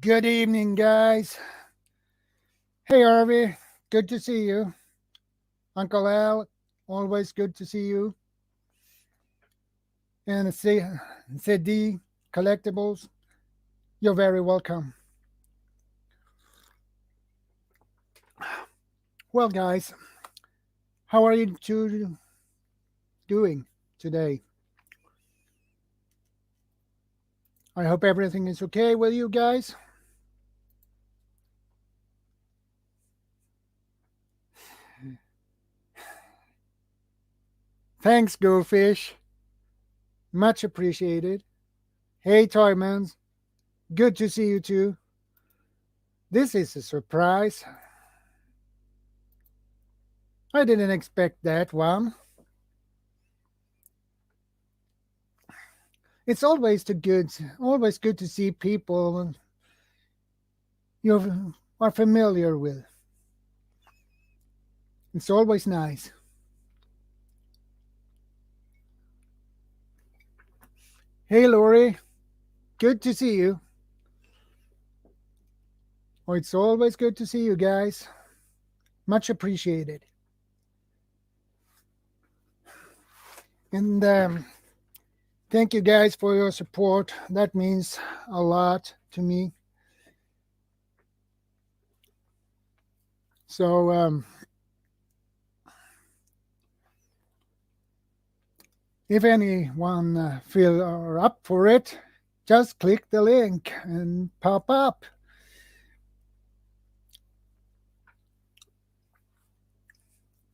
Good evening, guys. Hey, Harvey. Good to see you. Uncle Al, always good to see you. And CD Collectibles, you're very welcome. Well, guys, how are you two doing today? I hope everything is okay with you guys. Thanks, Goldfish. Much appreciated. Hey, Toymans. Good to see you too. This is a surprise. I didn't expect that one. It's always good to see people you are familiar with. It's always nice. Hey, Lori. Good to see you. Oh, it's always good to see you guys. Much appreciated. And thank you guys for your support. That means a lot to me. So if anyone feel up for it, just click the link and pop up.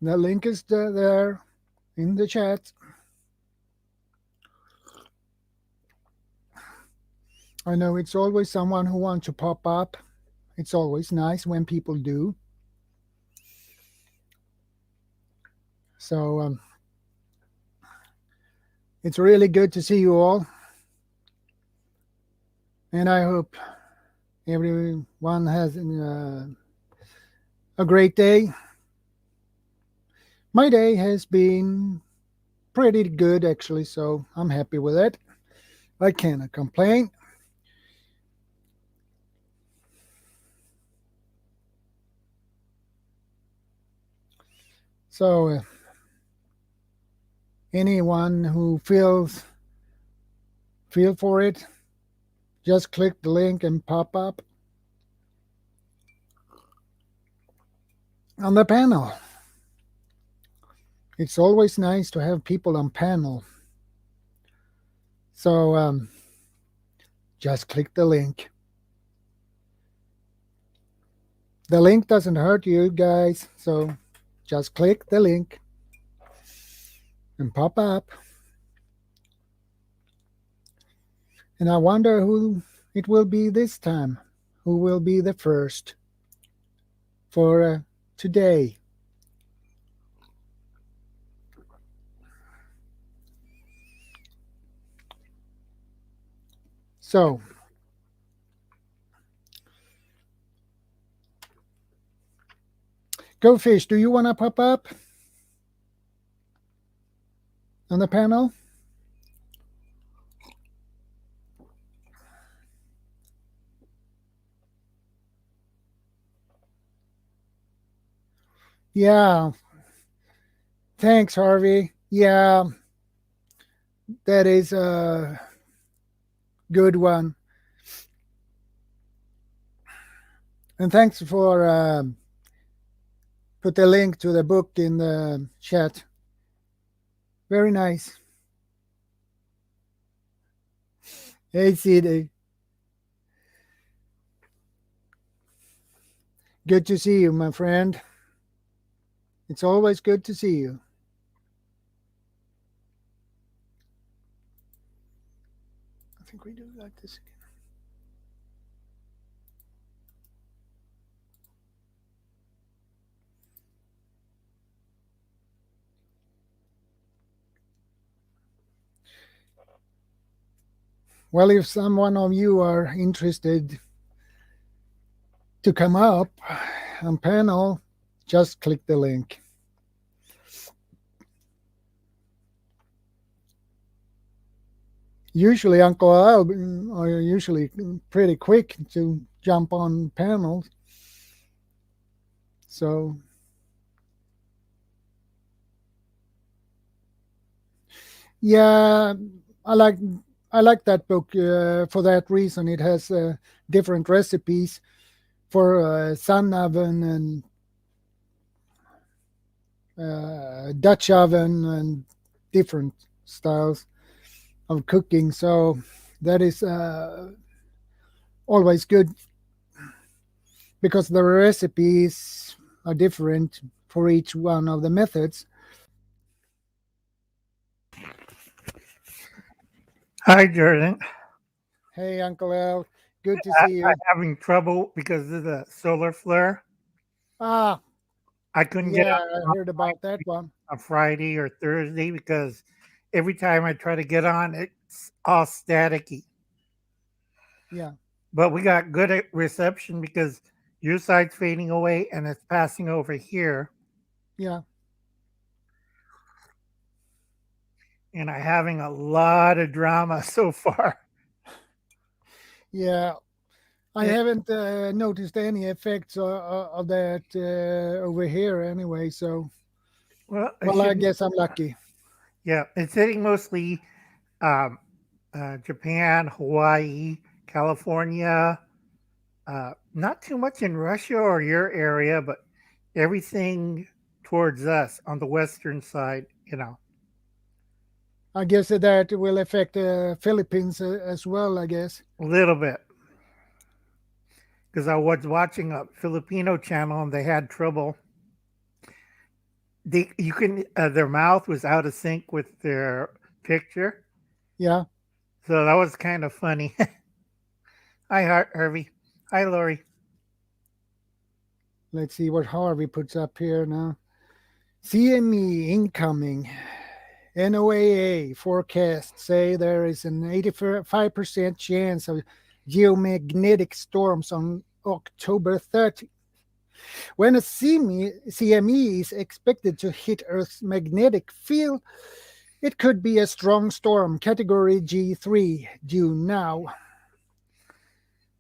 The link is there in the chat. I know it's always someone who wants to pop up. It's always nice when people do. So it's really good to see you all. And I hope everyone has a great day. My day has been pretty good, actually, so I'm happy with it. I cannot complain. So anyone who feel for it, just click the link and pop up on the panel. It's always nice to have people on panel. So just click the link. The link doesn't hurt you guys, so just click the link and pop up. And I wonder who it will be this time. Who will be the first for today? So Go Fish, do you want to pop up on the panel? Yeah. Thanks, Harvey. Yeah, that is a good one. And thanks for put the link to the book in the chat. Very nice. Hey, CD. Good to see you, my friend. It's always good to see you. I think we do like this again. Well, if someone of you are interested to come up on panel, just click the link. Usually Uncle Al are usually pretty quick to jump on panels. So yeah, I like I like that book for that reason. It has different recipes for sun oven and Dutch oven and different styles of cooking. So that is always good because the recipes are different for each one of the methods. Hi, Jordan. Hey, Uncle Al, good to see you. Having trouble because of the solar flare. Ah, I couldn't get yeah, I heard about that one. on Friday or Thursday because every time I try to get on, it's all staticky. Yeah, But we got good reception because your side's fading away and it's passing over here. yeah, And I'm having a lot of drama so far. yeah. I It, haven't noticed any effects of that over here anyway. So, well, it well, I shouldn't. guess I'm lucky. Yeah, it's hitting mostly um, Japan, Hawaii, California. Not too much in Russia or your area, but everything towards us on the western side, I guess that will affect the Philippines as well. I guess. a little bit. Because I was watching a Filipino channel and they had trouble. Their mouth was out of sync with their picture, Yeah. so that was kind of funny. Hi, Harvey. Hi, Lori. Let's see what Harvey puts up here now. CME incoming. NOAA forecast say there is an 85% chance of geomagnetic storms on October 30th. When a CME is expected to hit Earth's magnetic field, it could be a strong storm, category G3, due now.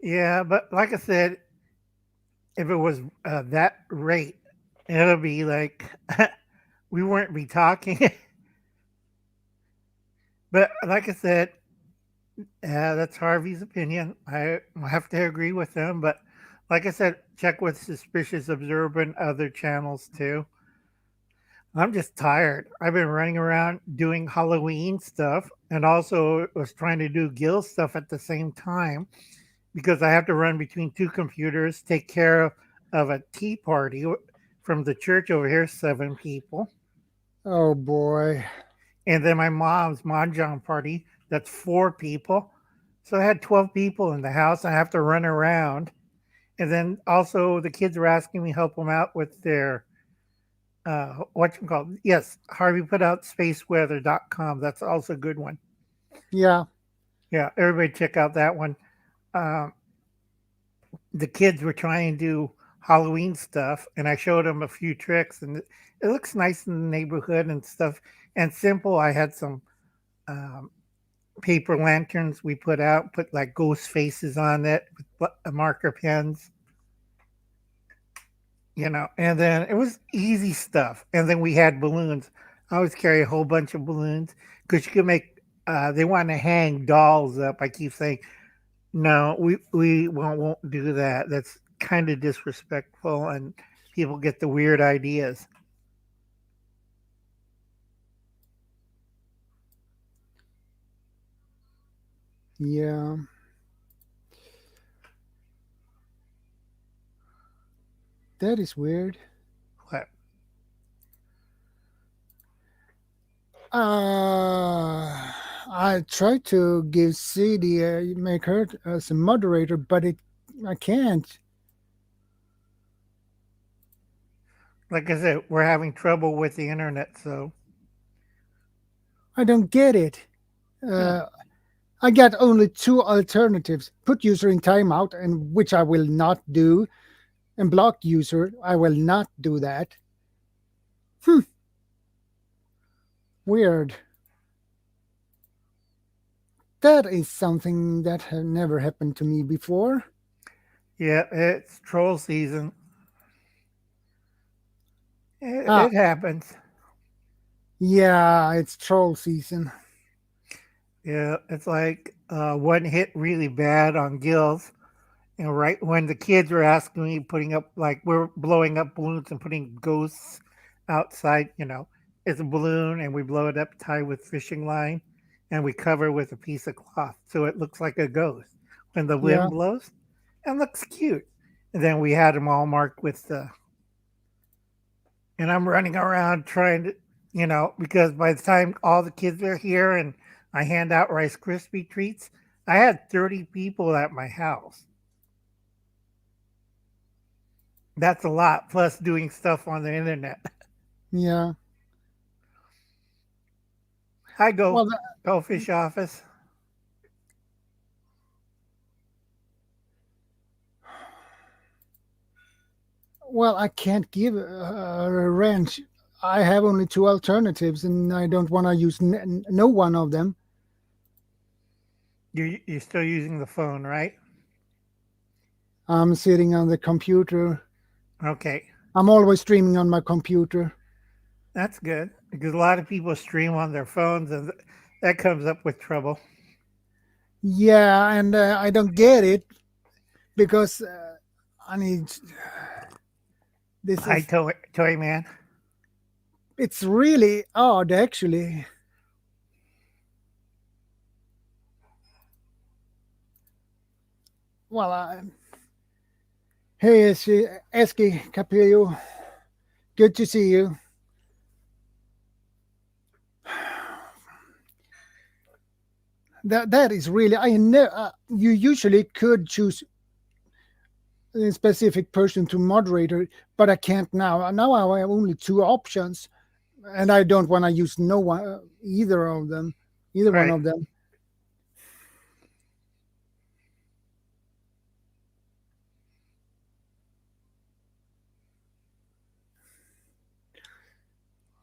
Yeah, but like I said, if it was that rate, it'll be like we weren't be talking. But like I said, that's Harvey's opinion. I have to agree with him. But like I said, check with Suspicious Observer and other channels too. I'm just tired. I've been running around doing Halloween stuff and also was trying to do guild stuff at the same time because I have to run between two computers, take care of a tea party from the church over here, 7 people. Oh boy. And then my mom's mahjong party, that's 4 people. So I had 12 people in the house. I have to run around. And then also the kids were asking me to help them out with their what you call, yes, Harvey put out spaceweather.com. That's also a good one. Yeah. Yeah, everybody check out that one. Um, the kids were trying to do Halloween stuff, and I showed them a few tricks, and it looks nice in the neighborhood and stuff, and simple. I had some um, paper lanterns we put out, put like ghost faces on it with marker pens, and then it was easy stuff. And then we had balloons. I always carry a whole bunch of balloons because you can make. They want to hang dolls up. I keep saying, no, we won't do that. That's kind of disrespectful, and people get the weird ideas. Yeah. That is weird. But I tried to give CD make her as a moderator, but it I can't. like I said, we're having trouble with the internet, so I don't get it. yeah. Uh, I got only two alternatives: put user in timeout, and which I will not do, and block user. I will not do that. Hmm, weird. That is something that had never happened to me before. Yeah, it's troll season. Ah, It happens. yeah, it's troll season. Yeah, it's like one hit really bad on Gills. And right when the kids were asking me, putting up like we're blowing up balloons and putting ghosts outside, it's a balloon and we blow it up tied with fishing line and we cover with a piece of cloth so it looks like a ghost when the wind Yeah, blows and looks cute. And then we had them all marked with and I'm running around trying to, because by the time all the kids are here and I hand out Rice Krispie treats, I had 30 people at my house. That's a lot, plus doing stuff on the internet. yeah. Hi, Well, Go Fish Office. well, I can't give a range. I have only two alternatives, and I don't want to use no one of them. You're still using the phone, right? I'm sitting on the computer. Okay, I'm always streaming on my computer. that's good because a lot of people stream on their phones and that comes up with trouble. Yeah, and I don't get it because I need this Hi, is Toy Man. it's really odd actually. Well, hey, Eski Capillo, good to see you. That is really I know you usually could choose a specific person to moderator, but I can't now. Now I have only two options, and I don't want to use no one either of them, either one Right. of them.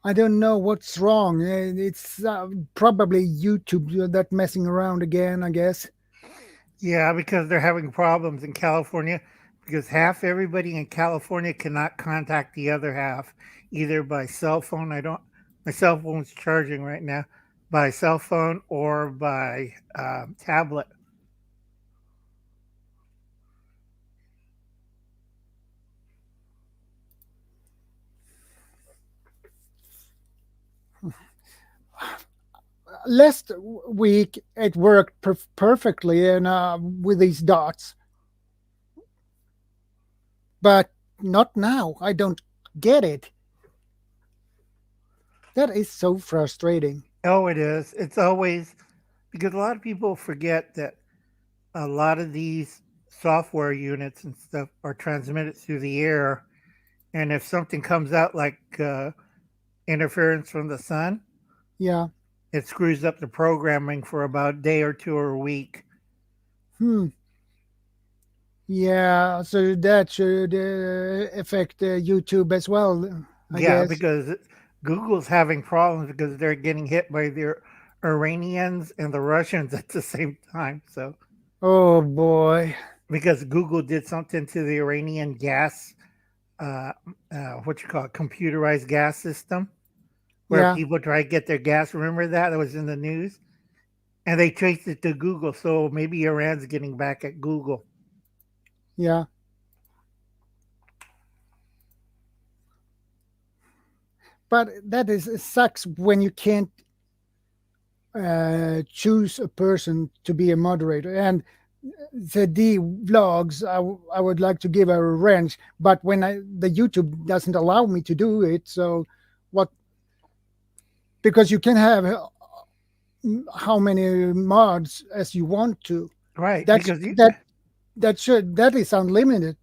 I don't know what's wrong. It's probably YouTube that messing around again, I guess. Yeah, because they're having problems in California because half everybody in California cannot contact the other half either by cell phone. I don't. My cell phone's charging right now by cell phone or by tablet. Last week it worked perfectly and with these dots, but not now. I don't get it. That is so frustrating. Oh, it is. It's always because a lot of people forget that a lot of these software units and stuff are transmitted through the air. And if something comes out like interference from the sun, Yeah. it screws up the programming for about a day or two or a week. Hmm. Yeah. So that should affect YouTube as well, I Yeah, guess. because Google's having problems because they're getting hit by the Iranians and the Russians at the same time. So, Oh boy. because Google did something to the Iranian gas, uh, what you call it, computerized gas system, where Yeah. people try to get their gas. Remember that? That was in the news. And they traced it to Google. So maybe Iran's getting back at Google. Yeah. But that is it sucks when you can't choose a person to be a moderator. And the D vlogs, I would like to give a range, but when the YouTube doesn't allow me to do it, so what? Because you can have how many mods as you want to. Right. That's that is unlimited.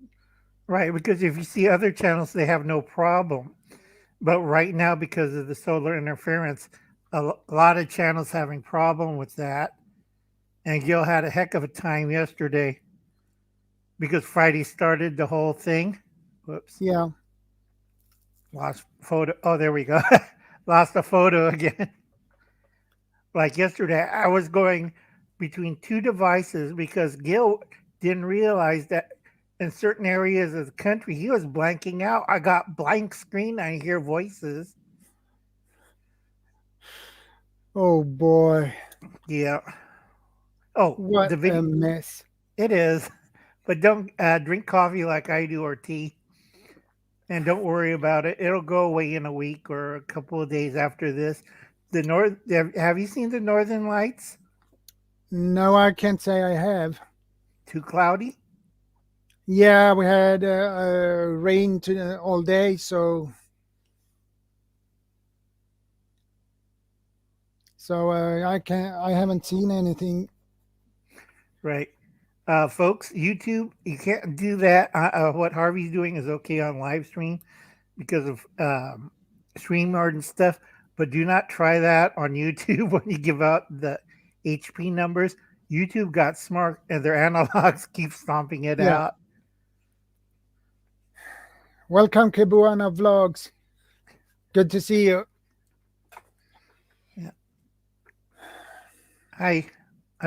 Right. Because if you see other channels, they have no problem. But right now, because of the solar interference, a lot of channels having problem with that. And Gil had a heck of a time yesterday because Friday started the whole thing. Whoops, Yeah, lost photo. Oh, there we go. Lost a photo again. Like yesterday, I was going between two devices because Gil didn't realize that in certain areas of the country, he was blanking out. I got blank screen. I hear voices. Oh boy, Yeah. Oh, what the a video. mess. It is. But don't drink coffee like I do or tea. And don't worry about it. It'll go away in a week or a couple of days after this. The north. Have you seen the northern lights? No, I can't say I have. Too cloudy. Yeah, we had rain all day, I haven't seen anything. Right. Folks, YouTube, you can't do that. What Harvey's doing is okay on live stream because of StreamYard and stuff, but do not try that on YouTube when you give out the HP numbers. YouTube got smart and their analogs keep stomping it Yeah, out. welcome Kibuana Vlogs. Good to see you. Yeah. I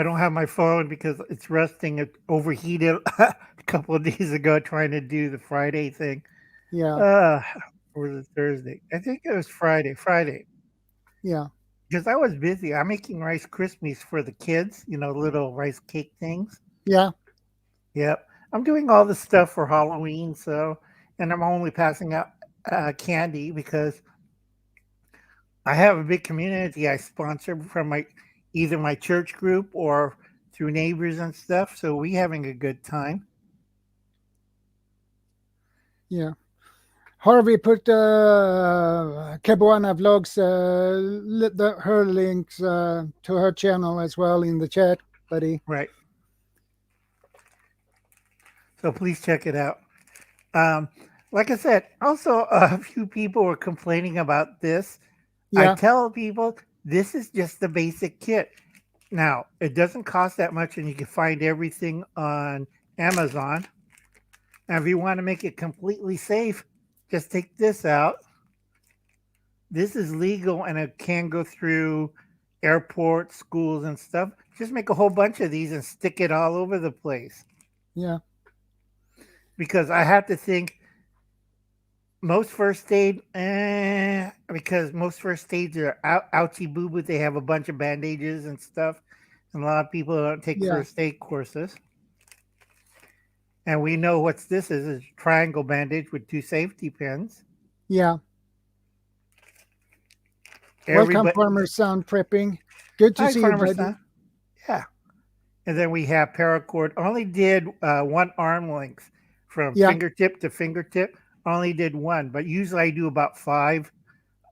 don't have my phone because it's rusting. It overheated a couple of days ago trying to do the Friday thing. Yeah, Uh, or was it Thursday? I think it was Friday. Friday. yeah, Because I was busy. I'm making Rice Krispies for the kids, little rice cake things. yeah, Yep. I'm doing all this stuff for Halloween, and I'm only passing out candy because I have a big community I sponsor from either my church group or through neighbors and stuff. So we having a good time. yeah. Harvey put Kibuana Vlogs, her links to her channel as well in the chat, buddy. Right. So please check it out. Um, like I said, also a few people were complaining about this. I Yeah, tell people this is just the basic kit. Now, it doesn't cost that much, and you can find everything on Amazon. And if you want to make it completely safe, just take this out. This is legal and it can go through airports, schools, and stuff. Just make a whole bunch of these and stick it all over the place. yeah, Because I have to think most first aid, because most first aids are ouchie boo boo. They have a bunch of bandages and stuff. And a lot of people don't take yeah, first aid courses. And we know what this is a triangle bandage with two safety pins. yeah. Welcome, Everybody, Farmer Sound Prepping. Good to hi, see you, Farmer buddy. Son. Yeah. And then we have paracord. Only did one arm length from Yeah, fingertip to fingertip. Only did one, but usually I do about 5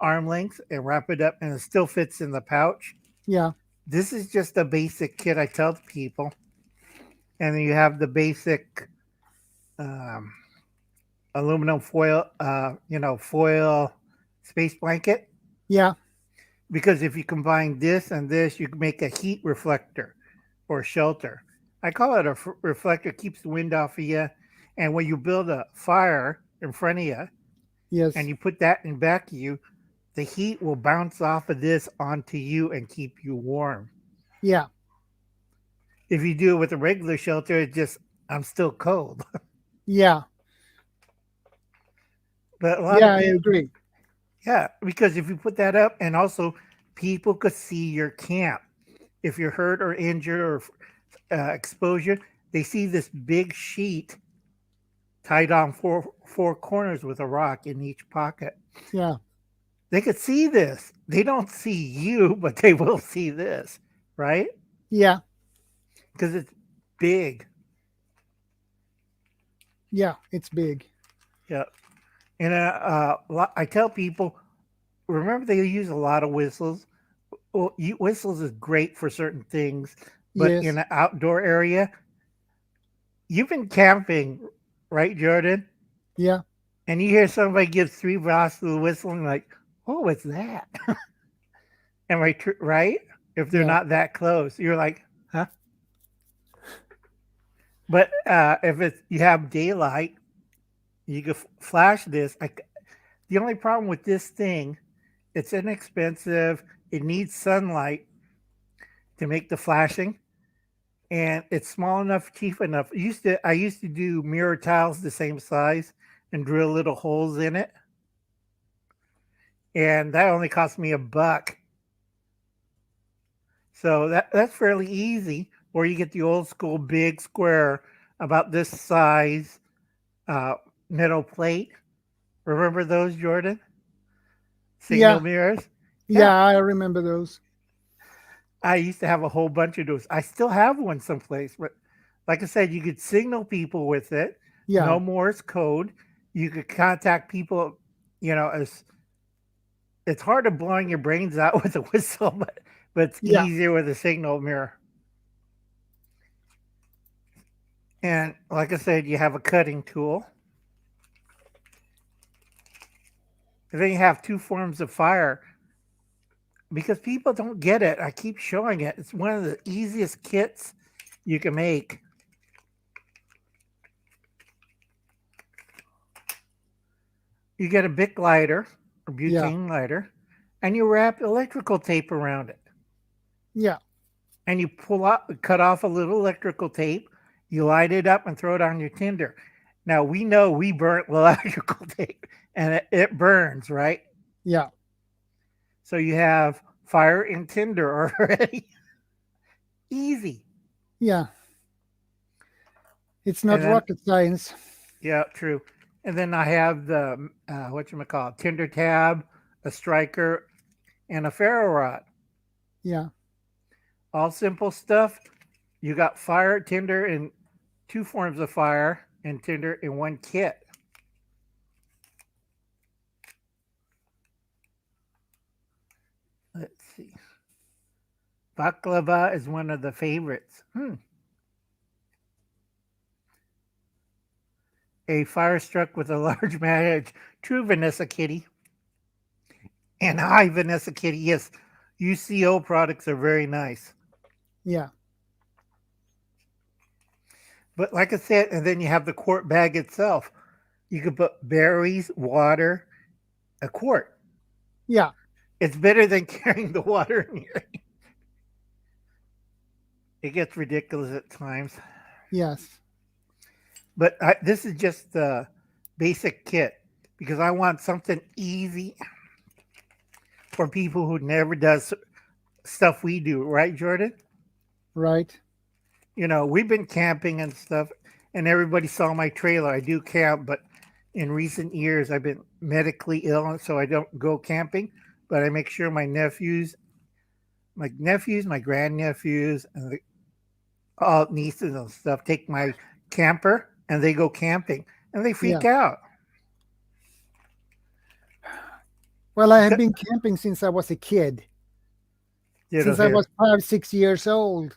arm lengths and wrap it up, and it still fits in the pouch. yeah, This is just a basic kit I tell people. And then you have the basic um, aluminum foil, foil space blanket. yeah, Because if you combine this and this, you can make a heat reflector or shelter. I call it a reflector, keeps the wind off of you. And when you build a fire in front of you and yes, you put that in back of you, the heat will bounce off of this onto you and keep you warm. yeah, If you do it with a regular shelter, it just, I'm still cold. yeah, But a lot yeah, of I people, agree. yeah, because if you put that up, and also people could see your camp. If you're hurt or injured or exposure, they see this big sheet tied on four corners with a rock in each pocket. Yeah, They could see this. They don't see you, but they will see this, right? yeah, Because it's big. yeah, it's big. Yeah. And I tell people, remember they use a lot of whistles. Well, whistles is great for certain things, but in Yes, an outdoor area, you've been camping, right, Jordan? yeah, And you hear somebody give 3 blasts of the whistle and like, oh, what's that? Am I right? If they're yeah, not that close, you're like, huh? But if it's you have daylight, you can flash this. The only problem with this thing, it's inexpensive. It needs sunlight to make the flashing. and it's small enough, cheap enough. I used to do mirror tiles the same size and drill little holes in it, and that only cost me $1. So that's fairly easy. Or you get the old school big square about this size uh, metal plate. Remember those, Jordan? Signal Yeah, mirrors. yeah, Yeah, I remember those. I used to have a whole bunch of those. I still have one someplace, but like I said, you could signal people with it. Yeah, No Morse code. You could contact people. As it's hard to blowing your brains out with a whistle, but it's yeah, easier with a signal mirror. And like I said, you have a cutting tool. And then you have two forms of fire because people don't get it. I keep showing it. It's one of the easiest kits you can make. You get a Bic lighter or yeah, butane lighter, and you wrap electrical tape around it. yeah, And you cut off a little electrical tape. You light it up and throw it on your tinder. Now we know we burnt electrical tape, and it burns, right? yeah, So you have fire and tinder already. Easy. yeah. It's not And then rocket science. yeah, true. And then I have the what you call tinder tab, a striker, and a ferro rod. Yeah, All simple stuff. You got fire, tinder, and two forms of fire and tinder in one kit. Let's see. Baklava is one of the favorites. A fire struck with a large match. True, Vanessa Kitty. And hi, Vanessa Kitty. Yes, UCO products are very nice. yeah, But like I said, and then you have the quart bag itself. You could put berries, water, a quart. yeah, It's better than carrying the water in here. It gets ridiculous at times. yes, But this is just the basic kit because I want something easy for people who never does stuff we do, right, Jordan? right. We've been camping and stuff, and everybody saw my trailer. I do camp, but in recent years, I've been medically ill, so I don't go camping. But I make sure my grandnephews, and all nieces and stuff take my camper, and they go camping, and they Yeah. freak out. Well, I have Because, been camping since I was a kid, since I here, was 5, 6 years old.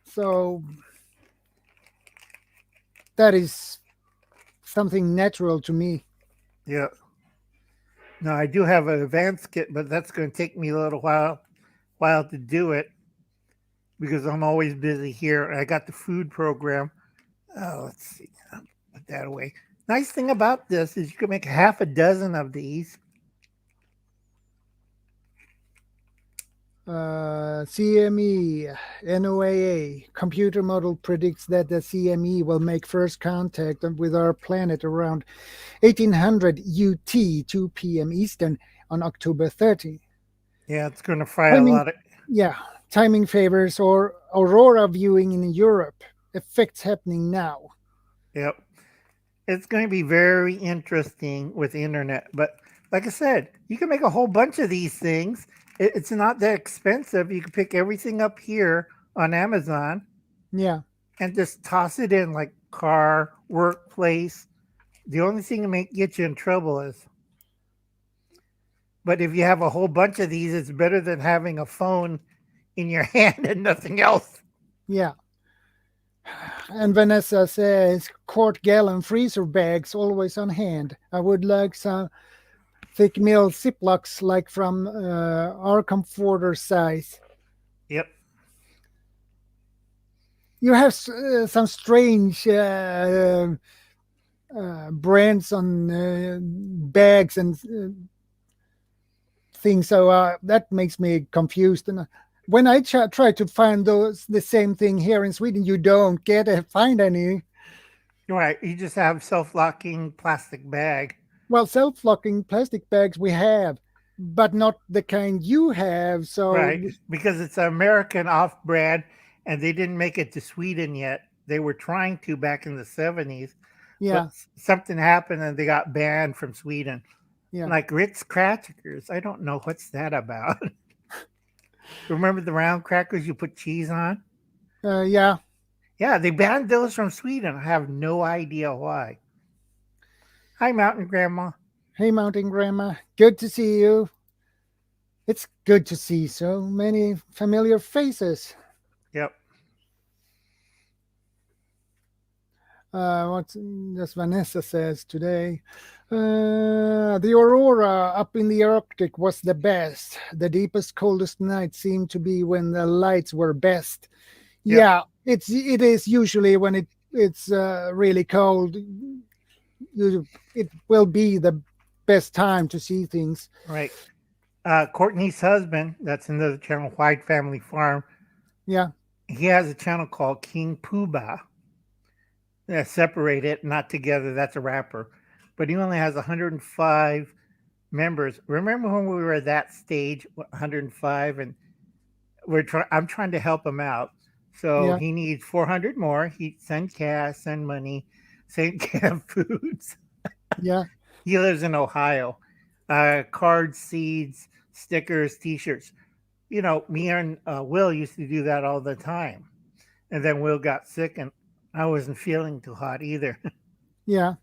So that is something natural to me. yeah. Now I do have an advanced kit, but that's going to take me a little while to do it because I'm always busy here. I got the food program. Oh, let's see. I'll put that away. Nice thing about this is you can make half a dozen of these. CME, NOAA, computer model predicts that the CME will make first contact with our planet around 1800 UT, 2 p.m. Eastern on October 30. Yeah, it's going to fry a Timing, lot of. yeah, timing favors or aurora viewing in Europe. Effects happening now. Yep. It's going to be very interesting with the internet. But like I said, you can make a whole bunch of these things. It's not that expensive. You can pick everything up here on Amazon Yeah, and just toss it in like car, workplace. The only thing that may get you in trouble is, but if you have a whole bunch of these, it's better than having a phone in your hand and nothing else. yeah. And Vanessa says quart gallon freezer bags always on hand. I would like some thick mill Ziplocs like from our comforter size. Yep. You have some strange brands on bags and things, so that makes me confused. And when I try to find the same thing here in Sweden, you don't find any. Right. You just have self-locking plastic bag. Well, self-locking plastic bags we have, but not the kind you have. So Right. Because it's an American off-brand, and they didn't make it to Sweden yet. They were trying to back in the 70s, but yeah, something happened and they got banned from Sweden. yeah, Like Ritz crackers. I don't know what's that about. Remember the round crackers you put cheese on? yeah. Yeah, they banned those from Sweden. I have no idea why. Hi, Mountain Grandma. Hey, Mountain Grandma, good to see you. It's good to see so many familiar faces. Yep. What does Vanessa says today? The aurora up in the Arctic was the best. The deepest, coldest night seemed to be when the lights were best. Yep. Yeah, it is usually when it's really cold. It will be the best time to see things. Right. Courtney's husband, that's in the channel White Family Farm, Yeah, he has a channel called King Poobah. Separated, not together. That's a rapper. But he only has 105 members. Remember when we were at that stage, 105, and I'm trying to help him out. So yeah, he needs 400 more. He send cash, send money, send canned foods. yeah, He lives in Ohio. Cards, seeds, stickers, T-shirts. You know, me and Will used to do that all the time. And then Will got sick, and I wasn't feeling too hot either. yeah.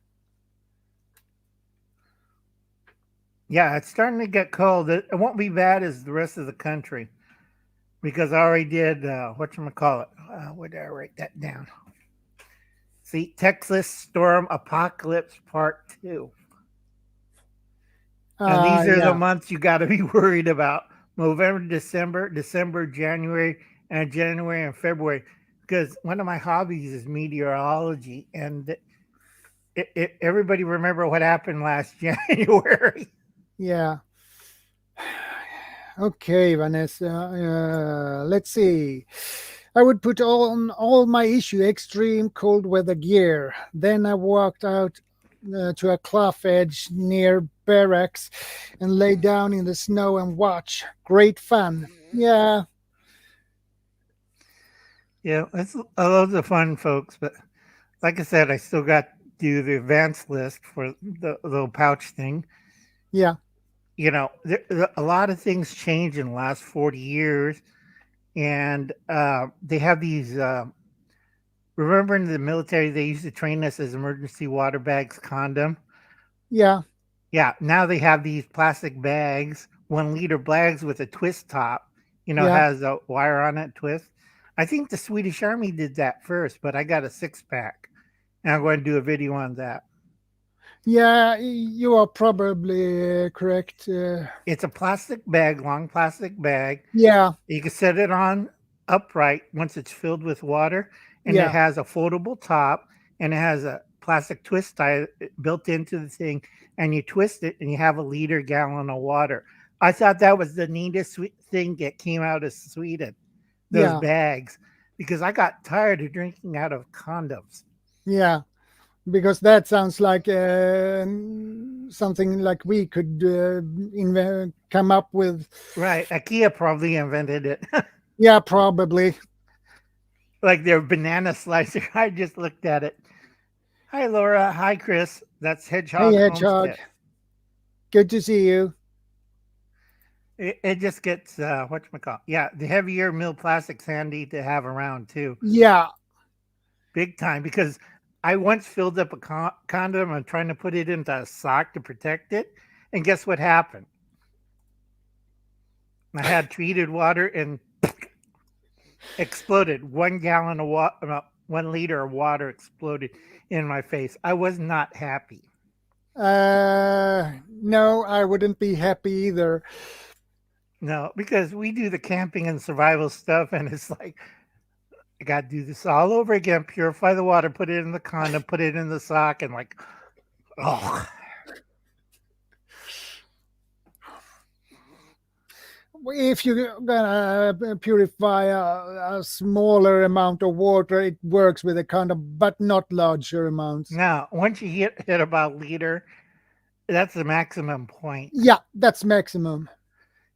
Yeah, it's starting to get cold. It won't be bad as the rest of the country because I already did whatchamacallit. Where did I write that down? See, Texas Storm Apocalypse Part 2. And these are the Yeah, months you got to be worried about. November, December, January, and February. Because one of my hobbies is meteorology. And everybody remember what happened last January. yeah. Okay, Vanessa. Let's see. I would put on all my issue extreme cold weather gear. Then I walked out to a cliff edge near barracks and lay down in the snow and watch. Great fun. Yeah, Yeah, I love the fun, folks. But like I said, I still got to do the advanced list for the little pouch thing. yeah, You know, a lot of things changed in the last 40 years. And they have these. Remember in the military, they used to train us as emergency water bags, condom. yeah, Yeah, now they have these plastic bags, 1 liter bags with a twist top. You know, yeah, has a wire on it, twist. I think the Swedish Army did that first, but I got a 6 pack, and I'm going to do a video on that. yeah. You are probably correct. It's a plastic bag, long plastic bag. Yeah, You can set it on upright once it's filled with water, and it yeah, has a foldable top, and it has a plastic twist tie built into the thing, and you twist it, and you have a liter gallon of water. I thought that was the neatest thing that came out of Sweden, those yeah, bags, because I got tired of drinking out of condoms. yeah. Because that sounds like something like we could come up with. Right, IKEA probably invented it. Yeah, probably. Like their banana slicer. I just looked at it. Hi, Laura. Hi, Chris. That's Hey, Hedgehog Hedgehog. Homestead. Good to see you. It just gets whatchamacallit. Yeah, the heavier mill plastic's handy to have around too. Yeah, Big time because I once filled up a condom and trying to put it into a sock to protect it. And guess what happened? I had treated water and exploded. 1 gallon of water, 1 liter of water exploded in my face. I was not happy. no, I wouldn't be happy either. No, because we do the camping and survival stuff, and it's like, I got to do this all over again. Purify the water, put it in the condom, put it in the sock, and like, oh. if you're gonna purify a smaller amount of water, it works with a condom, but not larger amounts. Now, once you hit about liter, that's the maximum point. Yeah, that's maximum.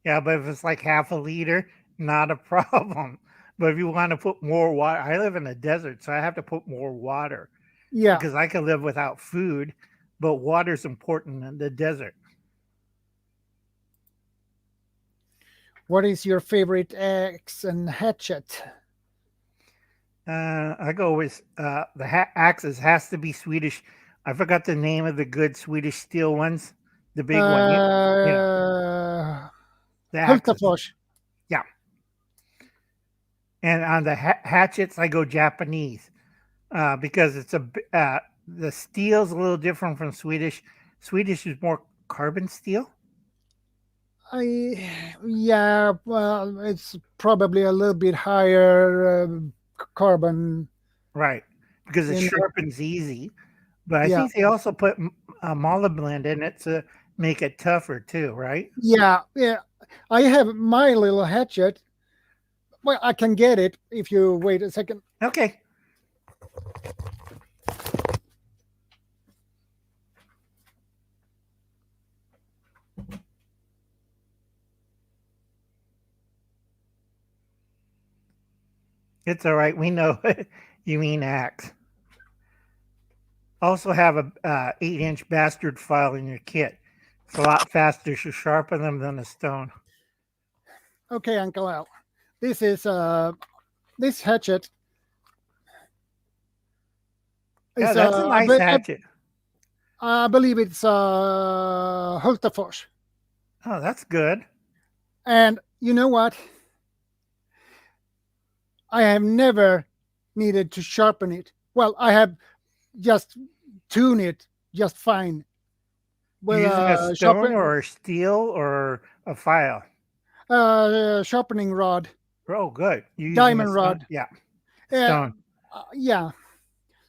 Yeah, but if it's like half a liter, not a problem. But if you want to put more water, I live in a desert, so I have to put more water Yeah. because I can live without food, but water's important in the desert. What is your favorite axe and hatchet? I go with the axes has to be Swedish. I forgot the name of the good Swedish steel ones, the big one. You know, Uh, the axes. Hultafors. Yeah. And on the hatchets, I go Japanese because the steel's a little different from Swedish. Swedish is more carbon steel. Yeah, well, it's probably a little bit higher carbon Right. Because it in it. sharpens easy. But I Yeah, think they also put a blend in it to make it tougher too, right? yeah. I have my little hatchet. Well, I can get it if you wait a second. Okay. It's all right. We know you mean axe. Also have a 8-inch bastard file in your kit. It's a lot faster to sharpen them than a stone. Okay, Uncle Al. This is this hatchet Yeah, is that's a nice hatchet. I believe it's Hultafors. Oh, that's good. And you know what? I have never needed to sharpen it. Well, I have just tuned it just fine You're with using a a stone or a steel or a file. sharpening rod, Oh, good. You're using a diamond stone? rod. Yeah, Uh, stone. yeah.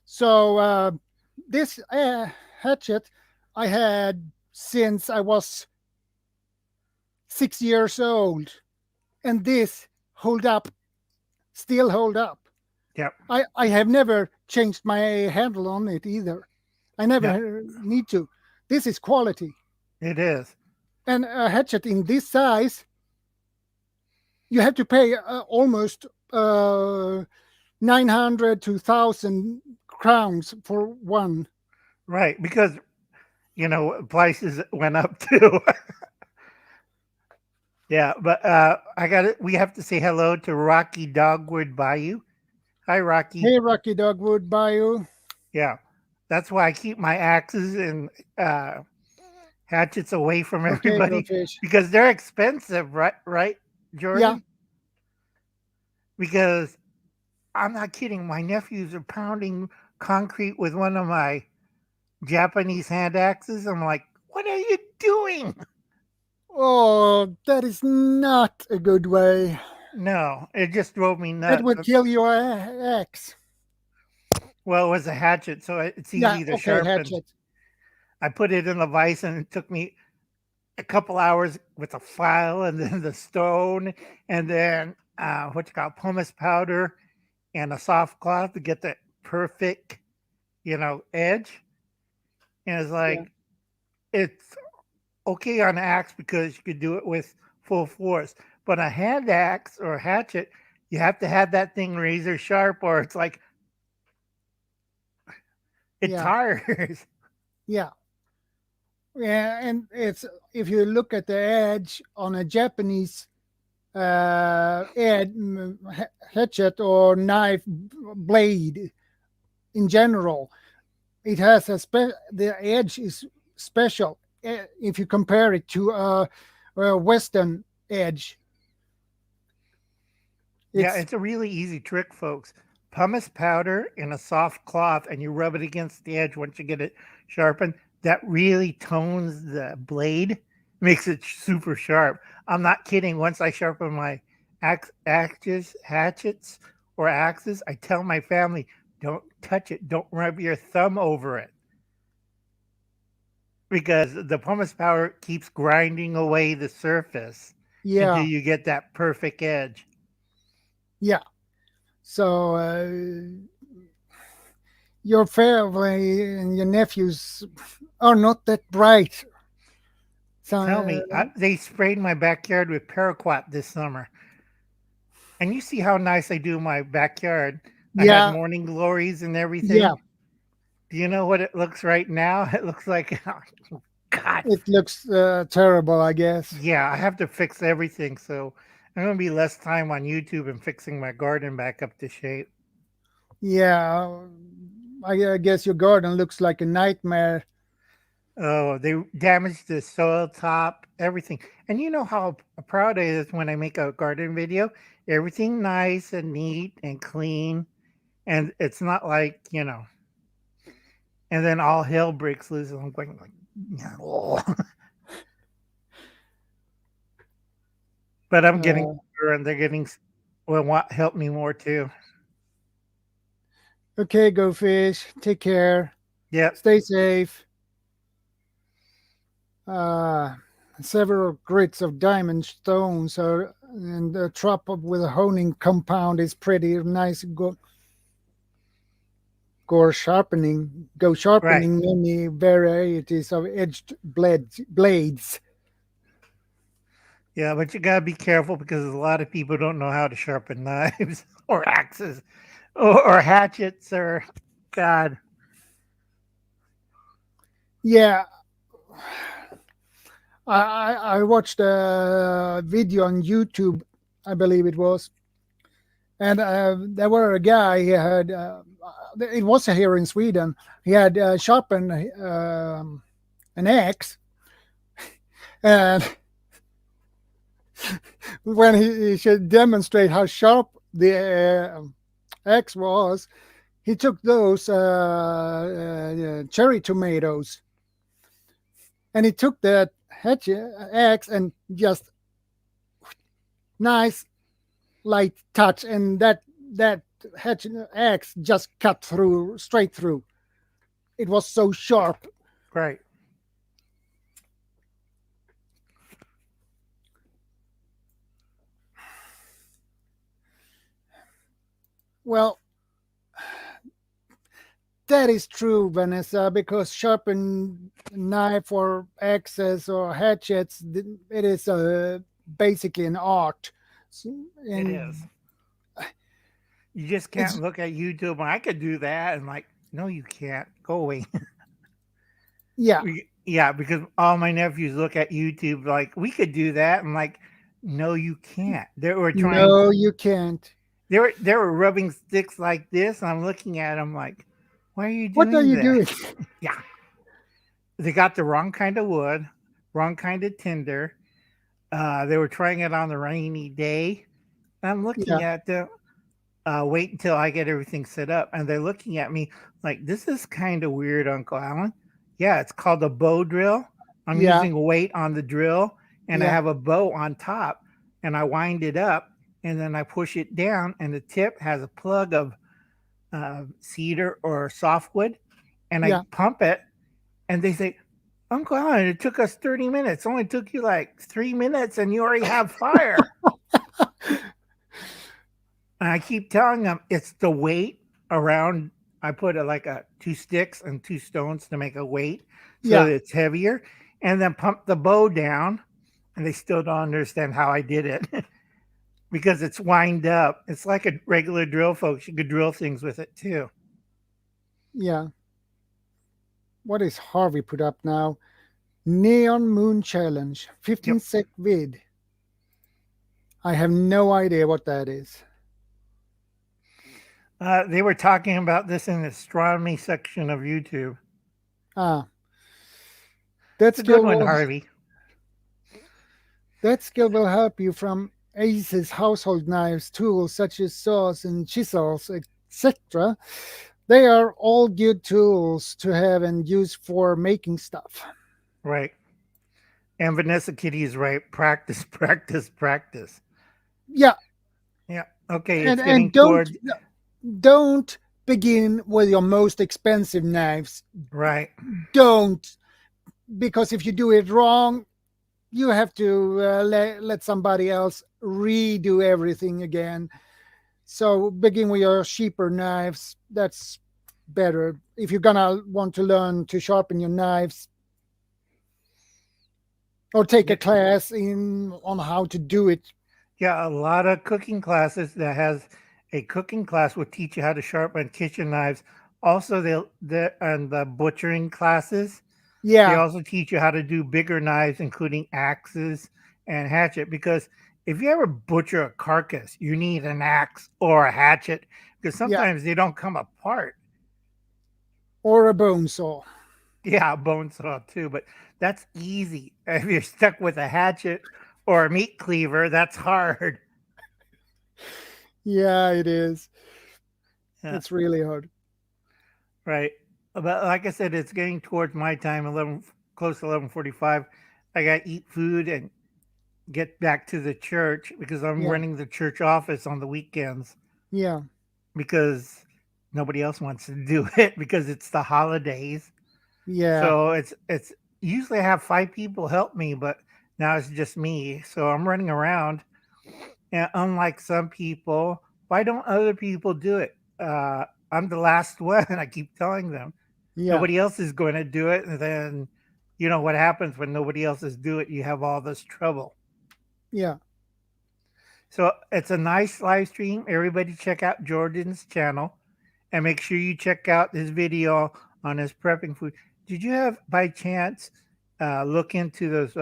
So this hatchet I had since I was 6 years old, and this hold up, still hold up. Yep. I have never changed my handle on it either. I Yep. never need to. This is quality. It is. And a hatchet in this size, you have to pay almost 900 to 1,000 crowns for one. Right. Because, prices went up too. Yeah. But I got it. We have to say hello to Rocky Dogwood Bayou. Hi, Rocky. Hey, Rocky Dogwood Bayou. Yeah. That's why I keep my axes and hatchets away from Potato everybody fish. because they're expensive, right? Right, Yeah, Jordan? Because I'm not kidding. My nephews are pounding concrete with one of my Japanese hand axes. I'm like, what are you doing? oh, that is not a good way. No, it just drove me That nuts. would kill your axe. Well, it was a hatchet, so it's Yeah, easy to okay, sharpen. hatchet. I put it in the vise and it took me a couple hours with a file and then the stone and then what you call pumice powder and a soft cloth to get the perfect, edge. And it's Yeah, like, it's okay on axe because you could do it with full force. But a hand axe or a hatchet, you have to have that thing razor sharp or it's like, it yeah, tires. yeah. Yeah, and it's if you look at the edge on a Japanese hatchet or knife blade in general, it has the edge is special if you compare it to a Western edge. Yeah, It's it's a really easy trick, folks. Pumice powder in a soft cloth and you rub it against the edge once you get it sharpened. That really tones the blade, makes it super sharp. I'm not kidding. Once I sharpen my axes, hatchets, or axes, I tell my family, don't touch it. Don't rub your thumb over it because the pumice powder keeps grinding away the surface. until Yeah, you get that perfect edge. yeah. So your family and your nephews are not that bright. So Tell me, they sprayed my backyard with paraquat this summer. And you see how nice I do my backyard. I had yeah, morning glories and yeah. everything. Do you know what it looks right now? It looks like, oh, God. It looks terrible, I guess. Yeah, I have to fix everything. So I'm going to be less time on YouTube and fixing my garden back up to shape. Yeah, I guess your garden looks like a nightmare. Oh, they damaged the soil top, everything. And you know how proud I is when I make a garden video? Everything nice and neat and clean. And it's not like, and then all hell breaks loose. And I'm going like, oh. But I'm getting Uh, older and they're getting, well, want help me more too. okay, go fish. Take care. Yep. Stay safe. Uh, Several grits of diamond stones are, and a trap up with a honing compound is pretty nice. Go Right. sharpening many varieties of edged blades. Yeah, but you gotta be careful because a lot of people don't know how to sharpen knives or axes or hatchets or God. Yeah, I watched a video on YouTube, I believe it was, and there were a guy. He had it was here in Sweden. He had sharpened an axe, and when he should demonstrate how sharp the axe was, he took those cherry tomatoes, and he took that axe and just nice light touch, and that axe just cut through straight through. It was so sharp. Right. Well, that is true, Vanessa, because sharpened knife or axes or hatchets, it is basically an art. It is. And You just it's can't look at YouTube and I could do that and like, no, you can't. Go away. yeah, Yeah, because all my nephews look at YouTube like we could do that. And like, no, you can't. They were trying. no, you can't. They were rubbing sticks like this. And I'm looking at them like, why are you What are doing you that? doing? Yeah, they got the wrong kind of wood, wrong kind of tinder. They were trying it on the rainy day. I'm Yeah, looking at them. Wait until I get everything set up. And they're looking at me like, this is kind of weird, Uncle Alan. Yeah, it's called a bow drill. I'm yeah, using weight on the drill and I yeah, have a bow on top and I wind it up and then I push it down and the tip has a plug of cedar or softwood and I yeah. pump it and they say, Uncle Alan, it took us 30 minutes. It only took you like 3 minutes and you already have fire. And I keep telling them it's the weight around. I put like a two sticks and two stones to make a weight so Yeah, that it's heavier, and then pump the bow down. And they still don't understand how I did it because it's wind up. It's like a regular drill, folks. You could drill things with it too. yeah. What is Harvey put up now? Neon Moon Challenge, Yep. 15-sec vid. I have no idea what that is. They were talking about this in the astronomy section of YouTube. Ah, that It's a good skill one, will Harvey. that skill will help you from Ace's household knives, tools such as saws and chisels, etc. They are all good tools to have and use for making stuff. Right. And Vanessa Kitty is right. Practice, practice, practice. Yeah, Yeah. Okay. and It's getting and don't toward don't begin with your most expensive knives. right. Don't, because if you do it wrong, you have to let somebody else redo everything again. So begin with your cheaper knives. That's better. If you're gonna want to learn to sharpen your knives, or take a Yeah, class in on how to do it. yeah, a lot of cooking classes that has a cooking class will teach you how to sharpen kitchen knives. Also, and the butchering classes, they Yeah, also teach you how to do bigger knives, including axes and hatchet. Because if you ever butcher a carcass, you need an axe or a hatchet because yeah, sometimes they don't come apart. or a bone saw. Yeah, a bone saw too, but that's easy. If you're stuck with a hatchet or a meat cleaver, that's hard. Yeah, it is. Yeah, It's really hard. right. But like I said, it's getting towards my time, 11, close to 11:45. I got to eat food and get back to the church because I'm Yeah, running the church office on the weekends yeah, because nobody else wants to do it because it's the holidays. yeah, So it's usually I have 5 people help me, but now it's just me. So I'm running around. And unlike some people, why don't other people do it? I'm the last one. I keep telling them yeah, nobody else is going to do it. And then, you know what happens when nobody else is do it? You have all this trouble. yeah. So it's a nice live stream. Everybody check out Jordan's channel and make sure you check out his video on his prepping food. Did you have by chance look into those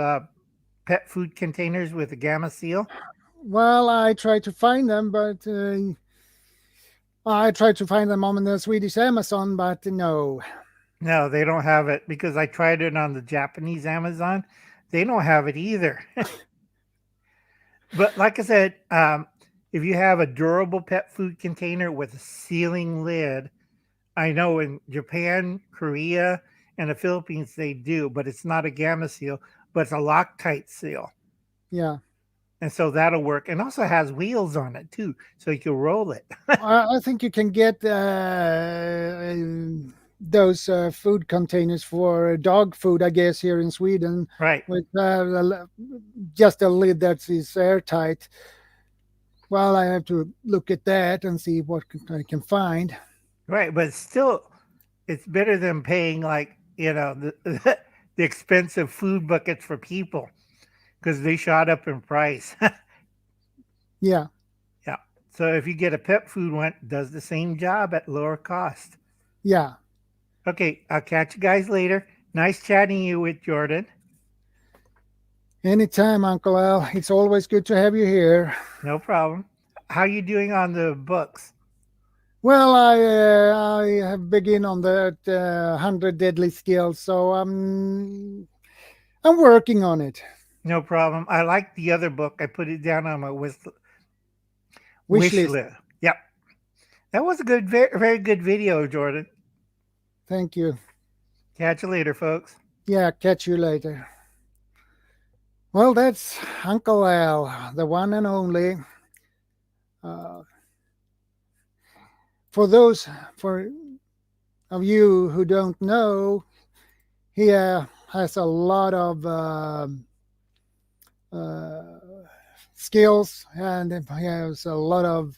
pet food containers with a gamma seal? Well, I try to find them, but I try to find them on the Swedish Amazon, but no. No, they don't have it because I tried it on the Japanese Amazon. They don't have it either. But like I said, if you have a durable pet food container with a sealing lid, I know in Japan, Korea, and the Philippines they do, but it's not a gamma seal, but it's a Loctite seal. Yeah, And so that'll work. And also has wheels on it too, so you can roll it. I think you can get those food containers for dog food, I guess, here in Sweden, Right, with just a lid that is airtight. Well, I have to look at that and see what I can find. right. But still, it's better than paying like, the expensive food buckets for people because they shot up in price. Yeah, Yeah. So if you get a pet food one, it does the same job at lower cost. yeah. Okay, I'll catch you guys later. Nice chatting you with Jordan. Anytime, Uncle Al. It's always good to have you here. No problem. How you doing on the books? Well, I have begun on that 100 deadly skills, so I'm working on it. No problem. I like the other book. I put it down on my Wish wish list. list. Yep. That was a good, very, very good video, Jordan. Thank you. Catch you later, folks. Yeah, catch you later. Well, that's Uncle Al, the one and only. Uh, for those for of you who don't know, he has a lot of uh, skills, and he has a lot of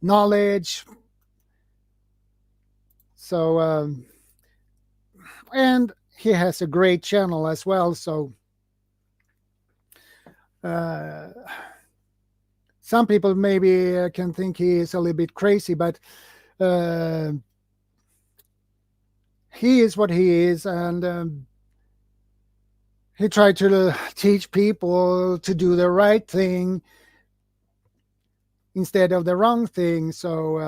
knowledge. So, and he has a great channel as well. So, uh, some people maybe can think he is a little bit crazy, but uh, he is what he is, and he tried to teach people to do the right thing instead of the wrong thing. So,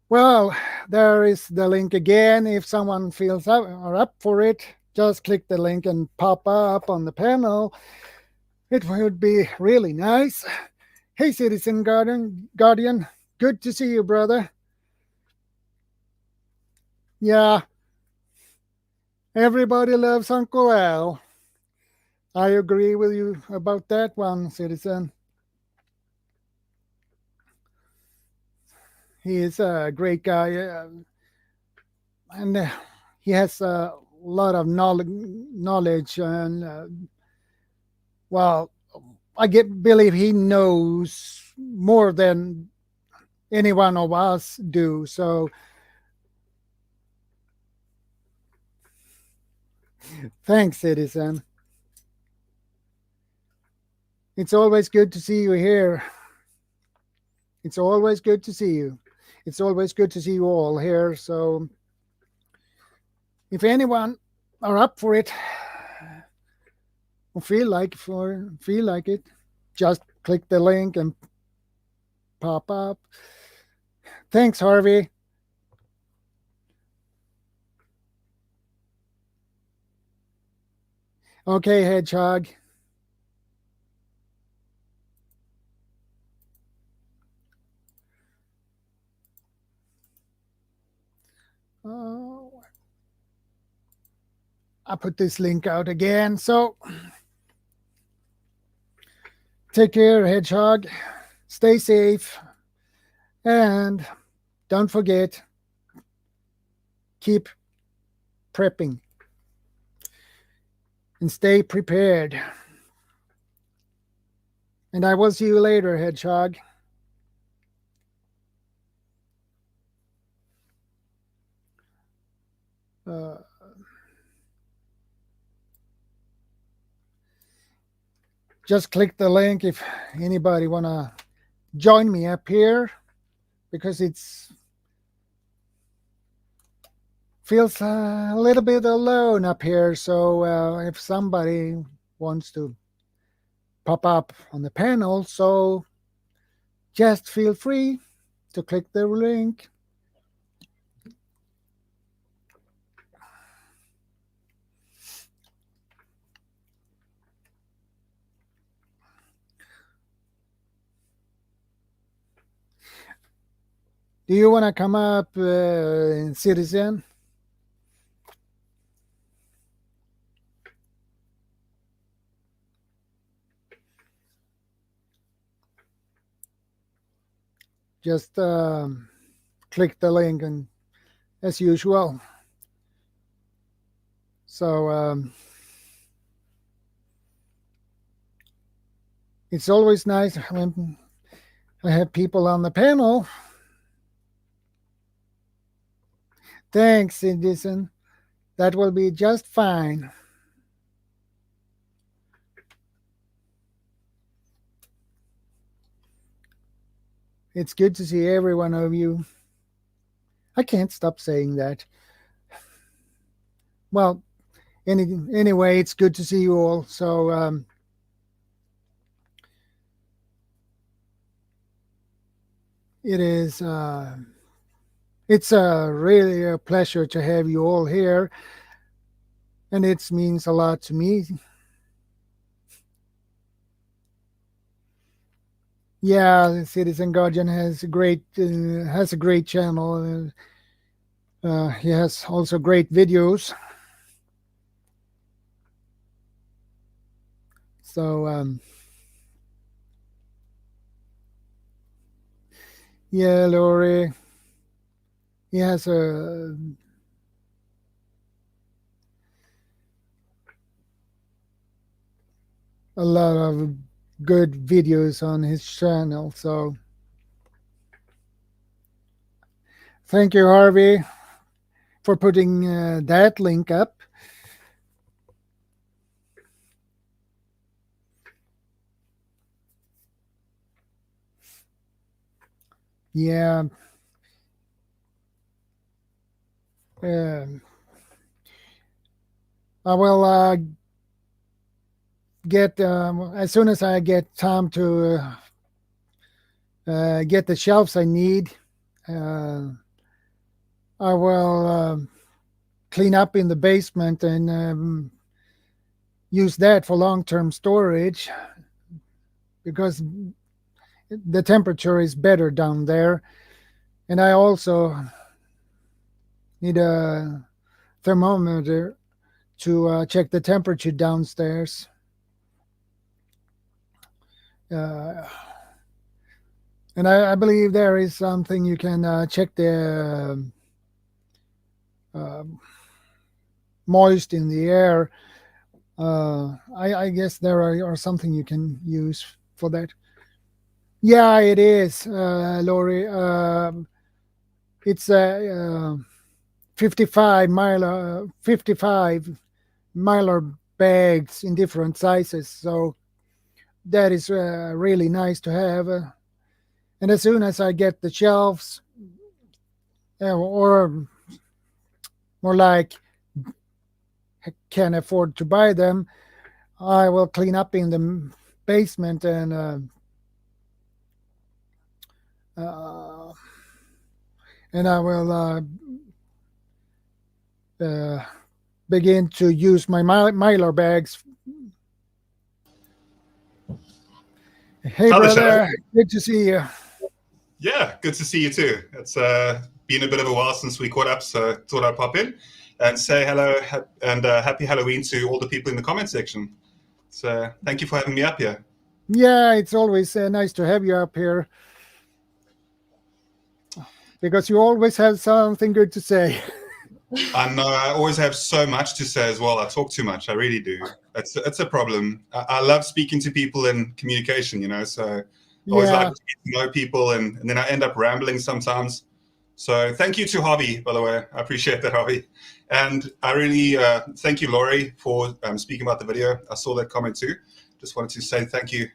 well, there is the link again. If someone feels up or up for it, just click the link and pop up on the panel. It would be really nice. Hey, Citizen Guardian, good to see you, brother. Yeah, everybody loves Uncle Al. I agree with you about that one, Citizen. He is a great guy, and he has a lot of knowledge and Well, believe he knows more than any one of us do. So thanks, citizen. It's always good to see you here. It's always good to see you. It's always good to see you all here. So if anyone are up for it or feel like it, just click the link and pop up. Thanks, Harvey. Okay, Hedgehog. Oh, I put this link out again. So take care, Hedgehog. Stay safe. And don't forget, keep prepping and stay prepared. And I will see you later, Hedgehog. Just click the link if anybody want to join me up here, because it's feels a little bit alone up here. So if somebody wants to pop up on the panel, so just feel free to click the link. Do you want to come up, citizen? Just click the link, and as usual. So it's always nice when I have people on the panel. Thanks, citizen. That will be just fine. It's good to see every one of you. I can't stop saying that. Well, anyway, it's good to see you all. So it is. It's really a pleasure to have you all here, and it means a lot to me. Yeah, Citizen Guardian has a great channel. He has also great videos. So yeah, Lori. He has a lot of good videos on his channel. So thank you, Harvey, for putting that link up. Yeah. I will get as soon as I get time to get the shelves I need. I will clean up in the basement and use that for long-term storage, because the temperature is better down there. And I also need a thermometer to check the temperature downstairs. And I believe there is something you can check the moist in the air I guess there are something you can use for that. Yeah, it is, Lori. It's a 55 miler bags in different sizes. So that is really nice to have. And as soon as I get the shelves, or more like can afford to buy them, I will clean up in the basement uh, and I will uh, begin to use my Mylar bags. Hey, Hello, Shadow. brother, good to see you. Yeah, good to see you too. It's been a bit of a while since we caught up, so thought I'd pop in and say hello and happy Halloween to all the people in the comment section. So thank you for having me up here. Yeah, it's always nice to have you up here because you always have something good to say. I know I always have so much to say as well. I talk too much. I really do. It's a problem. I love speaking to people and communication, so I always like Yeah, to get to know people and then I end up rambling sometimes. So thank you to Harvey, by the way. I appreciate that, Harvey. And I really thank you, Laurie, for speaking about the video. I saw that comment too. Just wanted to say thank you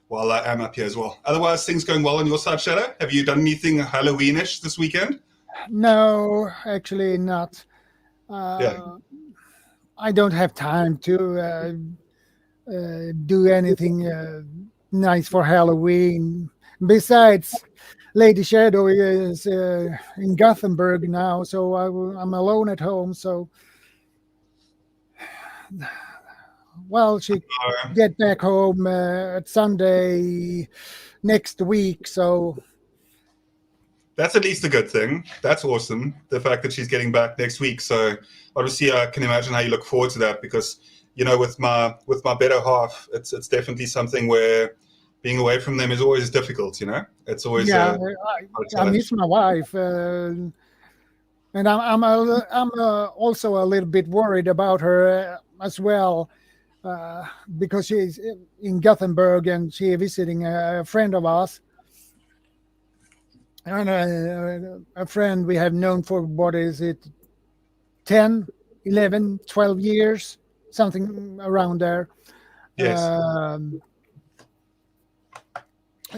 while I am up here as well. Otherwise, things going well on your side, Shadow? Have you done anything Halloweenish this weekend? no, actually not. Yeah. I don't have time to do anything nice for Halloween. Besides, Lady Shadow is in Gothenburg now, so I'm alone at home. So, well, she get back home at Sunday next week. So that's at least a good thing. That's awesome. The fact that she's getting back next week. So obviously, I can imagine how you look forward to that because with my better half, it's definitely something where being away from them is always difficult. It's always yeah, a I challenge. miss my wife, and I'm also a little bit worried about her as well. Because she's in Gothenburg and she is visiting a friend of ours. And a friend we have known for what is it, 10, 11, 12 years, something around there. Yes.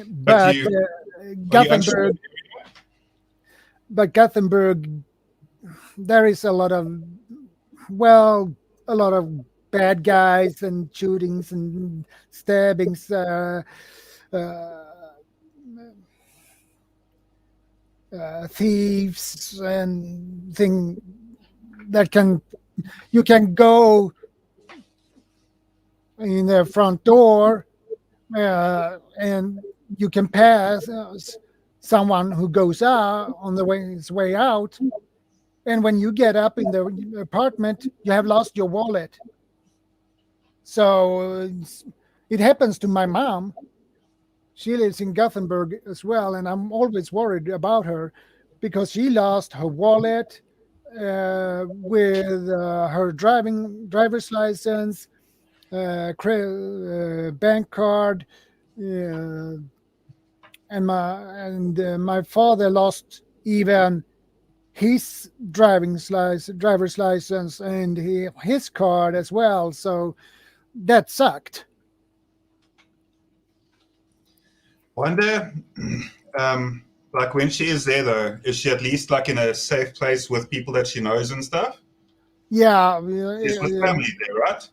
But Gothenburg, there is a lot of bad guys and shootings and stabbings. Thieves and thing that you can go in the front door and you can pass someone who goes out on his way out, and when you get up in the apartment you have lost your wallet. So it happens to my mom. She lives in Gothenburg as well, and I'm always worried about her because she lost her wallet with her driver's license, bank card, and my father lost even his driver's license and his card as well. So that sucked. Wonder, like when she is there though, is she at least like in a safe place with people that she knows and stuff? Yeah, She's with family there, right?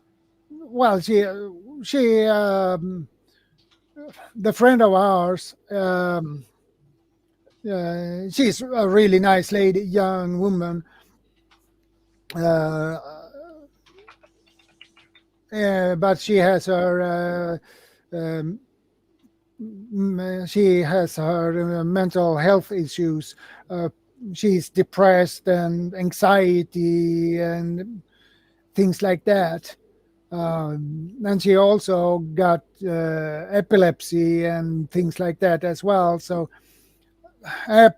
well, the friend of ours, she's a really nice lady, young woman. But she has her mental health issues. She's depressed and anxiety and things like that. And she also got epilepsy and things like that as well. So, on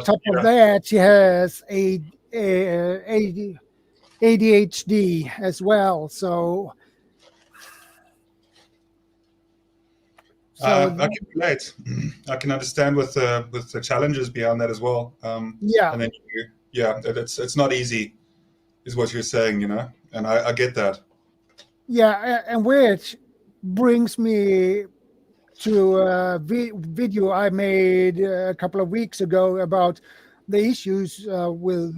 top of that, she has ADHD as well. So I can relate. I can understand with the challenges beyond that as well. yeah, And then it's not easy, is what you're saying, and I get that. yeah, and which brings me to a video I made a couple of weeks ago about the issues with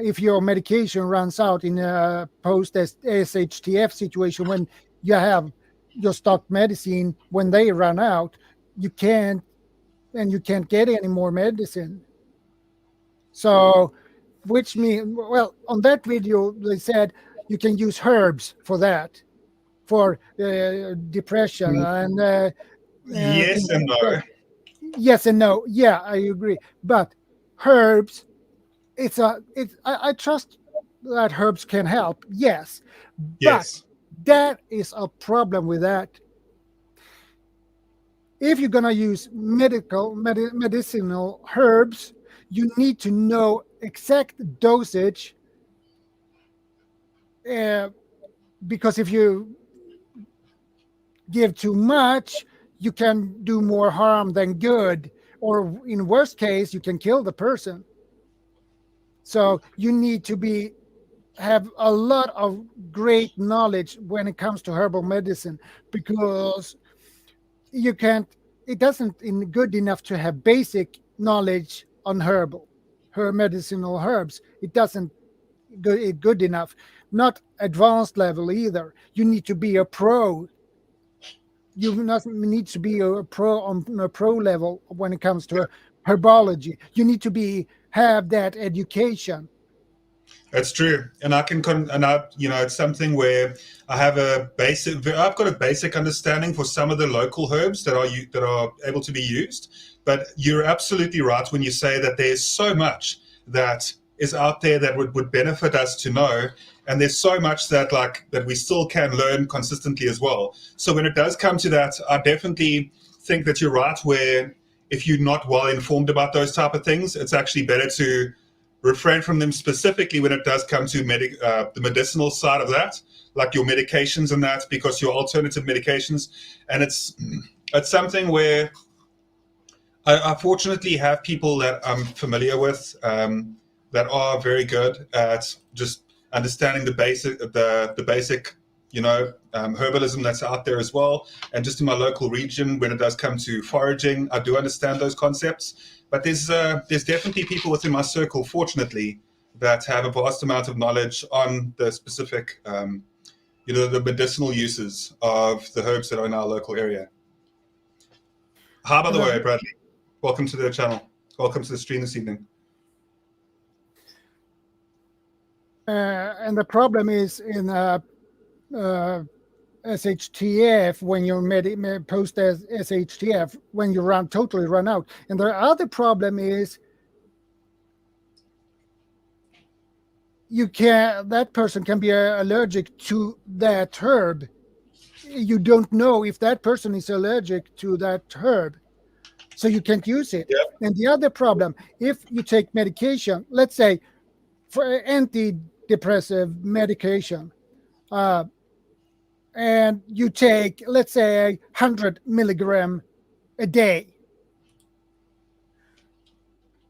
if your medication runs out in a post SHTF situation, when you have your stock medicine, when they run out, you can't get any more medicine. So, which means, well, on that video they said you can use herbs for that, for depression and Yes things and like no. that. Yes and no. Yeah, I agree. But herbs, I trust that herbs can help. Yes, but Yes. that is a problem with that. If you're gonna use medicinal herbs, you need to know exact dosage. Uh, because if you give too much, you can do more harm than good, or in worst case, you can kill the person. So you need to have a lot of great knowledge when it comes to herbal medicine, because you can't it doesn't in good enough to have basic knowledge on her medicinal herbs. It doesn't good enough, not advanced level either. You need to be a pro. You not need to be a pro on a pro level when it comes to herbology. You need to have that education. That's true, and it's something where I've got a basic understanding for some of the local herbs that are able to be used. But you're absolutely right when you say that there's so much that is out there that would benefit us to know, and there's so much that we still can learn consistently as well. So when it does come to that, I definitely think that you're right. Where if you're not well informed about those type of things, it's actually better to refrain from them, specifically when it does come to the medicinal side of that, like your medications and that, because your alternative medications. And it's something where I fortunately have people that I'm familiar with that are very good at just understanding the basic herbalism that's out there as well. And just in my local region, when it does come to foraging, I do understand those concepts. But there's definitely people within my circle, fortunately, that have a vast amount of knowledge on the specific, the medicinal uses of the herbs that are in our local area. Hi, by the way, Bradley. Welcome to the channel. Welcome to the stream this evening. And the problem is in SHTF, when you're post as SHTF, when you totally run out. And the other problem is that person can be allergic to that herb. You don't know if that person is allergic to that herb, so you can't use it. Yep. And the other problem, if you take medication, let's say for antidepressive medication, and you take, let's say, 100 milligram a day,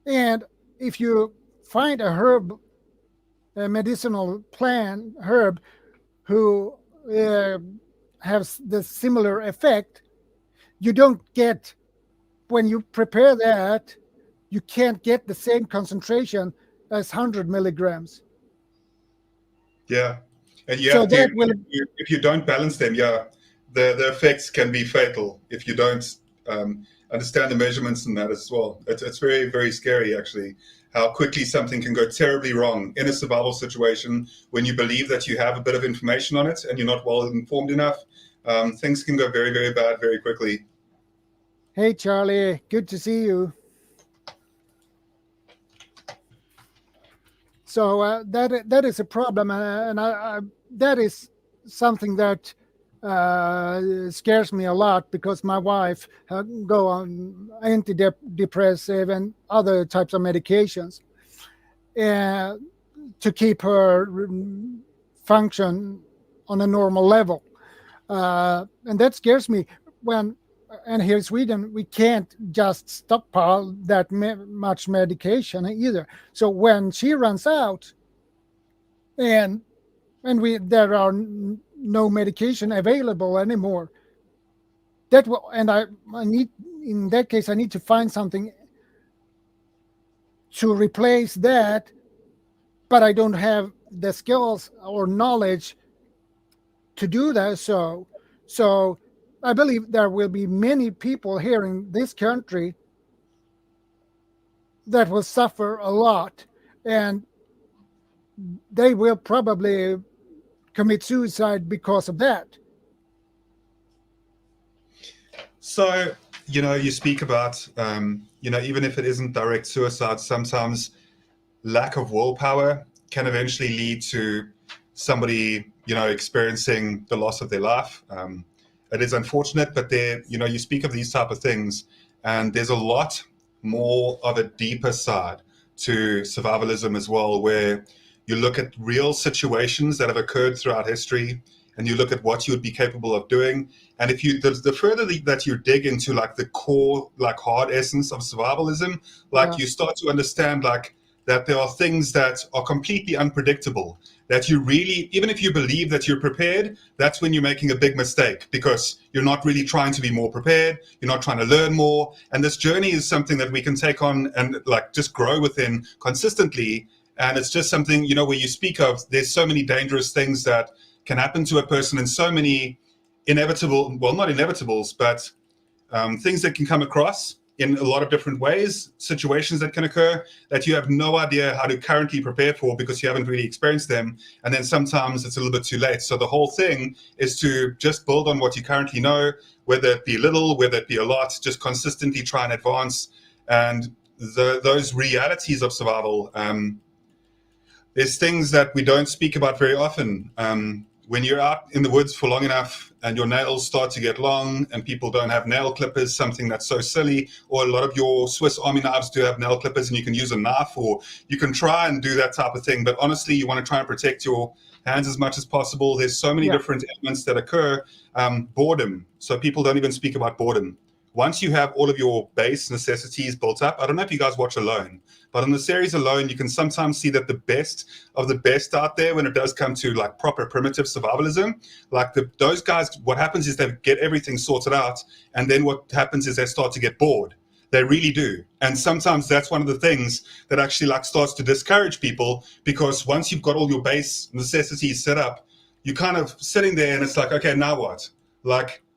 and if you find a medicinal plant herb who has the similar effect, you don't get, when you prepare that, you can't get the same concentration as 100 milligrams. Yeah, and if you don't balance them, the effects can be fatal if you don't understand the measurements in that as well. It's very, very scary, actually, how quickly something can go terribly wrong in a survival situation when you believe that you have a bit of information on it and you're not well informed enough. Things can go very, very bad very quickly. Hey, Charlie, good to see you. So that is a problem, and that is something that scares me a lot, because my wife go on antidepressive and other types of medications. to keep her function on a normal level. And that scares me and here in Sweden, we can't just stockpile that much medication either. So when she runs out and there are no medication available anymore, that will, and I need, in that case, I need to find something to replace that, but I don't have the skills or knowledge to do that. So I believe there will be many people here in this country that will suffer a lot, and they will probably commit suicide because of that. So, you speak about, even if it isn't direct suicide, sometimes lack of willpower can eventually lead to somebody, experiencing the loss of their life. It is unfortunate, but you speak of these type of things, and there's a lot more of a deeper side to survivalism as well, where you look at real situations that have occurred throughout history, and you look at what you would be capable of doing. And if you, the further that you dig into like the core, like hard essence of survivalism, you start to understand that there are things that are completely unpredictable, that you really, even if you believe that you're prepared, that's when you're making a big mistake, because you're not really trying to be more prepared, you're not trying to learn more. And this journey is something that we can take on and just grow within consistently. And it's just something, where you speak of, there's so many dangerous things that can happen to a person, and so many inevitable, well, not inevitables, but things that can come across in a lot of different ways, situations that can occur that you have no idea how to currently prepare for because you haven't really experienced them. And then sometimes it's a little bit too late. So the whole thing is to just build on what you currently know, whether it be little, whether it be a lot, just consistently try and advance. And those realities of survival, there's things that we don't speak about very often. When you're out in the woods for long enough and your nails start to get long and people don't have nail clippers, something that's so silly, or a lot of your Swiss Army knives do have nail clippers and you can use a knife, or you can try and do that type of thing. But honestly, you want to try and protect your hands as much as possible. There's so many different elements that occur. Boredom. So people don't even speak about boredom. Once you have all of your base necessities built up, I don't know if you guys watch Alone, but on the series Alone, you can sometimes see that the best of the best out there, when it does come to proper primitive survivalism, those guys, what happens is they get everything sorted out, and then what happens is they start to get bored. They really do. And sometimes that's one of the things that actually starts to discourage people, because once you've got all your base necessities set up, you're kind of sitting there and it's okay, now what?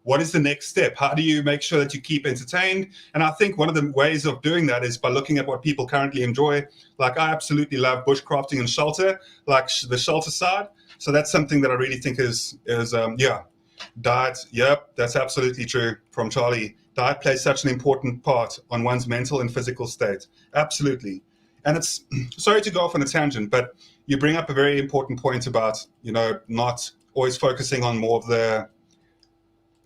What is the next step? How do you make sure that you keep entertained? And I think one of the ways of doing that is by looking at what people currently enjoy. I absolutely love bushcrafting and shelter, the shelter side. So that's something that I really think is diet. Yep, that's absolutely true from Charlie. Diet plays such an important part on one's mental and physical state. Absolutely. And it's, sorry to go off on a tangent, but you bring up a very important point about, not always focusing on more of the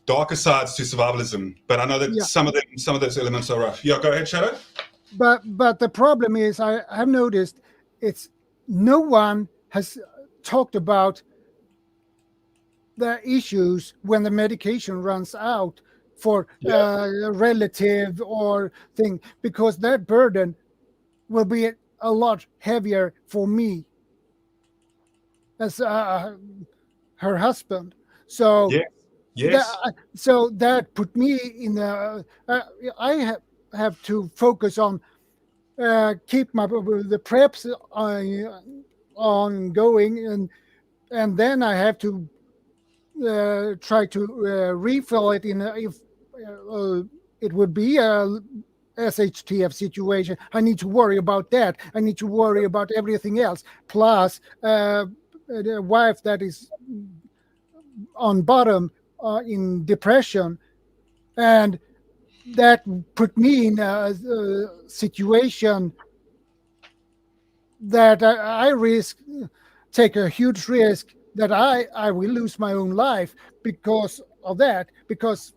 darker sides to survivalism, but I know that some of those elements are rough. Yeah, go ahead, Shadow. But the problem is, I have noticed, it's no one has talked about the issues when the medication runs out for a relative or thing, because that burden will be a lot heavier for me as her husband. So. Yes. So that put me in I have to focus on keep the preps on going, and then I have to try to refill it if it would be a SHTF situation. I need to worry about that. I need to worry about everything else. Plus, the wife that is on bottom in depression, and that put me in a situation that I take a huge risk that I will lose my own life because of that, because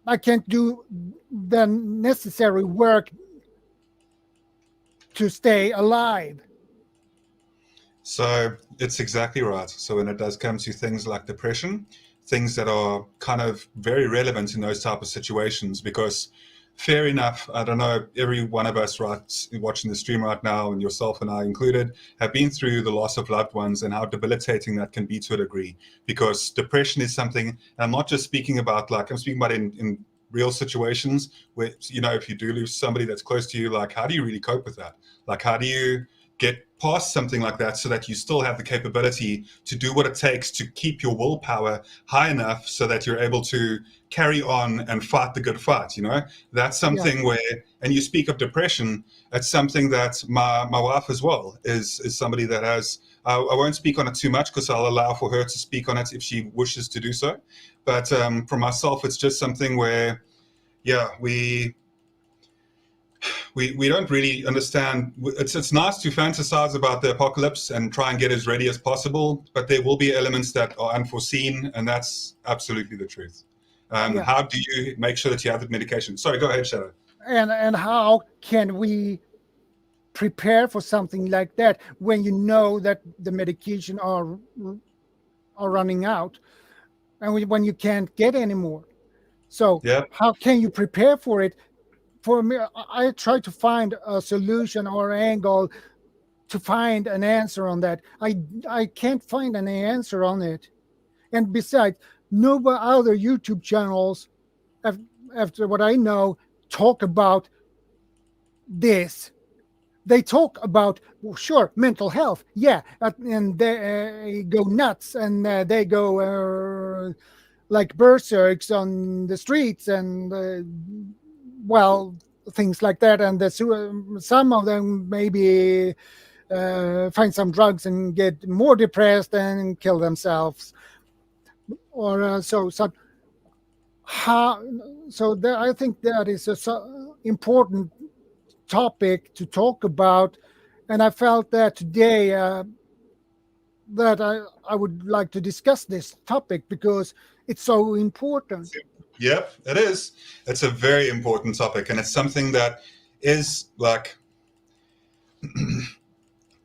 I can't do the necessary work to stay alive. So it's exactly right. So when it does come to things like depression, things that are kind of very relevant in those type of situations, because fair enough, I don't know, every one of us watching the stream right now, and yourself and I included, have been through the loss of loved ones and how debilitating that can be to a degree. Because depression is something, and I'm not just speaking about, like, I'm speaking about in real situations where, you know, if you do lose somebody that's close to you, like, how do you really cope with that? Like, how do you get past something like that so that you still have the capability to do what it takes to keep your willpower high enough so that you're able to carry on and fight the good fight? You know, that's something where, and you speak of depression, it's something that my wife as well is somebody that has, I won't speak on it too much because I'll allow for her to speak on it if she wishes to do so. But for myself, it's just something where, yeah, we don't really understand. It's nice to fantasize about the apocalypse and try and get as ready as possible, but there will be elements that are unforeseen, and that's absolutely the truth. How do you make sure that you have the medication? Sorry, go ahead, Shadow. And how can we prepare for something like that when you know that the medication are running out, and when you can't get any more? So how can you prepare for it? For me, I try to find a solution or angle to find an answer on that. I can't find any answer on it. And besides, no other YouTube channels, after what I know, talk about this. They talk about, sure, mental health, yeah, and they go nuts, and they go like berserks on the streets, and things like that. And some of them maybe find some drugs and get more depressed and kill themselves, or I think that is a important topic to talk about, and I felt that today that I would like to discuss this topic because it's so important. Yep, it is. It's a very important topic, and it's something that is like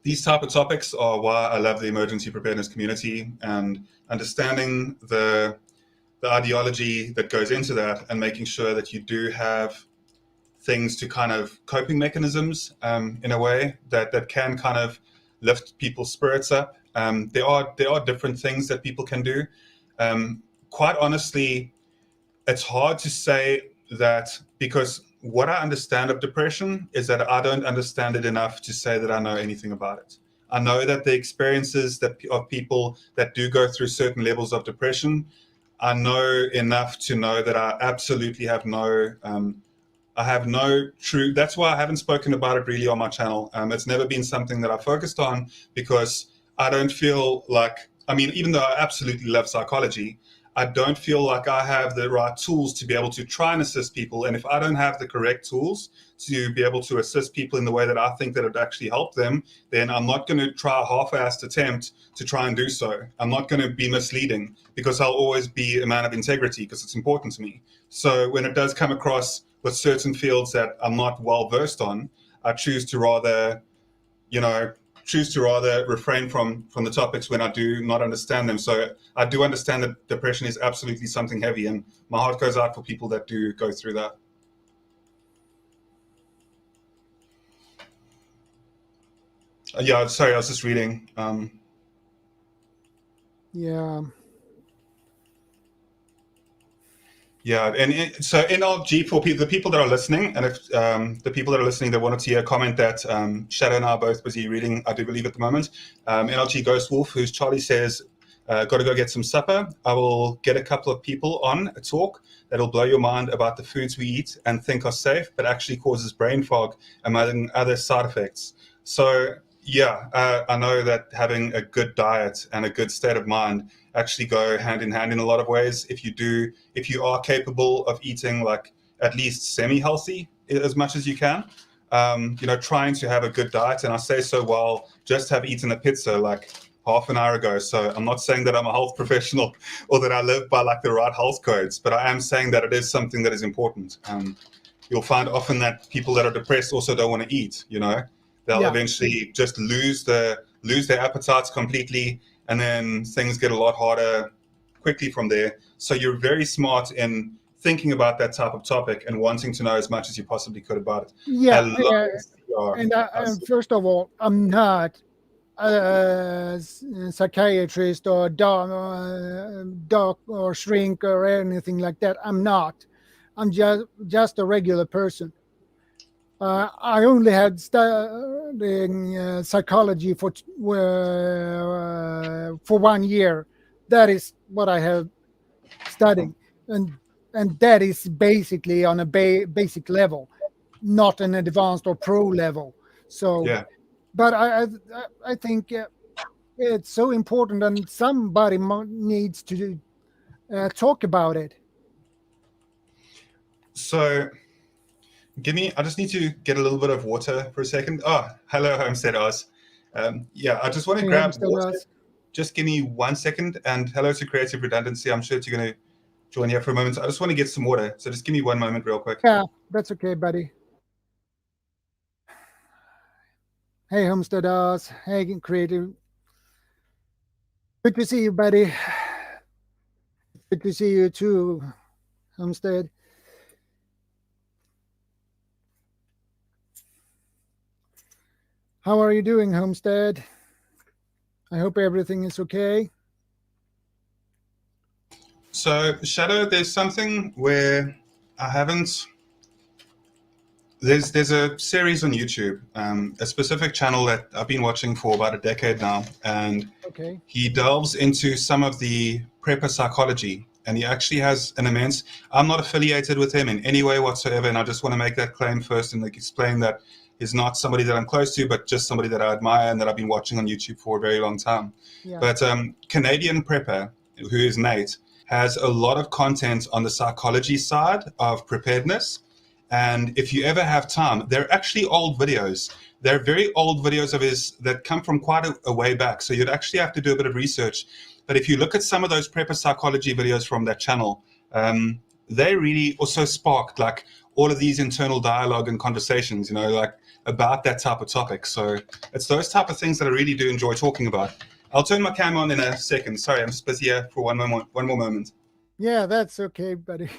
these type of topics are why I love the emergency preparedness community, and understanding the ideology that goes into that, and making sure that you do have things to kind of coping mechanisms in a way that can kind of lift people's spirits up. There are different things that people can do. Quite honestly, it's hard to say that, because what I understand of depression is that I don't understand it enough to say that I know anything about it. I know that the experiences of people that do go through certain levels of depression, I know enough to know that I absolutely have no true. That's why I haven't spoken about it really on my channel. It's never been something that I focused on, because I don't feel like, I mean, even though I absolutely love psychology, I don't feel like I have the right tools to be able to try and assist people. And if I don't have the correct tools to be able to assist people in the way that I think that it actually help them, then I'm not going to try a half-assed attempt to try and do so. I'm not going to be misleading, because I'll always be a man of integrity, because it's important to me. So when it does come across with certain fields that I'm not well versed on, I choose to rather refrain from the topics when I do not understand them. So I do understand that depression is absolutely something heavy, and my heart goes out for people that do go through that. Yeah, sorry, I was just reading. Yeah, and so NLG, for the people that are listening, and if the people that are listening that wanted to hear, comment that Shadow and I are both busy reading, I do believe, at the moment. NLG Ghost Wolf, who's Charlie says, got to go get some supper. I will get a couple of people on a talk that'll blow your mind about the foods we eat and think are safe, but actually causes brain fog, among other side effects. So yeah, I know that having a good diet and a good state of mind actually go hand in hand in a lot of ways. If you are capable of eating like at least semi-healthy as much as you can, trying to have a good diet. And I say so while just have eaten a pizza like half an hour ago. So I'm not saying that I'm a health professional or that I live by like the right health codes, but I am saying that it is something that is important. You'll find often that people that are depressed also don't want to eat, they'll eventually just lose the lose their appetites completely, and then things get a lot harder quickly from there. So you're very smart in thinking about that type of topic and wanting to know as much as you possibly could about it. Yeah, And first of all, I'm not a psychiatrist or doc or shrink or anything like that. I'm not. I'm just a regular person. I only had studying psychology for 1 year. That is what I have studying, and that is basically on a basic level, not an advanced or pro level. So, yeah. but I think it's so important, and somebody needs to talk about it. So I just need to get a little bit of water for a second. Oh, hello, Homestead Oz. Yeah, I just want to Hey, grab Homestead water. Oz. Just give me 1 second. And hello to Creative Redundancy. I'm sure you're going to join here for a moment. I just want to get some water. So just give me 1 moment real quick. Yeah, that's okay, buddy. Hey, Homestead Oz. Hey, Creative. Good to see you, buddy. Good to see you too, Homestead. How are you doing, Homestead? I hope everything is okay. So, Shadow, there's something where I haven't... There's a series on YouTube, a specific channel that I've been watching for about a decade now, and Okay. he delves into some of the prepper psychology, and he actually has an immense... I'm not affiliated with him in any way whatsoever, and I just want to make that claim first and explain that he's not somebody that I'm close to, but just somebody that I admire and that I've been watching on YouTube for a very long time. Yeah. But Canadian prepper, who is Nate, has a lot of content on the psychology side of preparedness. And if you ever have time, they're actually old videos. They're very old videos of his that come from quite a way back. So you'd actually have to do a bit of research. But if you look at some of those prepper psychology videos from that channel, they really also sparked like all of these internal dialogue and conversations, you know, like about that type of topic. So it's those type of things that I really do enjoy talking about. I'll turn my camera on in a second. Sorry, I'm just busy here for one more moment. Yeah, that's okay, buddy.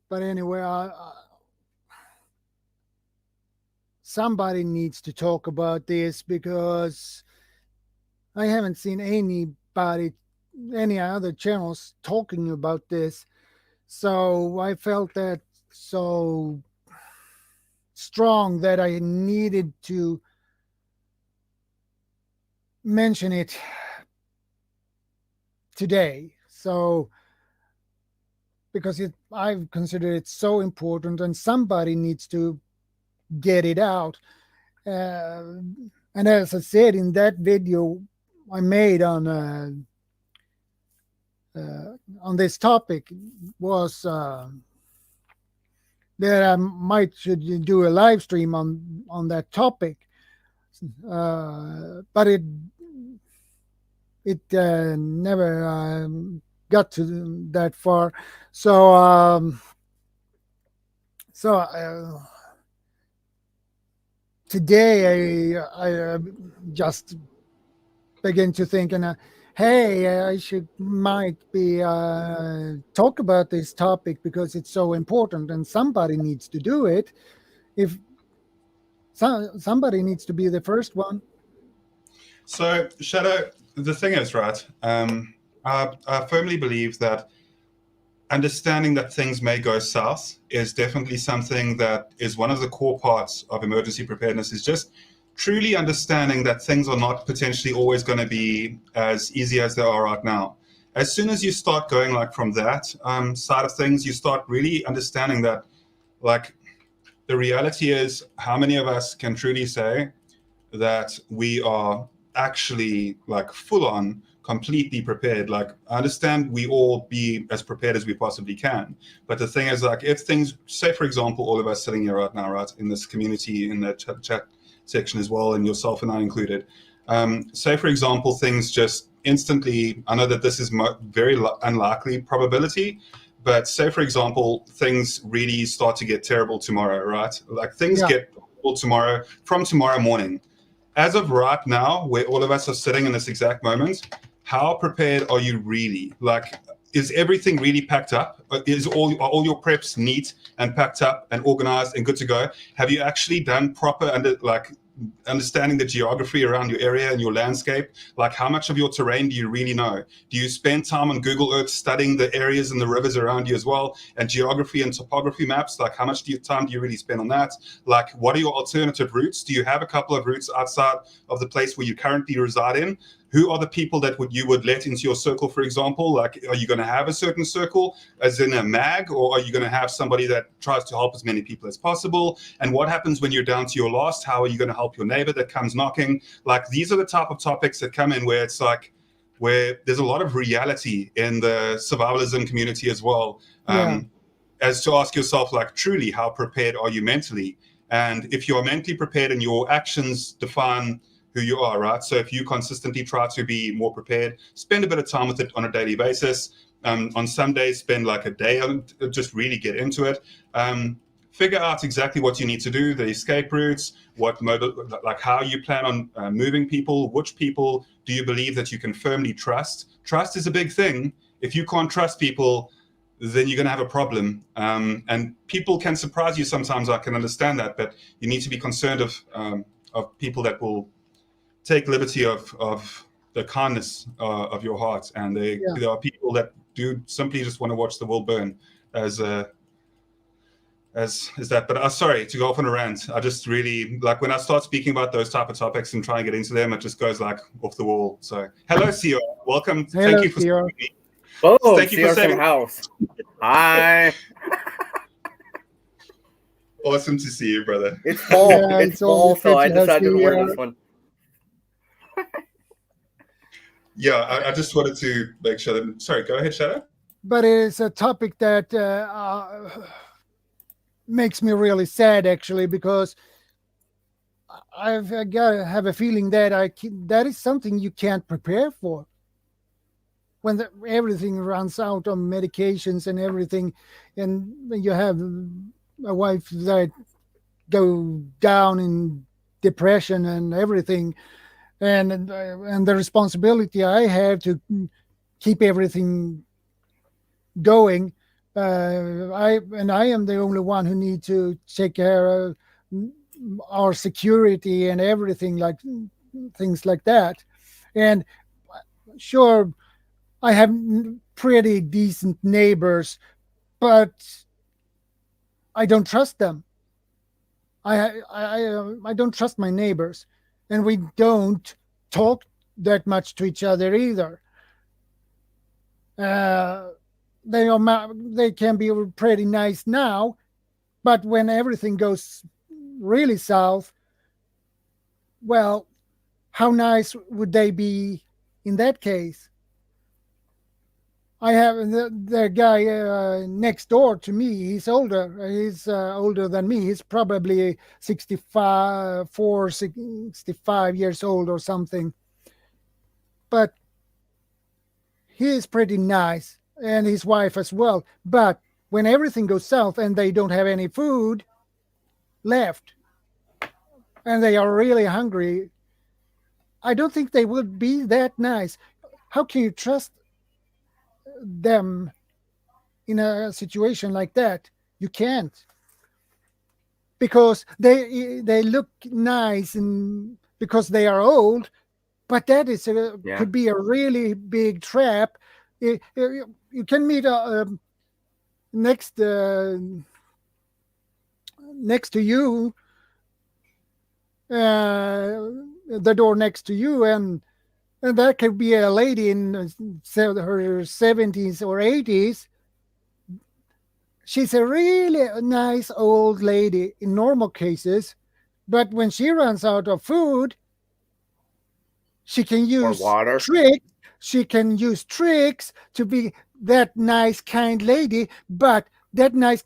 But anyway, somebody needs to talk about this, because I haven't seen anybody, any other channels talking about this. So I felt that so strong that I needed to mention it today. So because I've considered it so important, and somebody needs to get it out. And as I said in that video I made on this topic, was that I should do a live stream on that topic, but it never got to that far. So today I just begin to think, and hey, I might be talk about this topic because it's so important, and somebody needs to do it. If somebody needs to be the first one. So, Shadow, the thing is, right, I firmly believe that understanding that things may go south is definitely something that is one of the core parts of emergency preparedness, is just truly understanding that things are not potentially always going to be as easy as they are right now. As soon as you start going like from that side of things, you start really understanding that, like, the reality is, how many of us can truly say that we are actually like full on completely prepared? Like, I understand we all be as prepared as we possibly can, but the thing is, like, if things, say for example, all of us sitting here right now, right, in this community, in the chat section as well, and yourself and I included, say for example, things just instantly, I know that this is very unlikely probability, but say, for example, things really start to get terrible tomorrow, right? Like things get terrible tomorrow, from tomorrow morning. As of right now, where all of us are sitting in this exact moment, how prepared are you really? Like, is everything really packed up? Are all your preps neat and packed up and organized and good to go? Have you actually done proper understanding the geography around your area and your landscape? Like, how much of your terrain do you really know? Do you spend time on Google Earth studying the areas and the rivers around you as well, and geography and topography maps? Like, how much time do you really spend on that? Like, what are your alternative routes? Do you have a couple of routes outside of the place where you currently reside in? Who are the people that you would let into your circle, for example? Like, are you going to have a certain circle, as in a mag, or are you going to have somebody that tries to help as many people as possible? And what happens when you're down to your last? How are you going to help your neighbor that comes knocking? Like, these are the type of topics that come in where it's like, where there's a lot of reality in the survivalism community as well. As to ask yourself, like, truly, how prepared are you mentally? And if you are mentally prepared and your actions define who you are, right? So if you consistently try to be more prepared, spend a bit of time with it on a daily basis. On some days, spend like a day on it, just really get into it. Figure out exactly what you need to do, the escape routes, like how you plan on moving people, which people do you believe that you can firmly trust. Trust is a big thing. If you can't trust people, then you're going to have a problem. And people can surprise you sometimes. I can understand that, but you need to be concerned of people that will take liberty of the kindness of your heart. And there are people that do simply just want to watch the world burn as that. But sorry to go off on a rant. I just really, like, when I start speaking about those type of topics and try and get into them, it just goes like off the wall. So hello, CEO. Welcome. Hello, thank you for CEO. me. Oh, Thank you for saying house. Hi. Awesome to see you, brother. It's fall. Yeah, it's it's always fall, so good I to have decided to wear CEO. this one. Yeah, I just wanted to make sure that. Sorry, go ahead, Shadow. But it's a topic that makes me really sad, actually, because I've got to have a feeling that that is something you can't prepare for. When everything runs out on medications and everything, and when you have a wife that go down in depression and everything, and the responsibility I have to keep everything going. I am the only one who need to take care of our security and everything, like things like that. And sure, I have pretty decent neighbors, but I don't trust them. I don't trust my neighbors, and we don't talk that much to each other either. They can be pretty nice now, but when everything goes really south, well, how nice would they be in that case? I have the guy next door to me. He's older. He's older than me. He's probably 65 years old or something. But he is pretty nice, and his wife as well. But when everything goes south and they don't have any food left, and they are really hungry, I don't think they would be that nice. How can you trust them in a situation like that? You can't, because they look nice and because they are old, but that is could be a really big trap. You can meet next to you, the door next to you, and that could be a lady in her 70s or 80s. She's a really nice old lady in normal cases, but when she runs out of food, she can use water. She can use tricks to be that nice, kind lady, but that nice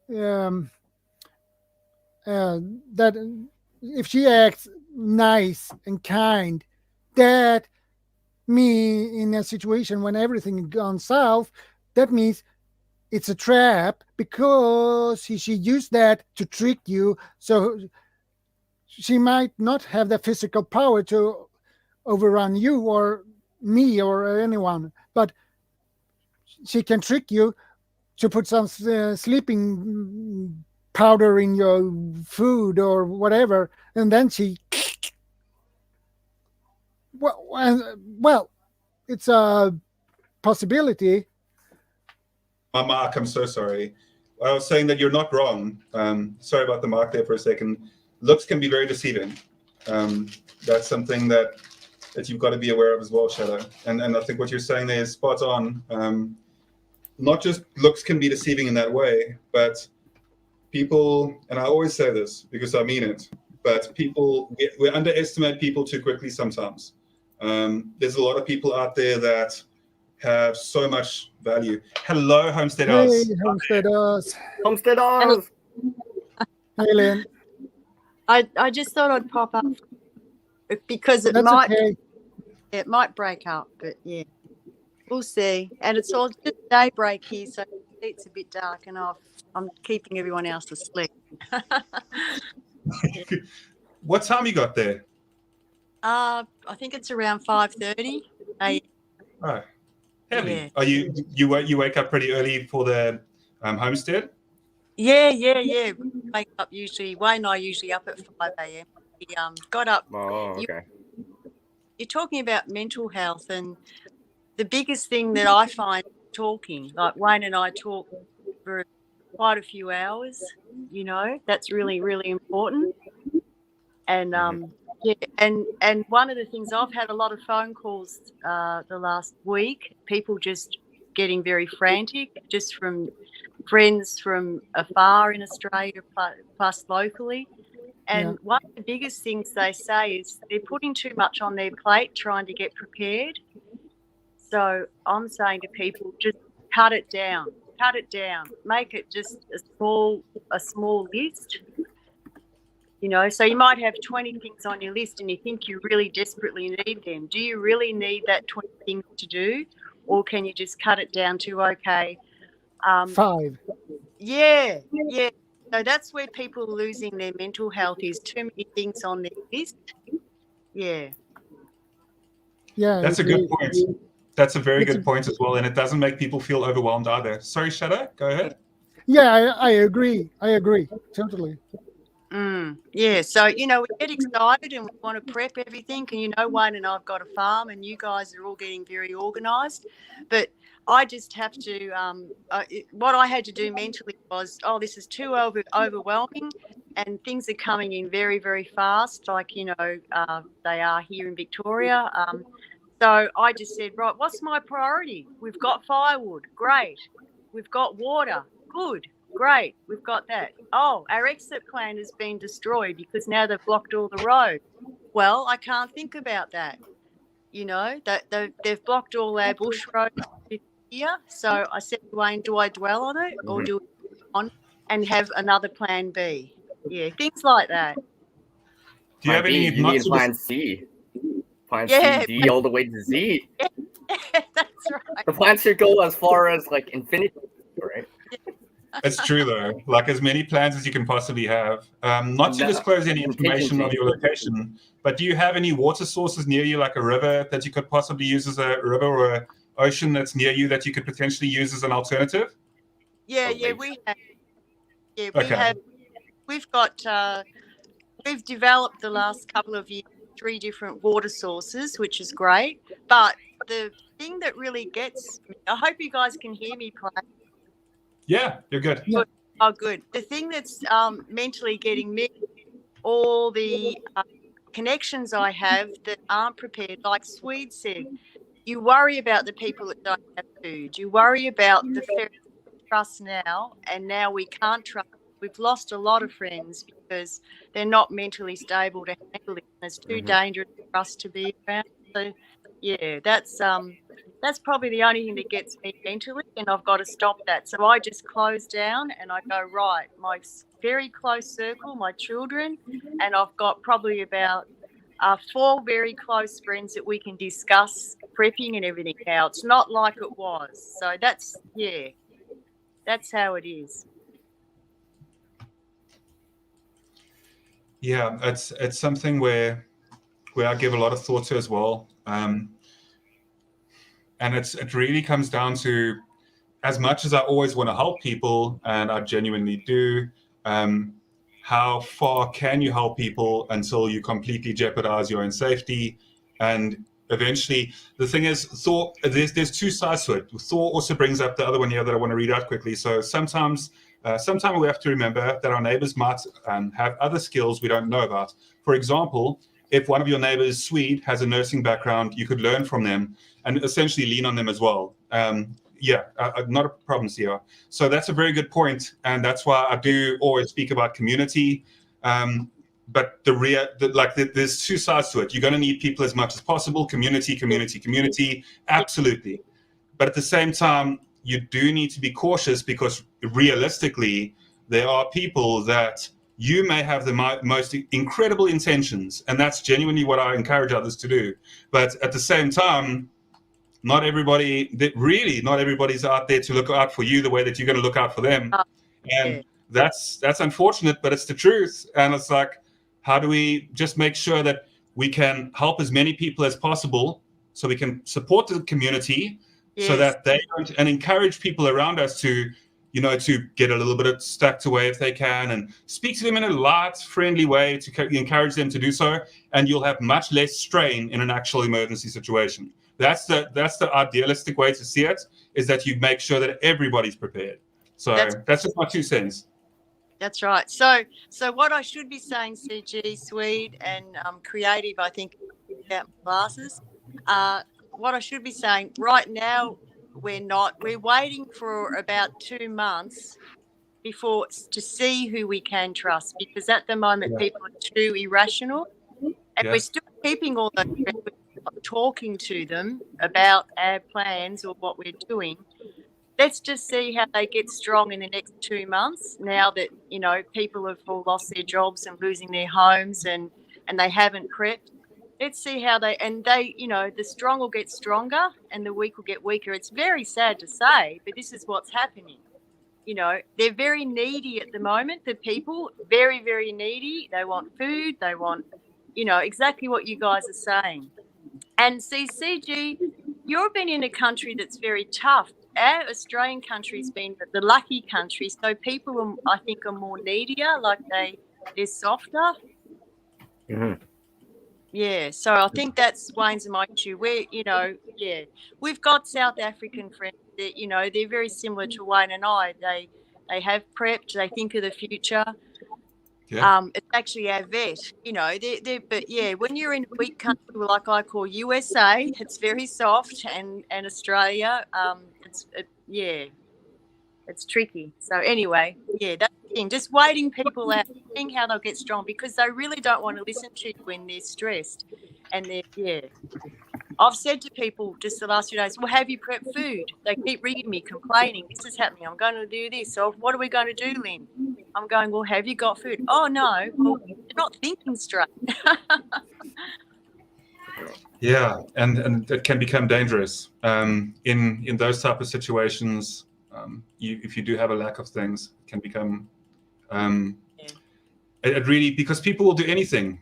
that if she acts nice and kind, that me in a situation when everything gone south, that means it's a trap because she used that to trick you. So she might not have the physical power to overrun you or me or anyone, but she can trick you to put some sleeping powder in your food or whatever, and then she well it's a possibility. Mark, I'm so sorry. I was saying that you're not wrong. Sorry about the mark there for a second. Looks can be very deceiving. That's something that you've got to be aware of as well, Shadow. And I think what you're saying there is spot on. Not just looks can be deceiving in that way, but people, and I always say this because I mean it, but we underestimate people too quickly sometimes. There's a lot of people out there that have so much value. Hello, Homesteaders. Hey, Homesteaders. Homesteaders. Hey, Lynn. I just thought I'd pop up because it That's might okay. it might break up, but yeah, we'll see. And it's all just daybreak here, so it's a bit dark, and I'm keeping everyone else asleep. What time you got there? I think it's around 5:30. Oh, heavy. Yeah. Are you wake up pretty early for the homestead? Yeah. Wake up usually. Wayne and I usually up at 5 a.m. We got up. Oh, okay. You're talking about mental health, and the biggest thing that I find talking, like Wayne and I talk for quite a few hours, that's really, really important. And yeah, and one of the things, I've had a lot of phone calls the last week, people just getting very frantic, just from friends from afar in Australia plus locally. And one of the biggest things they say is they're putting too much on their plate trying to get prepared. So I'm saying to people, just cut it down, make it just a small list. So you might have 20 things on your list and you think you really desperately need them. Do you really need that 20 things to do? Or can you just cut it down to, okay, 5? Yeah. So that's where people are losing their mental health, is too many things on their list. Yeah. Yeah. That's a good point. That's a very good point as well. And it doesn't make people feel overwhelmed either. Sorry, Shadow, go ahead. Yeah, I agree. Totally. Yeah, so, we get excited and we want to prep everything. And, Wayne and I've got a farm and you guys are all getting very organised. But I just have to, what I had to do mentally was, this is too overwhelming and things are coming in very, very fast, like, they are here in Victoria. So I just said, right, what's my priority? We've got firewood. Great. We've got water. Good. Great, we've got that. Oh, our exit plan has been destroyed because now they've blocked all the roads. Well, I can't think about that. That they've blocked all our bush roads here. So I said to Wayne, do I dwell on it or do it on and have another plan B? Yeah, things like that. Do you have any? You need plan C. Plan C, D, all the way to Z. Yeah, that's right. The plan should go as far as like infinity, right? It's true though. Like as many plans as you can possibly have. Not to disclose any information of your location, but do you have any water sources near you, like a river that you could possibly use as a river, or an ocean that's near you that you could potentially use as an alternative? Yeah, we have. Yeah, we have. We've got. We've developed the last couple of years 3 different water sources, which is great. But the thing that really gets me, I hope you guys can hear me play. Yeah, you're good. Yeah. Oh, good. The thing that's mentally getting me, all the connections I have that aren't prepared, like Swede said, you worry about the people that don't have food. You worry about the trust now, and now we can't trust. We've lost a lot of friends because they're not mentally stable to handle it. It's too dangerous for us to be around. So, yeah, that's probably the only thing that gets me mentally, and I've got to stop that. So I just close down and I go, right, my very close circle, my children, and I've got probably about are 4 very close friends that we can discuss prepping and everything now. It's not like it was. So that's how it is. Yeah, it's something where I give a lot of thought to as well. And it really comes down to, as much as I always want to help people, and I genuinely do, how far can you help people until you completely jeopardize your own safety? And eventually, the thing is, Thor, there's 2 sides to it. Thor also brings up the other one here that I want to read out quickly. So sometimes we have to remember that our neighbors might have other skills we don't know about. For example, if one of your neighbors, Swede, has a nursing background, you could learn from them and essentially lean on them as well. Not a problem, Sia. So that's a very good point, and that's why I do always speak about community. But there's 2 sides to it. You're going to need people as much as possible. Community, absolutely. But at the same time, you do need to be cautious, because realistically, there are people that you may have the most incredible intentions, and that's genuinely what I encourage others to do. But at the same time, not everybody's out there to look out for you the way that you're going to look out for them. And that's unfortunate, but it's the truth. And it's like, how do we just make sure that we can help as many people as possible, so we can support the community, so that they don't, and encourage people around us to get a little bit stacked away if they can, and speak to them in a light, friendly way to encourage them to do so. And you'll have much less strain in an actual emergency situation. That's the idealistic way to see it, is that you make sure that everybody's prepared. So that's just my 2 cents. That's right. So what I should be saying, CG, Swede, and creative, I think, about classes, what I should be saying right now, we're waiting for about 2 months to see who we can trust, because at the moment people are too irrational, and we're still keeping all those friends, talking to them about our plans or what we're doing. Let's just see how they get strong in the next 2 months, now that people have all lost their jobs and losing their homes, and they haven't prepped. Let's see how the strong will get stronger and the weak will get weaker. It's very sad to say, but this is what's happening. They're very needy at the moment, the people, very, very needy. They want food. They want, exactly what you guys are saying. And CG, you've been in a country that's very tough. Our Australian country's been the lucky country, so people, I think, are more needier, like they're softer. Mm-hmm. Yeah, so I think that's Wayne's and my issue. We've got South African friends that, they're very similar to Wayne and I. They have prepped, they think of the future. Yeah. It's actually our vet, when you're in a weak country like I call USA, it's very soft, and Australia, it's tricky. So anyway, that's the thing. Just waiting people out, seeing how they'll get strong, because they really don't want to listen to you when they're stressed. And I've said to people just the last few days, well, have you prepped food? They keep ringing me, complaining, this is happening, I'm going to do this. So what are we going to do, Lynn? I'm going, well, have you got food? Oh, no. Well, you're not thinking straight. Yeah, and it can become dangerous in those type of situations. If you do have a lack of things, it can become it really, because people will do anything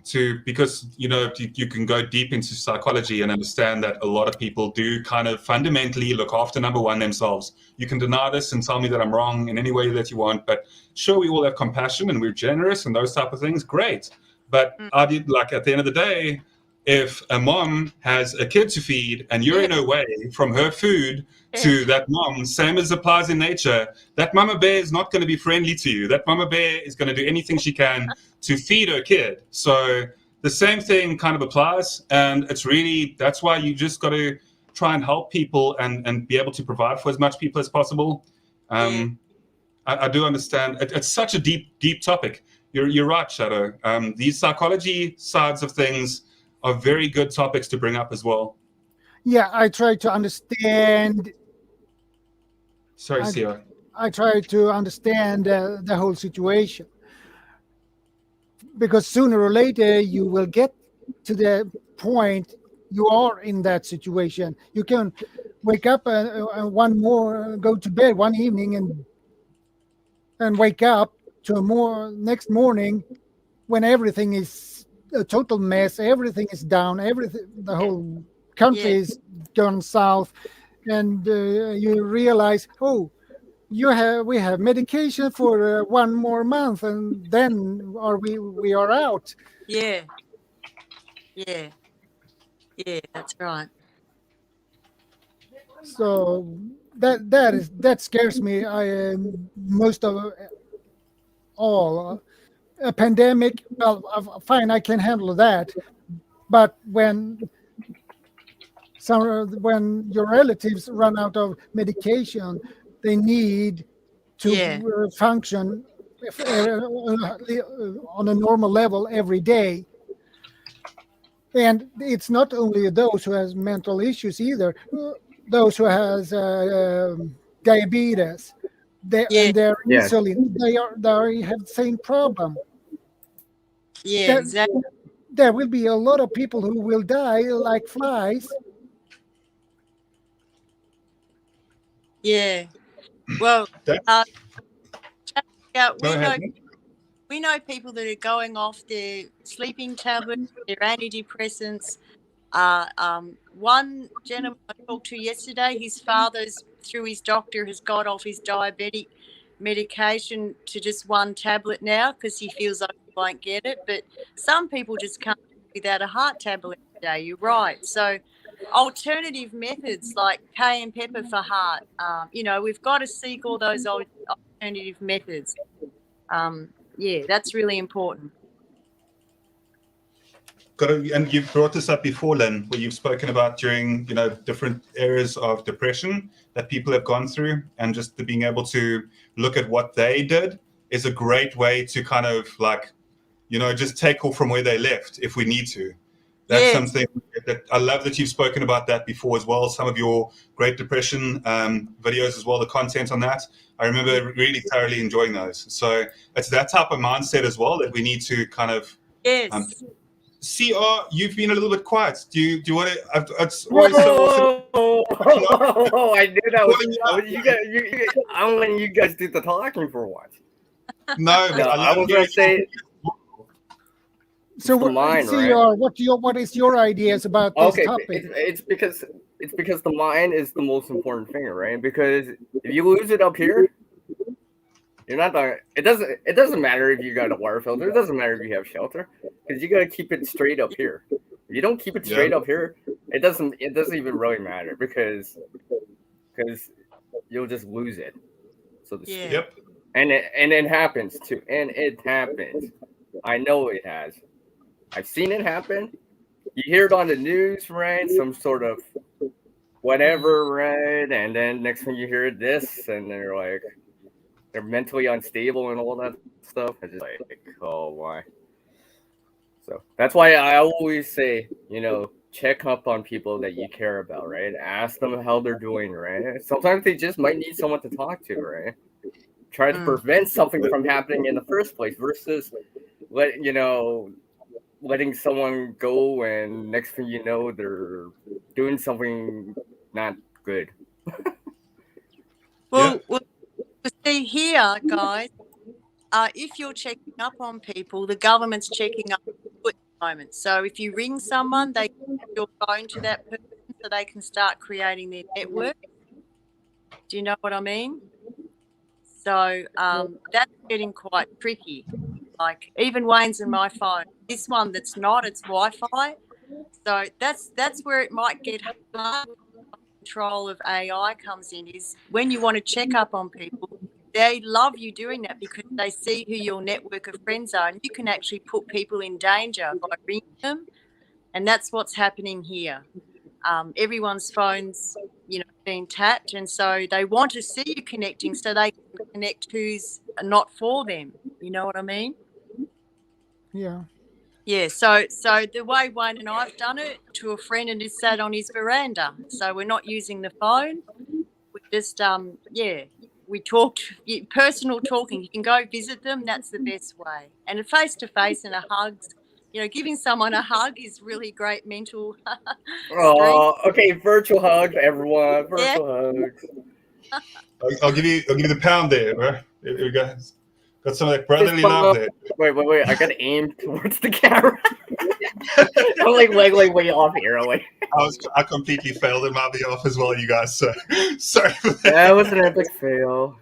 because you can go deep into psychology and understand that a lot of people do kind of fundamentally look after, number one, themselves. You can deny this and tell me that I'm wrong in any way that you want, but sure, we all have compassion and we're generous and those type of things, great. But at the end of the day, if a mom has a kid to feed and you're in her way from her food to that mom, same as applies in nature, that mama bear is not going to be friendly to you. That mama bear is going to do anything she can to feed her kid. So the same thing kind of applies. And it's really, that's why you just got to try and help people and be able to provide for as much people as possible. I do understand. It's such a deep topic. You're right, Shadow. These psychology sides of things are very good topics to bring up as well. Yeah, I try to understand. Sorry, Sia. I try to understand the whole situation, because sooner or later you will get to the point you are in that situation. You can wake up go to bed one evening and wake up to a next morning when everything is a total mess, everything is down, the whole country is gone south, and you realize, oh, we have medication for 1 more month, and then we are out. Yeah. That's right. So that scares me. Most of all, a pandemic. Well, fine, I can handle that, but when your relatives run out of medication, they need to function on a normal level every day. And it's not only those who has mental issues either. Those who has diabetes, and their insulin, they have the same problem. Yeah, exactly. There will be a lot of people who will die like flies. Yeah. Well, we know people that are going off their sleeping tablets, their antidepressants. One gentleman I talked to yesterday, his father's, through his doctor, has got off his diabetic medication to just one tablet now because he feels like he won't get it. But some people just can't do without a heart tablet every day. You're right. So alternative methods like cayenne pepper for heart, we've got to seek all those alternative methods. That's really important. And you've brought this up before, Lynn, where you've spoken about during, different areas of depression that people have gone through, and just being able to look at what they did is a great way to kind of just take off from where they left if we need to. That's something that I love that you've spoken about that before as well. Some of your Great Depression videos as well, the content on that. I remember really thoroughly enjoying those. So it's that type of mindset as well that we need to kind of CR, you've been a little bit quiet. Do you want to? It's always so awesome. I knew that was I'm letting you guys do the talking for once. No, I was going to say. So, what is your ideas about this topic? It's because the mind is the most important thing, right? Because if you lose it up here, you're not the. It doesn't matter if you got a water filter. It doesn't matter if you have shelter, because you got to keep it straight up here. If you don't keep it straight up here, it doesn't even really matter because you'll just lose it. So to speak. Yep. And it happens too, and it happens. I know it has. I've seen it happen. You hear it on the news, right? Some sort of whatever, right? And then next thing you hear this, and they're mentally unstable and all that stuff. It's just like, oh, why? So that's why I always say, check up on people that you care about, right? Ask them how they're doing, right? Sometimes they just might need someone to talk to, right? Try to prevent something from happening in the first place versus letting someone go and next thing you know they're doing something not good. Well, see here, guys, if you're checking up on people, the government's checking up at the moment. So if you ring someone, they give your phone to that person so they can start creating their network. Do you know what I mean? So that's getting quite tricky. Like even Wayne's in my phone. This one that's not, it's Wi-Fi. So that's where it might get hard. Control of AI comes in is when you want to check up on people, they love you doing that because they see who your network of friends are, and you can actually put people in danger by ringing them, and that's what's happening here. Everyone's phones, being tapped, and so they want to see you connecting so they can connect who's not for them. You know what I mean? Yeah. Yeah, so the way Wayne and I have done it to a friend and just sat on his veranda. So we're not using the phone. We just, we talked, personal talking. You can go visit them. That's the best way. And a face-to-face and a hugs You know, giving someone a hug is really great mental. Oh, okay. Virtual hugs, everyone. Yeah. Virtual hugs. I'll give you the pound there, right? Here we go. Got some of that brotherly love there. Wait. I gotta aim towards the camera. I'm like way off here. Like, I completely failed in my behalf as well, you guys. So sorry for that. that was an epic fail.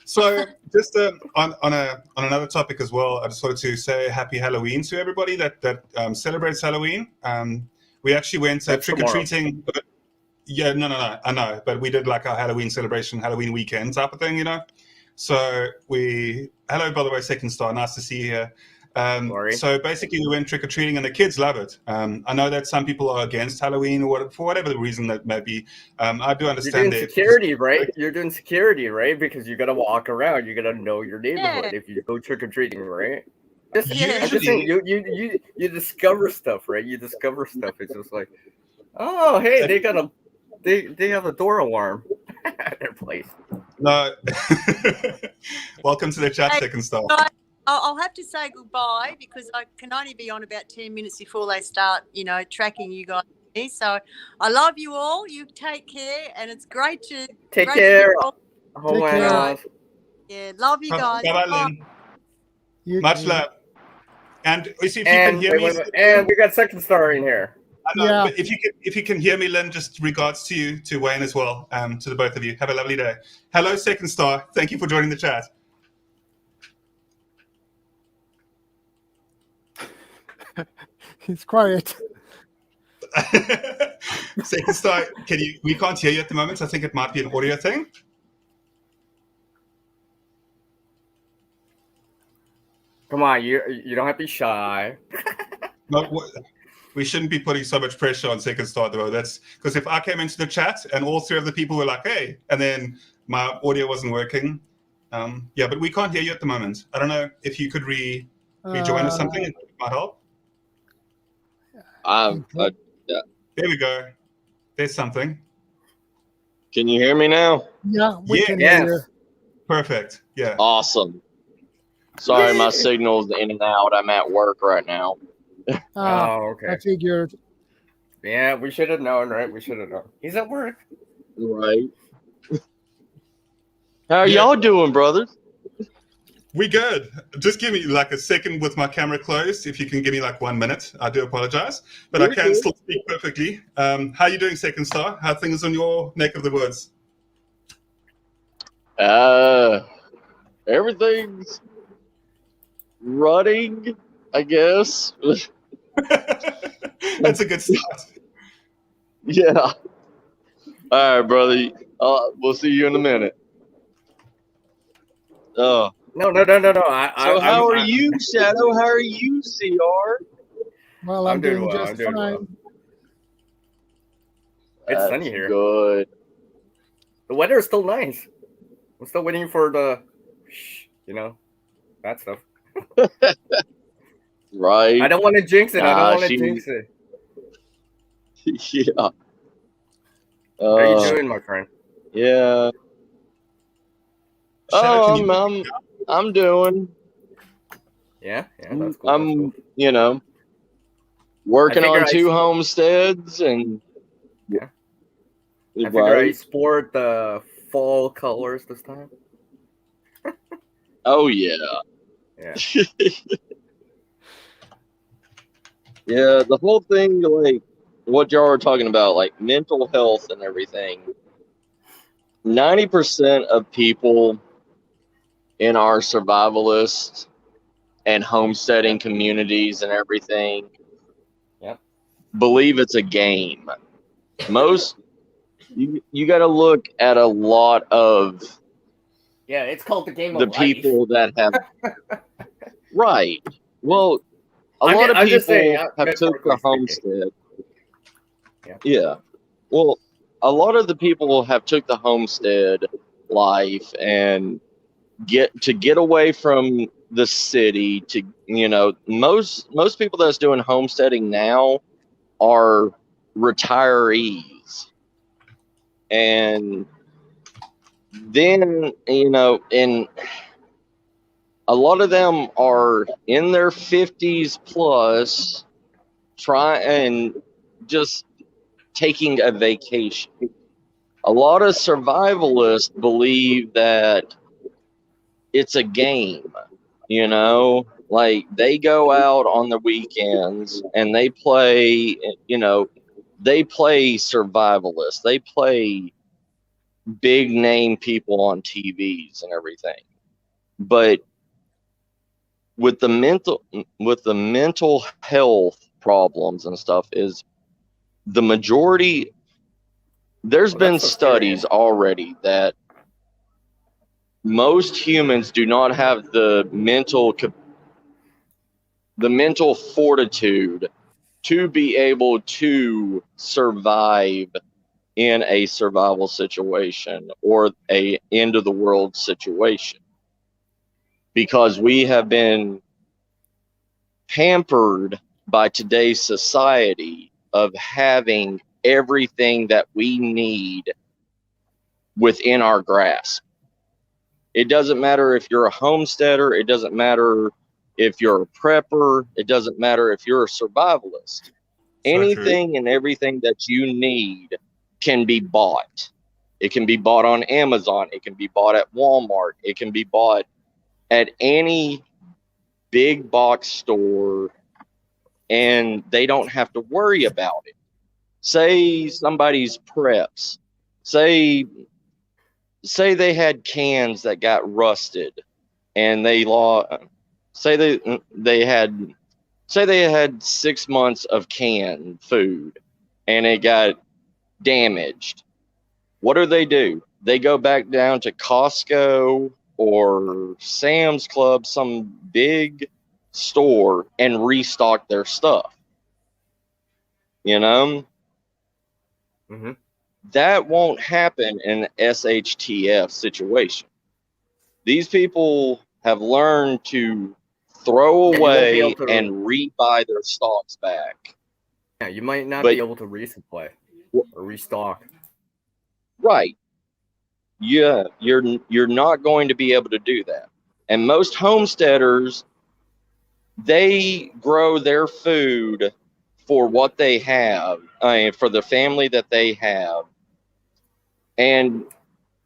So just on another topic as well, I just wanted to say happy Halloween to everybody that celebrates Halloween. We actually went trick or treating. Yeah, no, I know, but we did like our Halloween celebration, Halloween weekend type of thing, you know. So hello, by the way, Second Star, nice to see you here. So basically, we went trick or treating, and the kids love it. I know that some people are against Halloween, or for whatever the reason that may be. I do understand You're doing security, right? You're doing security, right? Because you got to walk around. You got to know your neighborhood if you go trick or treating, right? You discover stuff, right? You discover stuff. It's just like, oh, hey, they have a door alarm at their place. No. Welcome to the chat, Second Star. I'll have to say goodbye because I can only be on about 10 minutes before they start, tracking you guys. So I love you all. You take care, and it's great to take care. Oh my God. Yeah, love you guys. Bye. Much love. And if you can hear me, and we got Second Star in here. I know, but if you can hear me, Lynn, just regards to you, to Wayne as well, to the both of you. Have a lovely day. Hello, Second Star. Thank you for joining the chat. He's quiet. Second Star, we can't hear you at the moment. I think it might be an audio thing. Come on, you don't have to be shy. No, we shouldn't be putting so much pressure on Second Star, though. That's because if I came into the chat and all three of the people were like, hey, and then my audio wasn't working. But we can't hear you at the moment. I don't know if you could rejoin or something. It might help. Yeah. There we go. There's something. Can you hear me now? Yeah, we can hear you. Perfect. Yeah. Awesome. Sorry, my signal's in and out. I'm at work right now. Okay. I figured. Yeah, we should have known, right? We should have known. He's at work. Right. How are y'all doing, brothers? We good. Just give me like a second with my camera closed. If you can give me like 1 minute, I do apologize, but I can still speak perfectly. How are you doing, Second Star? How are things on your neck of the woods? Everything's running, I guess. That's a good start. Yeah. All right, brother. We'll see you in a minute. No. So how are you, Shadow? How are you, CR? Well, I'm doing just fine. Well. It's sunny here. Good. The weather is still nice. I'm still waiting for the, that stuff. Right. I don't want to jinx it. Yeah. How are you doing, my friend? Yeah. Shadow, I'm doing. Yeah, that's cool. I'm, working on 2 homesteads and. Yeah. I figure I sport the fall colors this time. Oh yeah. Yeah. Yeah, the whole thing, like what y'all were talking about, like mental health and everything. 90% of people in our survivalist and homesteading communities and everything believe it's a game. Most you got to look at a lot of it's called the game of the life. people that have right. Well, a lot of people have took the homestead. Yeah. Well, a lot of the people have took the homestead life and get away from the city to, most people that's doing homesteading now are retirees. And then, and a lot of them are in their 50s plus, and just taking a vacation. A lot of survivalists believe that it's a game, like they go out on the weekends and they play, they play survivalists. They play big name people on TVs and everything. But with the mental health problems and stuff, is the majority. There's been studies already that most humans do not have the mental fortitude to be able to survive in a survival situation or a end of the world situation, because we have been pampered by today's society of having everything that we need within our grasp. It doesn't matter if you're a homesteader, it doesn't matter if you're a prepper, it doesn't matter if you're a survivalist. So anything and everything that you need can be bought. It can be bought on Amazon, it can be bought at Walmart, it can be bought at any big box store, and they don't have to worry about it. Say somebody's preps, say they had cans that got rusted, and say they had 6 months of canned food and it got damaged. What do? They go back down to Costco or Sam's Club, some big store, and restock their stuff. Mm-hmm. That won't happen in an SHTF situation. These people have learned to throw away and rebuy their stocks back. Yeah, you might not be able to resupply or restock. Right. Yeah, you're not going to be able to do that. And most homesteaders, they grow their food for what they have, for the family that they have. And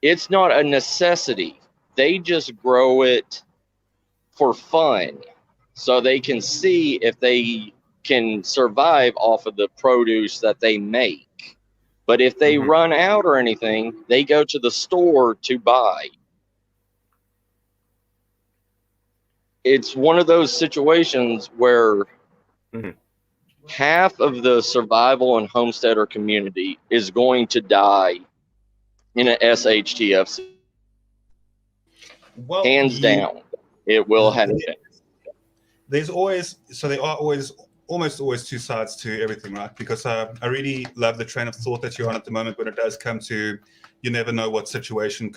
it's not a necessity. They just grow it for fun, so they can see if they can survive off of the produce that they make. But if they run out or anything, they go to the store to buy. It's one of those situations where half of the survival and homesteader community is going to die in an SHTF. Well, hands down, it will happen. There are almost always two sides to everything, right? Because I really love the train of thought that you're on at the moment when it does come to, you never know what situation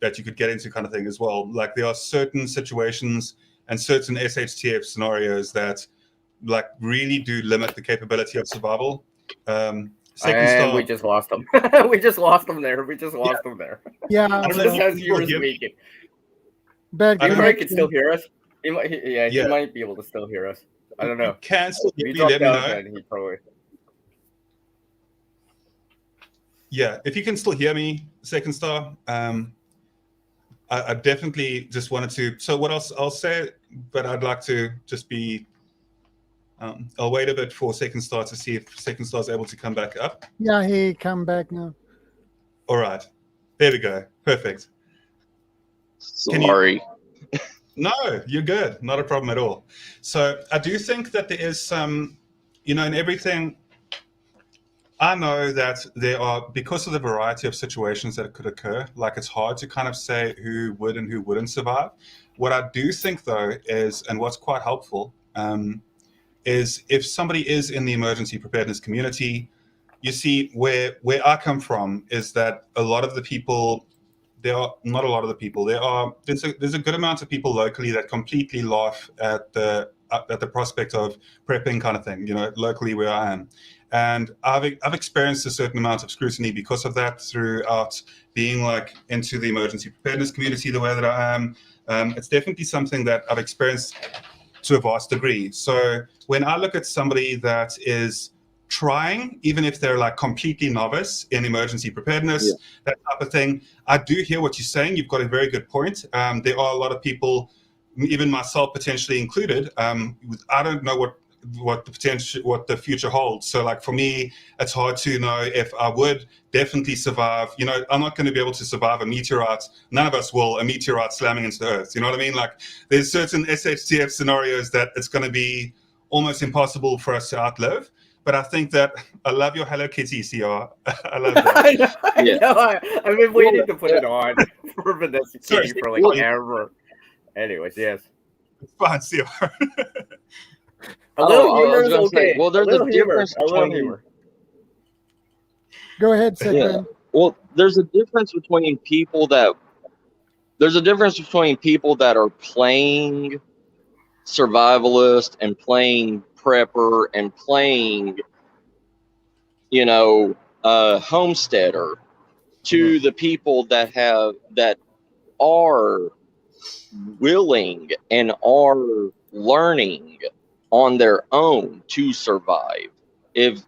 that you could get into kind of thing as well. Like there are certain situations and certain SHTF scenarios that like really do limit the capability of survival. We just lost them. We just lost them there. Yeah. Just as you were speaking. Bad Craig can still hear us. He might be able to still hear us. I don't know. You can still hear me, let me know. He probably... Yeah, if you can still hear me, Second Star, I definitely just wanted to. So what else I'll say, but I'd like to just be. I'll wait a bit for Second Star to see if Second Star is able to come back up. Yeah, he come back now. All right, there we go. Perfect. Sorry. No, you're good. Not a problem at all. So I do think that there is some, in everything. I know that there are, because of the variety of situations that could occur, like it's hard to kind of say who would and who wouldn't survive. What I do think, though, is, and what's quite helpful, is if somebody is in the emergency preparedness community, you see, where I come from is that a lot of the people, there's a good amount of people locally that completely laugh at the prospect of prepping kind of thing, locally where I am. And I've experienced a certain amount of scrutiny because of that throughout being like into the emergency preparedness community the way that I am. It's definitely something that I've experienced to a vast degree. So when I look at somebody that is trying, even if they're like completely novice in emergency preparedness, that type of thing, I do hear what you're saying. You've got a very good point. There are a lot of people, even myself potentially included, I don't know what the future holds. So like for me, it's hard to know if I would definitely survive. You know, I'm not going to be able to survive a meteorite. None of us will, a meteorite slamming into the earth. You know what I mean? Like there's certain SHTF scenarios that it's going to be almost impossible for us to outlive. But I think that I love your Hello Kitty, CR. I love that. I know. I've been waiting to put it on for Vanessa Kitty for like ever. Anyways, yes. It's fine, CR. A little humor is Say, okay. well, there's a difference between. Go ahead, Sigmund. Well, there's a difference between people that are playing survivalist and playing prepper and playing, homesteader, to the people that are willing and are learning on their own to survive. If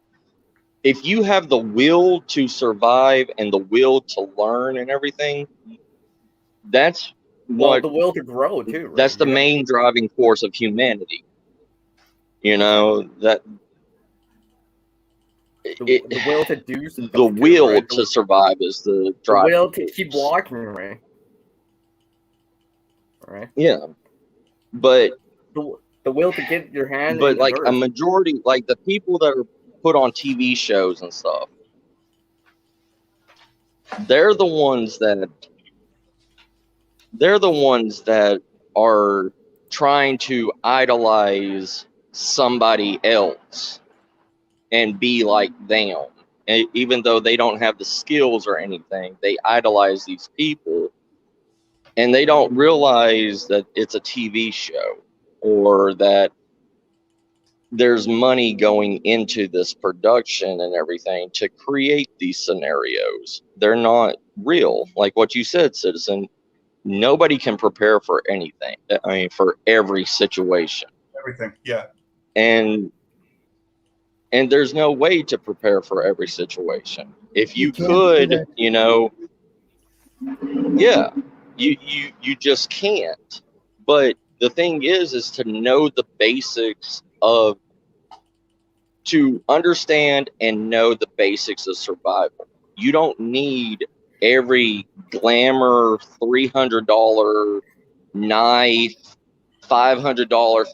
you have the will to survive and the will to learn and everything, that's the will to grow too. Right? That's the main driving force of humanity. You know, that the will to do stuff, the will to survive is the driving will to keep walking, right? Right. Yeah, but the will to get your hand. But like a majority, like the people that are put on TV shows and stuff, they're the ones that are trying to idolize somebody else and be like them. And even though they don't have the skills or anything, they idolize these people, and they don't realize that it's a TV show or that there's money going into this production and everything to create these scenarios. They're not real. Like what you said, Citizen, nobody can prepare for anything. I mean, for every situation. Everything, yeah. And there's no way to prepare for every situation. If you could, you just can't. But the thing is to know the basics to understand and know the basics of survival. You don't need every glamour $300 knife, $500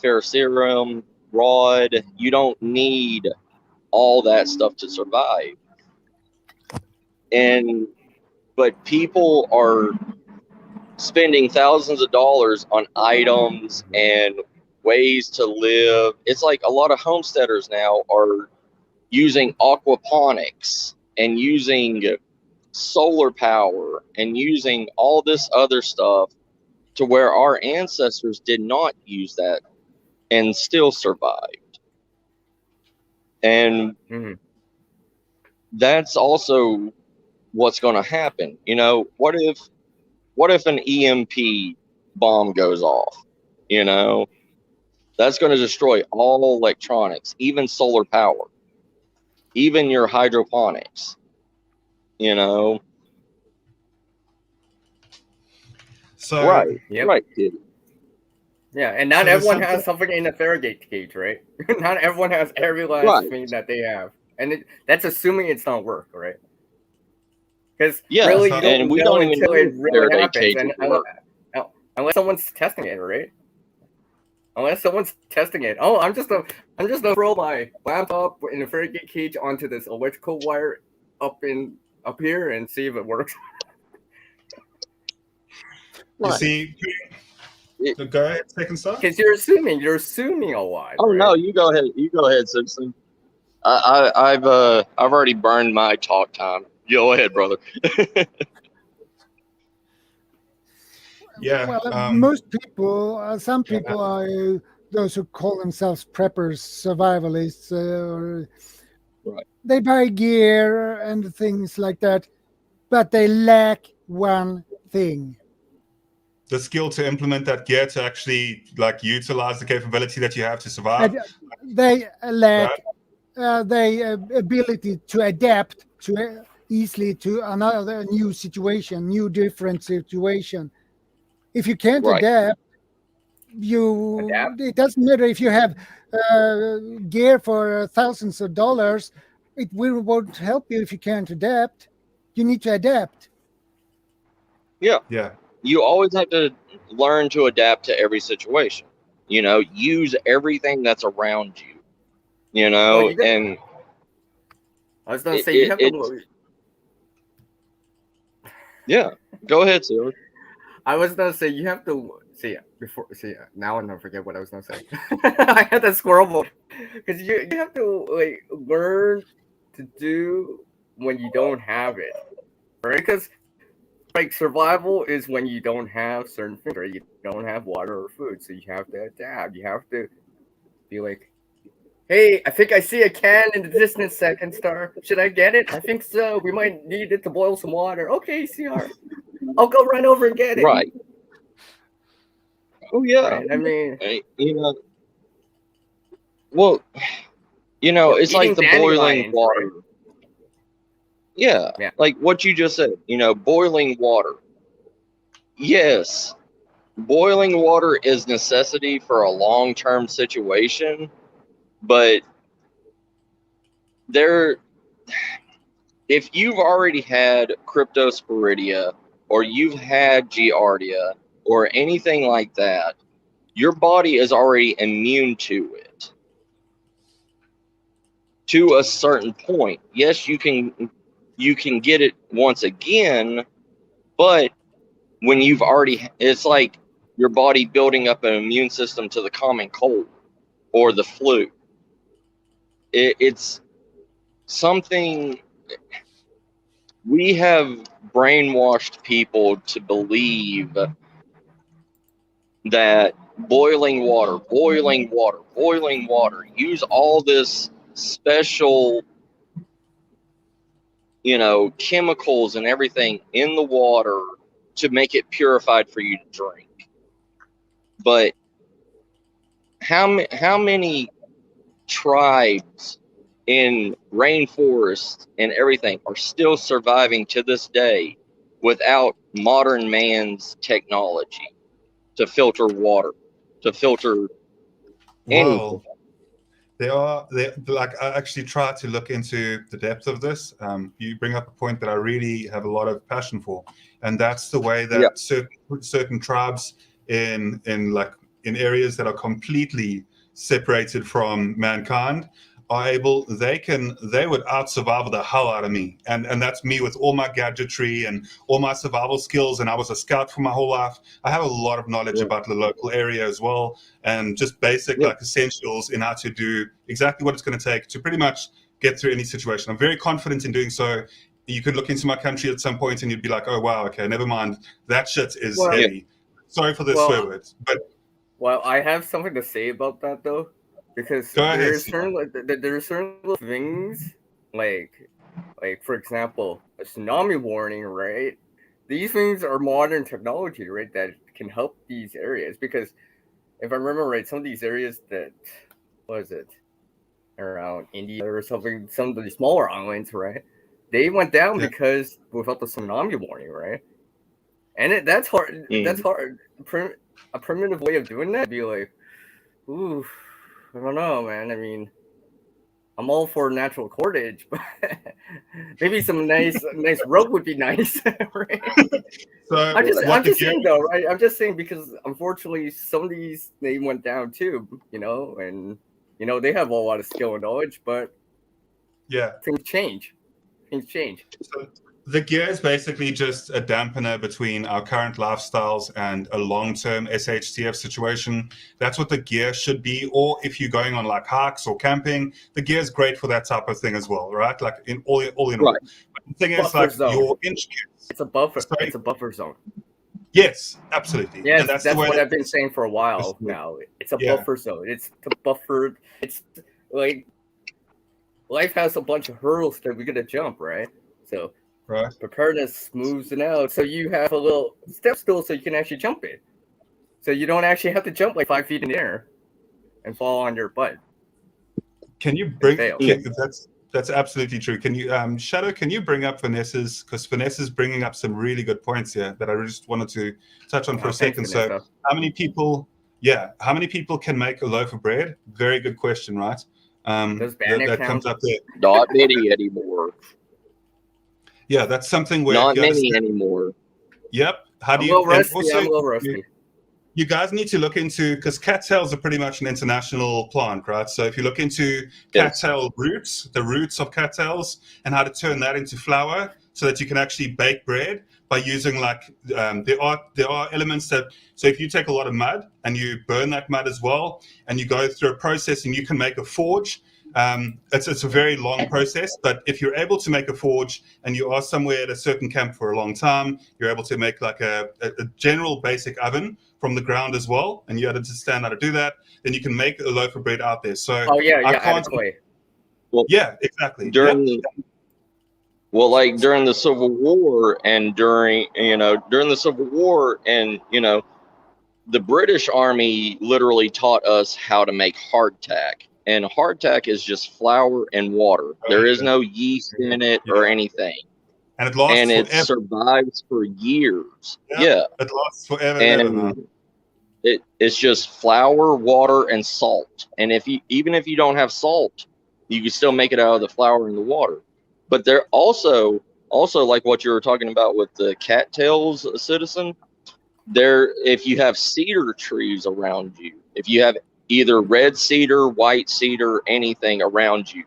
ferrocerium rod. You don't need all that stuff to survive. But people are spending thousands of dollars on items and ways to live. It's like a lot of homesteaders now are using aquaponics and using solar power and using all this other stuff to where our ancestors did not use that and still survived. And that's also what's going to happen. What if an EMP bomb goes off? That's going to destroy all electronics, even solar power, even your hydroponics. So right, kid. Yeah, and not everyone has something in the Farragut cage, right? Not everyone has every last thing that they have, and that's assuming it's not work, right? Because really, you don't know until it really happens, and unless someone's testing it, right? Unless someone's testing it. Oh, I'm just gonna throw my laptop in a Farragut cage onto this electrical wire up here and see if it works. You see, go ahead, second start. Because you're assuming a lot. Oh right? no, you go ahead, Simpson. I've already burned my talk time. Go ahead, brother. Yeah. Well, most people, some people are those who call themselves preppers, survivalists, they buy gear and things like that, but they lack one thing. the skill to implement that gear to actually like utilize the capability that you have to survive. They lack the ability to adapt to easily to another new situation, new different situation. If you can't adapt, it doesn't matter if you have gear for thousands of dollars. It won't help you if you can't adapt. You need to adapt. Yeah. You always have to learn to adapt to every situation. You know, use everything that's around you. You know, and I was gonna say you have to. Yeah, go ahead, Silver. I was gonna say you have to now I'm gonna forget what I was gonna say. I had that squirrel because you have to like learn to do when you don't have it, right? Because like survival is when you don't have certain things, right? You don't have water or food, so you have to adapt. You have to be like, hey, I think I see a can in the distance, Second Star. Should I get it? I think so. We might need it to boil some water. Okay, CR. I'll go run over and get it. Right. Oh yeah. Right? I mean, you know, well, you know, it's like the boiling water. Right? Yeah, like what you just said. You know, boiling water. Yes, boiling water is necessity for a long-term situation, but if you've already had cryptosporidia or you've had giardia or anything like that, your body is already immune to it to a certain point. Yes, you can get it once again, but when you've already, it's like your body building up an immune system to the common cold or the flu. It's something. We have brainwashed people to believe that boiling water, use all this special, you know, chemicals and everything in the water to make it purified for you to drink. But how many tribes in rainforests and everything are still surviving to this day without modern man's technology to filter water, to filter anything? Like I actually tried to look into the depth of this. You bring up a point that I really have a lot of passion for, and that's the way that certain tribes in areas that are completely separated from mankind are able, they would out survival the hell out of me, and that's me with all my gadgetry and all my survival skills, and I was a scout for my whole life. I have a lot of knowledge about the local area as well, and just basic like essentials in how to do exactly what it's going to take to pretty much get through any situation. I'm very confident in doing so. You could look into my country at some point and you'd be like, oh wow, okay, never mind, that shit is heavy. Sorry for the swear words, but I have something to say about that though. Because there are certain things like for example, a tsunami warning, right? These things are modern technology, right? That can help these areas. Because if I remember right, some of these areas that around India or something, some of the smaller islands, right? They went down because without the tsunami warning, right? And that's hard. That's hard. A primitive way of doing that would be like, ooh. I don't know, man. I mean, I'm all for natural cordage, but maybe some nice rope would be nice, right? So I'm just saying though, right? I'm just saying because unfortunately some of these they went down too, you know, and you know they have a lot of skill and knowledge, but things change. So the gear is basically just a dampener between our current lifestyles and a long-term SHTF situation. That's what the gear should be. Or if you're going on like hikes or camping, the gear is great for that type of thing as well, right? Like in all in all. But the thing is, like your inch gears. It's a buffer. It's a buffer zone. Yes, absolutely. Yes, and that's what I've been saying for a while now. It's a buffer zone. It's to buffer. It's like life has a bunch of hurdles that we're gonna jump, right? So Right. Preparedness moves it out, so you have a little step stool so you can actually jump it. So you don't actually have to jump like 5 feet in the air and fall on your butt. Can you bring? That's absolutely true. Can you, Shadow? Can you bring up Vanessa's? Because Vanessa's bringing up some really good points here that I just wanted to touch on for a second. Vanessa. So, how many people? Yeah, how many people can make a loaf of bread? Very good question, right? Does Bannock that count? comes up there. Not many anymore. Yeah, that's something where not many anymore. Yep. How do you? I'm a little rusty. You guys need to look into, because cattails are pretty much an international plant, right? So if you look into cattail roots, the roots of cattails, and how to turn that into flour so that you can actually bake bread by using there are elements that, so if you take a lot of mud and you burn that mud as well, and you go through a process and you can make a forge. It's a very long process, but if you're able to make a forge and you are somewhere at a certain camp for a long time, you're able to make like a general basic oven from the ground as well, and you understand how to do that, then you can make a loaf of bread out there. So clay. Well, yeah, exactly. During the Civil War and during the Civil War and the British Army literally taught us how to make hardtack. And hardtack is just flour and water. There is no yeast in it or anything. And it lasts and it forever. survives for years. It lasts forever. And it's just flour, water, and salt. And even if you don't have salt, you can still make it out of the flour and the water. But there also like what you were talking about with the cattails, citizen. If you have cedar trees around you, if you have either red cedar, white cedar, anything around you,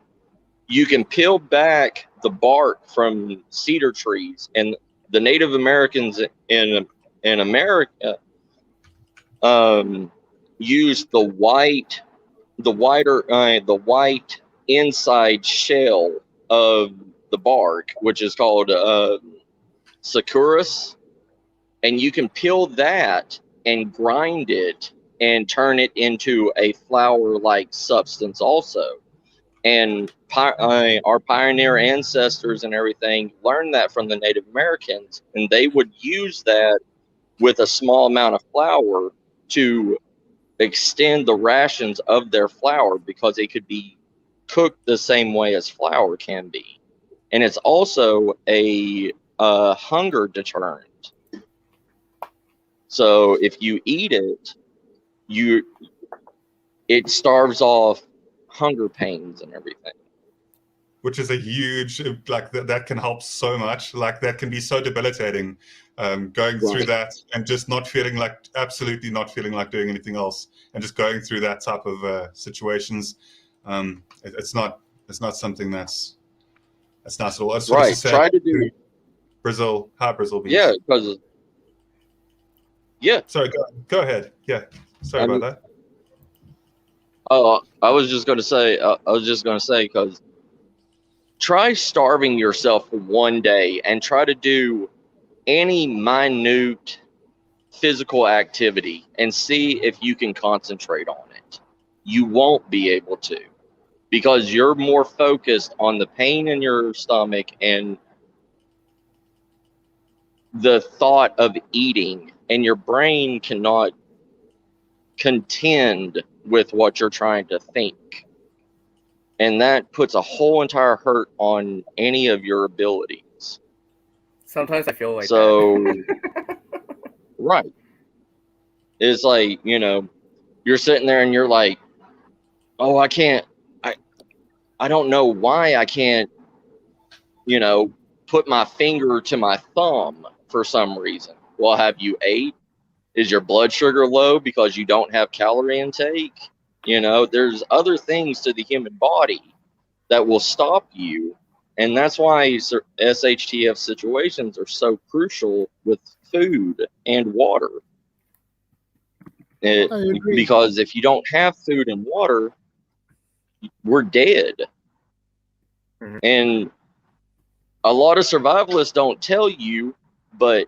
you can peel back the bark from cedar trees. And the Native Americans in America use the white inside shell of the bark, which is called sucurus, and you can peel that and grind it and turn it into a flour-like substance also. And our pioneer ancestors and everything learned that from the Native Americans, and they would use that with a small amount of flour to extend the rations of their flour because it could be cooked the same way as flour can be. And it's also a hunger deterrent. So if you eat it, it starves off hunger pains and everything. Which is a huge, that can help so much. Like that can be so debilitating, going through that and just absolutely not feeling like doing anything else, and just going through that type of situations. It's not something that's nice at all. I right. Try to do Brazil. How Brazil beans? Yeah, because Sorry, go ahead. Yeah, sorry about that. Oh, I was just going to say, because try starving yourself for one day and try to do any minute physical activity and see if you can concentrate on it. You won't be able to, because you're more focused on the pain in your stomach and the thought of eating, and your brain cannot contend with what you're trying to think. And that puts a whole entire hurt on any of your abilities. Sometimes I feel like that. Right. It's like, you're sitting there and you're like, oh, I don't know why I can't, put my finger to my thumb for some reason. Well, have you ate? Is your blood sugar low because you don't have calorie intake? There's other things to the human body that will stop you. And that's why SHTF situations are so crucial with food and water. Because if you don't have food and water, we're dead. Mm-hmm. And a lot of survivalists don't tell you, but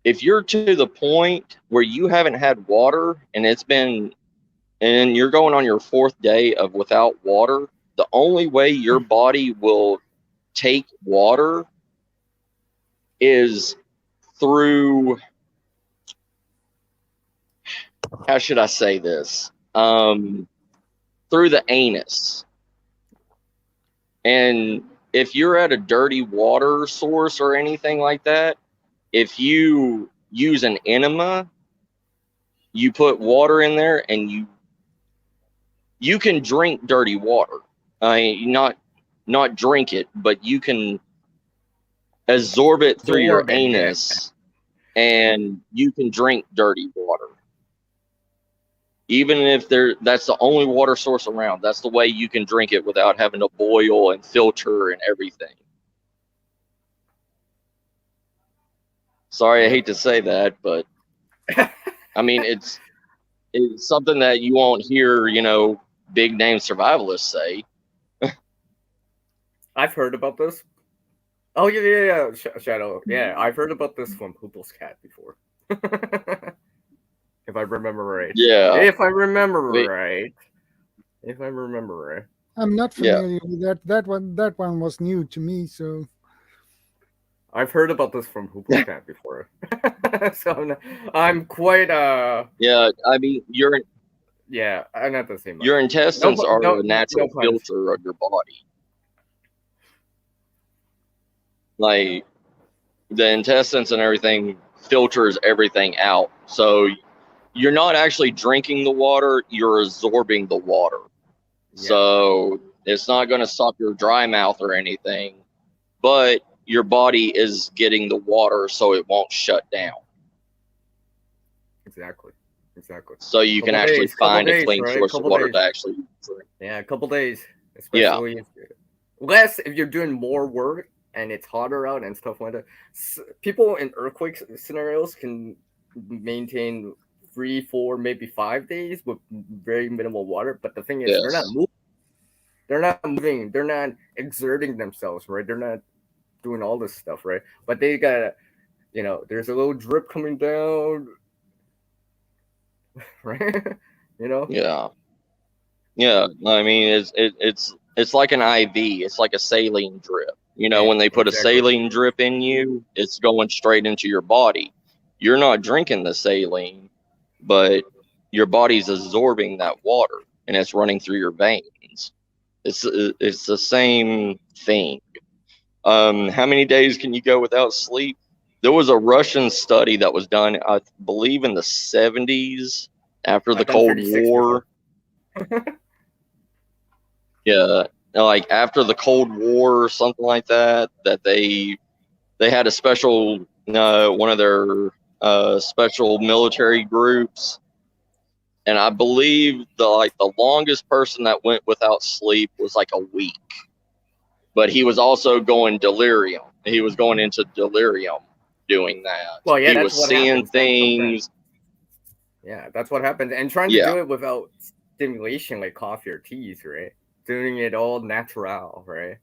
if you're to the point where you haven't had water and you're going on your 4th day of without water, the only way your body will take water is through, how should I say this? Through the anus. And if you're at a dirty water source or anything like that, if you use an enema, you put water in there and you can drink dirty water. Not drink it, but you can absorb it through your anus, and you can drink dirty water. Even if that's the only water source around, that's the way you can drink it without having to boil and filter and everything. Sorry, I hate to say that, but I mean, it's something that you won't hear, big name survivalists say. I've heard about this. Oh yeah. Shadow. Yeah, I've heard about this from Poople's cat before. If I remember right. Yeah. If I remember right. I'm not familiar with that. That one was new to me, so I've heard about this from Poople's cat before. So I'm quite Yeah, I mean I'm not the same. Your intestines are a natural filter of your body. Like the intestines and everything filters everything out. So you're not actually drinking the water, you're absorbing the water. Yeah. So it's not going to stop your dry mouth or anything, but your body is getting the water so it won't shut down. Exactly. So you can actually find a clean source of water to actually drink. Yeah, a couple days. Especially less if you're doing more work and it's hotter out and stuff like that. People in earthquake scenarios can maintain 3, 4, maybe 5 days with very minimal water. But the thing is, they're not moving. They're not exerting themselves, right? They're not doing all this stuff, right? But they got, there's a little drip coming down, right? Yeah. I mean, it's like an IV. It's like a saline drip. When they put a saline drip in you, it's going straight into your body. You're not drinking the saline, but your body's absorbing that water and it's running through your veins. It's the same thing. How many days can you go without sleep? There was a Russian study that was done, I believe, in the 70s after the Cold War. Yeah, like after the Cold War or something like that, that they had a special one of their special military groups, and I believe the longest person that went without sleep was like a week. But he was also going delirium. He was going into delirium doing that. Well, yeah, he was seeing things. Yeah, that's what happens. And trying to do it without stimulation like coffee or teas, right? Doing it all natural, right?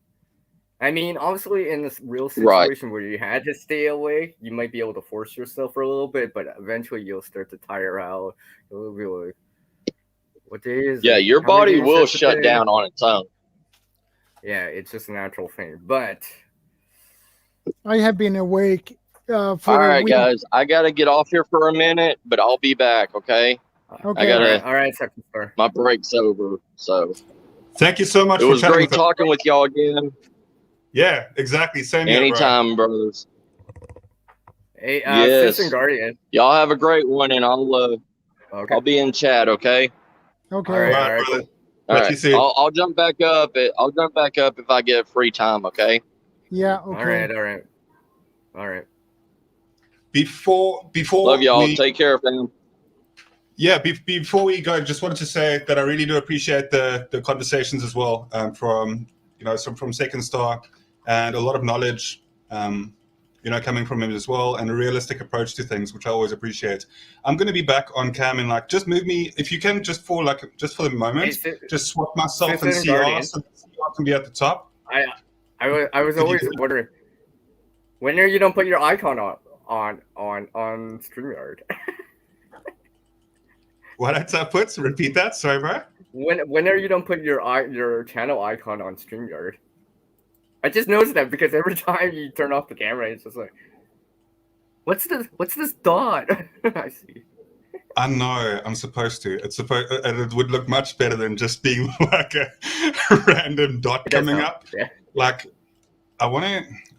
I mean, obviously, in this real situation where you had to stay awake, you might be able to force yourself for a little bit, but eventually you'll start to tire out. You'll be like, what day is it? Yeah, your body will shut down on its own. Yeah, it's just a natural thing. But I have been awake for all right, guys. I got to get off here for a minute, but I'll be back, okay? Okay. All right, second star. My break's over, so. Thank you so much. It was great talking with y'all again. Yeah, exactly. Same here, anytime, brothers. Hey, Citizen Guardian. Y'all have a great one, and I'll be in chat, okay? Okay. All right, brother. All right. I'll jump back up. I'll jump back up if I get free time, okay? Yeah, okay. All right. Before love y'all. Take care, fam. Yeah, before we go, just wanted to say that I really do appreciate the conversations as well from Second Star, and a lot of knowledge coming from him as well, and a realistic approach to things, which I always appreciate. I'm going to be back on cam and just move me, if you can, just for the moment, just swap myself and CR so CR can be at the top. I was always wondering, when you don't put your icon on StreamYard. What I put? Repeat that. Sorry, bro. Whenever you don't put your channel icon on StreamYard, I just noticed that because every time you turn off the camera, it's just like, What's this dot? I see. I know I'm supposed to. And it would look much better than just being like a random dot coming up. Yeah. Like, I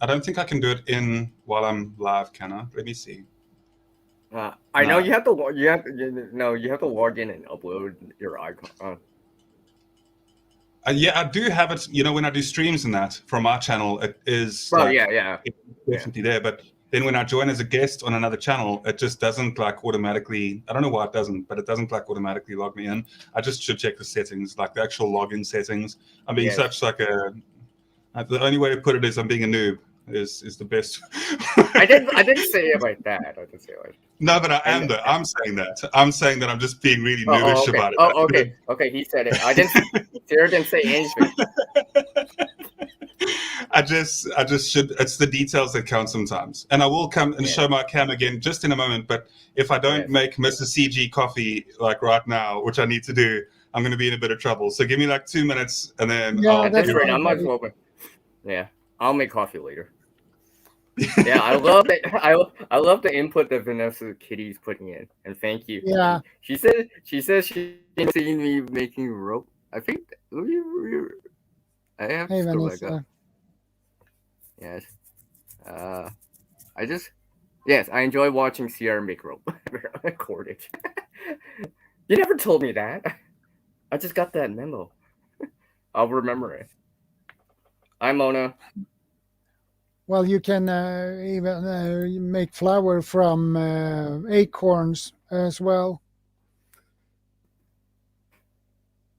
don't think I can do it while I'm live, can I? Let me see. I know you have to log in and upload your icon. Yeah, I do have it. When I do streams and that from my channel, it is. Oh, yeah. It's definitely there, but then when I join as a guest on another channel, it just doesn't like automatically. I don't know why it doesn't, but it doesn't like automatically log me in. I just should check the settings, like the actual login settings. I'm being such like a. The only way to put it is I'm being a noob. Is the best. I didn't say it like that. I didn't say it like that. No, but I am though. I'm saying that. I'm saying that I'm just being really noobish about it. Oh, okay. Okay, he said it. I didn't. Sarah didn't say anything. I just should. It's the details that count sometimes, and I will come and show my cam again just in a moment. But if I don't make Mr. CG coffee like right now, which I need to do, I'm going to be in a bit of trouble. So give me like 2 minutes, and then that's right. I'm not open. Yeah, I'll make coffee later. Yeah, I love it. I love the input that Vanessa Kitty's putting in, and thank you. Yeah, she said she didn't see me making rope. I think I have hey, still Vanessa. like a, yes. I enjoy watching Sierra make rope cordage. You never told me that. I just got that memo. I'll remember it. I'm Mona. Well, you can even make flour from acorns as well.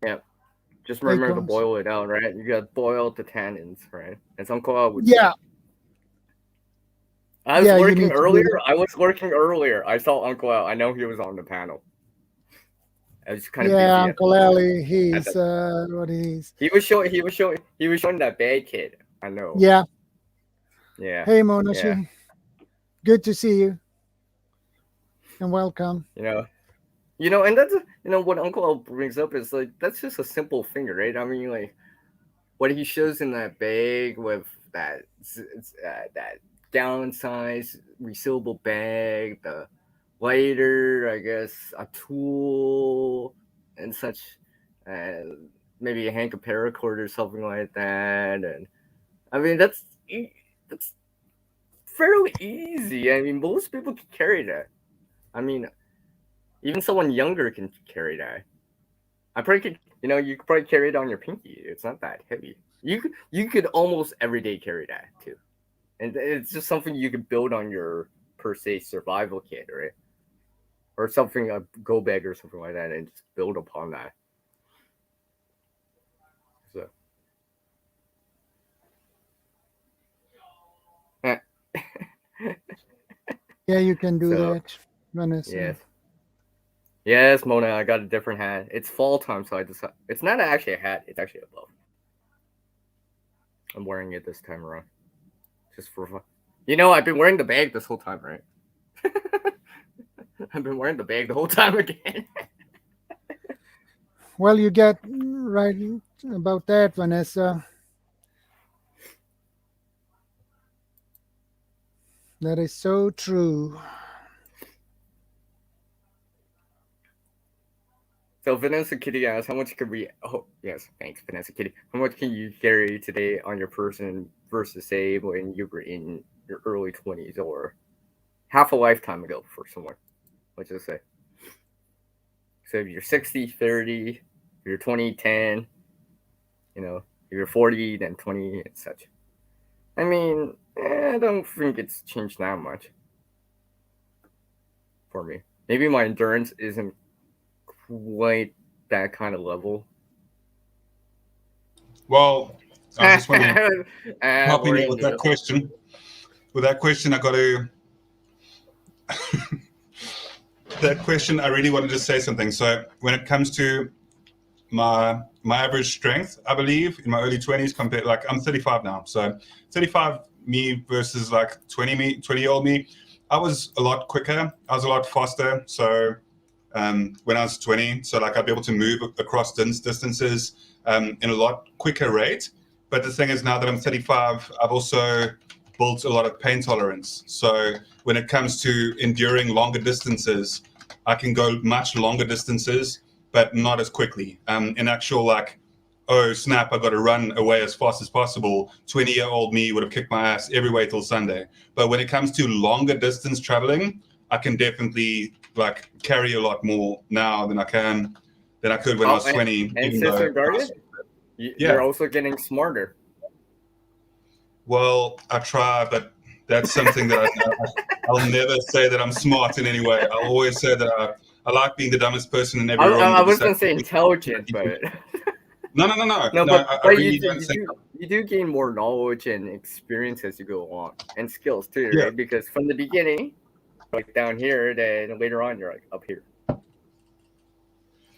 Yeah. Just remember Acorns. to boil it out, right? You got to boil the tannins, right? As Uncle Al would Yeah. say. I was working earlier. I saw Uncle Al. I know he was on the panel. I was kind of busy. Uncle Ali, he's what he's. He was showing that bad kid. I know. Yeah. Yeah. Hey, Mona, good to see you, and welcome. And that's what Uncle Al brings up is like that's just a simple thing, right? I mean, like what he shows in that bag with that gallon size resealable bag, the lighter, I guess, a tool and such, and maybe a hank of paracord or something like that. And I mean, that's fairly easy. I mean, most people can carry that. I mean, even someone younger can carry that. I probably could, you could probably carry it on your pinky. It's not that heavy. You could almost every day carry that too. And it's just something you could build on your, per se, survival kit, right? Or something, a go bag or something like that, and just build upon that. So. Yeah, you can do that, Vanessa. Yes, Mona, I got a different hat. It's fall time, so I decided it's not actually a hat, it's actually a glove. I'm wearing it this time around. Just for fun. I've been wearing the bag this whole time, right? I've been wearing the bag the whole time again. Well, you get right about that, Vanessa. That is so true. So Vanessa Kitty asks, how much could we... Oh, yes, thanks, Vanessa Kitty. How much can you carry today on your person versus, say, when you were in your early 20s or half a lifetime ago for someone? Let's just say. So if you're 60, 30, if you're 20, 10, if you're 40, then 20 and such. I mean, I don't think it's changed that much for me. Maybe my endurance isn't quite that kind of level. Well, I just want to help you with that question. With that question, I got to... that question, I really wanted to say something. So when it comes to my average strength, I believe in my early 20s compared, like I'm 35 now. So 35 me versus like 20-year-old me, I was a lot quicker. I was a lot faster. So when I was 20, so like I'd be able to move across distances in a lot quicker rate. But the thing is, now that I'm 35, I've also built a lot of pain tolerance. So when it comes to enduring longer distances, I can go much longer distances, but not as quickly. In actual, like, oh snap, I got to run away as fast as possible, 20-year-old me would have kicked my ass every way till Sunday. But when it comes to longer distance traveling, I can definitely like carry a lot more now than I could when I was 20. And Sister Guardian, you're also getting smarter. Well, I try, but that's something that I'll never say that I'm smart in any way. I'll always say that I like being the dumbest person in every room. I was going to say intelligent, but... No. But you do gain more knowledge and experience as you go along, and skills too, right? Because from the beginning, like down here, then later on you're like up here.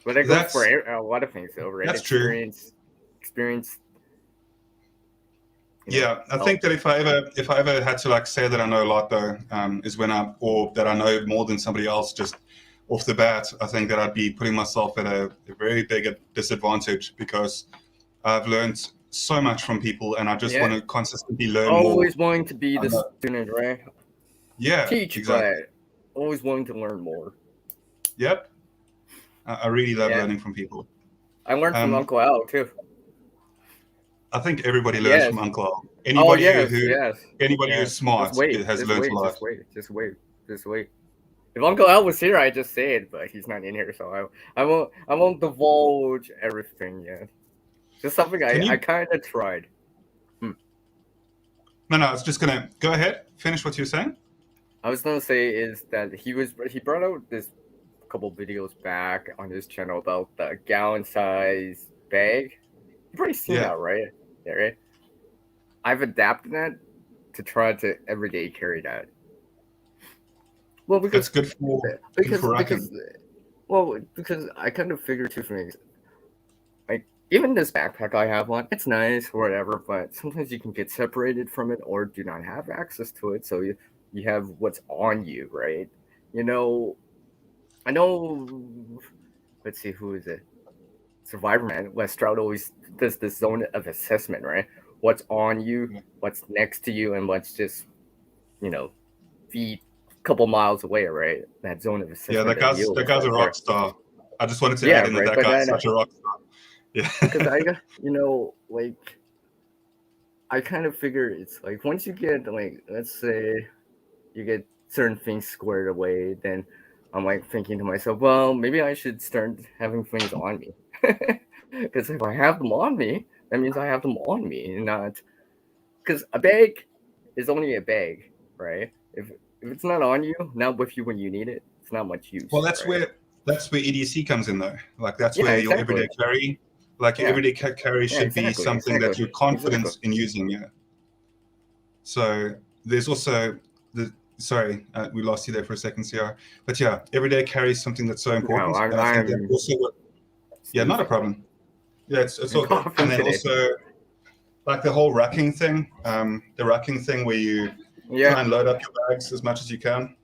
But that goes for a lot of things, though, right? That's experience. Yeah, I think that if I ever had to like say that I know a lot, though, is or that I know more than somebody else just off the bat. I think that I'd be putting myself at a very big disadvantage, because I've learned so much from people, and I just want to consistently learn more. Always wanting to be the student, right? Yeah, teach, exactly. But always wanting to learn more. Yep, I really love learning from people. I learned from Uncle Al too. I think everybody learns from Uncle Al. Anybody who's smart has learned a lot. Just wait. If Uncle Al was here, I'd just say it, but he's not in here, so I won't divulge everything yet. Just something I kind of tried. No, I was just gonna go ahead. Finish what you were saying. I was gonna say is that he brought out this couple videos back on his channel about the gallon size bag. You've probably seen that, right? Yeah, right. I've adapted that to try to everyday carry that. Well, because that's good for because I kind of figured two things. Like, even this backpack I have on, it's nice or whatever, but sometimes you can get separated from it or do not have access to it, so you have what's on you, right? I know. Let's see, who is it? Survivor Man. Wes Stroud always does this zone of assessment, right? What's on you, what's next to you, and what's just, feet a couple miles away, right? That zone of assessment. Yeah, that guy's a rock star. I just wanted to add in that guy's such a rock star. Yeah. Because I kind of figure it's like once you get let's say you get certain things squared away, then I'm thinking to myself, well, maybe I should start having things on me. Because if I have them on me, that means I have them on me, and not because a bag is only a bag, right? If it's not on you, not with you when you need it, it's not much use. Well, that's where EDC comes in, though. That's where your everyday carry, your everyday carry should be something that you're confident in using. Yeah. So there's also sorry, we lost you there for a second, CR. But yeah, everyday carry is something that's so important. Not a problem. Yeah, it's all good. And then also, the whole racking thing, where you try and load up your bags as much as you can.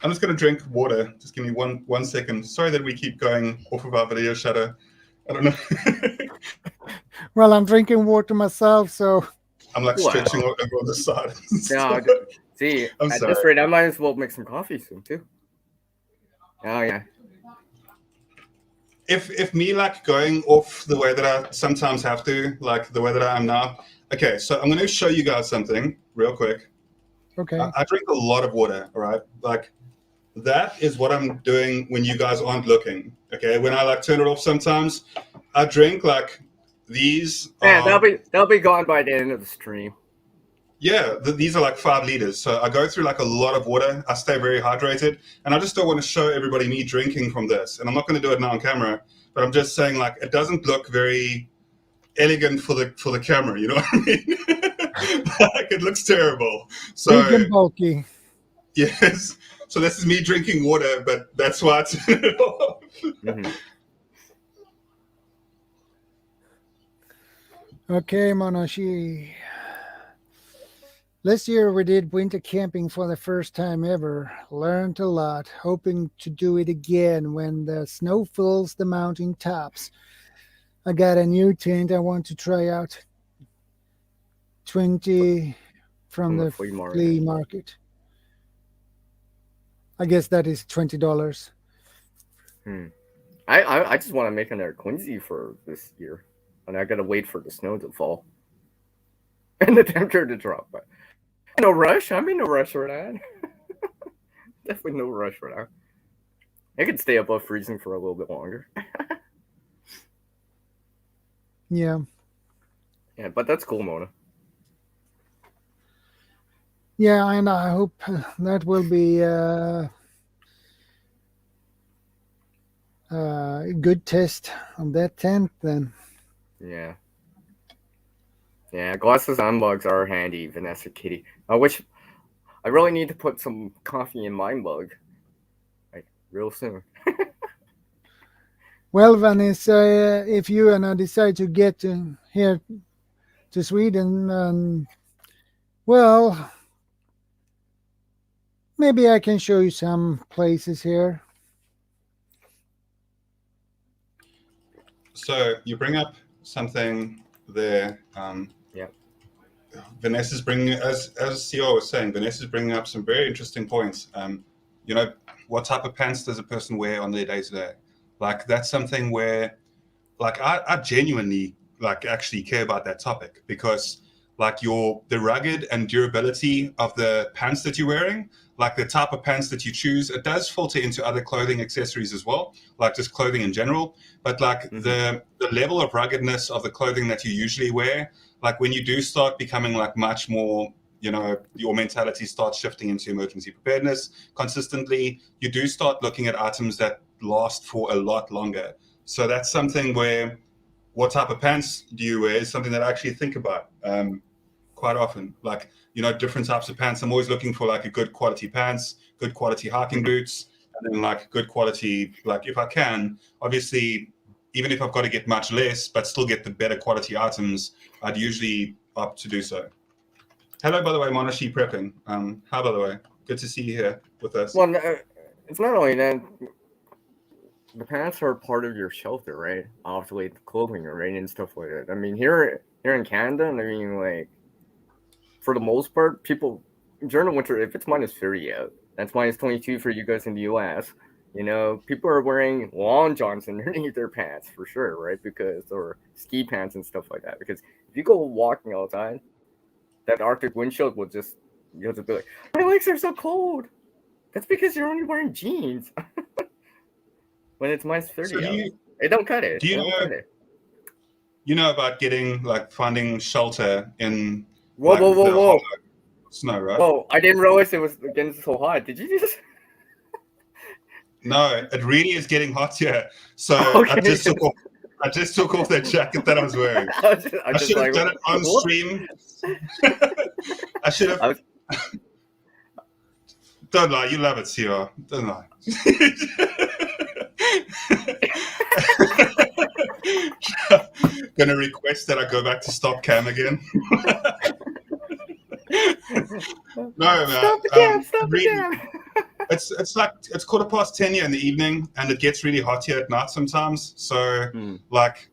I'm just going to drink water. Just give me one second. Sorry that we keep going off of our video, Shadow. I don't know. Well, I'm drinking water myself, so... I'm stretching over on the side. No, see, at this rate, I might as well make some coffee soon, too. Oh, yeah. If me going off the way that I sometimes have to, the way that I am now. Okay, so I'm going to show you guys something real quick. Okay. I drink a lot of water, all right? That is what I'm doing when you guys aren't looking. Okay, when I turn it off sometimes, I drink these. Yeah, they'll be gone by the end of the stream. Yeah, these are 5 liters. So I go through a lot of water. I stay very hydrated, and I just don't want to show everybody me drinking from this. And I'm not going to do it now on camera, but I'm just saying it doesn't look very elegant for the camera. You know what I mean? It looks terrible. So big and bulky. Yes. So this is me drinking water, but that's why I turn it off. Mm-hmm. Okay, Monashi. This year we did winter camping for the first time ever. Learned a lot, hoping to do it again when the snow fills the mountain tops. I got a new tent I want to try out 20 from the flea market. I guess that is $20. I just want to make another Quincy for this year, and I gotta wait for the snow to fall and the temperature to drop. But no rush. I'm in no rush for that. Definitely no rush for that. I could stay above freezing for a little bit longer. Yeah. Yeah, but that's cool, Mona. Yeah, and I hope that will be a good test on that tent then. Yeah. Yeah, glasses and mugs are handy, Vanessa Kitty. I wish I really need to put some coffee in my mug. Like real soon. Well, Vanessa, if you and I decide to get here to Sweden, well, maybe I can show you some places here. So you bring up something there. Yeah. Vanessa's bringing, as CEO was saying, Vanessa's bringing up some very interesting points. You know, what type of pants does a person wear on their day-to-day? Like, that's something where, like, I genuinely, like, actually care about that topic, because, like, the rugged and durability of the pants that you're wearing, like the type of pants that you choose, it does filter into other clothing accessories as well, like just clothing in general. But like the level of ruggedness of the clothing that you usually wear, like when you do start becoming like much more, you know, your mentality starts shifting into emergency preparedness consistently, you do start looking at items that last for a lot longer. So that's something where what type of pants do you wear is something that I actually think about quite often. Like, you know, different types of pants. I'm always looking for like a good quality pants, good quality hiking boots, and then like good quality, like if I can, obviously, even if I've got to get much less, but still get the better quality items, I'd usually opt to do so. Hello, by the way, Monashi Prepping. Hi, by the way. Good to see you here with us. Well, it's not only that. The pants are part of your shelter, right? Obviously, the clothing, right, and stuff like that. I mean, here in Canada, I mean, like, for the most part, people during the winter, if it's minus 30 out, that's minus 22 for you guys in the US. You know, people are wearing long johns underneath their pants for sure, right? Or ski pants and stuff like that. Because if you go walking outside, that Arctic windshield will just, you'll just be like, my legs are so cold. That's because you're only wearing jeans. When it's minus 30 out. It don't cut it. Do you know about finding shelter in whoa. Snow, right? Whoa, I didn't realize it was getting so hot. Did you just? No, it really is getting hot here. So okay. I just took off that jacket that I was wearing. I should have done it on stream. I should have. Don't lie, you love it, CR. Don't lie. Gonna request that I go back to stop cam again. No, man. Stop the cam. It's 10:15 here in the evening, and it gets really hot here at night sometimes. So like,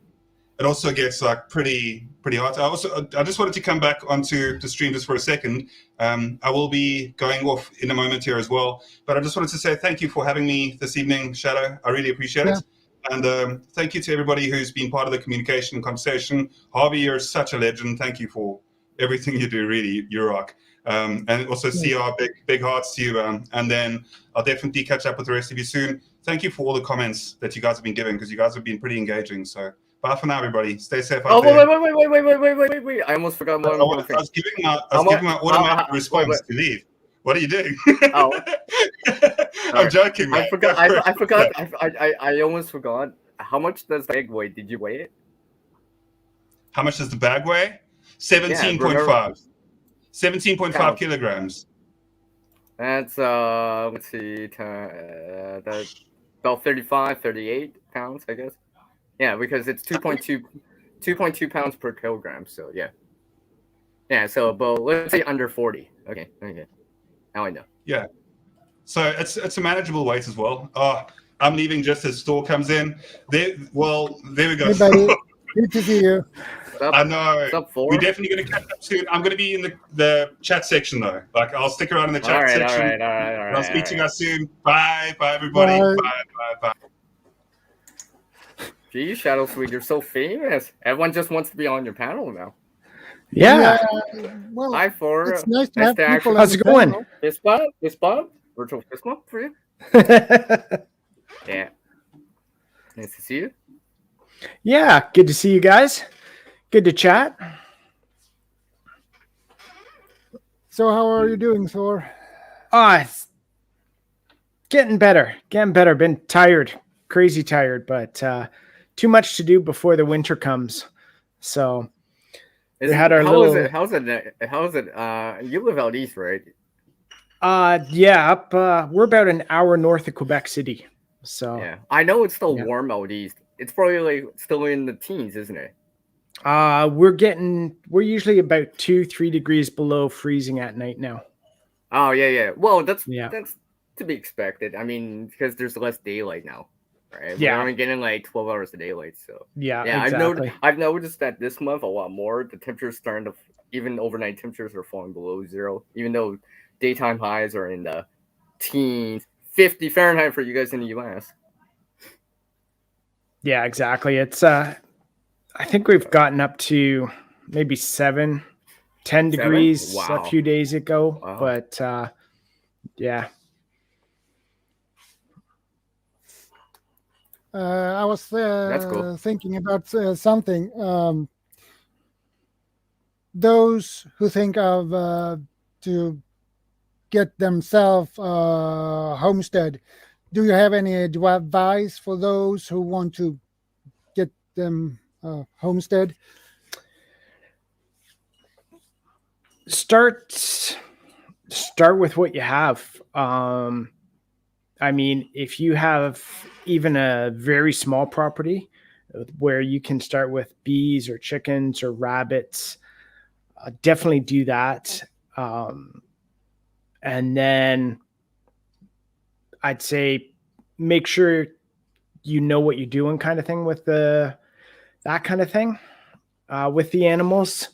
it also gets like pretty hot. I just wanted to come back onto the stream just for a second. I will be going off in a moment here as well, but I just wanted to say thank you for having me this evening, Shadow. I really appreciate it. And thank you to everybody who's been part of the communication and conversation. Harvey, you're such a legend. Thank you for everything you do, really. You rock. And also CR, big hearts to you. And then I'll definitely catch up with the rest of you soon. Thank you for all the comments that you guys have been giving, because you guys have been pretty engaging. So bye for now, everybody. Stay safe out there. Wait. I almost forgot one more thing. I was giving my automatic response to leave. What are you doing? Oh. I'm joking, man. I forgot. I almost forgot. How much does the bag weigh? Did you weigh it? How much does the bag weigh? 17.5. 17.5 kilograms. That's let's see, that's about 38 pounds, I guess. Yeah, because it's 2.2 pounds per kilogram. So yeah. So about, let's say, under 40. Okay. Now I know. Yeah. So it's a manageable weight as well. I'm leaving just as store comes in. There we go. Hey, buddy. Good to see you. I know. What's up, Four? We're definitely going to catch up soon. I'm going to be in the chat section though. Like I'll stick around in the chat section. All right. I'll speak to you guys soon. Bye, everybody. Bye. Geez, ShadowScoutSwede, you're so famous. Everyone just wants to be on your panel now. Yeah. Well, Hi, Four. it's nice to have people. How's it going? Fist bump, virtual fist bump for you. Yeah. Nice to see you. Yeah, good to see you guys. Good to chat. So how are you doing, Thor? It's getting better. Been tired, crazy tired, but too much to do before the winter comes. So we had our little. How's it? You live out east, right? Yeah, up. We're about an hour north of Quebec City. So yeah, I know it's still warm out east. It's probably like still in the teens, isn't it? We're usually about 2-3 degrees below freezing at night now. Oh yeah. Well, that's to be expected. I mean, because there's less daylight now, right? Yeah, we're only getting like 12 hours of daylight. So yeah, exactly. I've noticed that this month a lot more. The temperature's starting to, even overnight temperatures are falling below zero, even though daytime highs are in the teens, 50 Fahrenheit for you guys in the US. Yeah, exactly. It's I think we've gotten up to maybe 7-10 degrees a few days ago. Wow. But yeah. I was That's cool. thinking about something. Those who think of to get themselves homestead, do you have any advice for those who want to get them homestead? Start with what you have. I mean, if you have even a very small property where you can start with bees or chickens or rabbits, definitely do that. And then I'd say make sure you know what you're doing, kind of thing, with that kind of thing with the animals.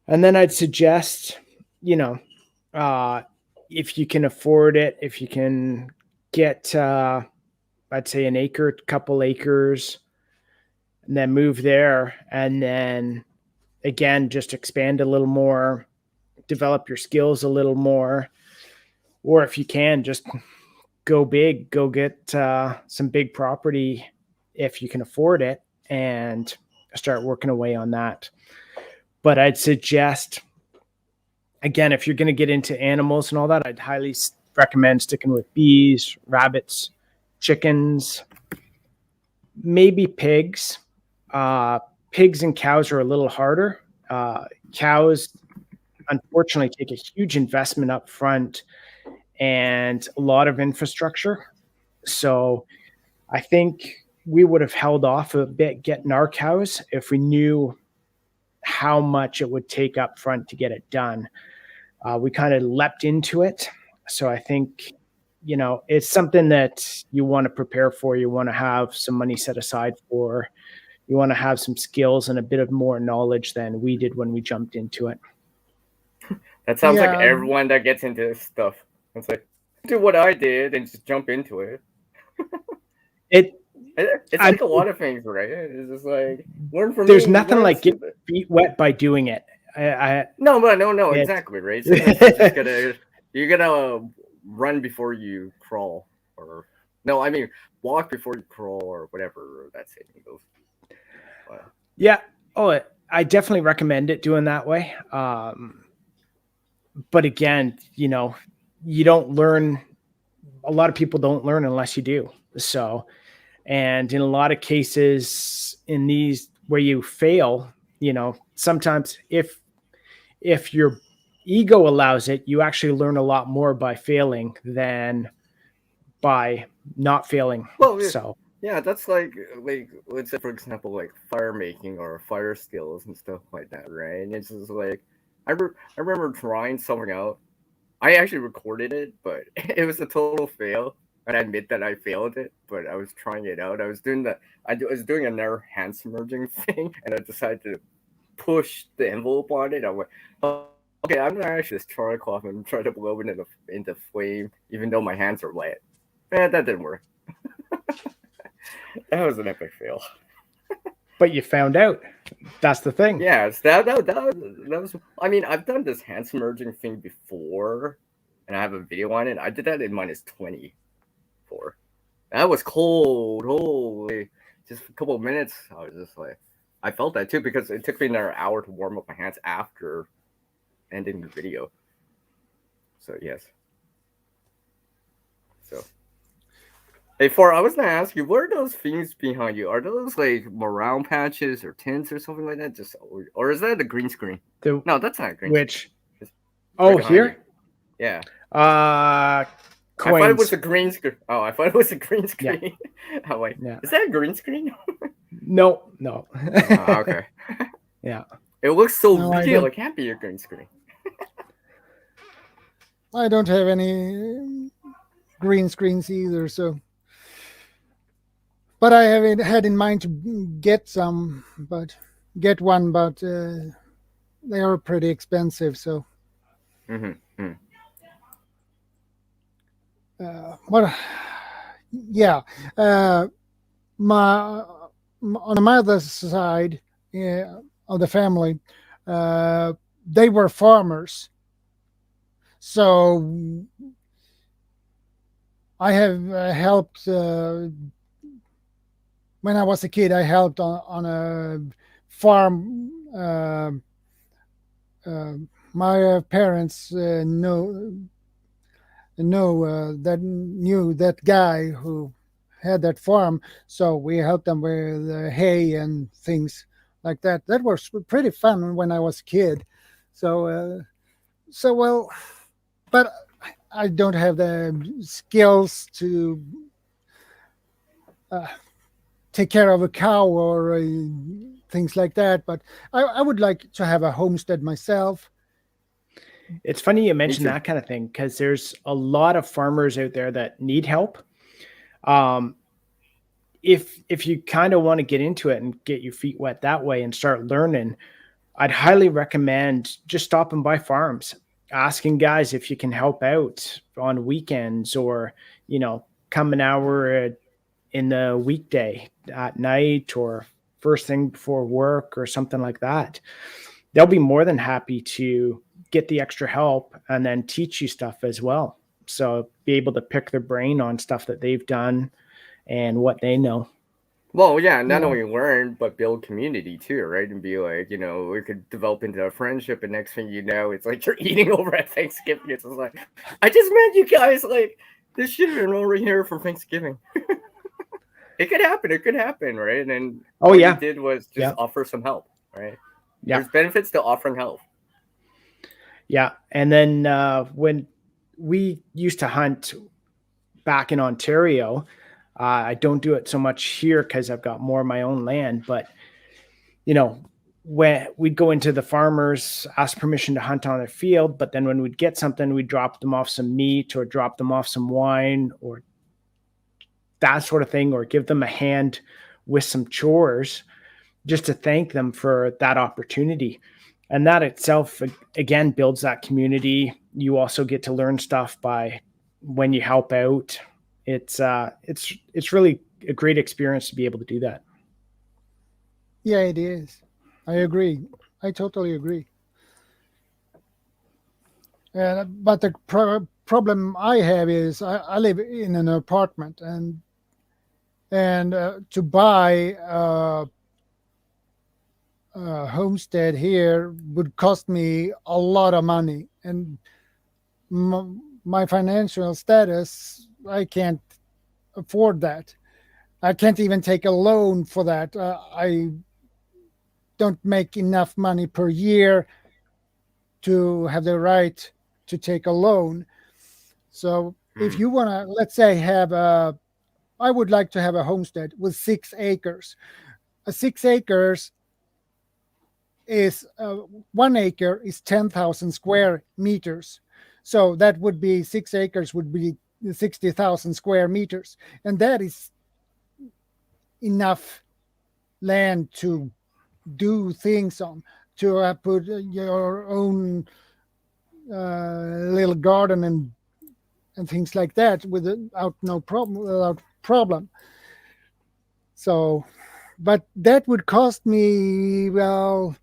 And then I'd suggest, if you can afford it, if you can get, I'd say an acre, couple acres, and then move there. And then again, just expand a little more, develop your skills a little more. Or if you can, just go big, go get some big property if you can afford it and start working away on that. But I'd suggest, again, if you're going to get into animals and all that, I'd highly recommend sticking with bees, rabbits, chickens, maybe pigs. Pigs and cows are a little harder. Cows, unfortunately, take a huge investment up front and a lot of infrastructure. So I think we would have held off a bit getting our cows if we knew how much it would take up front to get it done. We kind of leapt into it. So I think, it's something that you want to prepare for. You want to have some money set aside for. You want to have some skills and a bit of more knowledge than we did when we jumped into it. That sounds like everyone that gets into this stuff. It's like, do what I did and just jump into it. It's like a lot of things, right? It's just like, learn from There's nothing like getting feet wet by doing it. No, exactly, right? So you gotta run before you crawl, or no, I mean walk before you crawl, or whatever that saying goes. But, yeah. Oh, I definitely recommend it doing that way. But again, you don't learn. A lot of people don't learn unless you do. So, and in a lot of cases, in these where you fail, sometimes if your ego allows it, you actually learn a lot more by failing than by not failing. Well, so yeah, that's like let's say, for example, like fire making or fire skills and stuff like that, right? And it's just like I remember trying something out. I actually recorded it, but it was a total fail. And I admit that I failed it, but I was trying it out. I was doing another hand submerging thing, and I decided to push the envelope on it. I went, okay, I'm gonna actually just charcoal off and try to blow it into flame, even though my hands are wet. That didn't work. That was an epic fail. But you found out. That's the thing. Yes, that was. I mean, I've done this hand submerging thing before, and I have a video on it. I did that in -24. That was cold. Holy, just a couple of minutes. I was just like, I felt that too because it took me another hour to warm up my hands after ending the video. So yes. So, hey, I was gonna ask you, what are those things behind you? Are those like morale patches or tints or something like that? Or is that a green screen? No, that's not a green Which? screen. Oh, here? You. Yeah. Coins. I thought it was a green screen. Oh, I thought it was a green screen. Yeah. Oh, wait. Yeah. Is that a green screen? No. Okay. Yeah. It looks so real. It can't be a green screen. I don't have any green screens either, so. But I have had in mind to get one, but they are pretty expensive, so. Mm-hmm. Yeah. On the mother's side of the family, they were farmers. So I have helped when I was a kid. I helped on a farm. My parents knew that guy who had that farm, so we helped them with hay and things like that. That was pretty fun when I was a kid. So well, but I don't have the skills to take care of a cow or things like that. But I would like to have a homestead myself. It's funny you mention that kind of thing because there's a lot of farmers out there that need help. If you kind of want to get into it and get your feet wet that way and start learning, I'd highly recommend just stopping by farms, asking guys if you can help out on weekends or, come an hour in the weekday at night or first thing before work or something like that. They'll be more than happy to get the extra help and then teach you stuff as well. So be able to pick their brain on stuff that they've done and what they know. Well, yeah, not only learn, but build community too, right? And be like, we could develop into a friendship, and next thing you know, it's like you're eating over at Thanksgiving. It's just like, I just met you guys, like, this should have been over here for Thanksgiving. It could happen, right? And then what you did was just offer some help, right? Yeah. There's benefits to offering help. Yeah. And then when we used to hunt back in Ontario, I don't do it so much here because I've got more of my own land. But, when we'd go into the farmers, ask permission to hunt on their field. But then when we'd get something, we'd drop them off some meat or drop them off some wine or that sort of thing, or give them a hand with some chores just to thank them for that opportunity. And that itself, again, builds that community. You also get to learn stuff by when you help out. It's really a great experience to be able to do that. Yeah, it is. I agree. I totally agree. But the problem I have is I live in an apartment, and to buy a homestead here would cost me a lot of money, and my financial status, I can't afford that. I can't even take a loan for that. I don't make enough money per year to have the right to take a loan. So if you want to, let's say, I would like to have a homestead with 6 acres. 6 acres is 1 acre is 10,000 square meters. So that would be 6 acres would be 60,000 square meters, and that is enough land to do things on, to put your own little garden and things like that without problem. So, but that would cost me, well,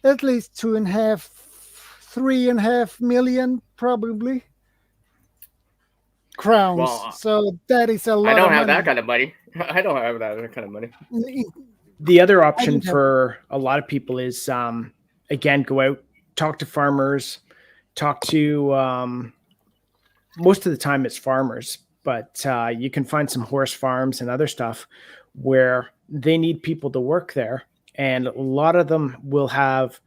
at least 3.5 million probably crowns. Well, so that is a lot. I don't of have money. that kind of money. I don't have that kind of money. The other option for a lot of people is, again, go out, talk to farmers, talk to, most of the time it's farmers, but you can find some horse farms and other stuff where they need people to work there. And a lot of them will have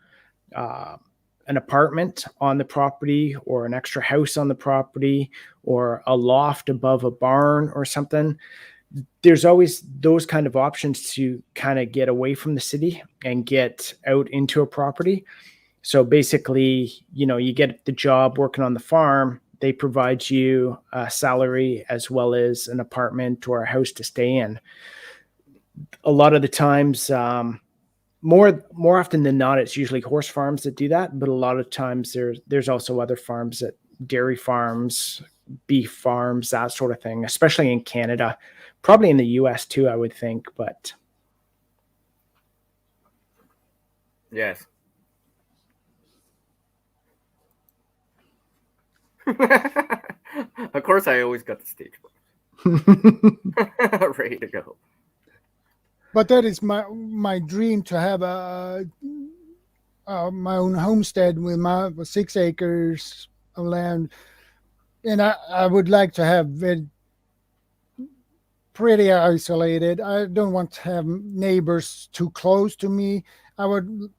an apartment on the property or an extra house on the property or a loft above a barn or something. There's always those kind of options to kind of get away from the city and get out into a property. So basically, you get the job working on the farm. They provide you a salary as well as an apartment or a house to stay in. A lot of the times, more often than not, it's usually horse farms that do that. But a lot of times there's also other farms, that dairy farms, beef farms, that sort of thing, especially in Canada, probably in the US too, I would think. But yes. Of course, I always got the stage ready to go. But that is my dream, to have my own homestead with my 6 acres of land, and I would like to have it pretty isolated. I don't want to have neighbors too close to me. I would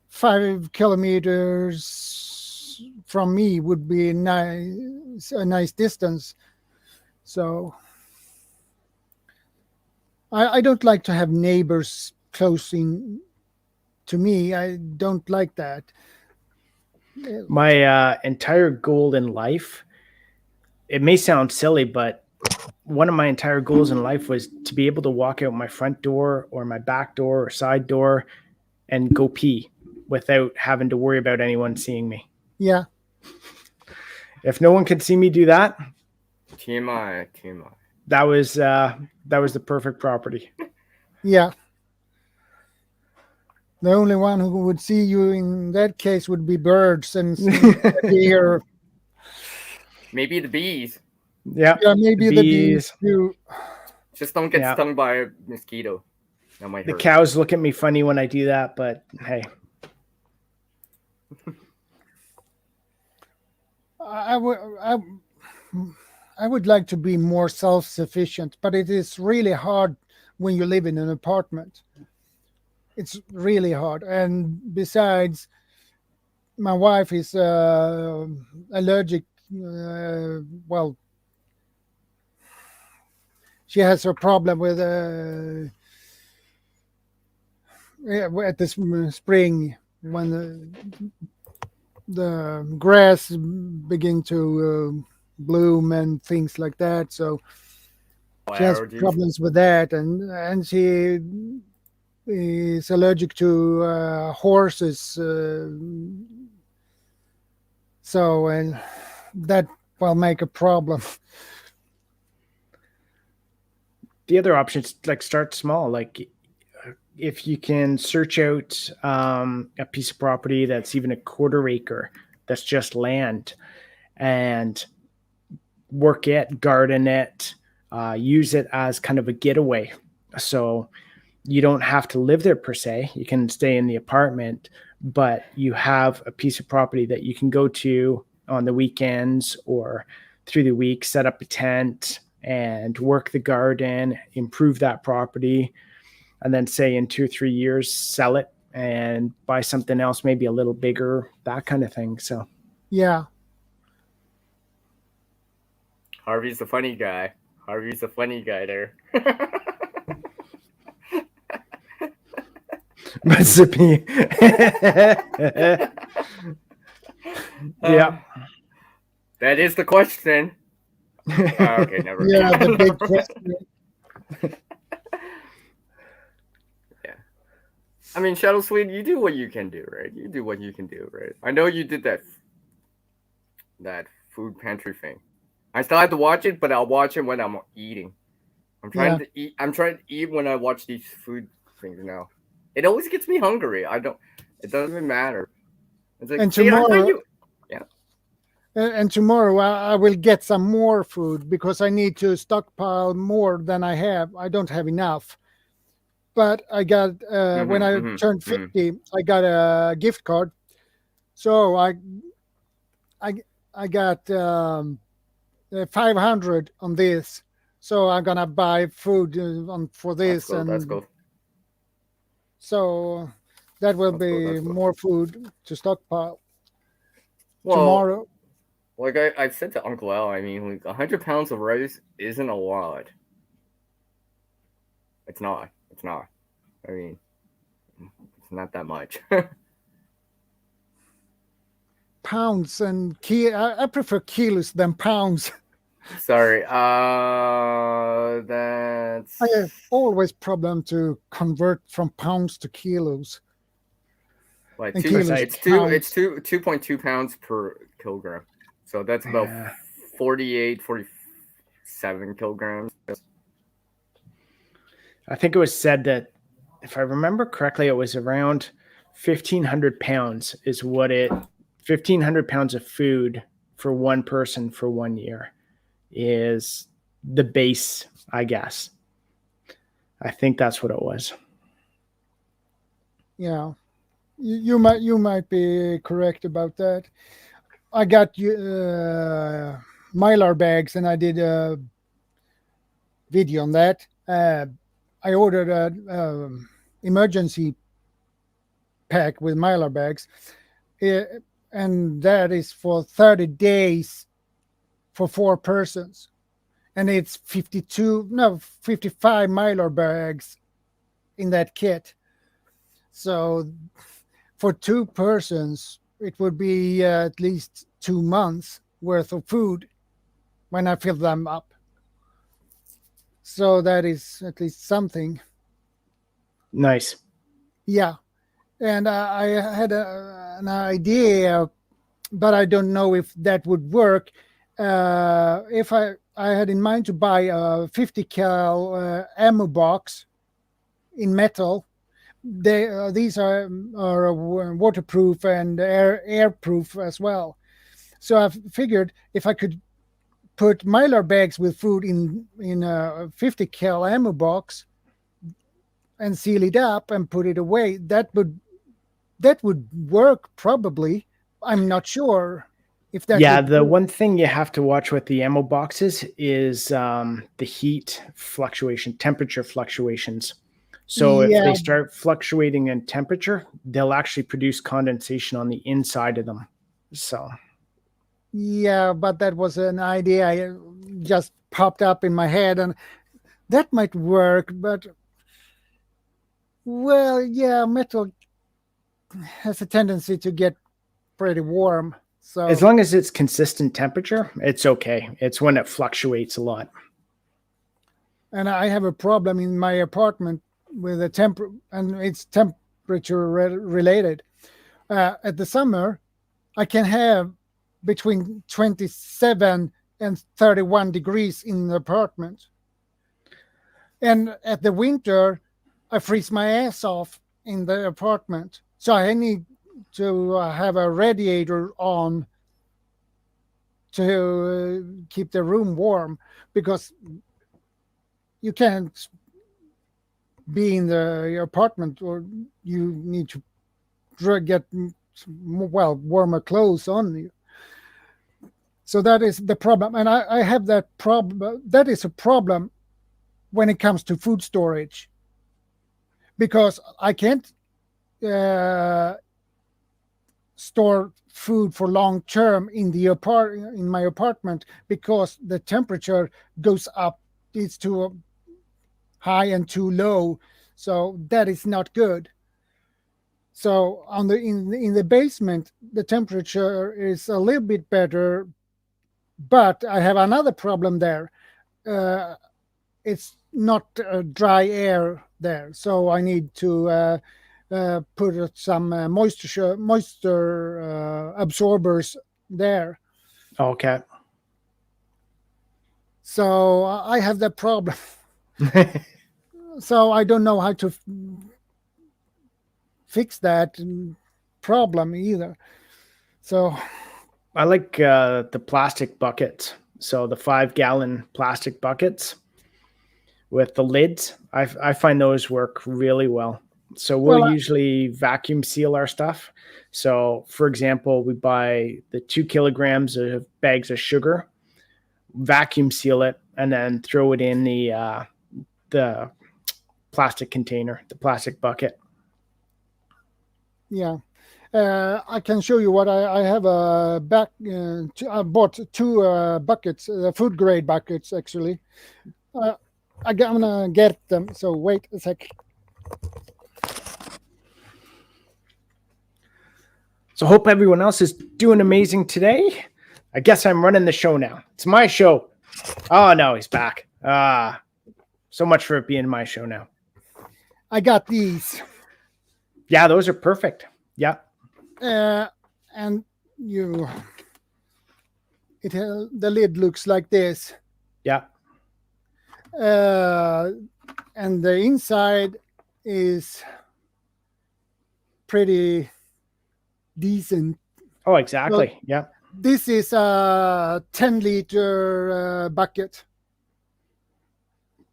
5 kilometers from me would be a nice distance. So I don't like to have neighbors closing to me. I don't like that. My entire goal in life, it may sound silly, but one of my entire goals in life was to be able to walk out my front door or my back door or side door and go pee without having to worry about anyone seeing me. Yeah. If no one could see me do that, TMI. That was the perfect property. Yeah. The only one who would see you in that case would be birds and deer. Maybe the bees. Yeah, maybe the bees too. Just don't get stung by a mosquito. That might hurt. The cows look at me funny when I do that, but hey. I would like to be more self-sufficient, but it is really hard when you live in an apartment. It's really hard. And besides, my wife is allergic. Well, she has a problem with at this spring when the grass begin to bloom and things like that. So she has problems with that, and she is allergic to horses. So, and that will make a problem. The other option is like start small. Like if you can search out a piece of property that's even a 1/4 acre, that's just land, and work it, garden it, use it as kind of a getaway. So you don't have to live there per se. You can stay in the apartment, but you have a piece of property that you can go to on the weekends or through the week, set up a tent and work the garden, improve that property, and then say in 2 or 3 years, sell it and buy something else, maybe a little bigger, that kind of thing. So, yeah. Harvey's the funny guy. There. Mississippi. Yeah. That is the question. Okay, never. Yeah, the big never. question. Yeah. I mean, ShadowScoutSwede, you do what you can do, right? You do what you can do, right? I know you did that food pantry thing. I still have to watch it, but I'll watch it when I'm eating. I'm trying to eat. I'm trying to eat when I watch these food things now. It always gets me hungry. It doesn't even matter. It's like, And see, I thought tomorrow, you. Yeah. and tomorrow I will get some more food because I need to stockpile more than I have. I don't have enough. But I got when I turned 50, I got a gift card. So I got 500 on this. So I'm gonna buy food for this, That's cool. and That's cool. so that will That's be cool, that's cool. more food to stockpile Well, tomorrow. like I said to Uncle Al, I mean, like 100 pounds of rice isn't a lot. It's not. It's not. I mean, it's not that much. Pounds and I prefer kilos than pounds. Sorry. That's. I have always problem to convert from pounds to kilos. Like And two, kilos it's to pounds. 2.2 pounds per kilogram. So that's about 48, 47 kilograms. I think it was said that, if I remember correctly, it was around 1,500 pounds is what 1,500 pounds of food for one person for 1 year is the base, I guess. I think that's what it was. Yeah, you might be correct about that. I got Mylar bags, and I did a video on that. I ordered an emergency pack with Mylar bags, and that is for 30 days for 4 persons, and it's 55 Mylar bags in that kit. So for 2 persons, it would be at least 2 months worth of food when I fill them up. So that is at least something. Nice. Yeah. And I had an idea, but I don't know if that would work. If I had in mind to buy a 50 cal ammo box in metal. These are waterproof and airproof as well. So I figured if I could put Mylar bags with food in a 50 cal ammo box and seal it up and put it away, that would work probably. I'm not sure if that. Yeah, the one thing you have to watch with the ammo boxes is the heat fluctuation, temperature fluctuations. So if they start fluctuating in temperature, they'll actually produce condensation on the inside of them. So. Yeah, but that was an idea I just popped up in my head, and that might work. But well, yeah, metal has a tendency to get pretty warm. So as long as it's consistent temperature, it's okay. It's when it fluctuates a lot. And I have a problem in my apartment with the and it's temperature related. At the summer, I can have between 27 and 31 degrees in the apartment. And at the winter, I freeze my ass off in the apartment. So I need to have a radiator on to keep the room warm, because you can't be in the apartment, or you need to get warmer clothes on you. So that is the problem, and I have that problem. That is a problem when it comes to food storage, because I can't store food for long term in my apartment, because the temperature goes up. It's too high and too low, so that is not good. So in the basement, the temperature is a little bit better, But I have another problem there. It's not dry air there, so I need to put some moisture absorbers there. Okay. So I have that problem. So I don't know how to fix that problem either. So I like the plastic buckets. So the 5-gallon plastic buckets with the lids, I find those work really well. So we'll usually vacuum seal our stuff. So for example, we buy the 2 kilograms of bags of sugar, vacuum seal it, and then throw it in the plastic container, the plastic bucket. Yeah. I can show you what I have a I bought 2 buckets, food grade buckets actually. I'm gonna get them. So wait a sec. So hope everyone else is doing amazing today. I guess I'm running the show now. It's my show. Oh no, he's back. So much for it being my show now. I got these. Yeah, those are perfect. Yeah. And the lid looks like this. Yeah. And the inside is pretty decent. Oh, exactly. So yeah. This is a 10-liter bucket.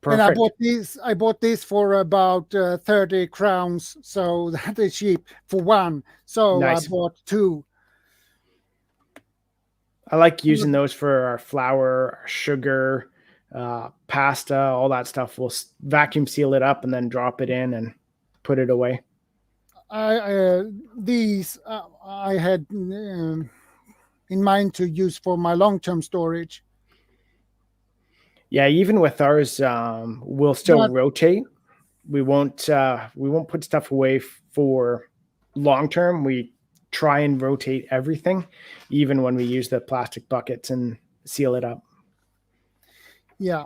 Perfect. And I bought this for about 30 crowns, so that is cheap for one. So nice. I bought 2. I like using those for our flour, our sugar, pasta, all that stuff. We'll vacuum seal it up and then drop it in and put it away. These I had in mind to use for my long-term storage. Yeah, even with ours, we'll still rotate. We won't put stuff away for long term. We try and rotate everything, even when we use the plastic buckets and seal it up. Yeah,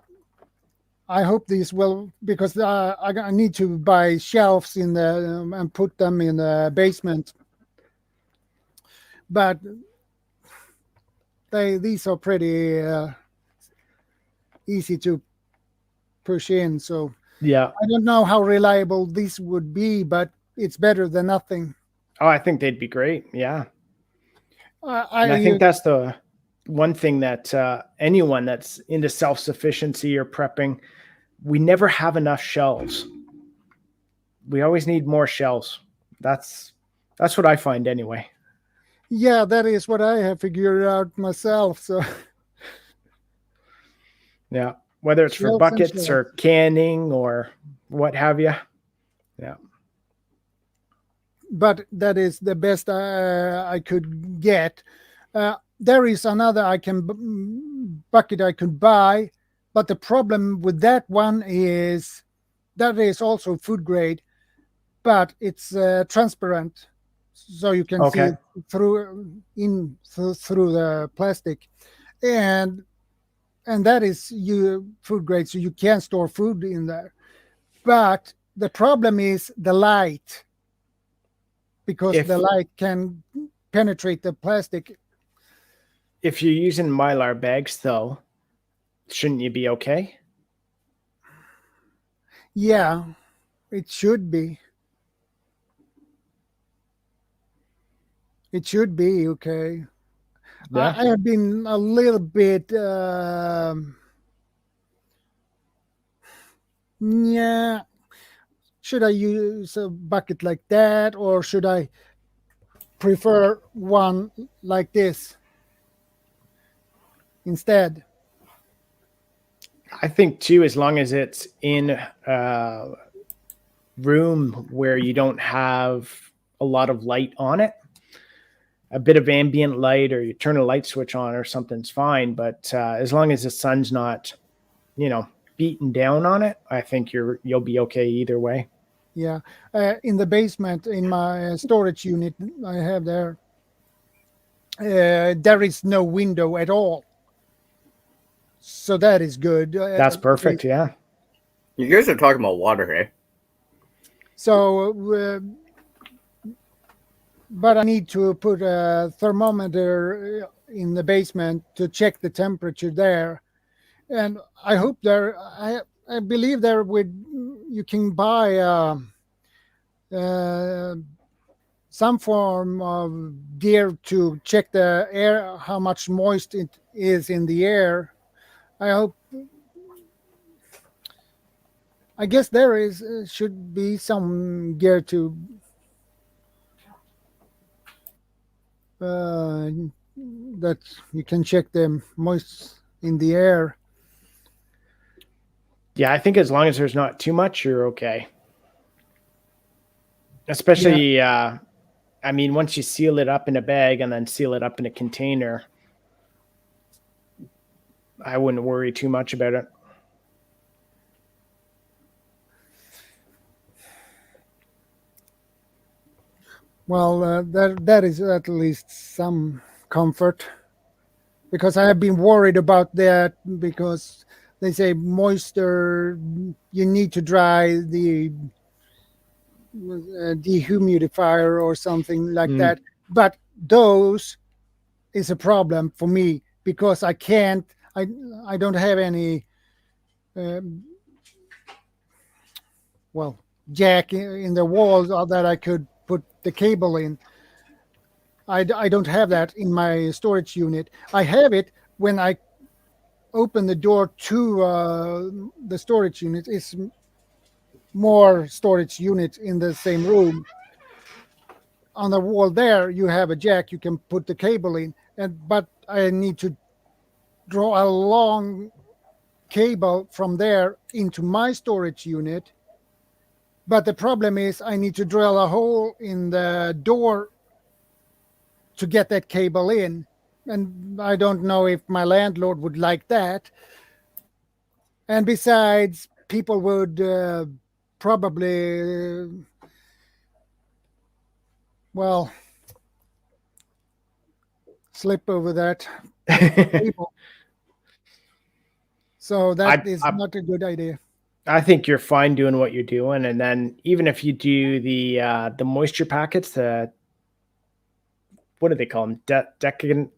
I hope these will, because I need to buy shelves in the and put them in the basement. But these are pretty easy to push in. So yeah, I don't know how reliable this would be, but it's better than nothing. Oh, I think they'd be great. Yeah. I think that's the one thing that anyone that's into self-sufficiency or prepping, we never have enough shelves. We always need more shelves. That's what I find anyway. Yeah, that is what I have figured out myself. So yeah, whether it's for buckets or canning or what have you. Yeah. But that is the best I could get. There is another bucket I could buy, but the problem with that one is that is also food grade, but it's transparent, so you can see through the plastic, and that is food grade, so you can store food in there. But the problem is the light, because the light can penetrate the plastic. If you're using Mylar bags, though, shouldn't you be okay? Yeah, it should be. It should be okay. Yeah. I have been a little bit yeah. Should I use a bucket like that, or should I prefer one like this instead? I think too, as long as it's in a room where you don't have a lot of light on it, a bit of ambient light, or you turn a light switch on or something's fine. But as long as the sun's not, beating down on it, I think you'll be okay either way. Yeah. In the basement, in my storage unit I have there is no window at all. So that is good. That's perfect. Yeah. You guys are talking about water, eh? So, but I need to put a thermometer in the basement to check the temperature there, and I hope there. I believe there you can buy some form of gear to check the air, how much moist it is in the air. I guess there should be some gear to that you can check the moist in the air. Yeah, I think as long as there's not too much, you're okay. Especially, I mean, once you seal it up in a bag and then seal it up in a container, I wouldn't worry too much about it. Well, that is at least some comfort, because I have been worried about that, because they say moisture, you need to dry the dehumidifier or something like that. But those is a problem for me, because I don't have any jack in the wall that I could put the cable in. I don't have that in my storage unit. I have it when I open the door to the storage unit. It's more storage units in the same room. On the wall there, you have a jack. You can put the cable in, but I need to draw a long cable from there into my storage unit. But the problem is I need to drill a hole in the door to get that cable in. And I don't know if my landlord would like that. And besides, people would probably, slip over that cable. So that is not a good idea. I think you're fine doing what you're doing. And then even if you do the moisture packets, what do they call them? Decadent?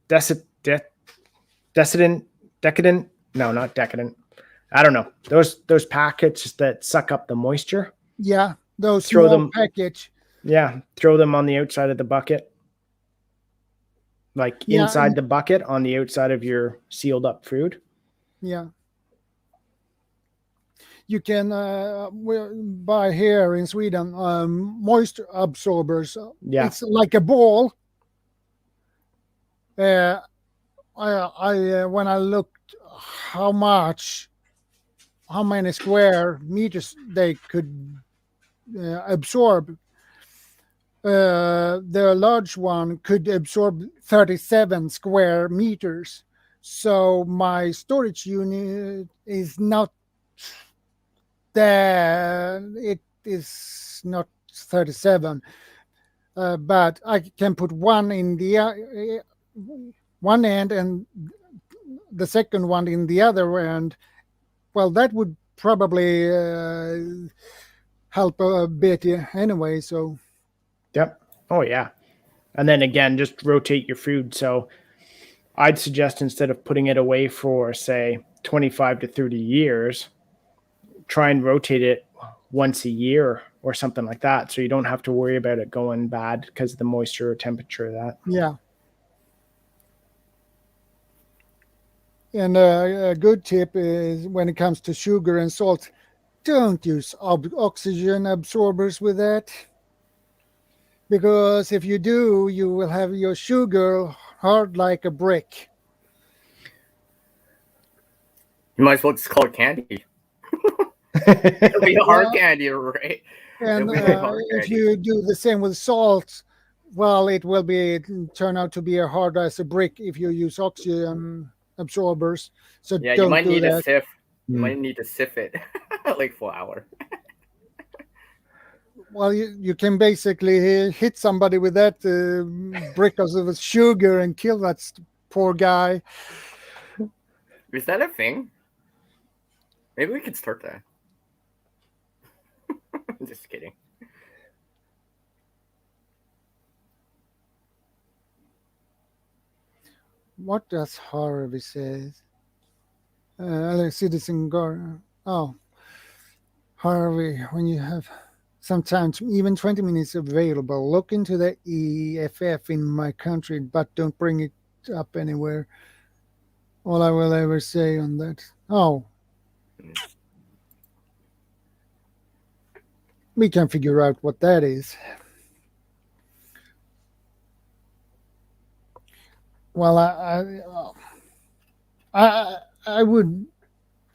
No, not decadent. I don't know. Those packets that suck up the moisture. Yeah, those small package. Yeah, throw them on the outside of the bucket. Like inside the bucket on the outside of your sealed up food. Yeah. You can buy here in Sweden moisture absorbers. Yeah. It's like a ball. I when I looked how many square meters they could absorb, the large one could absorb 37 square meters. So my storage unit is not it is not 37, but I can put one in the one end and the second one in the other end. Well, that would probably help a bit anyway. So, yep. Oh yeah. And then again, just rotate your food. So I'd suggest, instead of putting it away for, say, 25 to 30 years, try and rotate it once a year or something like that, so you don't have to worry about it going bad because of the moisture or temperature of that. Yeah. And a good tip is, when it comes to sugar and salt, don't use oxygen absorbers with that. Because if you do, you will have your sugar hard like a brick. You might as well just call it candy. It'll be a hard candy, right? And if you do the same with salt, well, it will turn out to be as hard as a brick if you use oxygen absorbers. So yeah, don't you might do need that. a sieve. You might need to sieve it like flour. Well, you can basically hit somebody with that brick of sugar and kill that poor guy. Is that a thing? Maybe we could start that. Just kidding. What does Harvey say? Citizen Guard. Oh, Harvey, when you have sometimes even 20 minutes available, look into the EFF in my country, but don't bring it up anywhere. All I will ever say on that. Oh. We can figure out what that is. Well, I would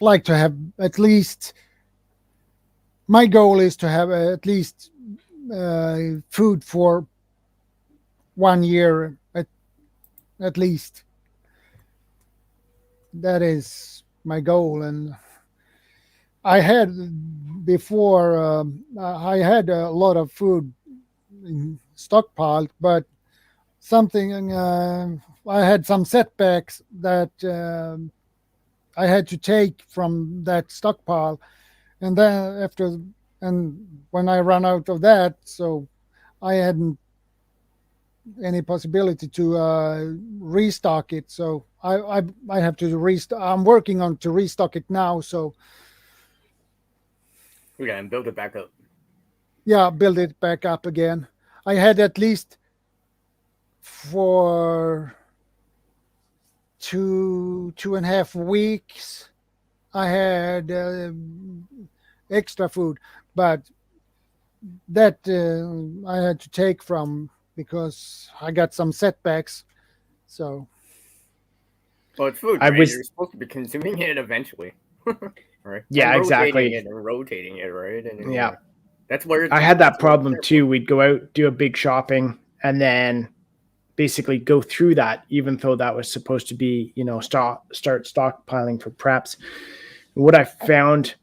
like to have at least. My goal is to have at least food for 1 year at least. That is my goal, and I had before. I had a lot of food stockpiled, but something I had some setbacks that I had to take from that stockpile, and then when I ran out of that, so I hadn't any possibility to restock it. So I have to restock. I'm working on to restock it now. So yeah, and build it back up. Yeah, build it back up again. I had at least for 2.5 weeks. I had extra food, but that I had to take from because I got some setbacks. So, well, it's food. Right? You're supposed to be consuming it eventually, right? Yeah, and exactly. And rotating it, right? And yeah, that's where I had that problem too. We'd go out, do a big shopping, and then basically go through that, even though that was supposed to be, start stockpiling for preps. What I found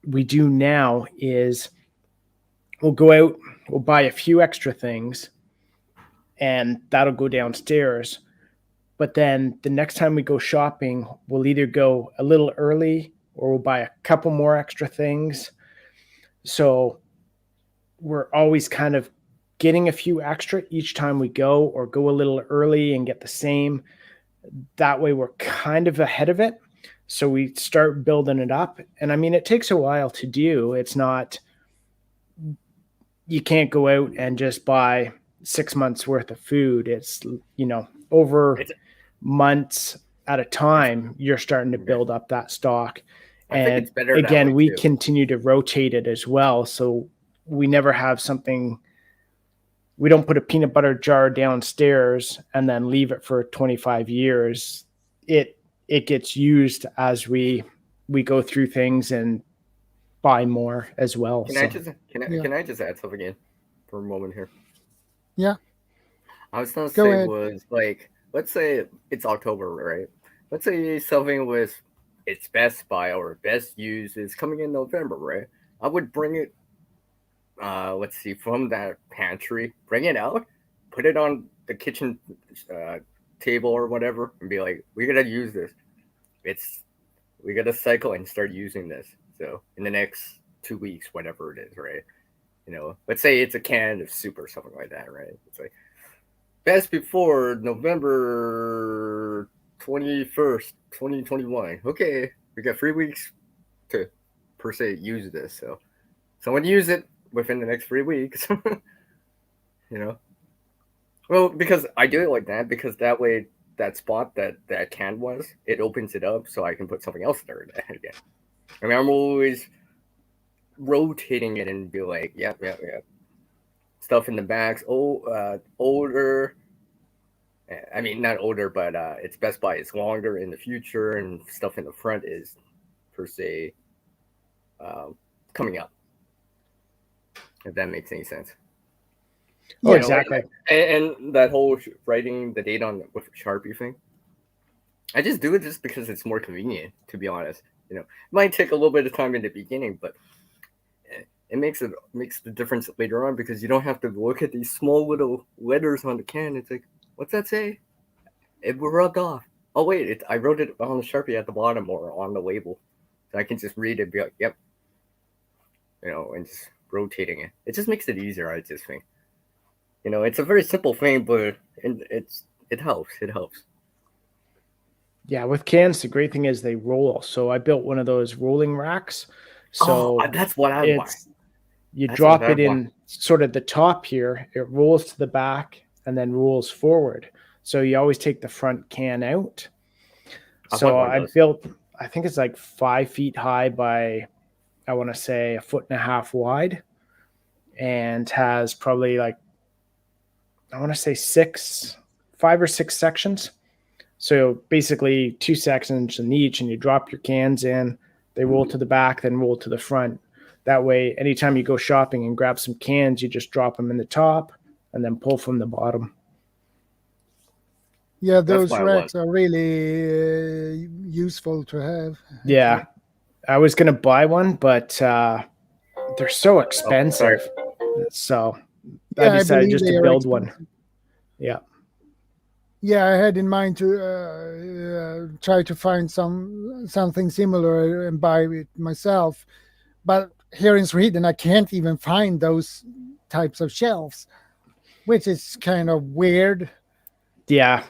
we do now is we'll go out, we'll buy a few extra things, and that'll go downstairs. But then the next time we go shopping, we'll either go a little early or we'll buy a couple more extra things. So we're always kind of getting a few extra each time we go, or go a little early and get the same. That way we're kind of ahead of it. So we start building it up. And I mean, it takes a while to do. It's not, you can't go out and just buy 6 months worth of food. It's, over months at a time, you're starting to build up that stock. And again, we continue to rotate it as well. So we never have something, we don't put a peanut butter jar downstairs and then leave it for 25 years. It gets used as we go through things and buy more as well. Can I just add something in for a moment here? Yeah. I was going to say was like, let's say it's October, right? Let's say something with its best buy or best use is coming in November, right? I would bring it, let's see, from that pantry, bring it out, put it on the kitchen table or whatever, and be like, we got to use this. We got to cycle and start using this. So in the next 2 weeks, whatever it is, right? Let's say it's a can of soup or something like that, right? It's like best before November 21st, 2021. Okay, we got 3 weeks to, per se, use this. So someone use it within the next 3 weeks. Well, because I do it like that, because that way that spot that can was, it opens it up so I can put something else there again. I mean, I'm always rotating it and be like, yeah. Stuff in the bags, older. I mean, not older, but its best buy is longer in the future, and stuff in the front is, per se, coming up. If that makes any sense. Oh, exactly. And that whole writing the date on with Sharpie thing, I just do it just because it's more convenient, to be honest. It might take a little bit of time in the beginning, but it makes the difference later on, because you don't have to look at these small little letters on the can. It's like, what's that say? It rubbed off. Oh wait, I wrote it on the Sharpie at the bottom or on the label, so I can just read it and be like, "Yep," and just rotating it. It just makes it easier. I just think, it's a very simple thing, but it helps. It helps. Yeah, with cans, the great thing is they roll. So I built one of those rolling racks. So that's what I want. You drop it in sort of the top here, it rolls to the back and then rolls forward. So you always take the front can out. So I built, I think it's like 5 feet high by, I want to say 1.5 feet wide, and has probably like, I want to say 5 or 6 sections. So basically 2 sections in each, and you drop your cans in, they roll to the back, then roll to the front. That way, anytime you go shopping and grab some cans, you just drop them in the top and then pull from the bottom. Yeah, those racks are really useful to have. Yeah. I was going to buy one, but they're so expensive. So I decided just to build one. Yeah. Yeah, I had in mind to try to find something similar and buy it myself. But here in Sweden, I can't even find those types of shelves, which is kind of weird. Yeah.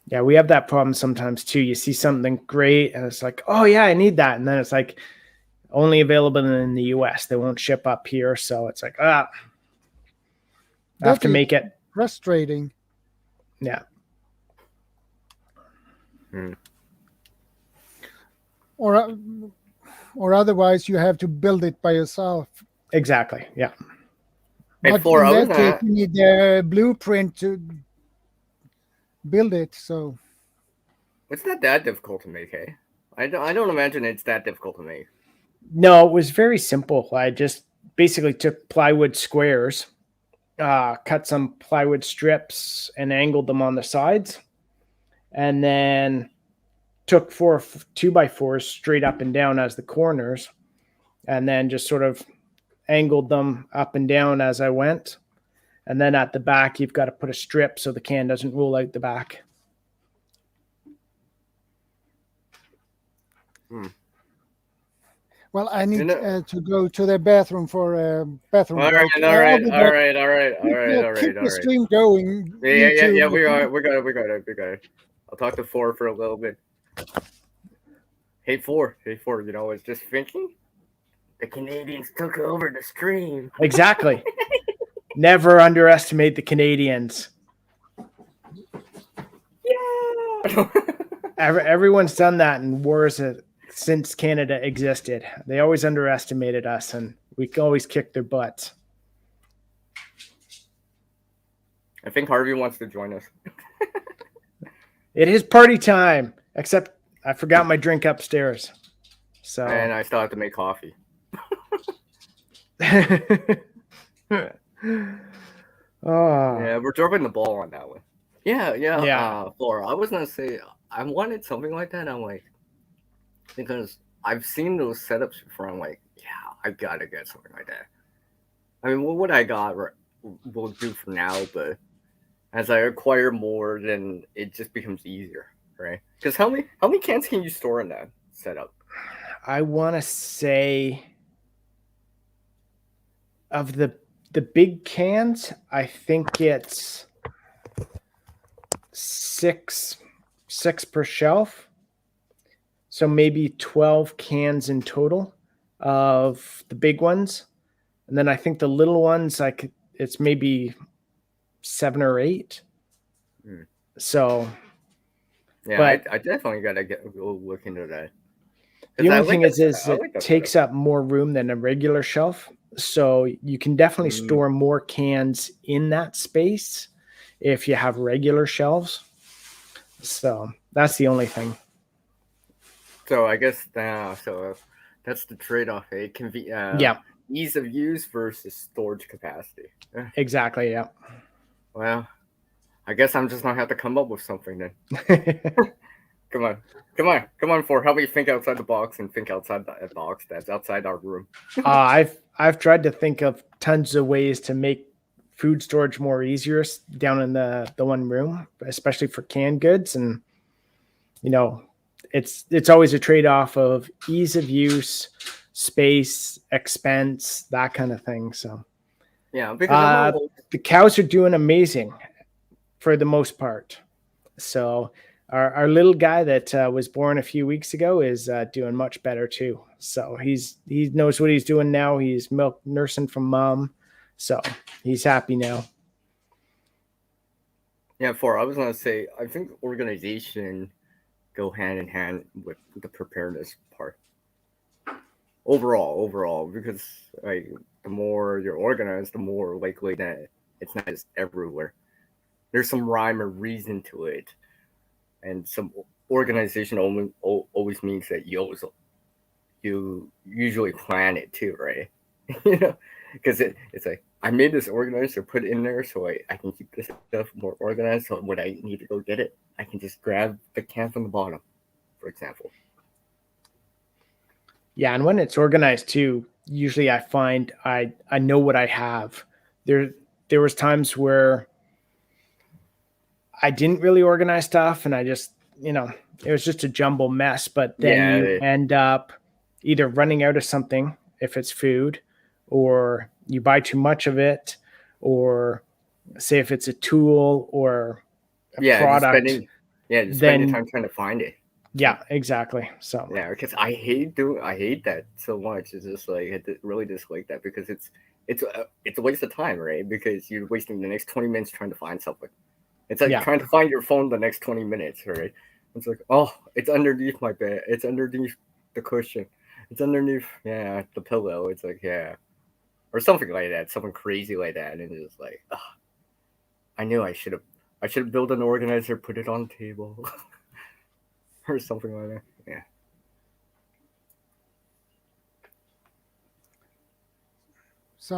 Yeah, we have that problem sometimes too. You see something great and it's like, oh yeah, I need that. And then it's like only available in the US. They won't ship up here. So it's like, I have to make it frustrating. Yeah. Or otherwise you have to build it by yourself. Exactly. Yeah. But in that case, you need a blueprint to build it. So it's not that difficult to make, hey? I don't imagine it's that difficult to make. No, it was very simple. I just basically took plywood squares, cut some plywood strips and angled them on the sides, and then took 4 2x4s straight up and down as the corners, and then just sort of angled them up and down as I went. And then at the back, you've got to put a strip so the can doesn't roll out the back. Well, I need to go to the bathroom for a bathroom break. All right. Keep the stream going. Yeah. We got it. I'll talk to 4 for a little bit. Hey 4, I was just thinking, the Canadians took over the stream. Exactly. Never underestimate the Canadians. Yeah. Everyone's done that in wars since Canada existed. They always underestimated us, and we always kicked their butts. I think Harvey wants to join us. It is party time, except I forgot my drink upstairs. So and I still have to make coffee. Yeah, we're dropping the ball on that one. Yeah. Flora, I was gonna say I wanted something like that. I'm like, because I've seen those setups before. I'm like, yeah, I gotta get something like that. I mean, what I got will do for now, but as I acquire more, then it just becomes easier, right? Because how many cans can you store in that setup? I want to say of the big cans, I think it's six per shelf. So maybe 12 cans in total of the big ones. And then I think the little ones, it's maybe 7 or 8. So yeah, but I definitely gotta go look into that. The only thing is it takes up more room than a regular shelf. So you can definitely store more cans in that space if you have regular shelves. So that's the only thing. So I guess that's the trade-off. It can be ease of use versus storage capacity. Exactly. Yeah. Well, I guess I'm just gonna have to come up with something then. Come on, for help me think outside the box and think outside the box that's outside our room. I've tried to think of tons of ways to make food storage more easier down in the one room, especially for canned goods. And, you know, it's always a trade-off of ease of use, space, expense, that kind of thing. So yeah, because the cows are doing amazing for the most part. So our little guy that was born a few weeks ago is doing much better too. So he knows what he's doing now. He's milk nursing from mom, so he's happy now. Yeah, I was gonna say, I think organization go hand in hand with the preparedness part. Overall, because like the more you're organized, the more likely that it's not just everywhere. There's some rhyme or reason to it, and some organization always means that you usually plan it too, right? You know, because it's like I made this organized or put it in there so I can keep this stuff more organized. So when I need to go get it, I can just grab the can from the bottom, for example. Yeah, and when it's organized too, usually I find I know what I have. There was times where I didn't really organize stuff, and I just, you know, it was just a jumble mess. But then you end up either running out of something if it's food, or you buy too much of it, or say if it's a tool or a product. Just spending time trying to find it. Yeah, exactly. So yeah, because I hate that so much. It's just like I really dislike that because it's a waste of time, right? Because you're wasting the next 20 minutes trying to find something. It's like trying to find your phone the next 20 minutes, right? It's like, oh, it's underneath my bed. It's underneath the cushion. It's underneath, the pillow. It's like, or something like that, something crazy like that, and it's like, oh, I knew I should have built an organizer, put it on the table. Or something like that. Yeah. So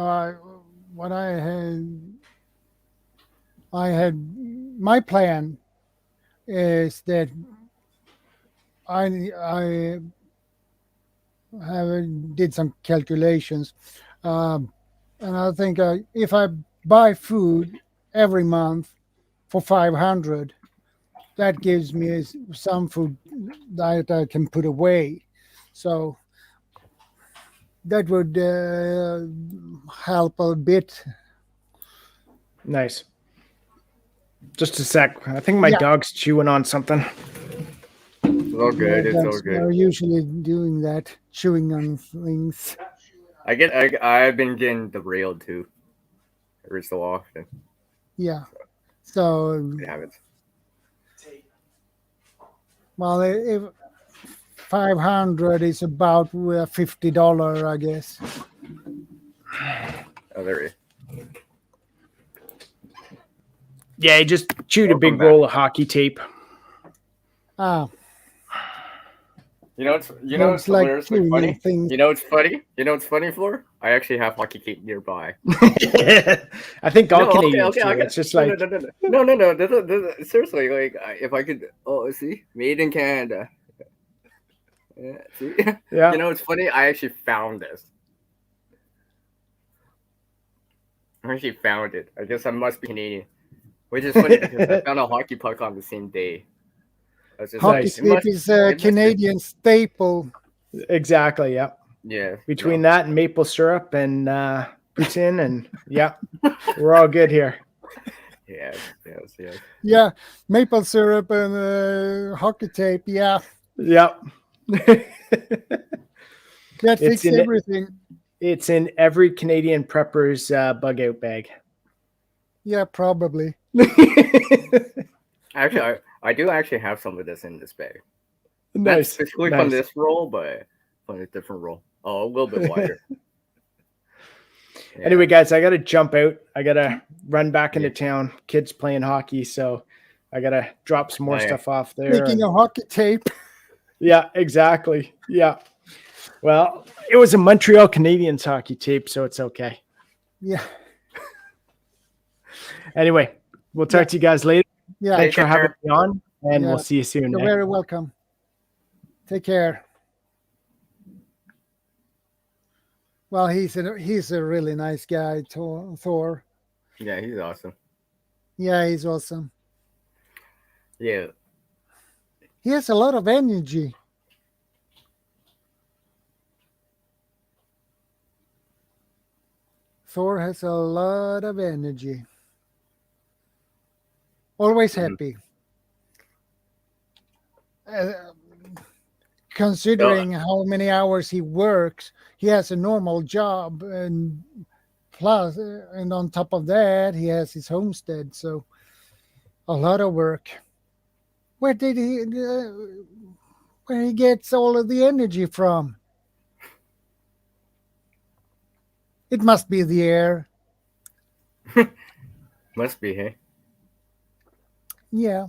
I had my plan is that I did some calculations, and I think if I buy food every month for 500. That gives me some food that I can put away. So that would help a bit. Nice. Just a sec. I think my dog's chewing on something. It's all good. It's all good. They're usually doing that, chewing on things. I've been getting derailed too, every so often. Yeah. So it happens. Well, if 500 is about $50, I guess. Oh, there he is. Yeah, he just chewed a big roll of hockey tape. Ah. You know what's hilariously funny? Things. You know what's funny? You know what's funny, Floor? I actually have hockey tape nearby. I think all Canadians do. It's just like no. Seriously, like if I could, see, made in Canada. Yeah, see? Yeah. You know what's funny? I actually found this. I actually found it. I guess I must be Canadian, which is funny because I found a hockey puck on the same day. Hockey tape is a Canadian staple. Exactly. Yeah. Yeah. Between that and maple syrup and poutine, and we're all good here. Yes. Yeah, maple syrup and hockey tape. Yeah. Yep. That fixes everything. It's in every Canadian prepper's bug out bag. Yeah, probably. Actually, I do actually have some of this in this bag. Nice. Not specifically on this roll, but on a different roll. Oh, a little bit wider. Anyway, guys, I got to jump out. I got to run back into town. Kids playing hockey, so I got to drop some more stuff off there. Speaking of hockey tape. Yeah, exactly. Yeah. Well, it was a Montreal Canadiens hockey tape, so it's okay. Yeah. Anyway, we'll talk to you guys later. Yeah. Thanks for having me on, and we'll see you soon. You're very welcome. Take care. Well, he's a really nice guy, Thor. Yeah, he's awesome. Yeah, he's awesome. Yeah. He has a lot of energy. Thor has a lot of energy. Always happy. Considering how many hours he works, he has a normal job, and plus, and on top of that, he has his homestead. So, a lot of work. Where did he? Where he gets all of the energy from? It must be the air. Must be, hey? Yeah.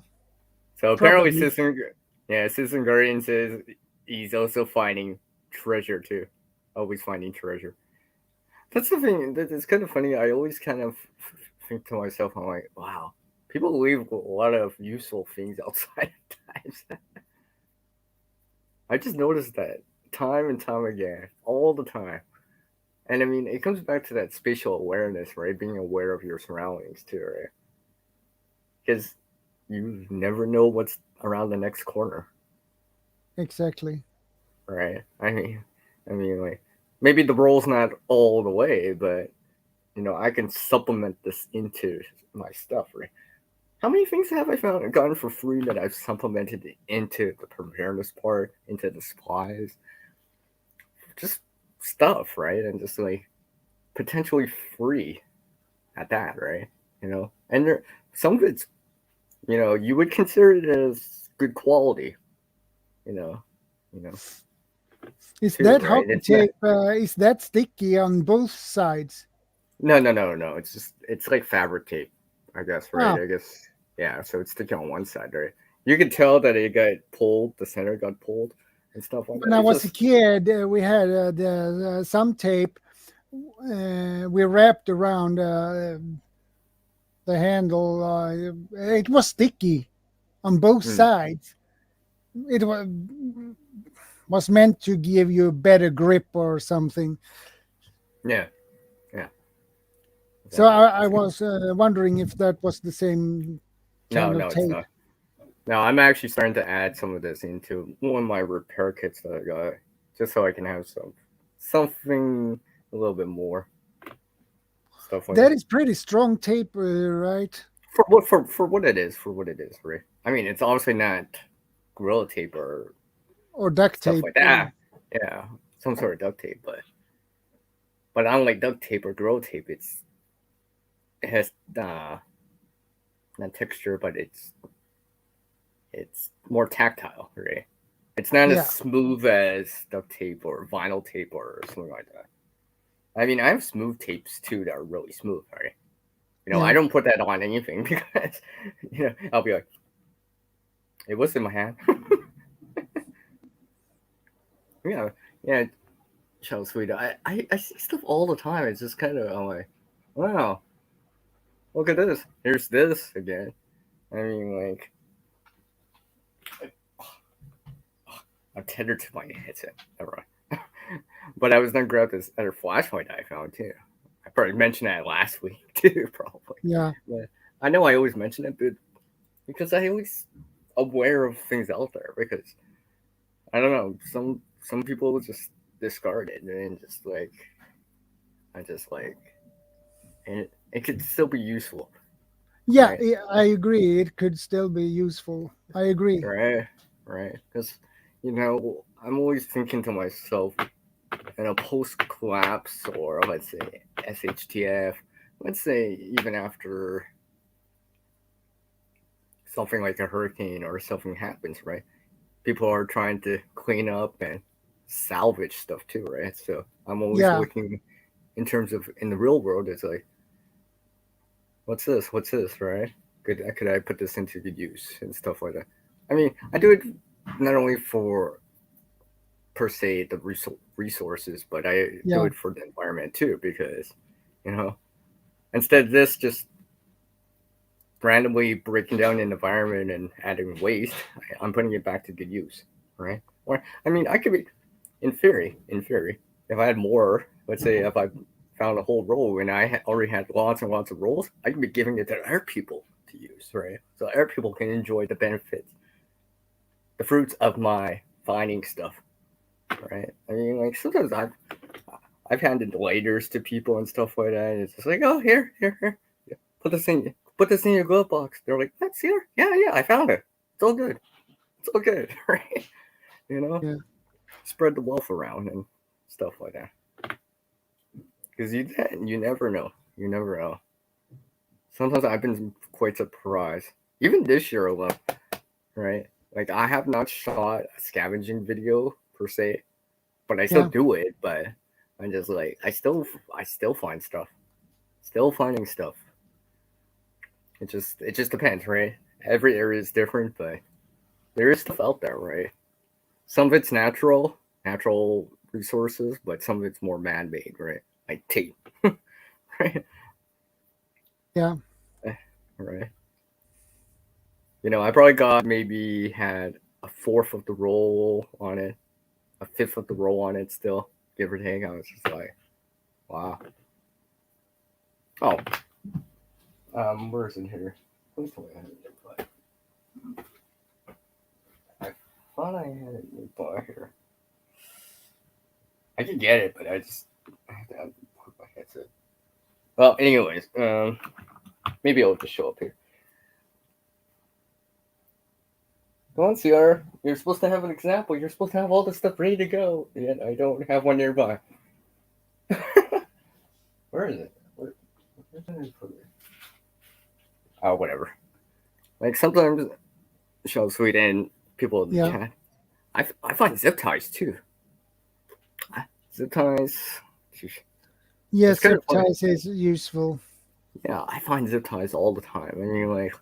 So apparently, Citizen Guardian says he's also finding treasure too. Always finding treasure. That's the thing. It's kind of funny. I always kind of think to myself, I'm like, wow, people leave a lot of useful things outside times. I just noticed that time and time again, all the time. And I mean, it comes back to that spatial awareness, right? Being aware of your surroundings too, right? Because you never know what's around the next corner. Exactly. Right. I mean, like, maybe the role's not all the way, but I can supplement this into my stuff, right? How many things have I gotten for free that I've supplemented into the preparedness part, into the supplies, just stuff, right? And just like potentially free at that, right? And there, some of it's, you would consider it as good quality, Is too, that right? hockey tape? Is that sticky on both sides? No. It's like fabric tape, I guess, right? I guess, yeah. So it's sticky on one side, right? You could tell that it got pulled. The center got pulled and stuff like that. When I was a kid, we had some tape. We wrapped around the handle. It was sticky on both sides. It was meant to give you a better grip or something. Yeah. So I was wondering if that was the same kind of tape. It's not. No, I'm actually starting to add some of this into one of my repair kits that I got, just so I can have something a little bit more stuff like that. That is pretty strong tape, right? For what it is, right? I mean, it's obviously not Gorilla Tape or duct stuff tape, like that. Yeah, some sort of duct tape, but unlike duct tape or Gorilla Tape, it has not texture, but it's more tactile, right? It's not as smooth as duct tape or vinyl tape or something like that. I mean, I have smooth tapes too that are really smooth, right? I don't put that on anything because I'll be like, it was in my hand. yeah, ShadowScoutSwede. I see stuff all the time. It's just kind of, I'm like, wow, look at this. Here's this again. I mean, like, I'm tethered to my headset. Never mind. But I was gonna grab this other flashlight I found too. I probably mentioned that last week too, probably. Yeah. But I know I always mention it, but because I always aware of things out there. Because I don't know, some people just discard it and just like, and it could still be useful. Yeah, I agree. It could still be useful. I agree. Right. Because I'm always thinking to myself, post collapse, or let's say SHTF, let's say even after something like a hurricane or something happens, right? People are trying to clean up and salvage stuff too, right? So I'm always looking in terms of, in the real world, it's like, what's this, right? Could I put this into good use and stuff like that? I mean, I do it not only for per se the resources, but I do it for the environment too, because instead of this just randomly breaking down an environment and adding waste, I'm putting it back to good use, right? Or I mean, I could be, in theory, if I had more, let's say if I found a whole role and I already had lots and lots of roles, I can be giving it to other people to use, right? So other people can enjoy the benefits, the fruits of my finding stuff, right? I mean, like sometimes I've handed lighters to people and stuff like that. And it's just like, oh, here, put this in your glove box. They're like, that's here, yeah, I found it. It's all good, right? You know, Yeah. Spread the wealth around and stuff like that. Because you never know. You never know. Sometimes I've been quite surprised. Even this year alone, right? Like I have not shot a scavenging video per se, but I still do it. But I'm just like I still find stuff. Still finding stuff. It just depends, right? Every area is different, but there is stuff out there, right? Some of it's natural resources, but some of it's more man-made, right? Like tape, right? Yeah. Right. You know, I probably maybe had a fourth of the roll on it, a fifth of the roll on it still, give or take. I was just like, wow. Oh. Where is it here? Please tell me I had it nearby. I thought I had it nearby here. I can get it, but I have to put my headset. Well, anyways, maybe it'll just show up here. Go on, CR. You're supposed to have an example. You're supposed to have all this stuff ready to go. Yet I don't have one nearby. Where is it? Where's it? Oh, whatever. Like sometimes ShadowScoutSwede and people in the chat, I find zip ties too. Zip ties. Yes, zip ties is useful. Yeah, I find zip ties all the time. I mean, like,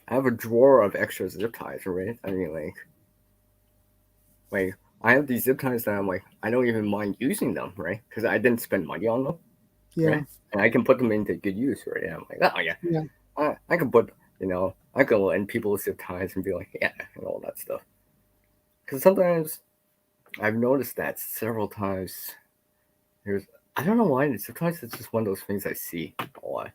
I have a drawer of extra zip ties, right? I mean, like I have these zip ties that I'm like, I don't even mind using them, right? Because I didn't spend money on them, right? And I can put them into good use, right? And I'm like, oh yeah. I can put, I can lend people zip ties and be like, yeah, and all that stuff. Because sometimes I've noticed that several times. I don't know why. Sometimes it's just one of those things I see a lot.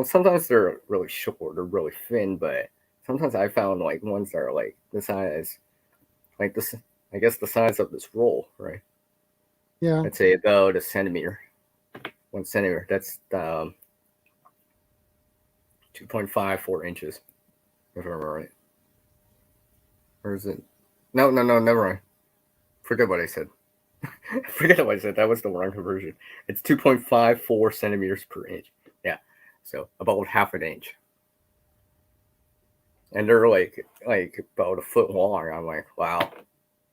Sometimes they're really short or really thin, but sometimes I found like ones that are like the size, like this. I guess the size of this roll, right? Yeah. I'd say about a centimeter. 1 centimeter. That's 2.54 inches, if I remember right. Or is it? No, never mind. Forget what I said. Forget what I said. That was the wrong conversion. It's 2.54 centimeters per inch. Yeah, so about half an inch. And they're like about a foot long. I'm like, wow.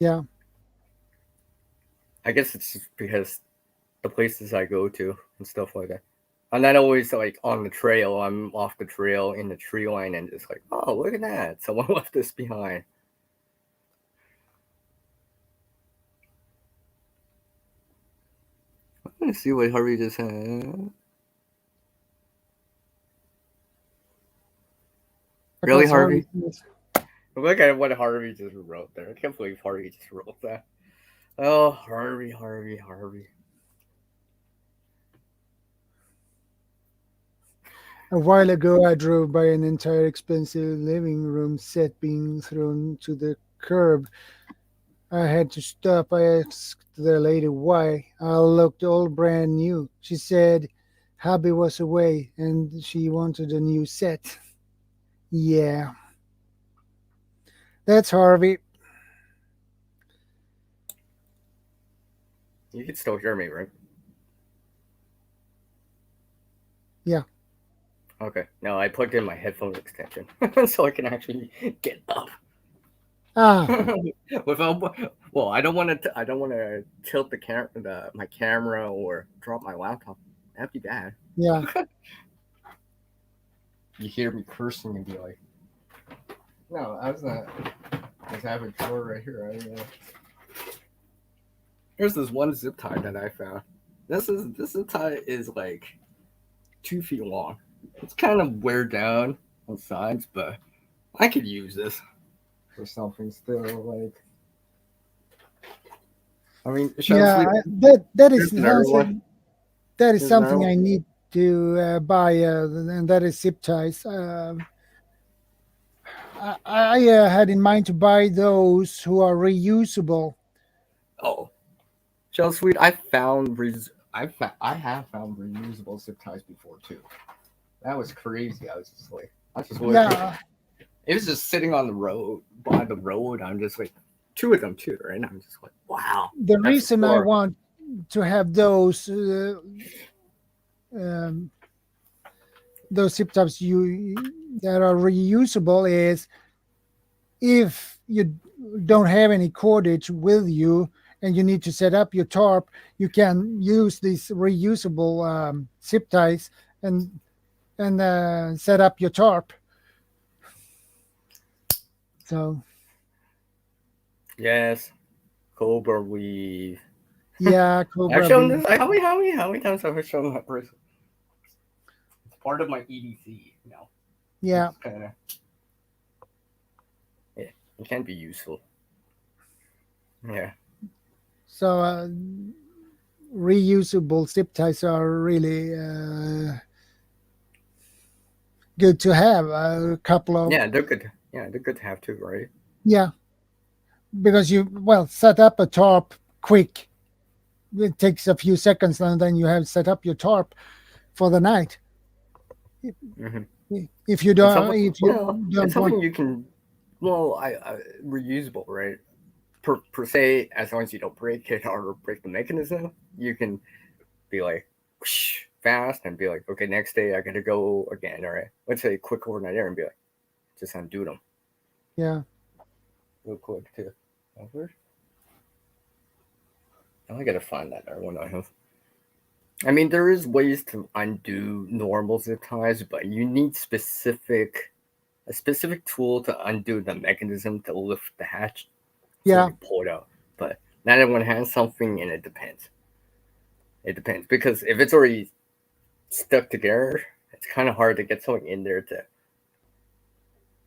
Yeah. I guess it's just because the places I go to and stuff like that. I'm not always like on the trail. I'm off the trail in the tree line and just like, oh, look at that. Someone left this behind. Let's see what Harvey just had. Really, Harvey? Look at what Harvey just wrote there. I can't believe Harvey just wrote that. Oh, Harvey. A while ago, I drove by an entire expensive living room set being thrown to the curb. I had to stop. I asked the lady why. I looked all brand new. She said hubby was away and she wanted a new set. Yeah. That's Harvey. You can still hear me, right? Yeah. Okay. No, I plugged in my headphone extension so I can actually get up. Well, I don't want to tilt my camera or drop my laptop. That'd be bad. Yeah. You hear me cursing and be like, no, I was not. I have a drawer right here. Here's this one zip tie that I found. This zip tie is like 2 feet long. It's kind of wear down on sides, but I could use this for something still. Like, I mean, Yeah, that is something I need to buy, and that is zip ties. I had in mind to buy those who are reusable. Oh, ShadowScoutSwede, I have found reusable zip ties before too. That was crazy. I was just Yeah, it was just sitting on the road by the road. I'm just like, two of them too, right? And I'm just like, wow. the reason I want to have those zip ties that are reusable is if you don't have any cordage with you and you need to set up your tarp, you can use these reusable zip ties and set up your tarp. So yes, Cobra weave. Yeah, Cobra. I've shown this. How many times have I shown that person? It's part of my EDC, you know. Yeah. Yeah, it can be useful. Yeah. So reusable zip ties are really good to have. A couple of they're good. Yeah, they're good to have too, right? Yeah, because you set up a tarp quick. It takes a few seconds, and then you have set up your tarp for the night. Mm-hmm. If you don't, it's something you can. Well, I reusable, right? Per se, as long as you don't break it or break the mechanism, you can be like whoosh, fast and be like, okay, next day I gotta go again. All right, let's say quick overnight air and be like, just undo them. Yeah. Real quick too. Now I gotta find that other one I have. I mean, there is ways to undo normal zip ties, but you need a specific tool to undo the mechanism to lift the hatch. Yeah. You pull it out. But not everyone has something, and it depends. It depends, because if it's already stuck together, it's kind of hard to get something in there to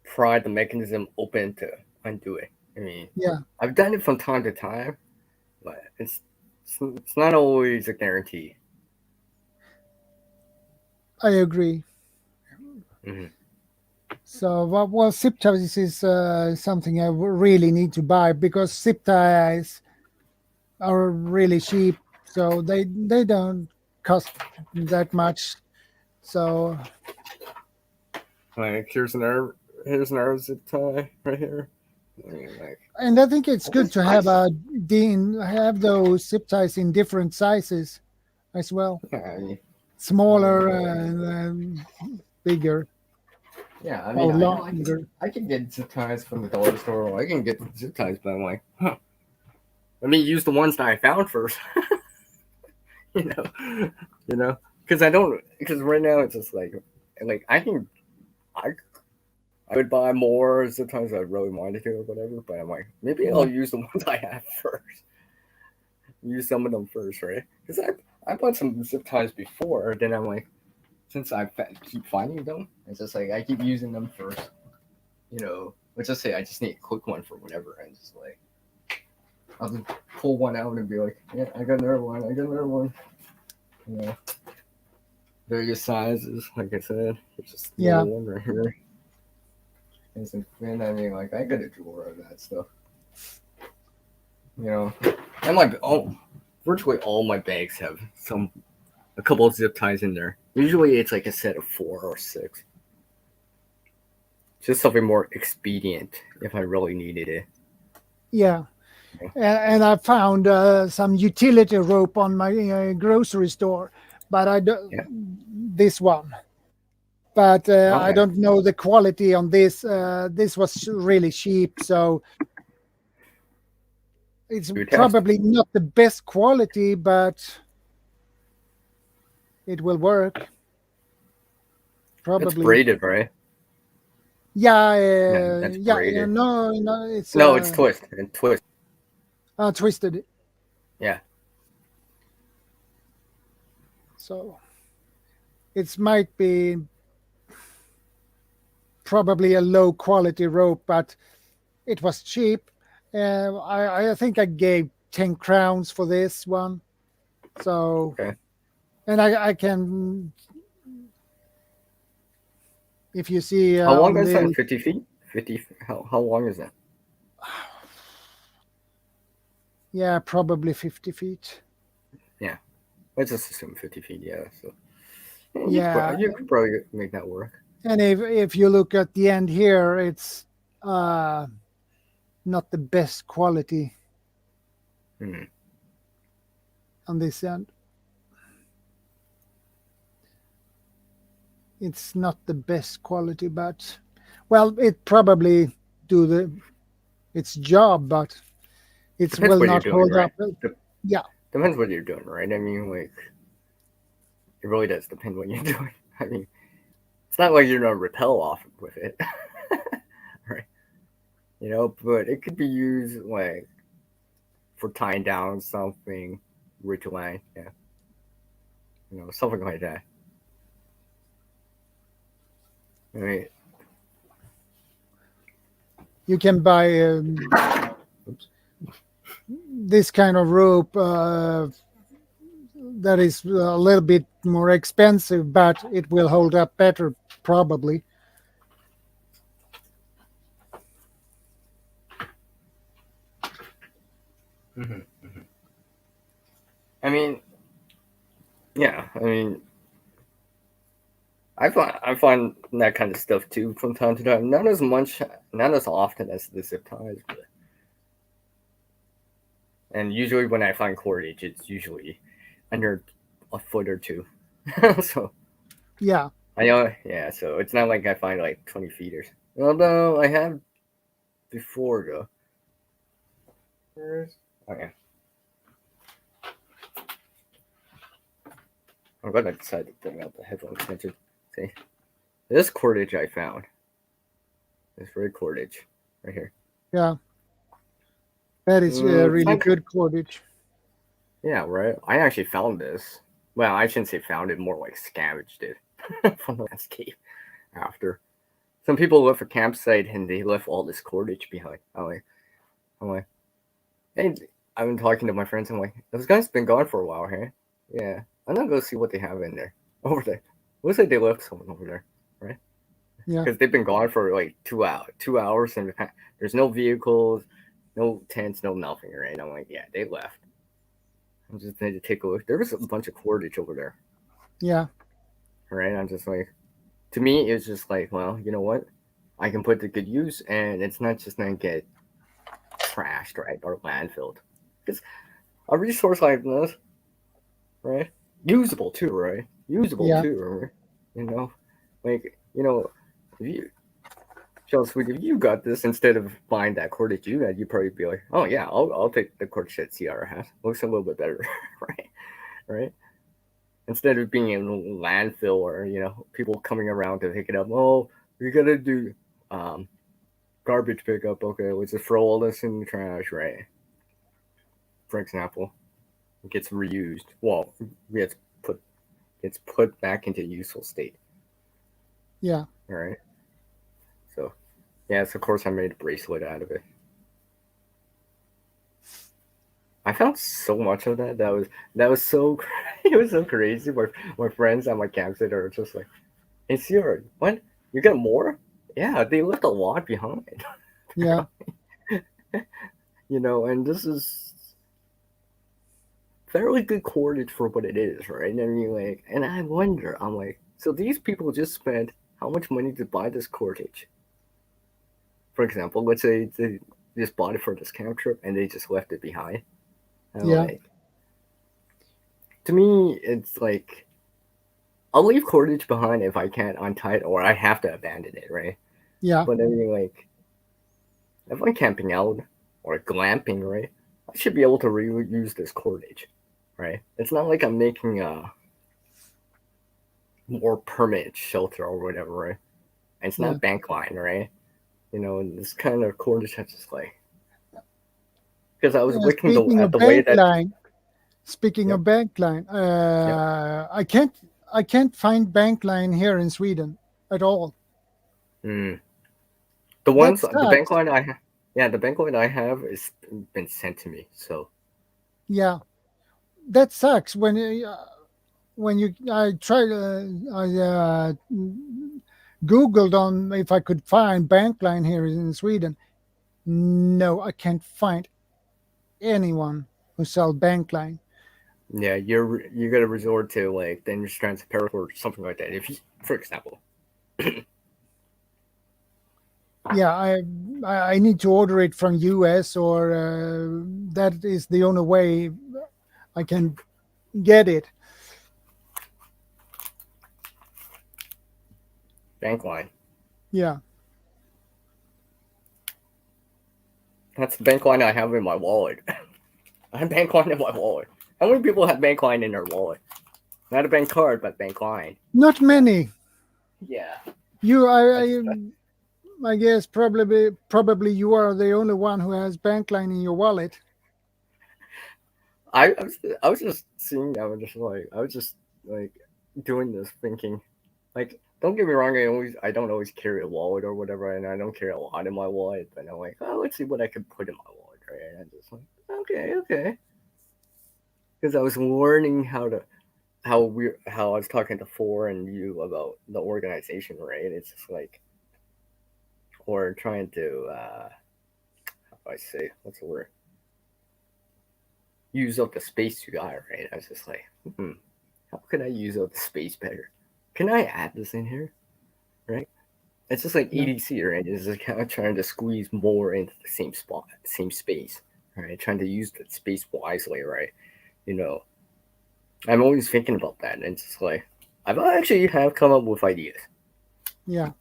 pry the mechanism open to undo it. I mean, yeah, I've done it from time to time, but it's not always a guarantee. I agree. Mm-hmm. So, zip ties is something I really need to buy because zip ties are really cheap, so they don't cost that much. So, like here's an arrow zip tie right here. And I think it's good to have have those zip ties in different sizes as well. Smaller and bigger. Yeah, I mean, I can get zip ties from the dollar store. Or I can get zip ties, but I'm like, let me use the ones that I found first. you know, because right now it's just like I would buy more zip ties if I really wanted to or whatever, but I'm like, maybe I'll use the ones I have first. Use some of them first, right? Because I bought some zip ties before, then I'm like, since I keep finding them, it's just like I keep using them first. You know, let's just say I just need a quick one for whatever, and just like I'll just pull one out and be like, yeah, I got another one. You know, various sizes, like I said. There's just one right here. And I mean, like I got a drawer of that stuff. You know, and virtually all my bags have a couple of zip ties in there. Usually it's like a set of 4 or 6. Just something more expedient if I really needed it. Yeah. And I found some utility rope on my grocery store, but I don't. Yeah. This one. But I don't know the quality on this. This was really cheap, so it's probably not the best quality, but it will work. Probably. It's braided, right? Yeah, that's braided. No, it's it's twisted. Twisted. Yeah. So it might be probably a low quality rope, but it was cheap. I think I gave 10 crowns for this one. So, Okay. and I can, if you see How long on is that? the 50 feet? 50. How long is that? yeah, probably 50 feet. Yeah. Let's just assume 50 feet. Yeah. So Yeah. you could probably make that work. And if you look at the end here, it's not the best quality on this end. It's not the best quality, but well, it probably do its job, but it Depends will what you're not doing, hold right? up. Yeah. Depends what you're doing, right? I mean, like, it really does depend what you're doing. I mean, it's not like you're gonna repel off with it, right? You know, but it could be used like for tying down something, ritualing, yeah, you know, something like that. I mean, You can buy this kind of rope that is a little bit more expensive, but it will hold up better, probably. I mean, yeah, I mean, I find that kind of stuff too from time to time. Not as much, not as often as the zip ties, but and usually when I find cordage, it's usually under a foot or two. So Yeah. I know, yeah. So it's not like I find like 20 feet or. Although I have before though. Okay. I'm glad I decided to bring out the headphone extension. See, this cordage I found. This very cordage right here. Yeah. That is really good cordage. Yeah, right. I actually found this. Well, I shouldn't say found it, more like scavenged it from the landscape after. Some people left a campsite and they left all this cordage behind. I'm like, hey, I've been talking to my friends. I'm like, those guys been gone for a while, hey? Yeah. I'm gonna go see what they have in there. Over there. Looks like they left someone over there, right? Yeah. Because they've been gone for like 2 hours and there's no vehicles, no tents, no nothing, right? I'm like, yeah, they left. I just need to take a look. There was a bunch of cordage over there. Yeah. Right? I'm just like, to me, it's just like, well, you know what? I can put to good use, and it's not just going to get trashed, right? Or landfilled. Because a resource like this, right? Usable too, right? Usable too, right? You know? Like, you know, if you, ShadowScoutSwede, if you got this instead of buying that cordage you had, you'd probably be like, oh yeah, I'll take the cordage that CR has. Looks a little bit better, right? Right? Instead of being in a landfill or, you know, people coming around to pick it up. Oh, we gotta do garbage pickup. Okay, let's just throw all this in the trash, right? For example, it gets reused. Well, gets put back into useful state. Yeah. All right. So, yes, of course, I made a bracelet out of it. I found so much of that. That was so it was so crazy. My friends at my campsite are just like, "Hey, Sierra, what? You got more? Yeah, they left a lot behind." Yeah. You know, and this is fairly good cordage for what it is, right? I mean, like, and I wonder, I'm like, so these people just spent how much money to buy this cordage? For example, let's say they just bought it for this camp trip and they just left it behind. And Yeah. like, to me, it's like, I'll leave cordage behind if I can't untie it or I have to abandon it, right? Yeah. But I mean, like, if I'm camping out or glamping, right, I should be able to reuse this cordage, right? It's not like I'm making a more permanent shelter or whatever, right? And it's not bank line, right? You know, this kind of cordage that's just like, because I was looking at the way that. Speaking of bank line, I can't find bank line here in Sweden at all. The ones, the bank line I have, the bank line I have has been sent to me. So Yeah, that sucks when you I tried I googled on if I could find Bankline here in Sweden. No, I can't find anyone who sells Bankline. Yeah, you're gonna resort to like dangerous transparent or something like that. If you, for example. Yeah, I need to order it from US, or that is the only way I can get it. Bankline. Yeah. That's the Bankline I have in my wallet. I have Bankline in my wallet. How many people have Bankline in their wallet? Not a bank card, but Bankline. Not many. Yeah. You, I guess probably you are the only one who has Bankline in your wallet. I was just seeing. I was just like doing this, thinking, like, don't get me wrong. I don't always carry a wallet or whatever, and I don't carry a lot in my wallet. But I'm like, oh, let's see what I can put in my wallet, right? And I'm just like, okay, because I was learning how I was talking to Four and you about the organization, right? It's just like, or trying to, how do I say, what's the word? Use up the space you got, right? I was just like, how can I use up the space better? Can I add this in here, right? It's just like EDC, right? It's just kind of trying to squeeze more into the same spot, same space, right? Trying to use the space wisely, right? I'm always thinking about that, and it's just like, I've actually have come up with ideas. Yeah.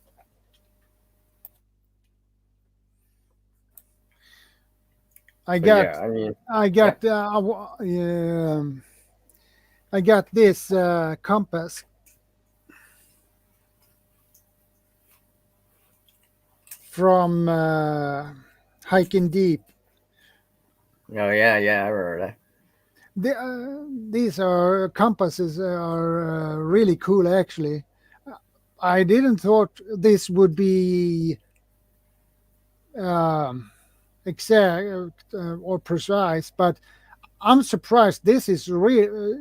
I got this compass from Hiking Deep. Oh yeah, I remember that. These are compasses are really cool. Actually, I didn't thought this would be exact or precise, but I'm surprised. This is really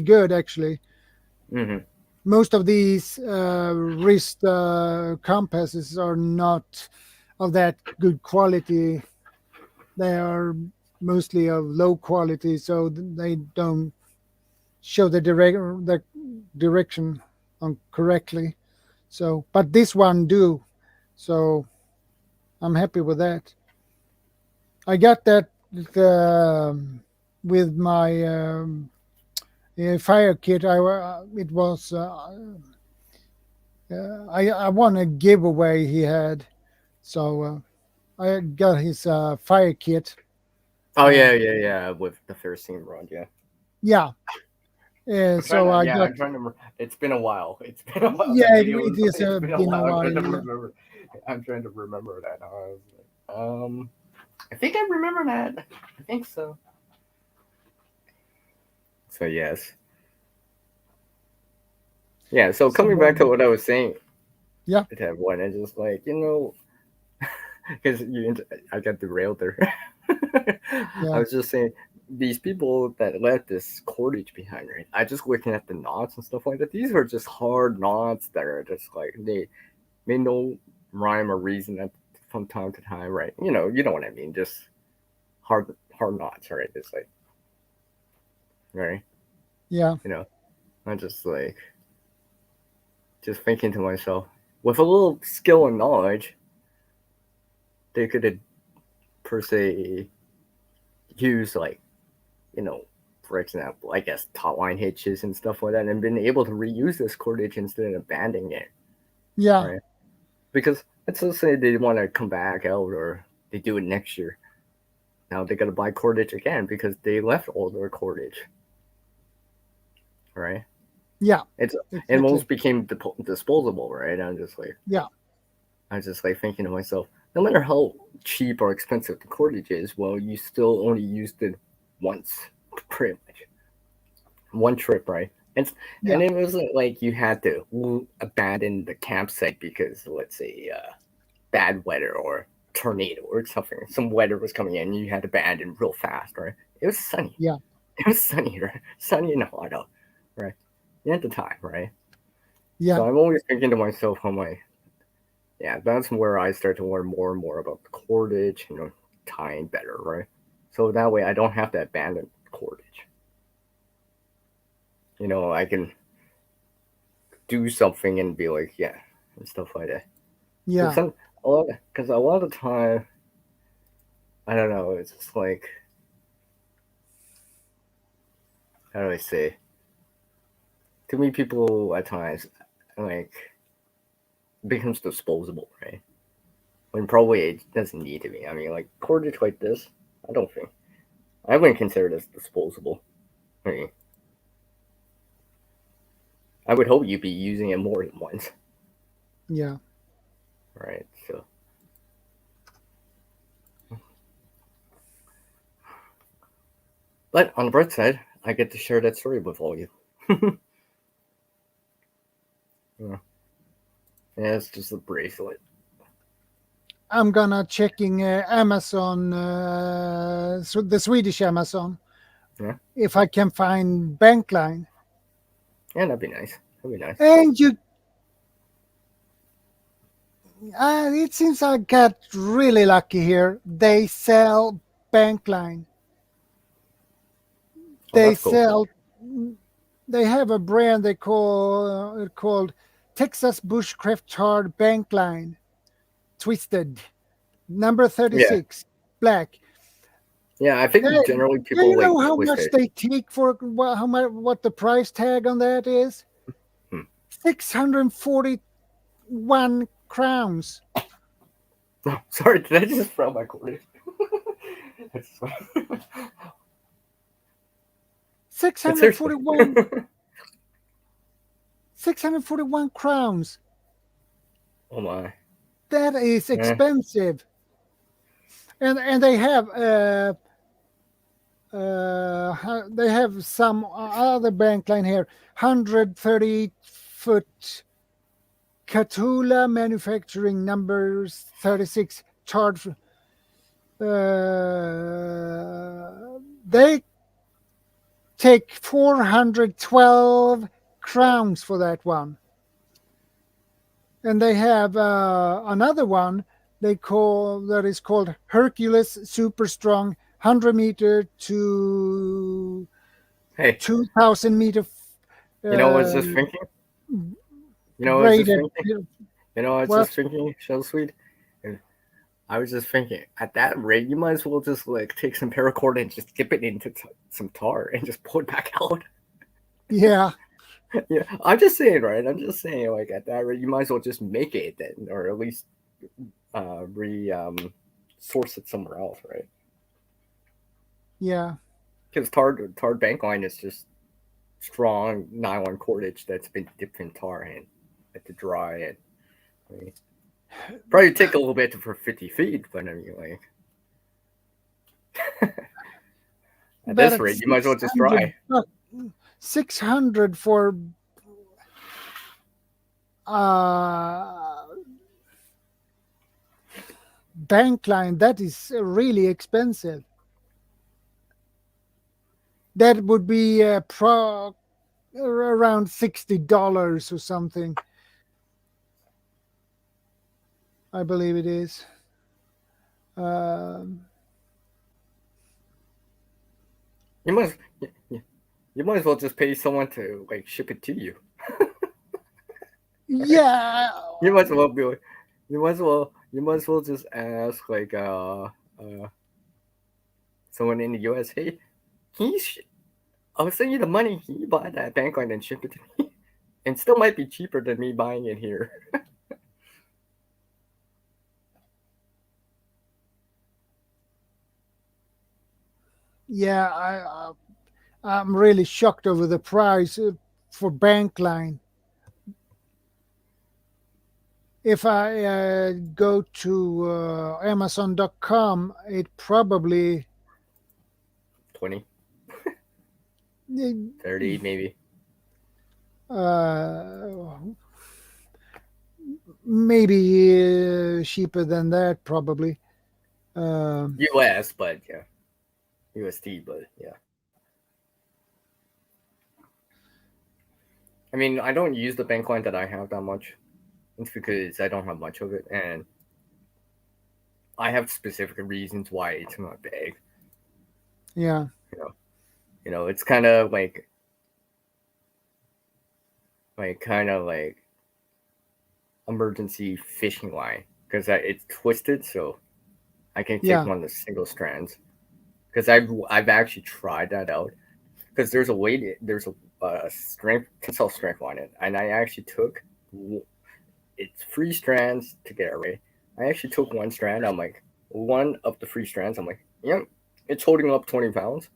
good, actually. Mm-hmm. Most of these wrist compasses are not of that good quality. They are mostly of low quality, so they don't show the direction on correctly. So, but this one do. So, I'm happy with that. I got that with my fire kit. I won a giveaway he had, so I got his fire kit. Oh yeah, with the first scene rod, yeah. Yeah. I'm trying to remember. It's been a while. Yeah, it is been a while. I'm trying to remember that. I think I remember that. I think so. So yes. Yeah. So coming back to what I was saying. Yeah. To everyone, and just like because I got derailed there. I was just saying, these people that left this cordage behind, right? I just looking at the knots and stuff like that. These are just hard knots that are just like they made no rhyme or reason from time to time, right? You know what I mean? Just hard knots, right? It's like, right? Yeah. I'm just like, just thinking to myself, with a little skill and knowledge, they could have, per se, use like, for example, I guess top line hitches and stuff like that, and been able to reuse this cordage instead of abandoning it. Yeah. Right? Because let's just say they want to come back out, or they do it next year. Now they got to buy cordage again because they left all their cordage. Right? Yeah. It almost became disposable, right? I'm just like, I was just like thinking to myself, no matter how cheap or expensive the cordage is, well, you still only used it once, pretty much. One trip, right? And it wasn't like you had to abandon the campsite because, let's say, bad weather or tornado or something. Some weather was coming in, and you had to abandon real fast, right? It was sunny. Yeah. It was sunny, right? Sunny and hot out, right? At the time, right? Yeah. So I'm always thinking to myself, that's where I start to learn more and more about cordage, tying better, right? So that way I don't have to abandon cordage. I can do something and be like, and stuff like that. Yeah. Because a lot of the time, I don't know, it's just like, how do I say? Too many people at times, like, becomes disposable, right? When probably it doesn't need to be. I mean, like, cordage like this, I wouldn't consider this disposable. I mean, I would hope you'd be using it more than once. Yeah. Right, so. But on the bright side, I get to share that story with all of you. Yeah, it's just a bracelet. I'm gonna checking Amazon, the Swedish Amazon. Yeah. If I can find Bankline. Yeah, that'd be nice. And it seems I got really lucky here. They sell Bankline. They sell. Cool. They have a brand they called Texas Bushcraft Hard Bankline, twisted, number 36, black. Yeah, I think generally people. Do you know how much they take for what the price tag on that is? 641 crowns. Oh, sorry, did I just throw my cord? 641. 641 crowns. Oh my! That is expensive. And they have some other Bankline here, 130-foot Catula manufacturing numbers 36 charge. They take 412 crowns for that one. And they have another one that is called Hercules Super Strong, 100 meter to 2,000 meter. You know what I was just thinking? ShadowScoutSwede? I was just thinking, at that rate, you might as well just like take some paracord and just dip it into some tar and just pull it back out. Yeah. Yeah, I'm just saying, right? I'm just saying, like, at that rate, you might as well just make it then, or at least source it somewhere else, right? Yeah. Because tarred bankline is just strong nylon cordage that's been dipped in tar and let to dry. And I mean, probably take a little bit for 50 feet, but I mean, like, at this rate, you might as well just dry. 600 for Bankline, that is really expensive. That would be around $60 or something. I believe it is. You might as well just pay someone to like ship it to you. Yeah. You might as well be like, you might as well just ask like someone in the US, hey, can you I'll send you the money, can you buy that Bankline and ship it to me? And still might be cheaper than me buying it here. Yeah, I'm really shocked over the price for Bankline. If I go to Amazon.com, it probably 20, 30 maybe. Maybe cheaper than that, probably. US, but yeah, USD, but yeah. I mean, I don't use the bank line that I have that much. It's because I don't have much of it, and I have specific reasons why it's in my bag. Yeah. You know, it's kind of like emergency fishing line because it's twisted, so I can take one of the single strands. Because I've actually tried that out. Because there's a strength tensile strength on it, and I actually took it's 3 strands together, right? I actually took one strand. I'm like, one of the 3 strands. I'm like, yep, it's holding up 20 pounds.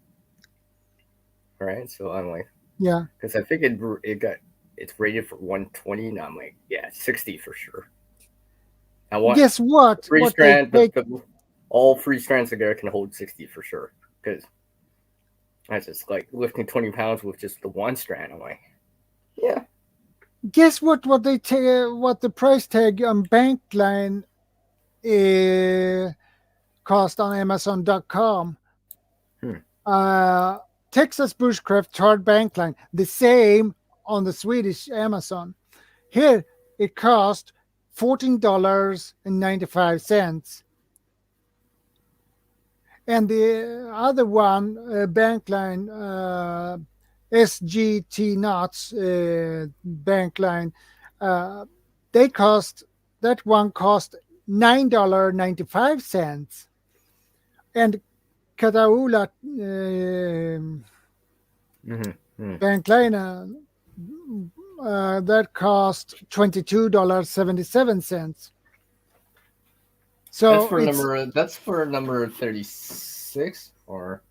All right, so I'm like, yeah, because I think it's rated for 120, and I'm like, yeah, 60 for sure. I want guess what? 3 strands. All 3 strands together can hold 60 for sure. Because I just like lifting 20 pounds with just the one strand. I'm like, yeah. Guess what? What the price tag on Bankline cost on Amazon.com. Texas Bushcraft hard Bankline, the same on the Swedish Amazon. Here it cost $14.95. And the other one, Bankline, SGT Knots Bankline, that one cost $9.95. And Kataula Bankline, that cost $22.77. So that's for number 36 or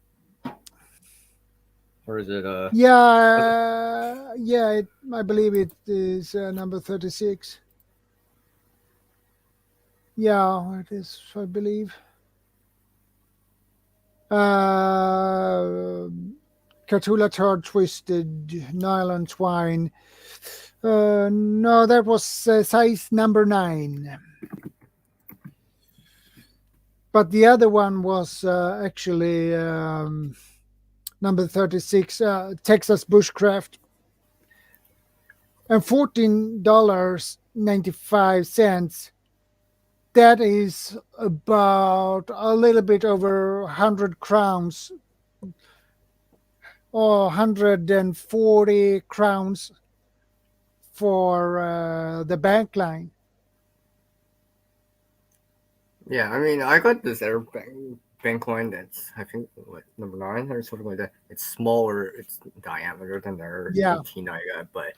is it yeah, I believe it is number 36. Yeah, it is, I believe. Catula Tar Twisted Nylon Twine. No, that was size number 9. But the other one was actually number 36, Texas Bushcraft. And $14.95. That is about a little bit over 100 crowns or 140 crowns for the Bankline. Yeah, I mean, I got this bank line that's, I think, number 9 or something like that. It's smaller, it's diameter than their 18 I got, but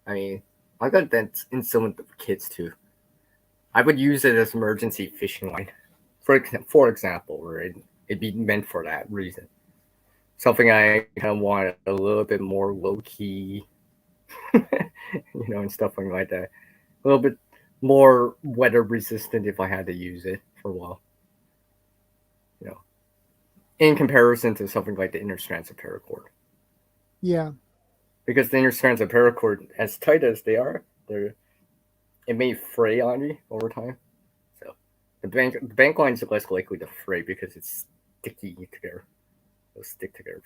I mean, I got that in some of the kits too. I would use it as emergency fishing line, for example, where it'd be meant for that reason. Something I kind of want a little bit more low key, and stuff like that. A little bit more weather resistant if I had to use it for a while. In comparison to something like the inner strands of paracord. Yeah. Because the inner strands of paracord, as tight as they are, it may fray on me over time. So the bank lines are less likely to fray because it's sticky together. They'll stick together.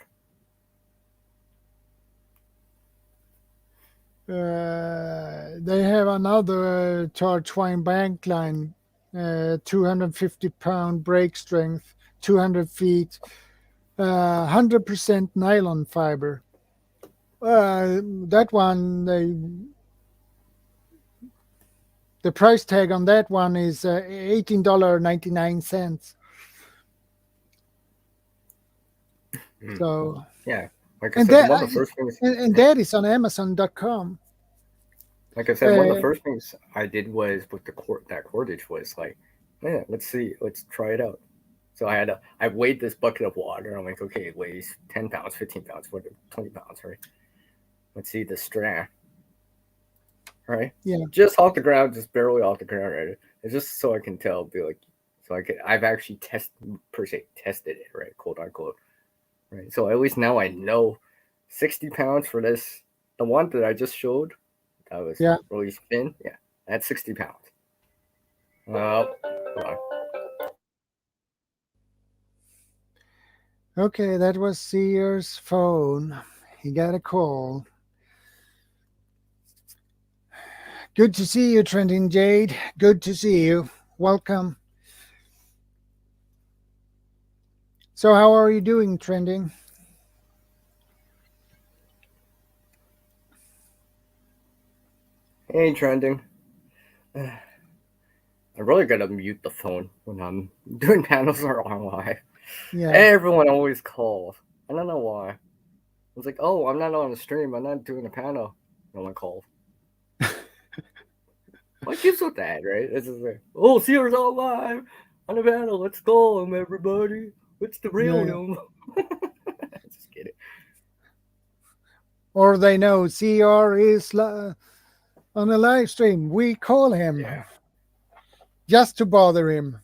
They have another tar twine bank line, 250-pound brake strength, 200 feet, 100% nylon fiber. That one, the price tag on that one is $18.99. So yeah. Like I said, one of the first things, and that is on Amazon.com. Like I said, one of the first things I did was with that cordage was like, yeah, let's try it out. So I weighed this bucket of water. I'm like, okay, it weighs 10 pounds, 15 pounds, 20 pounds, right? Let's see the strand, right? Yeah. Just off the ground, just barely off the ground, right? It's just so I can tell, I've actually tested it, right? Quote unquote. Right. So at least now I know 60 pounds for this. The one that I just showed, that was really thin. Yeah, that's 60 pounds. Hold on. Okay, that was Sear's phone. He got a call. Good to see you, Trending Jade. Good to see you. Welcome. So, how are you doing, Trending? Hey, Trending. I really gotta mute the phone when I'm doing panels or on live. Yeah. Everyone always calls. I don't know why. It's like, oh, I'm not on the stream. I'm not doing a panel. No one calls. What gives with that, right? It's just like, oh, Sears all live on the panel. Let's call him, everybody. What's the real name? Just kidding. Or they know CR is on a live stream. We call him just to bother him.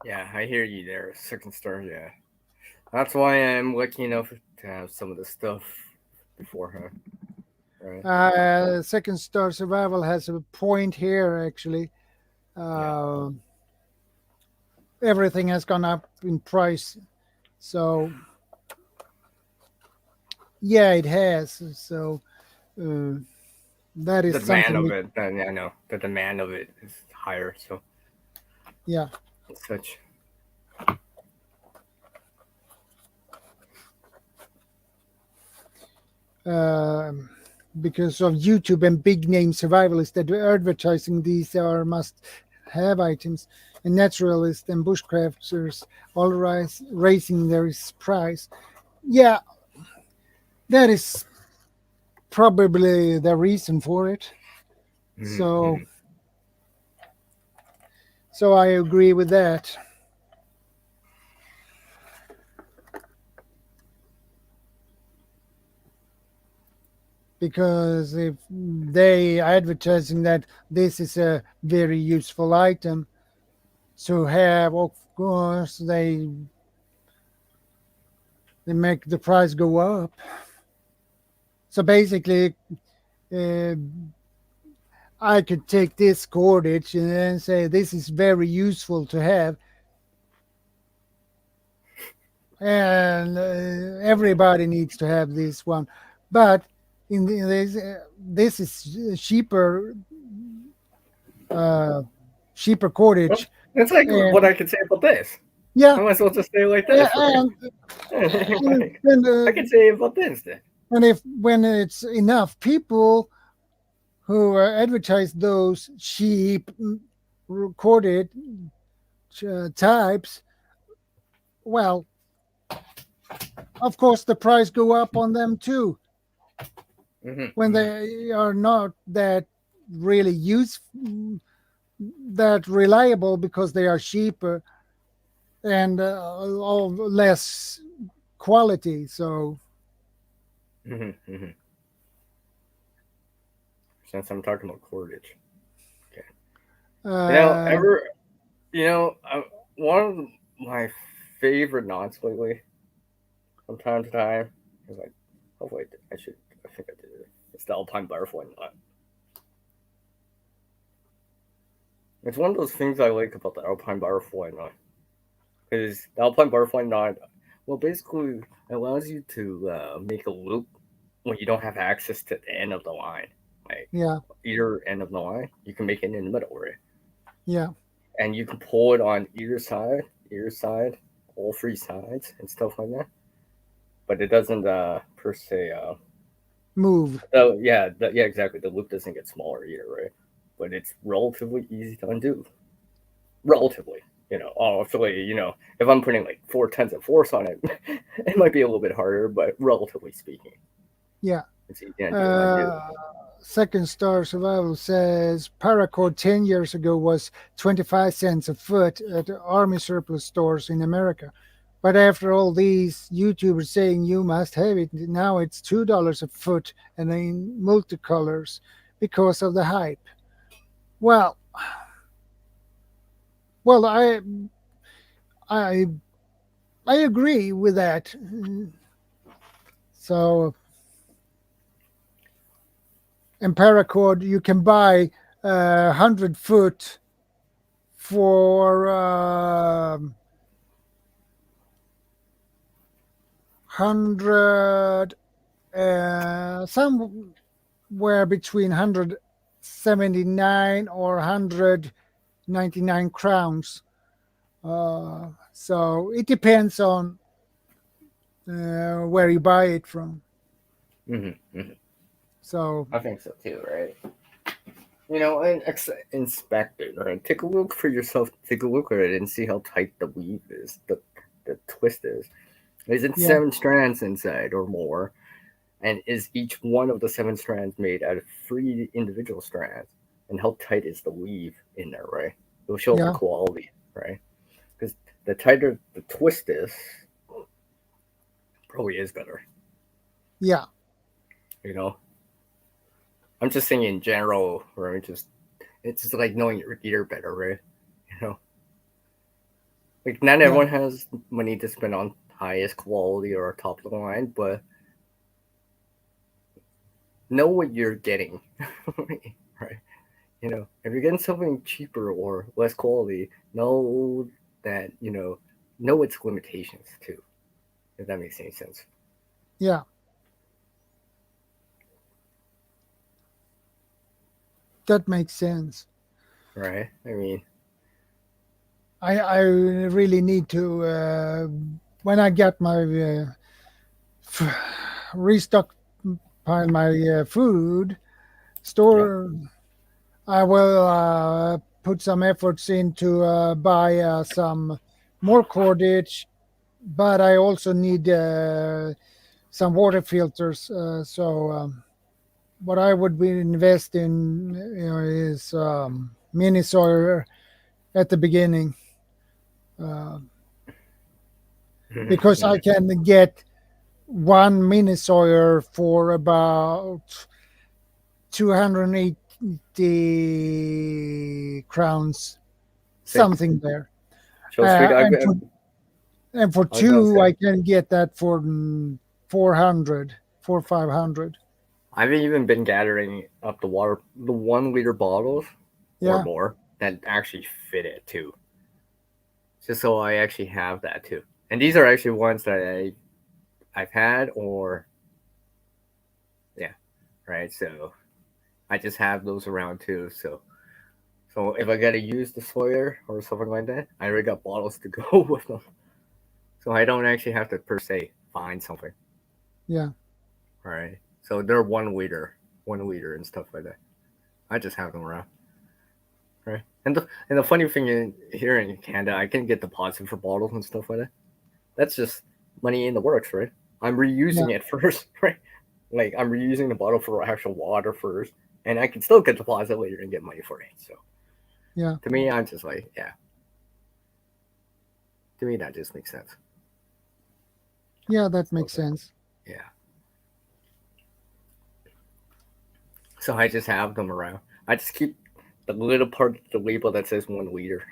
Yeah, I hear you there, Second Star. Yeah, that's why I'm lucky enough to have some of the stuff beforehand. Right. Second Star Survival has a point here, actually. Everything has gone up in price. So, yeah, it has. So, that is the demand something. Of it, then I know the demand of it is higher. So, yeah. Such. Because of YouTube and big name survivalists that are advertising these are must-have items, and naturalists and bushcrafters all raising their price. Yeah, that is probably the reason for it. Mm-hmm. So I agree with that. Because if they are advertising that this is a very useful item to have, of course they make the price go up. So basically, I could take this cordage and then say this is very useful to have, and everybody needs to have this one. But in this is cheaper cordage. Well, it's like what I could say about this. Yeah. I might as well just say it like this. I can say about this then. And when it's enough people who advertise those cheap corded types, well, of course the price go up on them too. When they are not that really that reliable because they are cheaper and less quality. So since I'm talking about cordage, okay. One of my favorite knots lately, from time to time, is like, oh wait, I think I did it. It's the Alpine butterfly knot. It's one of those things I like about the Alpine butterfly knot, because the Alpine butterfly knot, well, basically allows you to make a loop when you don't have access to the end of the line. Like either end of the line, you can make it in the middle, right? Yeah. And you can pull it on either side, all three sides, and stuff like that. But it doesn't per se move. Oh yeah, exactly. The loop doesn't get smaller either, right? But it's relatively easy to undo. Relatively, obviously, if I'm putting like 4/10 of force on it, it might be a little bit harder, but relatively speaking, yeah. It's easy to undo. Second Star Survival says paracord 10 years ago was 25 cents a foot at army surplus stores in America. But after all these YouTubers saying you must have it, now it's $2 a foot and in multicolors because of the hype. Well, I agree with that. So, in paracord, you can buy 100 foot for 100, somewhere between 179 or 199 crowns. So it depends on where you buy it from. So I think so too, right? And inspect it, right? Take a look for yourself. Take a look at it and see how tight the weave is, the twist is. Is it 7 strands inside or more? And is each one of the 7 strands made out of 3 individual strands? And how tight is the weave in there, right? It'll show the quality, right? Because the tighter the twist is, probably is better. Yeah. I'm just saying in general, right? It's just like knowing your gear better, right? Like not everyone has money to spend on highest quality or top of the line, but know what you're getting, right? If you're getting something cheaper or less quality, know that know its limitations too, if that makes any sense. Yeah. That makes sense. Right. I mean, I really need to when I get my restock my food store, I will put some efforts into buy some more cordage, but I also need some water filters. So what I would invest in is mini sawyer at the beginning, because I can get one mini sawyer for about 280 crowns, something there. So sweet. And for 2, I can get that for 400, 500. I've even been gathering up the 1 liter bottles or more that actually fit it too. Just so I actually have that too. And these are actually ones that I've had right? So I just have those around too. So if I gotta use the Sawyer or something like that, I already got bottles to go with them. So I don't actually have to per se find something. Yeah. Right. So they're 1 liter and stuff like that. I just have them around. Right. And the funny thing here in Canada, I can get deposit for bottles and stuff like that. That's just money in the works, right? I'm reusing it first, right? Like I'm reusing the bottle for actual water first, and I can still get deposit later and get money for it. So to me, I'm just like, to me that just makes sense. Yeah, that makes sense. Yeah. So I just have them around. I just keep the little part of the label that says 1 liter.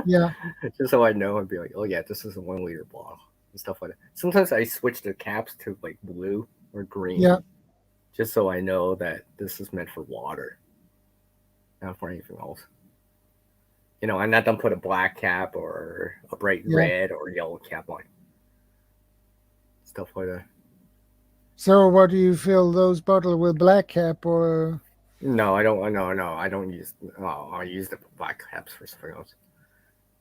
Yeah. Just so I know and be like, oh yeah, this is a 1 liter bottle and stuff like that. Sometimes I switch the caps to like blue or green. Yeah. Just so I know that this is meant for water, not for anything else. I'm not gonna put a black cap or a bright red or yellow cap on. Stuff like that. So what do you fill those bottles with, black cap or? No, I don't. No, I don't use. I use the black caps for something else.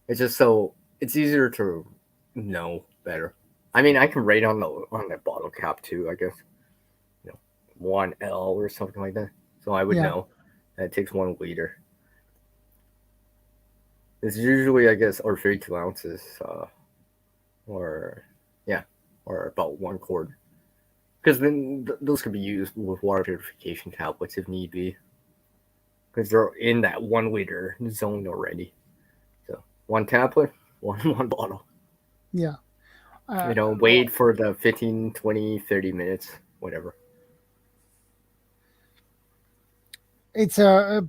It's just so it's easier to know better. I mean, I can rate on the bottle cap too. I guess 1L or something like that. So I would know that it takes 1 liter. It's usually, I guess, or 32 ounces, or about 1 quart. Because then those could be used with water purification tablets if need be. Because they're in that 1 liter zone already. So 1 tablet, one bottle. Yeah. Wait for the 15, 20, 30 minutes, whatever. It's a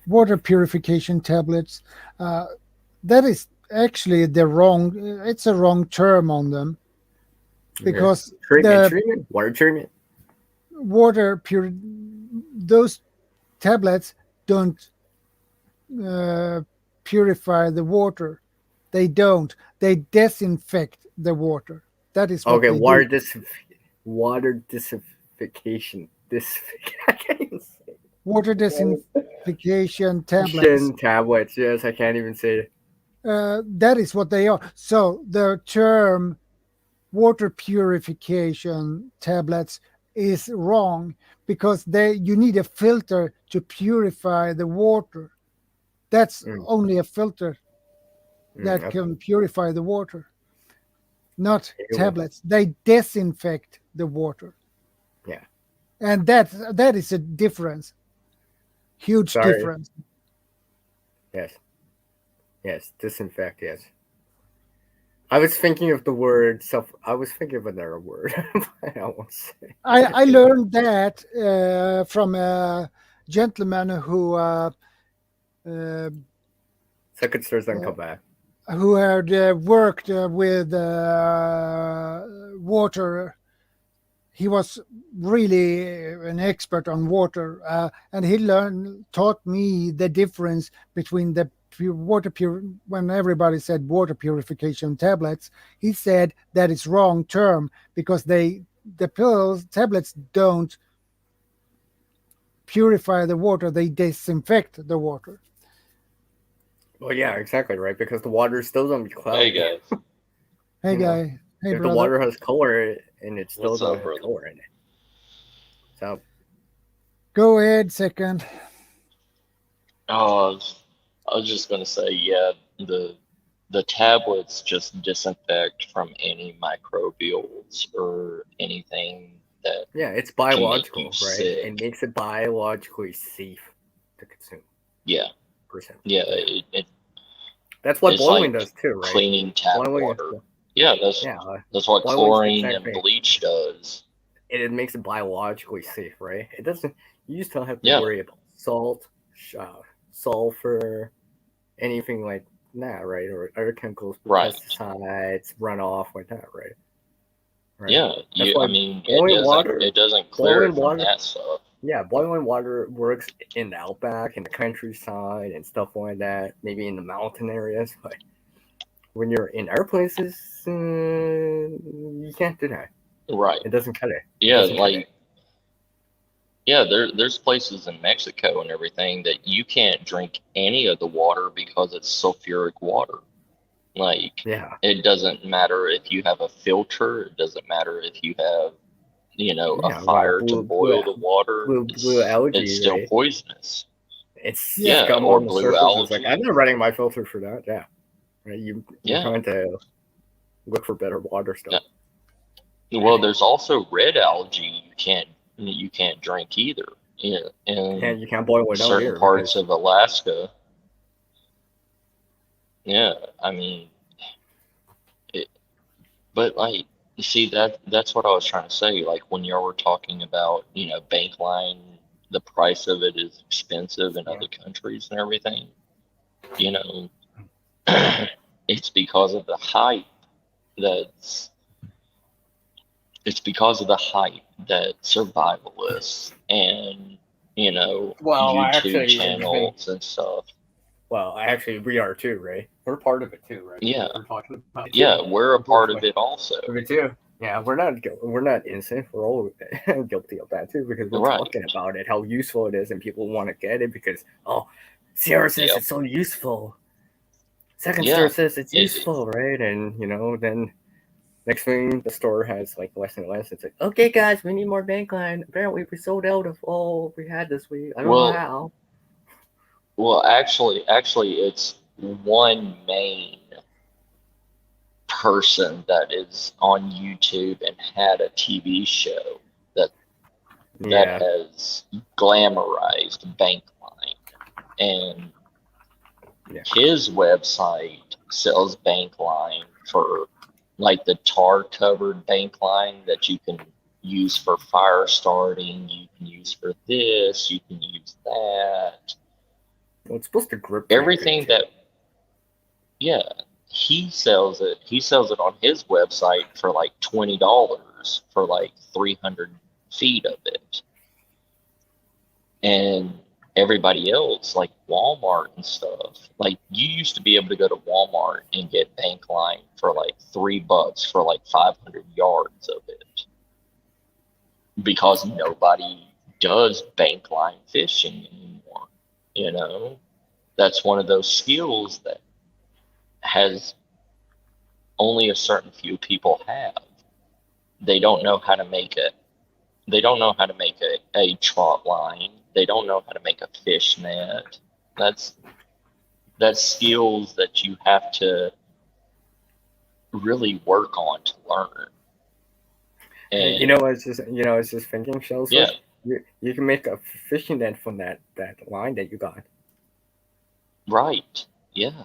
water purification tablets. That is actually it's a wrong term on them. Because treatment, water treatment. Those tablets don't purify the water. They don't. They disinfect the water. That is what Okay, they water do. water disinfection. I can't even say it. Water disinfection tablets. Tablets. Yes, I can't even say it. That is what they are. So the term water purification tablets is wrong because you need a filter to purify the water. That's only a filter that can purify the water, not tablets. They disinfect the water. Yeah. And that is a difference. Huge difference. Yes, disinfect, yes. I was thinking of the word I was thinking of another word. I won't say. I learned that from a gentleman who Second stars don't come back. Who had worked with water. He was really an expert on water, and he taught me the difference between the when everybody said water purification tablets. He said that is wrong term because the tablets don't purify the water, they disinfect the water. Well, yeah, exactly, right, because the water is still going to be cloudy. Hey, guys. Hey, guy. Hey, if brother. the water has color and it's still What's up, have brother? color in it. So, go ahead, second. I was just gonna say, yeah, the tablets just disinfect from any microbials or anything that. Yeah, it's biological, right? Sick. It makes it biologically safe to consume. Yeah. Percent. Yeah. That's what boiling like does too, right? Cleaning tap water. Yeah, that's what chlorine and bleach does. It makes it biologically safe, right? It doesn't. You just don't have to worry about salt, sulfur, anything like that, right? Or other chemicals, pesticides, runoff like that, right? Yeah, it doesn't clear it from that stuff. Yeah, boiling water works in the outback, in the countryside, and stuff like that. Maybe in the mountain areas, but when you're in our places, you can't do that. Right. It doesn't cut it. There's places in Mexico and everything that you can't drink any of the water because it's sulfuric water. It doesn't matter if you have a filter. It doesn't matter if you have, a fire to boil the water. Blue algae, it's still poisonous. It's got more blue algae. Like, I'm not running my filter for that. Yeah, right. You're trying to look for better water stuff. Yeah. Well, there's also red algae you can't drink either. Yeah, in you can't boil it down certain parts of Alaska. Yeah, I mean, but you see, that's what I was trying to say. Like when y'all were talking about, bank line, the price of it is expensive in other countries and everything. It's because of the hype that survivalists and YouTube channels and stuff. Well, actually, we are too, right? We're part of it too, right? Yeah. We're talking about it too. We're a part of it also. Me too. Yeah, we're not innocent. We're all guilty of that too because we're talking about it, how useful it is, and people want to get it because Sierra says it's so useful. Second Star says it's useful, right? And then next thing the store has less and less. It's like, okay, guys, we need more bank line. Apparently, we sold out of all we had this week. I don't know how. Well, actually, it's one main person that is on YouTube and had a TV show that has glamorized Bankline, and his website sells Bankline for the tar-covered Bankline that you can use for fire starting. You can use for this. You can use that. Well, it's supposed to grip everything that. Yeah, he sells it. He sells it on his website for $20 for 300 feet of it. And everybody else, like Walmart and stuff. Like you used to be able to go to Walmart and get bank line for like $3 for like 500 yards of it, because nobody does bank line fishing anymore. You know, that's one of those skills that has only a certain few people have. They don't know how to make it. They don't know how to make a trot line. They don't know how to make a fish net. That's skills that you have to really work on to learn. And you know, I was just thinking, Shells. Yeah. You can make a fishing net from that line that you got. Right. Yeah.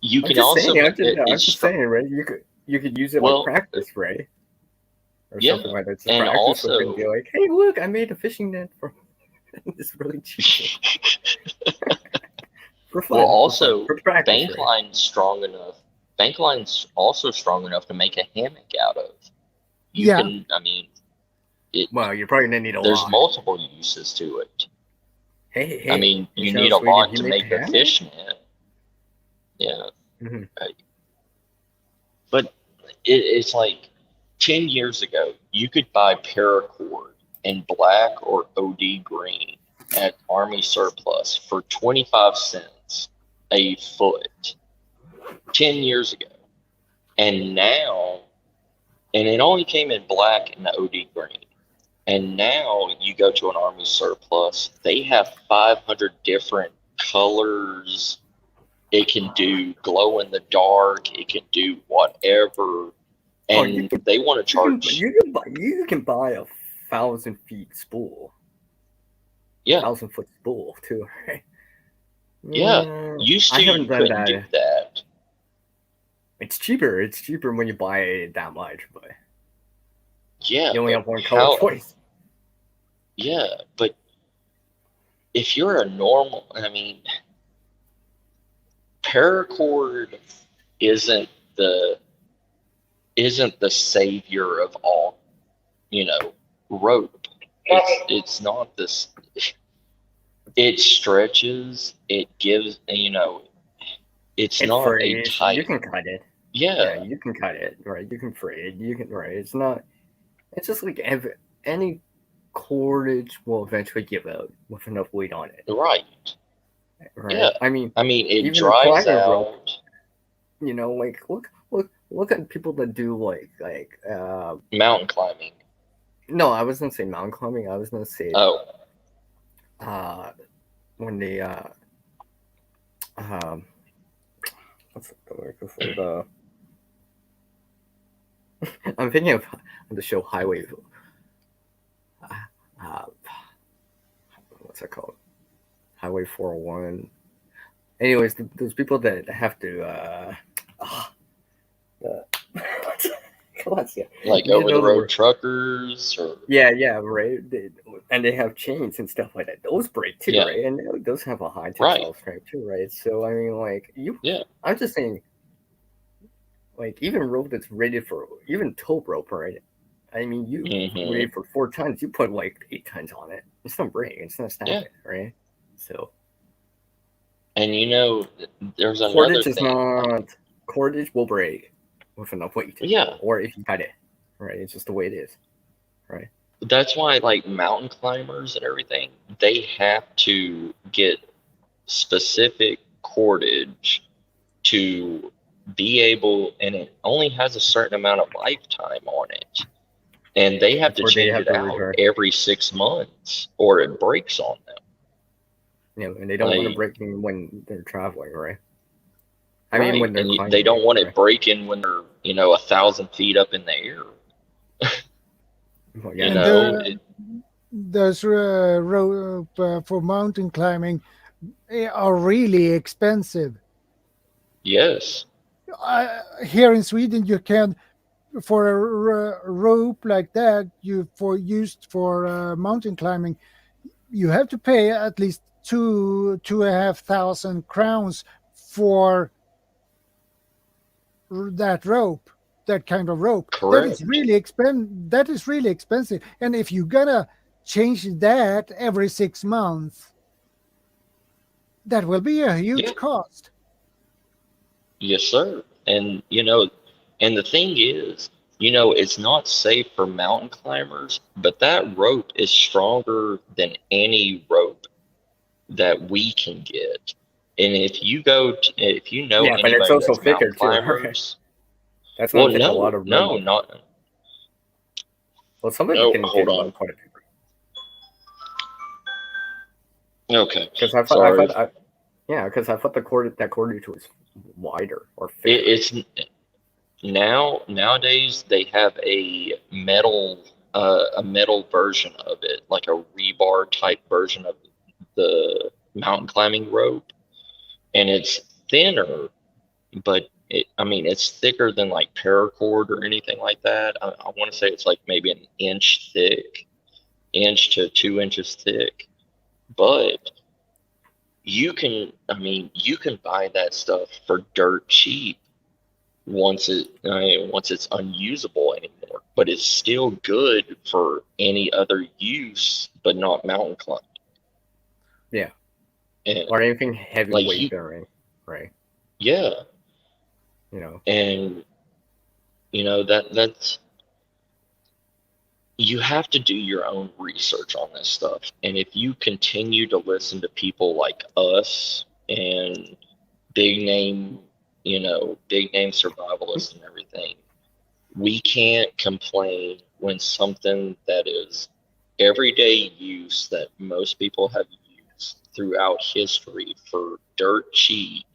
You can also. I'm just saying, right? You could use it like practice, right? Or something like that. Just and practice also and be like, hey, look, I made a fishing net from. It's really cheap. For fun. Well, also, for practice, bank line's strong enough. Bank line's also strong enough to make a hammock out of. You can, I mean, well, you're probably gonna need a lot. There's multiple uses to it. Hey, I mean, you need a lot to make a fish net. Yeah. Mm-hmm. Right. But it's like 10 years ago, you could buy paracord in black or OD green at Army Surplus for 25 cents a foot. 10 years ago. And now, and it only came in black and the OD green. And now you go to an Army Surplus, they have 500 different colors. It can do glow in the dark. It can do whatever. And they want to charge. You can buy a 1,000 feet spool. Yeah. 1,000 foot spool too, right? Yeah. Used to, you couldn't do that. It's cheaper. It's cheaper when you buy it that much, but yeah, you only have one color choice. Yeah, but if you're a normal, I mean, paracord isn't the savior of all, rope. It's not this. It stretches. It gives. It's not a tight. You can cut it. Yeah, you can cut it. Right. You can fray it. You can. Right. It's not. It's just like any cordage will eventually give out with enough weight on it. Right. Yeah. I mean, it dries out. Rope, look at people that do like mountain climbing. No, I was gonna say mountain climbing. I was gonna say when they what's the word for the I'm thinking of the show Highway. What's that called? Highway 401. Anyways, those people that have to like over the road truckers or right. And they have chains and stuff like that. Those break too, right? And those have a high tensile strength too, right? So I mean, like I'm just saying, like even rope that's rated for even tow rope, right? I mean, you rated for 4 tons, you put like 8 tons on it. It's not break. It's not snapping, right? So. And there's another thing. Cordage will break with enough weight. Yeah. Or if you cut it, right? It's just the way it is, right? That's why, like mountain climbers and everything, they have to get specific cordage to be able, and it only has a certain amount of lifetime on it. And they have to change it out every 6 months or it breaks on them. Yeah, and they don't want to break in when they're traveling, right? I mean, when they're climbing, they don't want it breaking when they're 1,000 feet up in the air. Those rope for mountain climbing are really expensive. Yes. Here in Sweden, you can, for a rope like that, used for mountain climbing, you have to pay at least 2,500 crowns for that rope. that kind of rope. Correct. That is really expensive. And if you're gonna change that every 6 months, that will be a huge cost. Yes, sir. And and the thing is, it's not safe for mountain climbers, but that rope is stronger than any rope that we can get. And if you know Yeah, but it's anybody also that's mountain thicker too, right? climbers, That's well, gonna take a lot of no, rope. not. Well, some of No, it can hold get on. quite a bit. Okay. Because I Sorry. thought the cordage was wider or thicker. It's nowadays they have a metal version of it, like a rebar type version of the mountain climbing rope, and it's thinner, but it's thicker than like paracord or anything like that. I want to say it's like maybe an inch thick, inch to 2 inches thick, but you can buy that stuff for dirt cheap once it's unusable anymore, but it's still good for any other use, but not mountain climbing. Yeah. And or anything heavyweight like bearing, right? Yeah. And that's you have to do your own research on this stuff. And if you continue to listen to people like us and big name survivalists and everything, we can't complain when something that is everyday use that most people have used throughout history for dirt cheap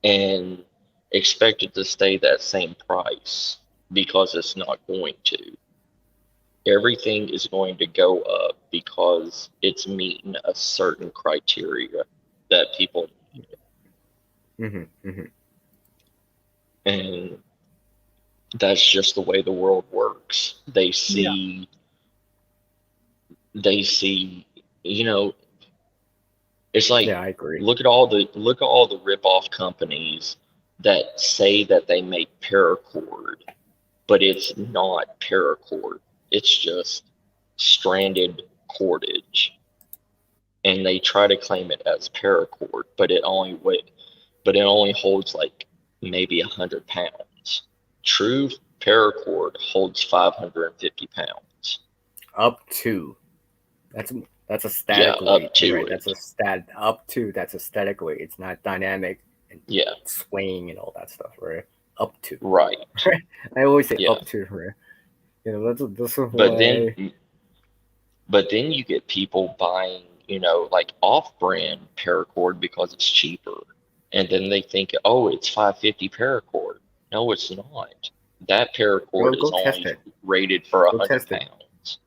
and expect it to stay that same price, because it's not going to. Everything is going to go up because it's meeting a certain criteria that people need. And that's just the way the world works. They see, it's like, yeah, I agree. look at all the rip-off companies that say that they make paracord, but it's not paracord. It's just stranded cordage, and they try to claim it as paracord, but it only holds like maybe 100 pounds. True paracord holds 550 pounds. Up to. That's a static weight. Up to right? it. That's a static weight. It's not dynamic and swaying and all that stuff, right? Up to. Right. I always say up to, right? That's But then you get people buying, like off-brand paracord because it's cheaper, and then they think, oh, it's 550 paracord. No, it's not. That paracord is only rated for 100 pounds.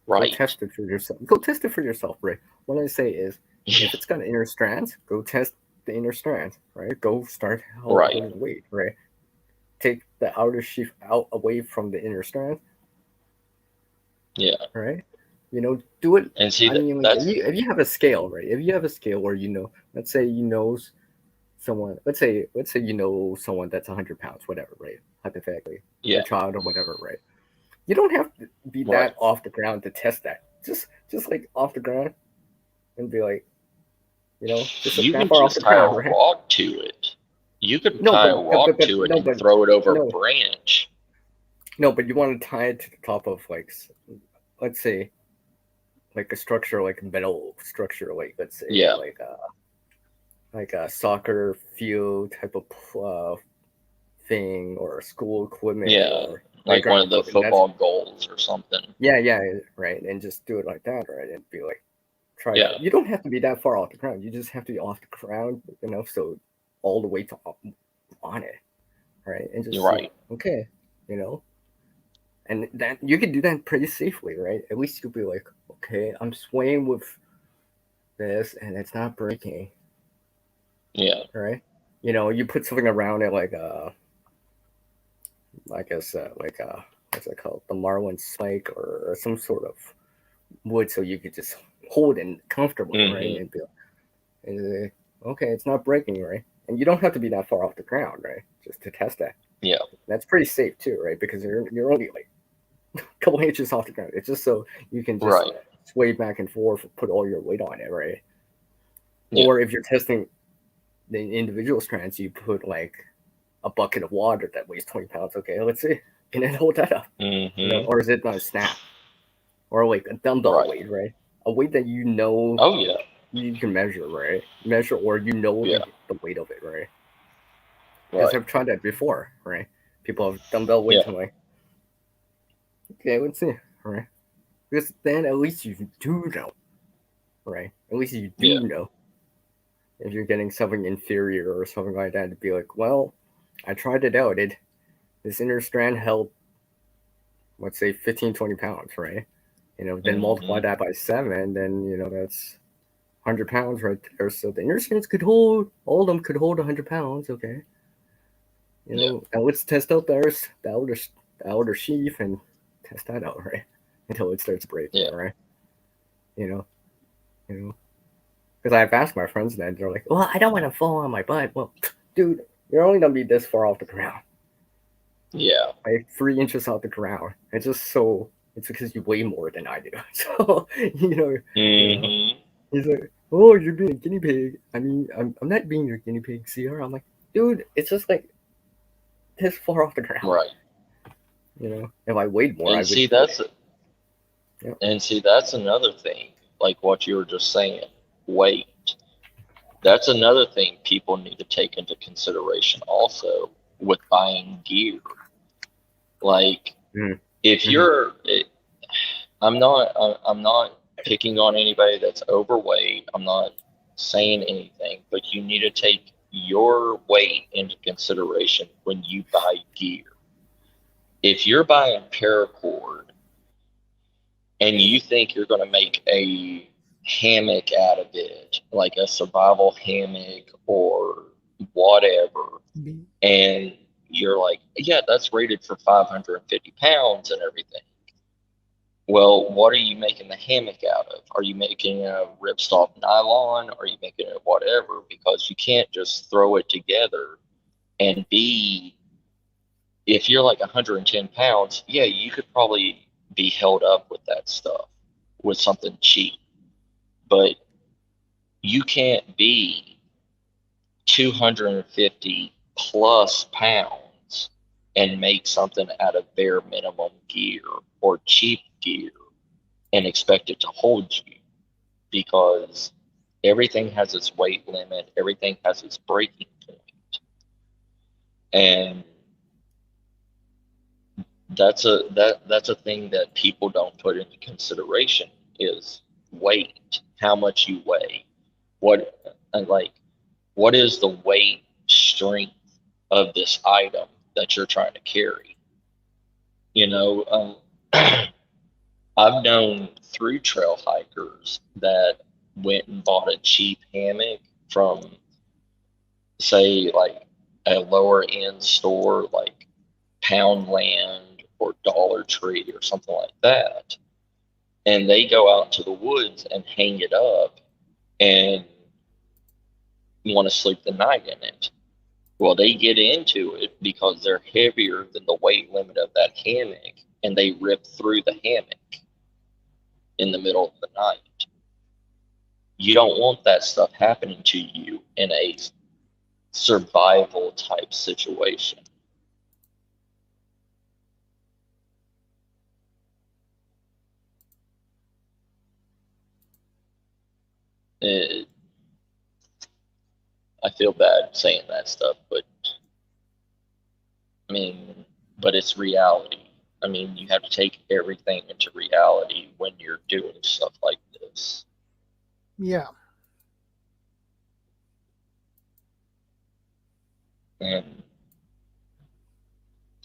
Right. Go test it for yourself. Go test it for yourself, Ray. What I say is, if it's got inner strands, go test the inner strands, right? Go start holding weight, right? Take the outer sheath out away from the inner strands. Yeah. Right. Do it. And see, if you have a scale, right? If you have a scale where let's say someone. Let's say someone that's 100 pounds, whatever, right? Hypothetically, a child or whatever, right? You don't have to be that off the ground to test that. Just like off the ground, and be like, just you can far just tie a rock to it. You could tie a rock to it and throw it over a branch. No, but you want to tie it to the top of, like, let's say, like a structure, like a metal structure, like, let's say, like a soccer field type of thing, or school equipment. Yeah, like one of the football goals or something. Yeah, right. And just do it like that, right? And be like, try that. You don't have to be that far off the ground. You just have to be off the ground, so all the way on it, right? And just okay, and that you can do that pretty safely, right? At least you'll be like, okay, I'm swaying with this, and it's not breaking. Yeah. Right. You put something around it, like what's it called, the Marlin spike or some sort of wood, so you could just hold it comfortably, right? And be like, okay, it's not breaking, right? And you don't have to be that far off the ground, right? Just to test that. Yeah. That's pretty safe too, right? Because you're only like a couple inches off the ground. It's just so you can just sway back and forth, put all your weight on it, right? Yeah. Or if you're testing the individual strands, you put like a bucket of water that weighs 20 pounds. Okay, let's see. Can it hold that up? Mm-hmm. You know, or is it going to snap? Or like a dumbbell weight, right? A weight that you know you can measure, right? Measure, or you know the weight of it, right? Because I've tried that before, right? People have dumbbell weights. I'm like, okay, let's see, right? Because then at least you do know, right? At least you do know if you're getting something inferior or something like that, to be like, well, I tried it out. This inner strand held, let's say, 15, 20 pounds, right? You know, then multiply that by 7, then, you know, that's 100 pounds right there. So the inner strands could hold, all of them could hold 100 pounds, okay? You know, and let's test out the outer sheath and test that out, right? Until it starts breaking, right? You know. Because I've asked my friends that, they're like, well, I don't want to fall on my butt. Well, dude, you're only going to be this far off the ground. Yeah. Like 3 inches off the ground. It's because you weigh more than I do. So, you know, he's like, oh, you're being a guinea pig. I mean, I'm not being your guinea pig, CR. I'm like, dude, it's just like this far off the ground. Right. You know, if I weighed more, and I would. See, that's And see, that's another thing, like what you were just saying, weight. That's another thing people need to take into consideration also with buying gear. Like, if you're, I'm not picking on anybody that's overweight. I'm not saying anything, but you need to take your weight into consideration when you buy gear. If you're buying paracord and you think you're going to make a hammock out of it, like a survival hammock or whatever, and you're like, yeah, that's rated for 550 pounds and everything. Well, what are you making the hammock out of? Are you making a ripstop nylon? Are you making it whatever? Because you can't just throw it together and if you're like 110 pounds, yeah, you could probably be held up with that stuff, with something cheap. But you can't be 250 plus pounds and make something out of bare minimum gear or cheap gear and expect it to hold you, because everything has its weight limit, everything has its breaking point. And that's a thing that people don't put into consideration is weight, how much you weigh, what is the weight strength of this item that you're trying to carry. You know, I've known through trail hikers that went and bought a cheap hammock from, say, like a lower end store like Poundland or Dollar Tree or something like that, and they go out into the woods and hang it up and want to sleep the night in it. Well, they get into it because they're heavier than the weight limit of that hammock, and they rip through the hammock in the middle of the night. You don't want that stuff happening to you in a survival type situation. I feel bad saying that stuff, but I mean, but it's reality. I mean, you have to take everything into reality when you're doing stuff like this. Yeah. And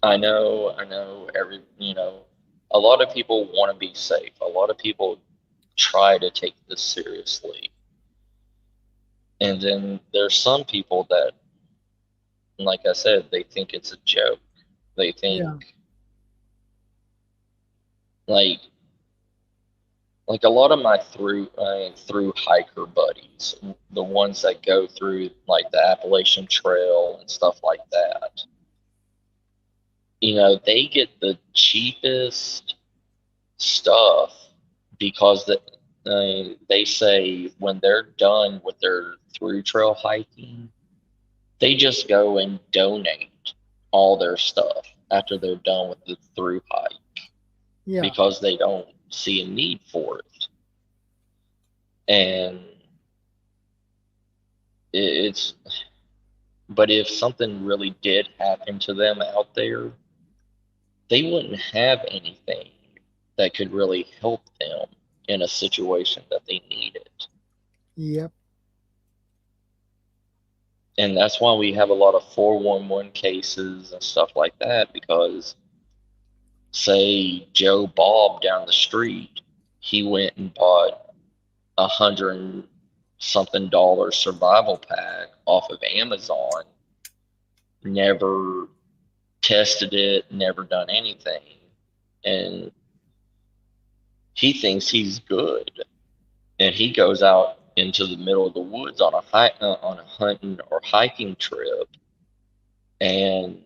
I know a lot of people want to be safe. A lot of people try to take this seriously. And then there's some people that, like I said, they think it's a joke. They think like like a lot of my through hiker buddies, the ones that go through like the Appalachian Trail and stuff like that, you know, they get the cheapest stuff because they say when they're done with their through trail hiking, they just go and donate all their stuff after they're done with the through hike. Yeah. Because they don't see a need for it. And but if something really did happen to them out there, they wouldn't have anything that could really help them in a situation that they needed. Yep. And that's why we have a lot of 411 cases and stuff like that, because say Joe Bob down the street, he went and bought $100 something survival pack off of Amazon, never tested it, never done anything, and he thinks he's good, and he goes out into the middle of the woods on a hunting or hiking trip, and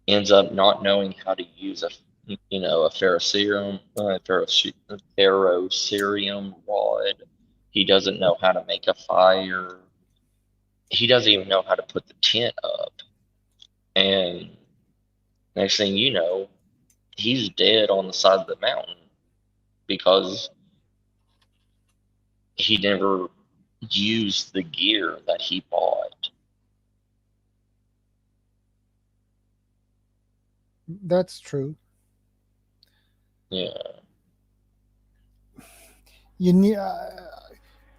ends up not knowing how to use a ferrocerium rod. He doesn't know how to make a fire. He doesn't even know how to put the tent up. And next thing you know, he's dead on the side of the mountain because he never used the gear that he bought. That's true. Yeah. You need.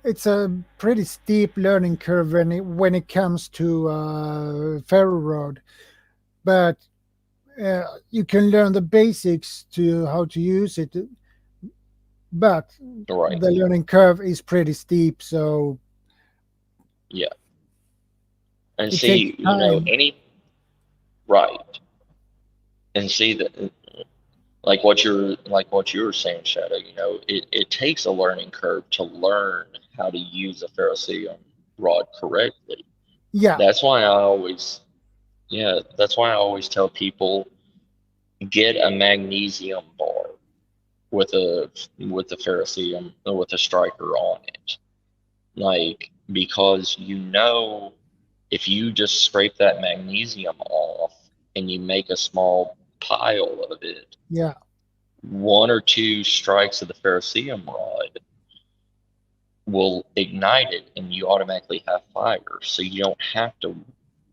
It's a pretty steep learning curve when it comes to ferro rod, but you can learn the basics to how to use it. But right. The learning curve is pretty steep, so yeah. And see, and see that, like what you were saying, Shadow. It takes a learning curve to learn how to use a ferrocerium rod correctly. Yeah. That's why I always tell people, get a magnesium bar with a ferrocerium, with a striker on it. Like, because if you just scrape that magnesium off and you make a small pile of it, yeah, 1 or 2 strikes of the ferrocerium rod will ignite it and you automatically have fire. So you don't have to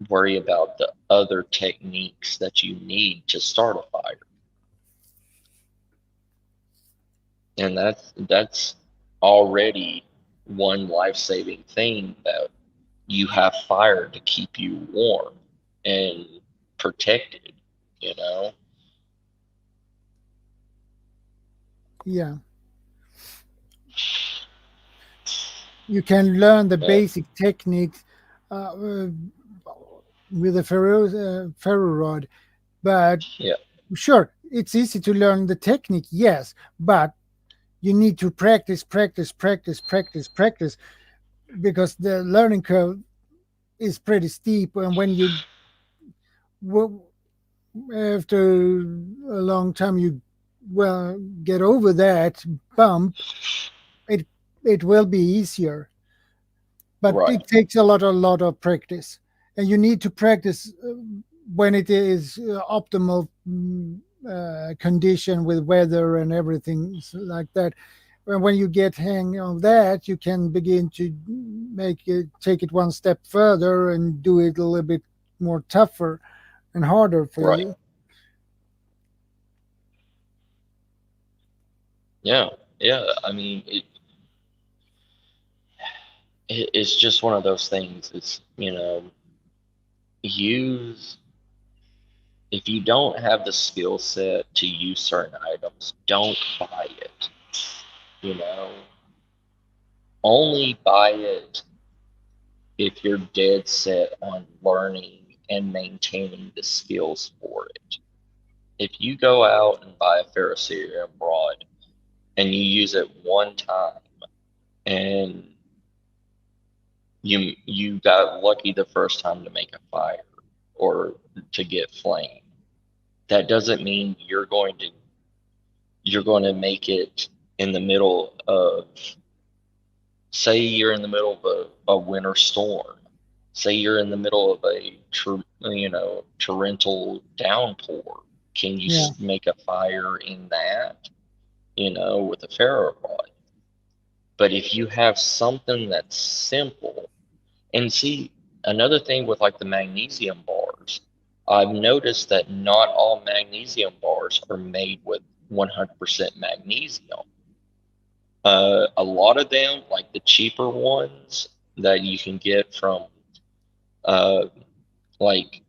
worry about the other techniques that you need to start a fire. And that's already one life-saving thing, that you have fire to keep you warm and protected, Yeah. You can learn the basic techniques with a ferro rod, but sure, it's easy to learn the technique, yes, but you need to practice, because the learning curve is pretty steep, and when you after a long time you get over that bump, it will be easier, but it takes a lot of practice, and you need to practice when it is optimal condition with weather and everything like that. When you get hang of that, you can begin to take it one step further and do it a little bit more tougher and harder for you. Yeah. I mean, it's just one of those things. It's, if you don't have the skill set to use certain items, don't buy it. Only buy it if you're dead set on learning and maintaining the skills for it. If you go out and buy a ferrocerium rod and you use it one time, and you got lucky the first time to make a fire or to get flame. That doesn't mean you're going to make it in the middle of, say you're in the middle of a winter storm. Say you're in the middle of a torrential downpour. Can you make a fire in that? With a ferro rod. But if you have something that's simple, and see, another thing with like the magnesium bars, I've noticed that not all magnesium bars are made with 100% magnesium. A lot of them, like the cheaper ones that you can get from, like,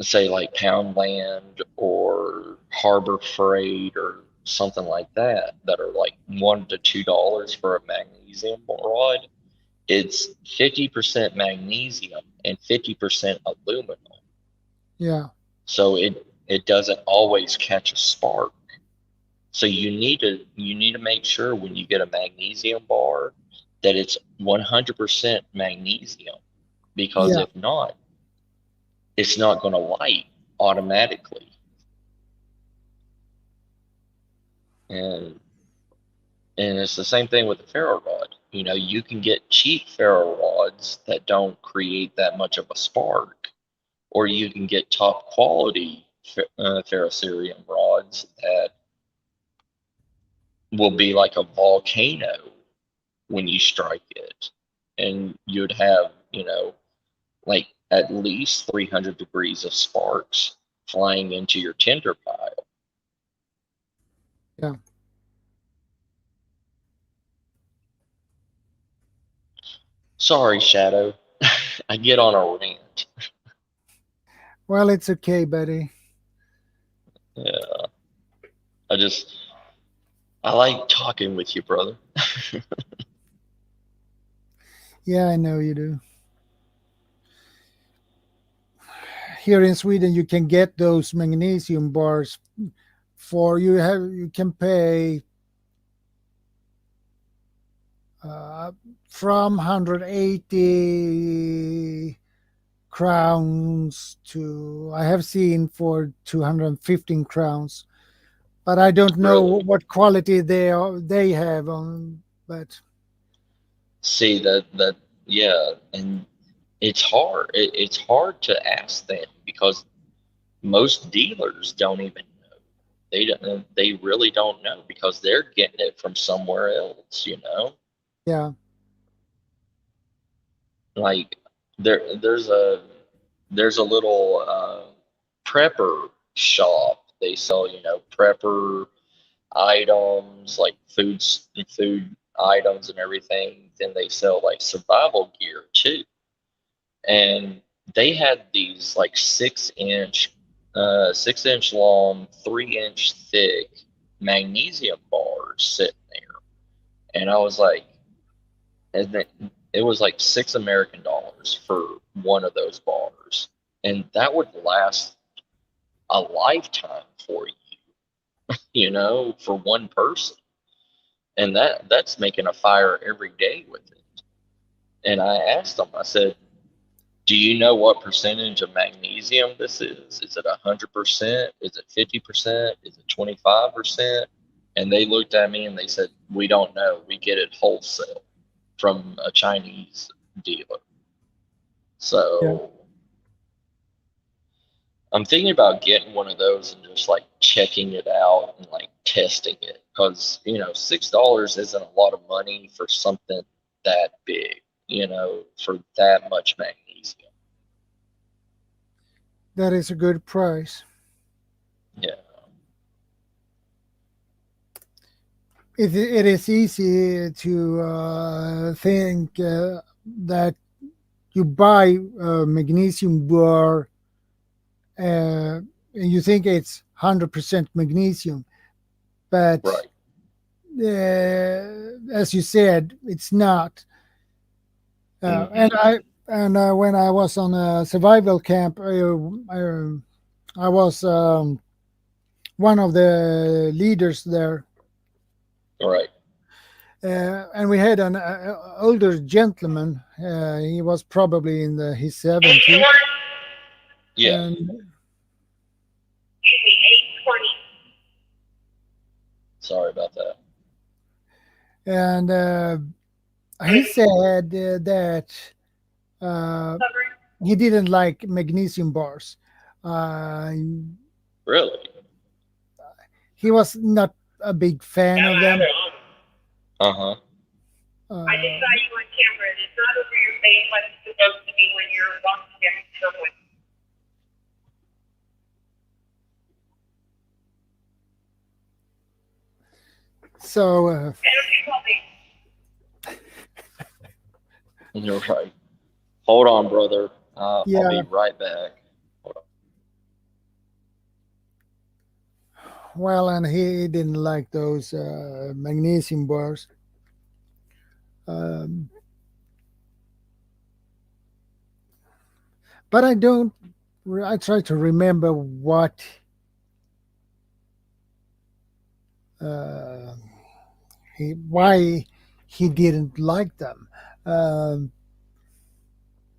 say, like Poundland or Harbor Freight or something like that are like $1 to $2 for a magnesium rod. It's 50% magnesium and 50% aluminum. Yeah. So it doesn't always catch a spark. So you need to make sure when you get a magnesium bar that it's 100% magnesium, because if not, it's not going to light automatically. And it's the same thing with the ferro rod. You can get cheap ferro rods that don't create that much of a spark, or you can get top quality ferrocerium rods that will be like a volcano when you strike it, and you'd have like at least 300 degrees of sparks flying into your tinder pile. Yeah. Sorry, Shadow. I get on a rant. Well, it's okay, buddy. Yeah. I like talking with you, brother. Yeah, I know you do. Here in Sweden, you can get those magnesium bars for you can pay from 180 crowns to, I have seen, for 215 crowns, but I don't know what quality they have on. But see that yeah, and it's hard. It's hard to ask them because most dealers don't even know. They really don't know because they're getting it from somewhere else. Yeah. Like there's a little prepper shop. They sell prepper items like food items and everything. Then they sell like survival gear too, and they had these like 6-inch long, 3-inch thick magnesium bars sitting there, and I was like, and it was like $6 for one of those bars, and that would last a lifetime for you, for one person, and that's making a fire every day with it. And I asked them, I said, do you know what percentage of magnesium this is? Is it 100%? Is it 50%? Is it 25%? And they looked at me and they said, we don't know. We get it wholesale from a Chinese dealer. So I'm thinking about getting one of those and just like checking it out and like testing it, because $6 isn't a lot of money for something that big, for that much magnesium. That is a good price. Yeah. It is easy to think that you buy a magnesium bar and you think it's 100% magnesium, but as you said, it's not. And when I was on a survival camp, I was one of the leaders there, All right. And we had an older gentleman. He was probably in his 70s. Yeah. And Sorry about that. And he said that he didn't like magnesium bars. Really? He was not a big fan of them. Uh-huh. I just saw you on camera. It's not over your face like it's supposed to be when you're walking down someone. So You're right. Hold on, brother. Yeah. I'll be right back. well, and he didn't like those magnesium bars. But I don't. I try to remember what why he didn't like them.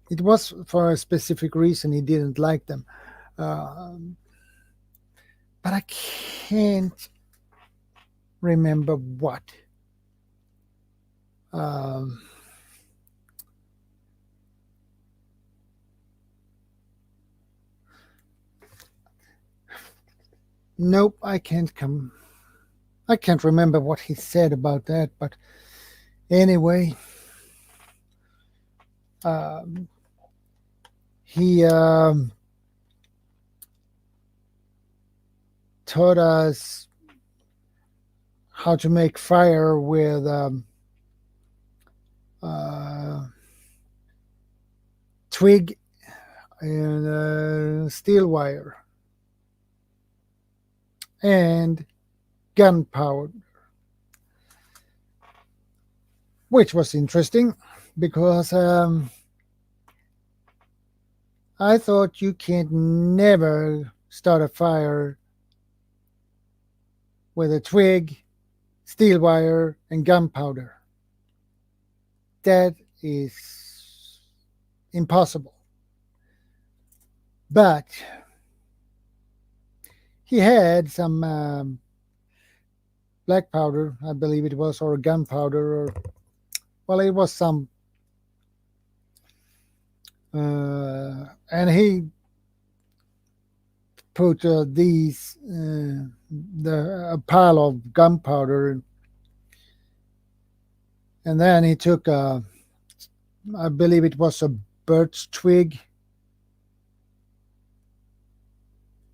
It was for a specific reason he didn't like them. But I can't remember what. Nope, I can't remember what he said about that. But anyway, he taught us how to make fire with twig and steel wire and gunpowder, which was interesting because I thought you can't never start a fire with a twig, steel wire, and gunpowder. That is impossible. But he had some black powder, I believe it was, or gunpowder, or well, it was some, and he put a pile of gunpowder, and then he took I believe it was a birch twig.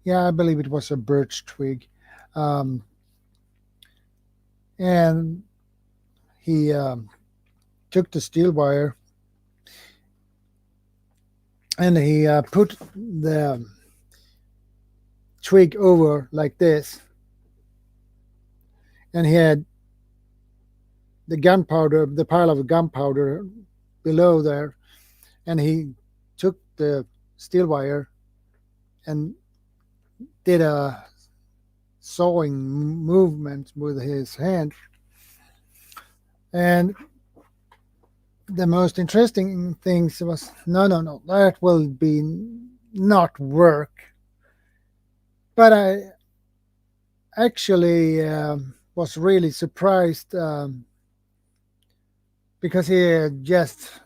Yeah, I believe it was a birch twig. And he took the steel wire and he put the twig over like this. And he had the gunpowder, the pile of gunpowder below there. And he took the steel wire and did a sawing movement with his hand. And the most interesting things was, no, that will be not work. But I actually was really surprised because he just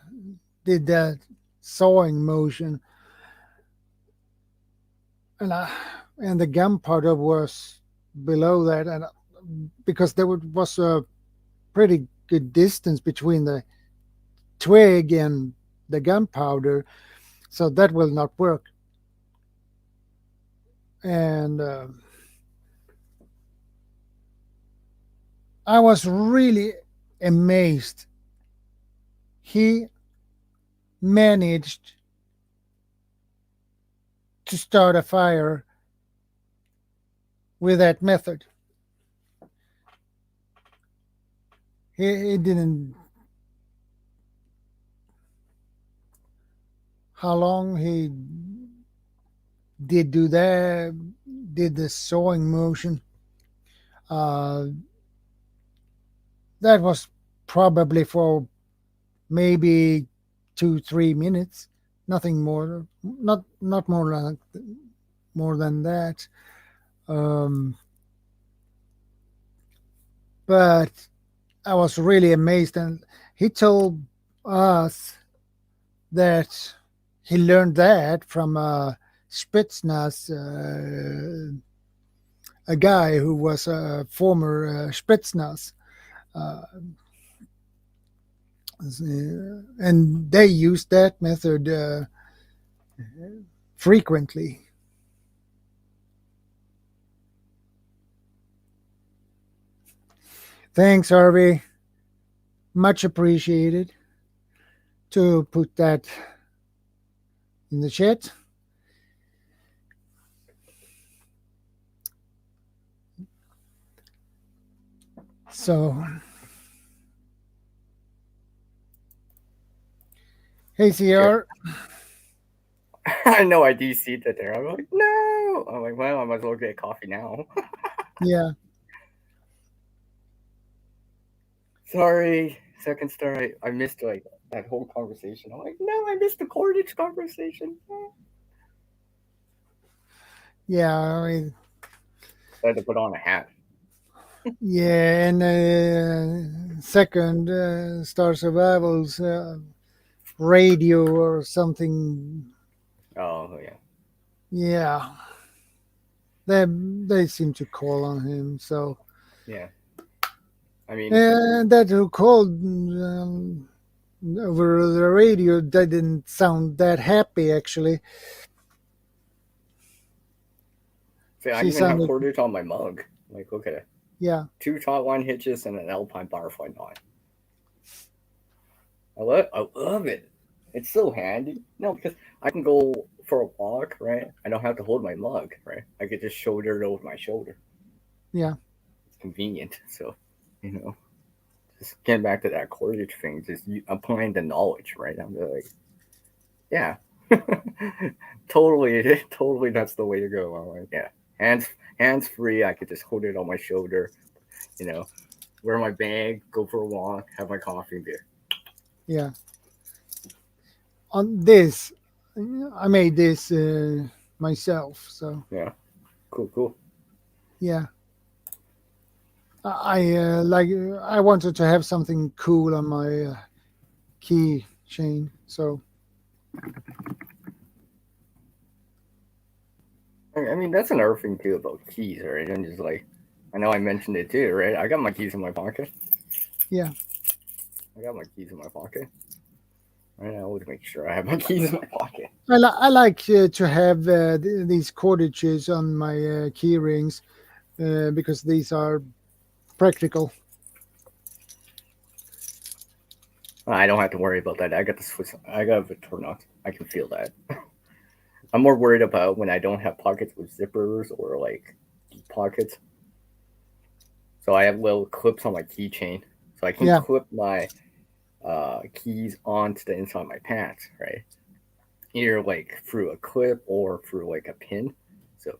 did that sawing motion. And the gunpowder was below that, and because there was a pretty good distance between the twig and the gunpowder, so that will not work. And I was really amazed. He managed to start a fire with that method. He didn't. How long he did do that? Did the sawing motion? that was probably for maybe 2-3 minutes, nothing more, not more than that. But I was really amazed, and he told us that he learned that from a Spetsnaz, a guy who was a former Spetsnaz. And they use that method frequently. Thanks, Harvey. Much appreciated to put that in the chat. So, hey, CR. I know I DC'd it there. I'm like, no. I'm like, well, I might as well get coffee now. Yeah. Sorry, second star. I missed like that whole conversation. I'm like, no, I missed the Cordage conversation. Yeah, I mean, I had to put on a hat. Yeah, and second Star Survival's radio or something. Oh yeah. Yeah, they seem to call on him. So yeah, I mean, and that who called over the radio, they didn't sound that happy actually. See, I even have Cordage on my mug. Like, look at it. Yeah. 2 top-line hitches and an Alpine Butterfly knot. I love it. It's so handy. No, because I can go for a walk, right? I don't have to hold my mug, right? I could just shoulder it over my shoulder. Yeah. It's convenient. So, just getting back to that Cordage thing, just applying the knowledge, right? I'm like, yeah. totally that's the way to go. I'm like, yeah. Hands free, I could just hold it on my shoulder, wear my bag, go for a walk, have my coffee and beer. Yeah. On this, I made this myself. So yeah, cool. Yeah, I wanted to have something cool on my key chain. So I mean, that's another thing too about keys, right? And just like, I know I mentioned it too, right? I got my keys in my pocket. Yeah. I got my keys in my pocket. Right, I always make sure I have my keys in my pocket. I like to have these cordages on my key rings because these are practical. I don't have to worry about that. I got the Swiss. I got the turnout. I can feel that. I'm more worried about when I don't have pockets with zippers or like deep pockets. So I have little clips on my keychain, so I can clip my keys onto the inside of my pants, right? Either like through a clip or through like a pin. So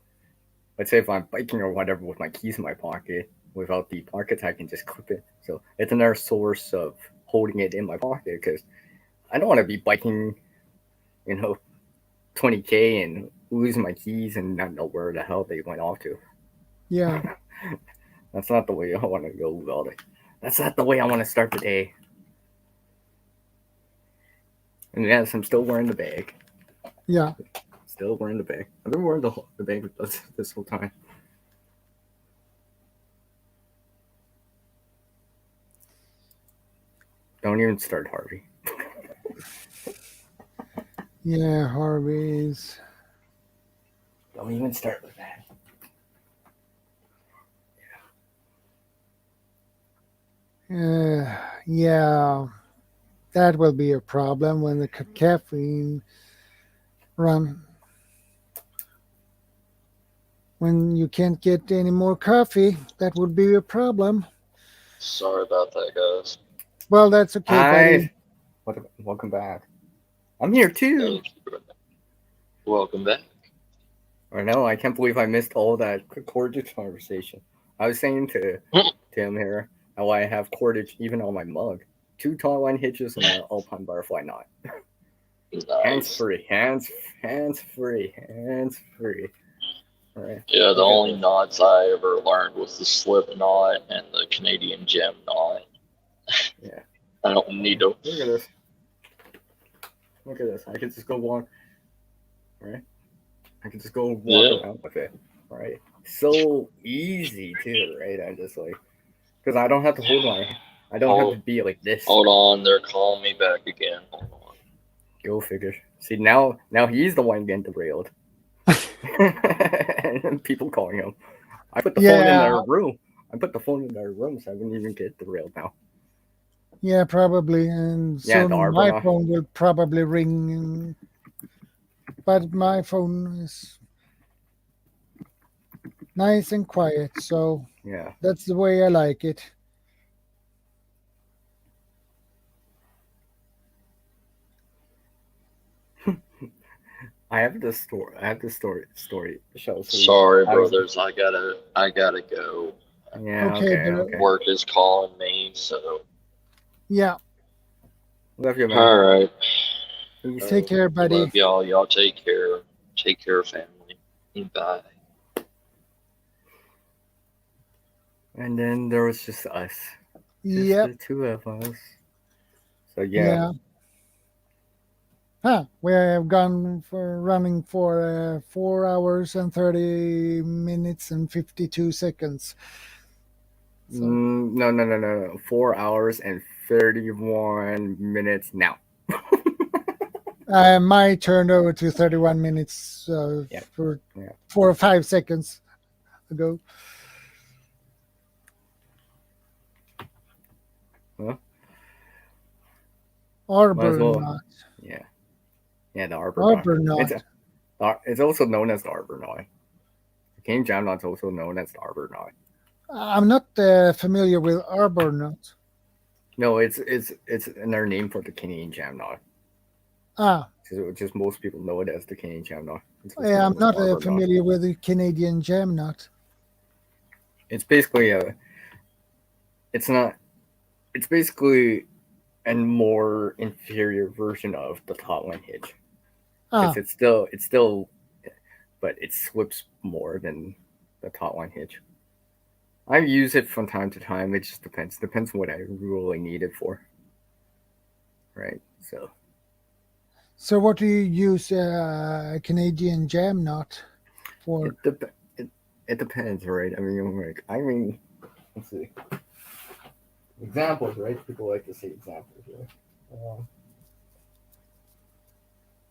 let's say if I'm biking or whatever with my keys in my pocket, without the pockets, I can just clip it. So it's another source of holding it in my pocket because I don't want to be biking, 20K and losing my keys and not know where the hell they went off to. Yeah. That's not the way I want to go about it. That's not the way I want to start the day. And yes, I'm still wearing the bag. Yeah. Still wearing the bag. I've been wearing the bag this whole time. Don't even start, Harvey. Yeah, Harvey's. Don't even start with that. Yeah, that will be a problem when the caffeine run. When you can't get any more coffee, that would be a problem. Sorry about that, guys. Well, that's okay, buddy. Welcome back. I'm here too. Welcome back. I know. I can't believe I missed all that gorgeous conversation. I was saying to him here how I have cordage even on my mug. 2 taut line hitches and an alpine butterfly knot. Nice. Hands free. Right. Yeah, the only knots I ever learned was the slip knot and the Canadian gem knot. Yeah. I don't need to. Look at this. Look at this. I can just go walk. Right. I can just go walk around with it. Right. So easy too, right? I'm just like, because I don't have to hold my. I don't have to be like this. Hold on, they're calling me back again. Hold on. Go figure. See, now he's the one getting derailed. And people calling him. I put the phone in their room. So I wouldn't even get derailed now. Yeah, probably. And soon my phone will probably ring. But my phone is nice and quiet, so yeah, that's the way I like it. I have this story. Show. Sorry, brothers. I gotta go. Yeah. Okay. Work is calling me, so. Yeah. Love you, man. All right. Take care, buddy. Love y'all. Y'all take care. Take care, family. Bye. And then there was just us. Yep. The 2 of us. So yeah. We have gone for running for 4 hours and 30 minutes and 52 seconds. So. No. 4 hours and 31 minutes now. My turned over to 31 minutes for 4 or 5 seconds ago. Huh? Arbor knot. Yeah, the arbor knot. It's also known as the arbor knot. The Canadian jam knot is also known as the arbor knot. I'm not familiar with arbor knot. No, it's another name for the Canadian jam knot. Just most people know it as the Canadian jam knot. I'm not familiar with the Canadian jam knot. It's basically It's basically a more inferior version of the taut line hitch. It's still, but it slips more than the taut line hitch. I use it from time to time. It just depends. Depends what I really need it for. Right. So what do you use Canadian jam knot for? It depends, right? I mean, let's see. Examples, right? People like to see examples, right?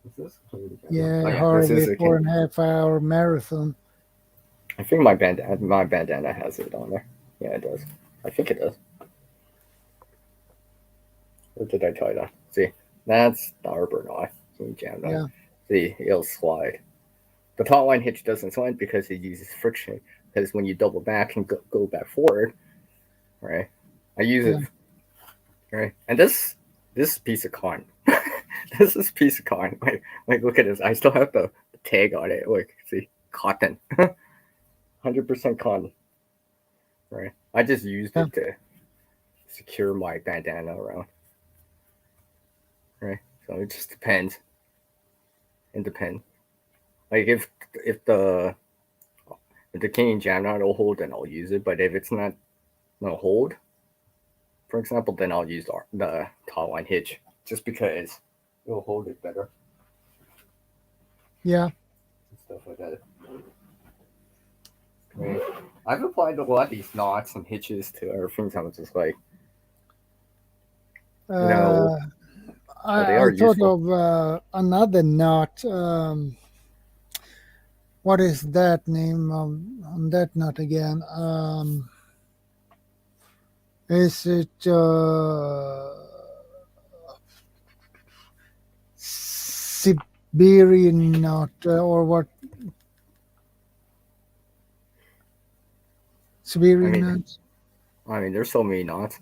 What's this? Harvey, 4.5 hour marathon. I think my bandana has it on there. Yeah, it does. I think it does. Or did I tell you that? See, that's the arbor knot. Jam knot. Yeah. See, it'll slide. The taut line hitch doesn't slide because it uses friction. Because when you double back and go back forward, right? I use it, right? And this piece of con. This is piece of con. Like, look at this. I still have the tag on it. Look, see, cotton. 100% cotton. Right. I just used it to secure my bandana around. Right. So it just depends. It depends. Like if the Canadian jam knot will hold, then I'll use it. But if it's not no hold, for example, then I'll use the taut line hitch just because it'll hold it better. Yeah. And stuff like that. Right. I've applied a lot of these knots and hitches to other things. I was just like, I thought of another knot. What is that name on that knot again? Is it Siberian knot or what? Siberian knots? I mean, there's so many knots.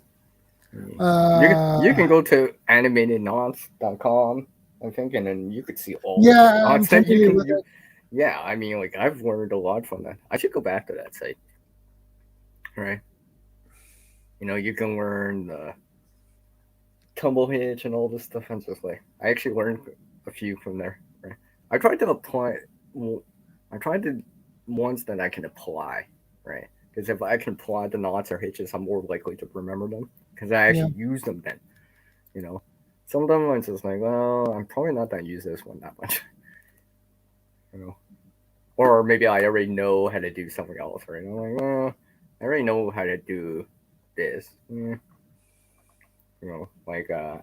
You can go to animatedknots.com, I think, and then you could see all knots that you can use. Yeah, I mean, like, I've learned a lot from that. I should go back to that site. Right. you can learn the tumble hitch and all this stuff. And just like, I actually learned a few from there. Right? I tried to apply. I tried the ones that I can apply, right? Because if I can apply the knots or hitches, I'm more likely to remember them because I actually use them then. Some of them I'm just like, well, I'm probably not gonna use this one that much. Or maybe I already know how to do something else, right? I'm like, well, I already know how to do this. Like an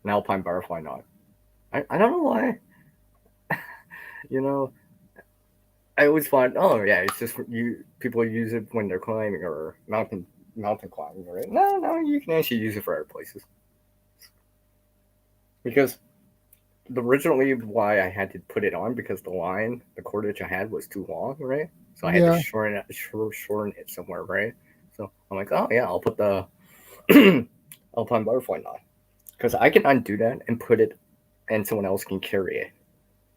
alpine butterfly knot. I don't know why. I always find, oh yeah, it's just people use it when they're climbing or mountain climbing, right? No, you can actually use it for other places. Because originally why I had to put it on because the cordage I had was too long, right? So I had to shorten it somewhere, right? So I'm like, oh yeah, I'll put the alpine butterfly knot because I can undo that and put it, and someone else can carry it.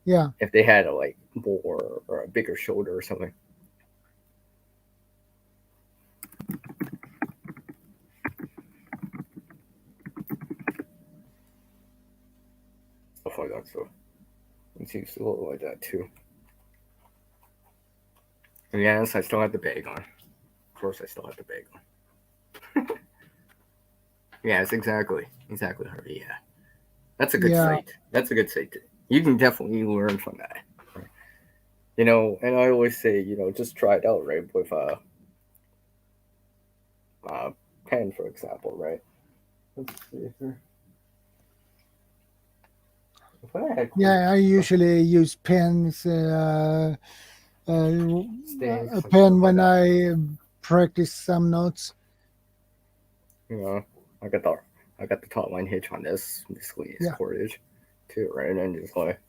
Yeah. If they had a more or a bigger shoulder or something. Stuff like that. So it seems to look like that too. And yes, I still have the bag on. Of course, I still have the bag on. Yes, exactly, Harvey. Yeah, that's a good site. That's a good site. You can definitely learn from that. Right? And I always say, just try it out, right? With a pen, for example, right? Let's see here. I usually use pens. A pen when I practice some notes. I got the taut line hitch on this miscellaneous cordage too, right? And just like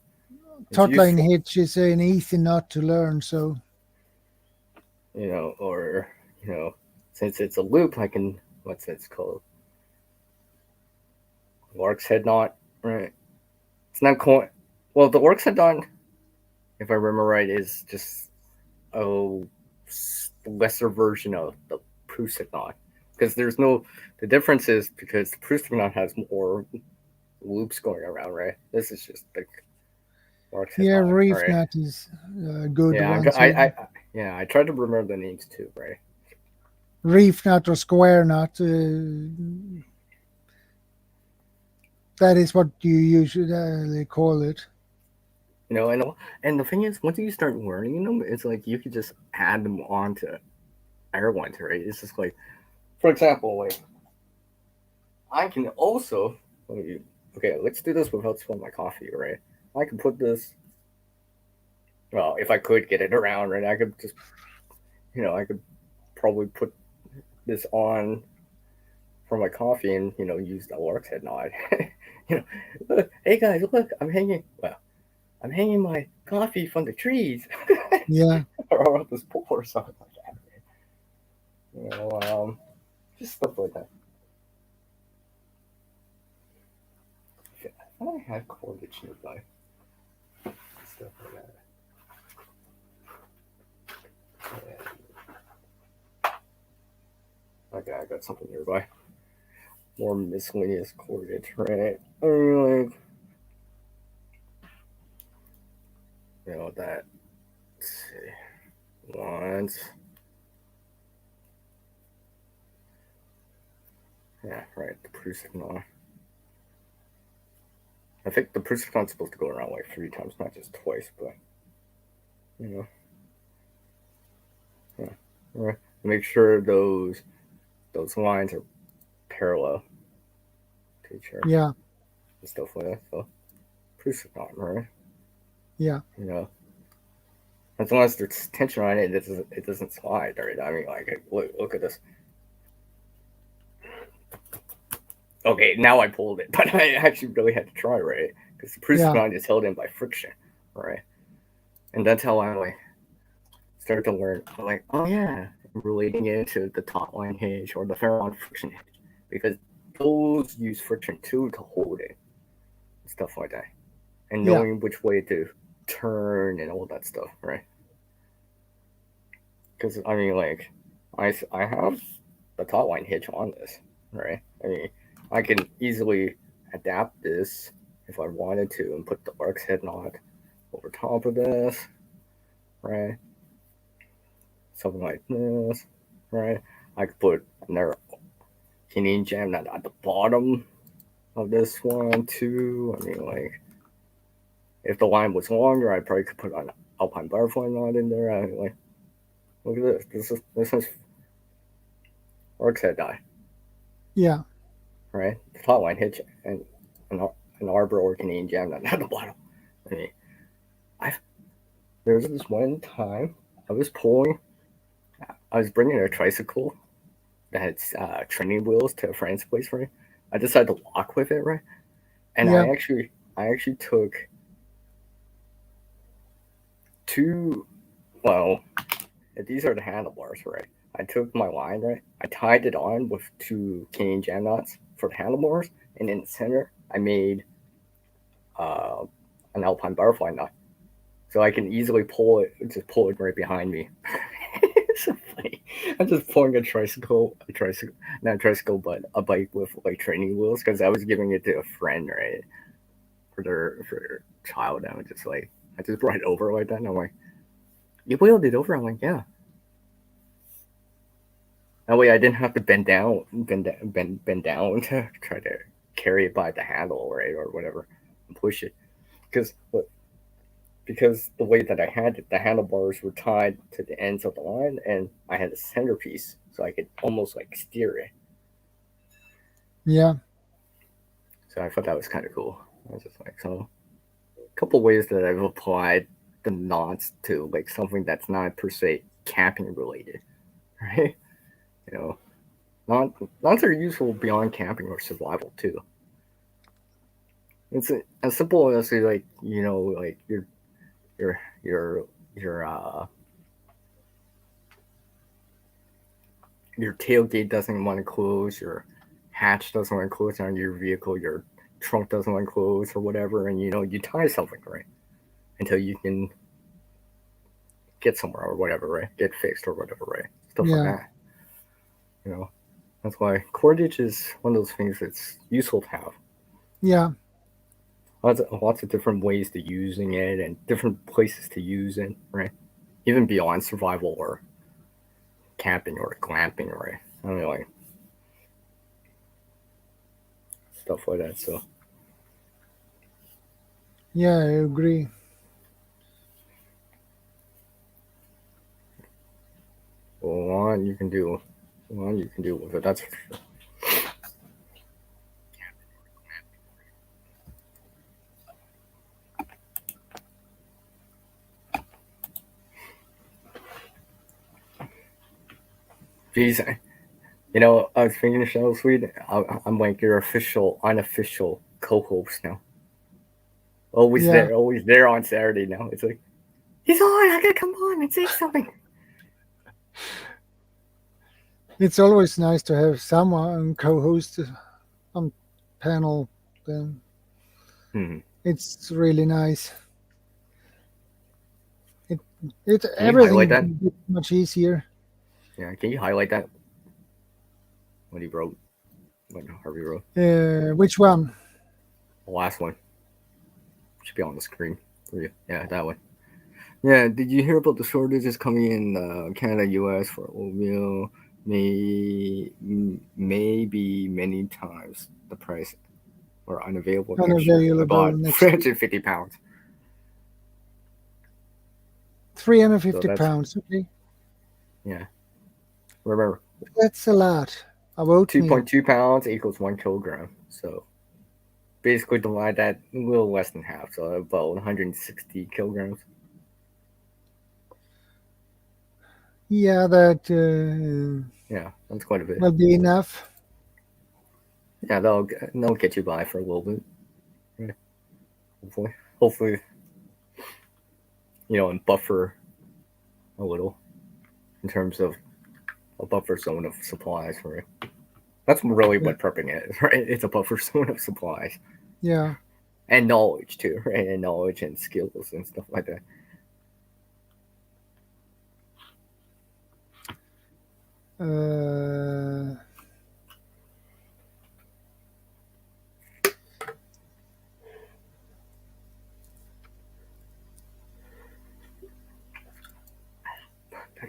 taut line hitch is an easy knot to learn, so or since it's a loop, I can it's called Lark's head knot, right? It's not quite well. The Lark's head knot, if I remember right, is just a lesser version of the Proust head knot. Because the difference is because the Proust knot has more loops going around, right? This is just like Lark's head knot, reef knot is a good one. I tried to remember the names too, right? Reef knot or square knot. That is what you usually call it. And the thing is, once you start learning them, it's like you could just add them on to other ones, right? It's just like, for example, like I can also let's do this without spilling my coffee, right? I can put this. Well, if I could get it around, right, I could just, I could probably put this on for my coffee and use the Lark's head knot. Look, hey guys, look, I'm hanging my coffee from the trees. Yeah. Or this pool or something like that. Just stuff like that. I had cordage nearby. Stuff like that. Okay, I got something nearby. More miscellaneous cordage, right? That. Let's see. Once. Yeah, right. The Proust knot. I think the Proust knot's supposed to go around like 3 times, not just twice, but make sure those lines are parallel to each other. Yeah. And stuff like that. So Proust knot, right? Yeah. As long as there's tension on it, it doesn't slide, right? I mean, like, look at this. Okay, now I pulled it, but I actually really had to try, right? Because the Proust knot is held in by friction, right? And that's how I started to learn. I'm like, oh yeah, relating it to the taut line hinge or the Farallon friction hinge, because those use friction too to hold it, and stuff like that, and knowing which way to turn and all that stuff, right? Because I mean, like, I have the top line hitch on this, right? I mean, I can easily adapt this if I wanted to and put the Arc's head knot over top of this, right? Something like this, right? I could put another Canadian jam knot at the bottom of this one too. I mean, like, if the line was longer, I probably could put an Alpine butterfly knot in there. I mean, like, look at this. This is Arc's head die. Yeah. Right? The top line hitch and an arbor or Canadian jam knot at the bottom. I mean, there was this one time I was bringing a tricycle that had training wheels to a friend's place, right? I decided to walk with it, right? And Yeah. I actually took two, well, these are the handlebars, right? I took my line, right? I tied it on with two Canadian jam knots for the handlebars, and in the center, I made an Alpine butterfly knot. So I can easily pull it right behind me. It's so funny. I'm just pulling a bike with like training wheels because I was giving it to a friend, right? For their child. And I just brought it over like that. And I'm like, you wheeled it over? I'm like, yeah. That way I didn't have to bend down to try to carry it by the handle, right, or whatever, and push it. Because the way that I had it, the handlebars were tied to the ends of the line, and I had a centerpiece, so I could almost like steer it. Yeah. So I thought that was kind of cool. I was just like, so a couple ways that I've applied the knots to like something that's not per se camping related, right? You know, knots are useful beyond camping or survival too. It's as simple as like, you know, like your tailgate doesn't want to close, your hatch doesn't want to close on your vehicle, your trunk doesn't want to close or whatever, and you know, you tie something, right, until you can get somewhere or whatever, right, get fixed or whatever, right, stuff like that. You know, that's why cordage is one of those things that's useful to have. Yeah. Lots of different ways to using it and different places to use it, right? Even beyond survival or camping or glamping, right? I mean, like stuff like that. So yeah, I agree. One you can do with it. That's for sure. Geez, you know, I was thinking of ShadowScoutSwede. I'm like your unofficial co-host now. Always there on Saturday now. It's like, he's on, I gotta come on and say something. It's always nice to have someone co-host on panel. Then it's really nice. It's everything much easier. Yeah, can you highlight that? What he wrote, what Harvey wrote. Which one? The last one should be on the screen for you. Yeah, that one. Yeah, did you hear about the shortages coming in Canada, US for oatmeal? Maybe many times the price or unavailable. Unavailable. About 350 pounds. 350 pounds. Okay. Yeah. Remember. That's a lot. About 2.2 pounds equals 1 kilogram. So basically divide that a little less than half. So about 160 kilograms. Yeah, that. Yeah, that's quite a bit. Will be enough. Yeah, they'll get you by for a little bit. Yeah. Hopefully, you know, and buffer a little in terms of a buffer zone of supplies, right? That's really what prepping is, right? It's a buffer zone of supplies. Yeah. And knowledge too, right? And knowledge and skills and stuff like that. That's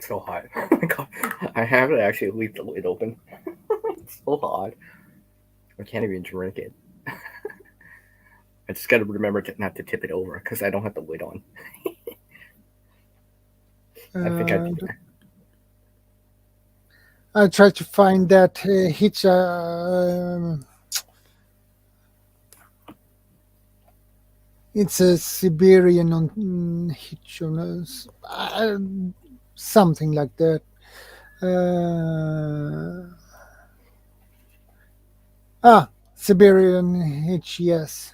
so hot. Oh my god. I have to actually leave the lid open. It's so hot. I can't even drink it. I just gotta remember not to tip it over because I don't have the lid on. I think I do that. I tried to find that hitch. It's a Siberian on hitch, something like that. Siberian hitch, yes.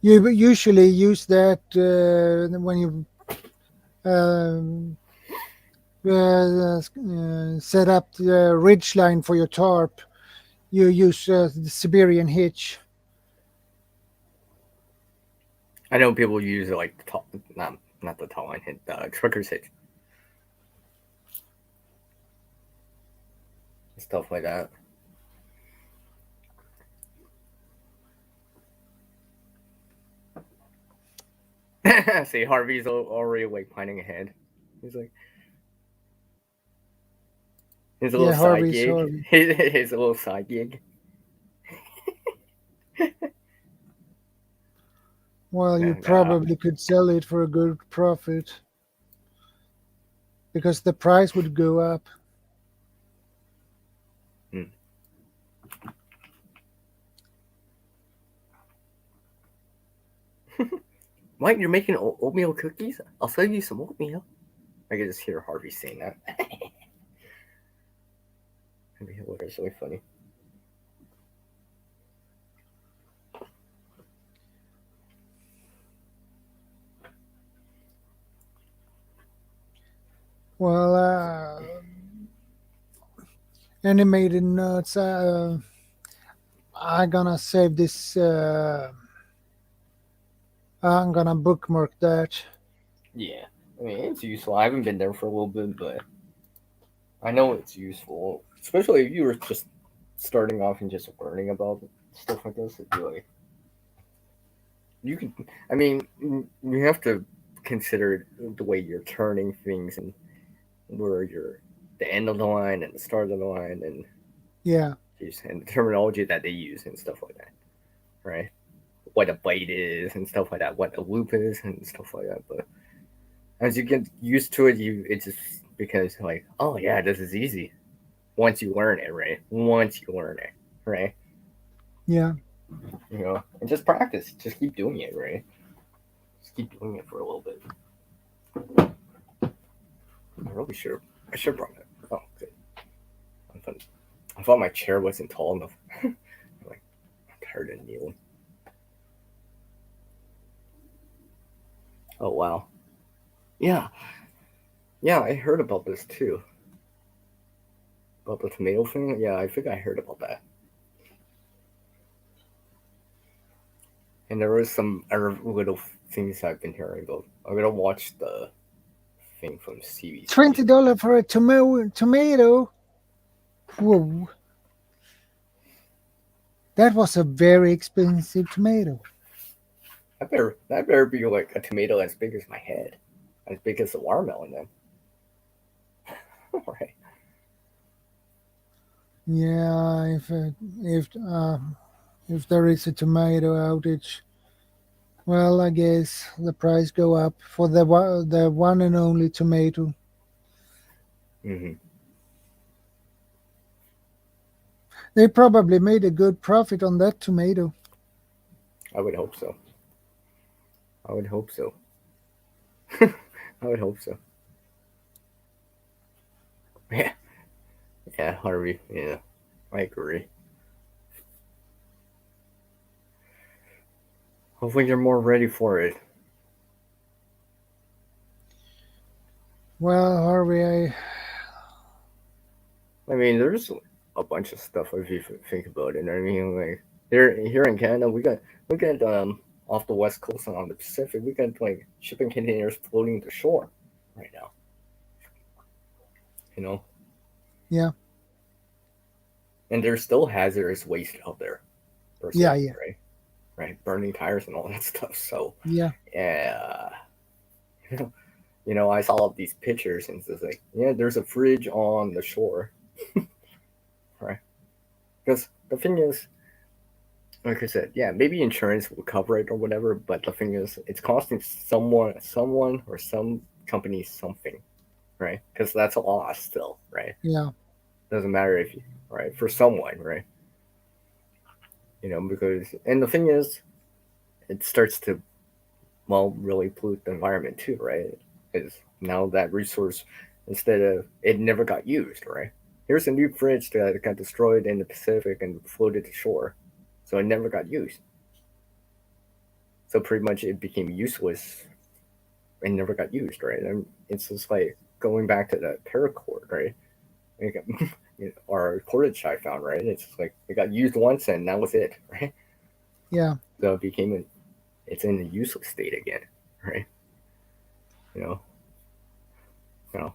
You usually use that when you set up the ridge line for your tarp. You use the Siberian hitch. I know people use it like the top, not the tall line hit, trucker's hitch. Stuff like that. See, Harvey's already like planning ahead. He's like, his little side Harvey's gig. Harvey. His little side gig. Well, you probably could sell it for a good profit because the price would go up. Mike, you're making oatmeal cookies? I'll sell you some oatmeal. I can just hear Harvey saying that. It's really funny. Well, animated notes. I'm gonna save this. I'm gonna bookmark that. Yeah, I mean it's useful. I haven't been there for a little bit, but I know it's useful, especially if you were just starting off and just learning about stuff like this. It'd be like you can. I mean, you have to consider the way you're turning things and where you're the end of the line and the start of the line and and the terminology that they use and stuff like that, right? What a byte is and stuff like that, what a loop is and stuff like that. But as you get used to it, it just becomes like, oh yeah, this is easy. Once you learn it, right? Right? Yeah. You know, and just practice. Just keep doing it, right? Just keep doing it for a little bit. I really should. I should have brought it. Oh, good. I thought my chair wasn't tall enough. I'm tired of kneeling. Oh wow. Yeah, I heard about this too. About the tomato thing. Yeah, I think I heard about that. And there was some other little things I've been hearing about. I'm gonna watch the thing from CBC. $20 for a tomato. Whoa. That was a very expensive tomato. That better be like a tomato as big as my head, as big as a watermelon then. Right. Yeah, if there is a tomato outage, well, I guess the price go up for the one and only tomato. Mm-hmm. They probably made a good profit on that tomato. I would hope so. I would hope so. Yeah, Harvey. Yeah, I agree. Hopefully you're more ready for it. Well, Harvey, I mean, there's a bunch of stuff if you think about it. I mean, like here in Canada, we got off the west coast and on the Pacific, we got like shipping containers floating to shore right now. you know. Yeah. And there's still hazardous waste out there. Yeah. Right, burning tires and all that stuff. So Yeah. yeah, you know, I saw these pictures and it's like, yeah, there's a fridge on the shore, right? Because the thing is, like I said, yeah, maybe insurance will cover it or whatever, but the thing is, it's costing someone or some company something, right? Because that's a loss still, right? Yeah. Doesn't matter if you, right, for someone, right? You know, because, and the thing is, it starts to, well, really pollute the environment too, right? Because now that resource, instead of, it never got used, right? Here's a new fridge that got destroyed in the Pacific and floated to shore. So it never got used. So pretty much it became useless and never got used, right? And it's just like going back to the paracord, right? Or cordage I found, right? It's just like it got used once and that was it, right? Yeah. So it became it's in a useless state again, right? You know,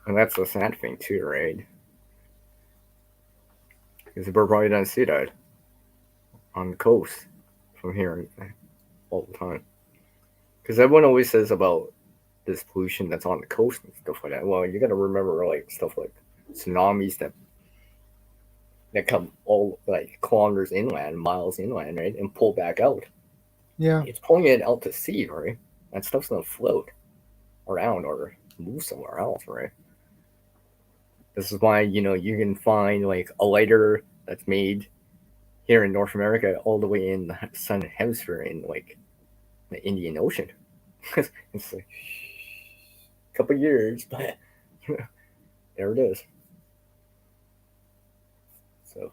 and that's the sad thing too, right? Because we're probably don't see that on the coast from here all the time. Because everyone always says about this pollution that's on the coast and stuff like that. Well, you got to remember like stuff like tsunamis that come all like kilometers inland, miles inland, right, and pull back out. Yeah. It's pulling it out to sea, right? That stuff's gonna float around or move somewhere else, right? This is why, you know, you can find like a lighter that's made here in North America all the way in the southern hemisphere in like the Indian Ocean. It's like a couple years, but there it is. So,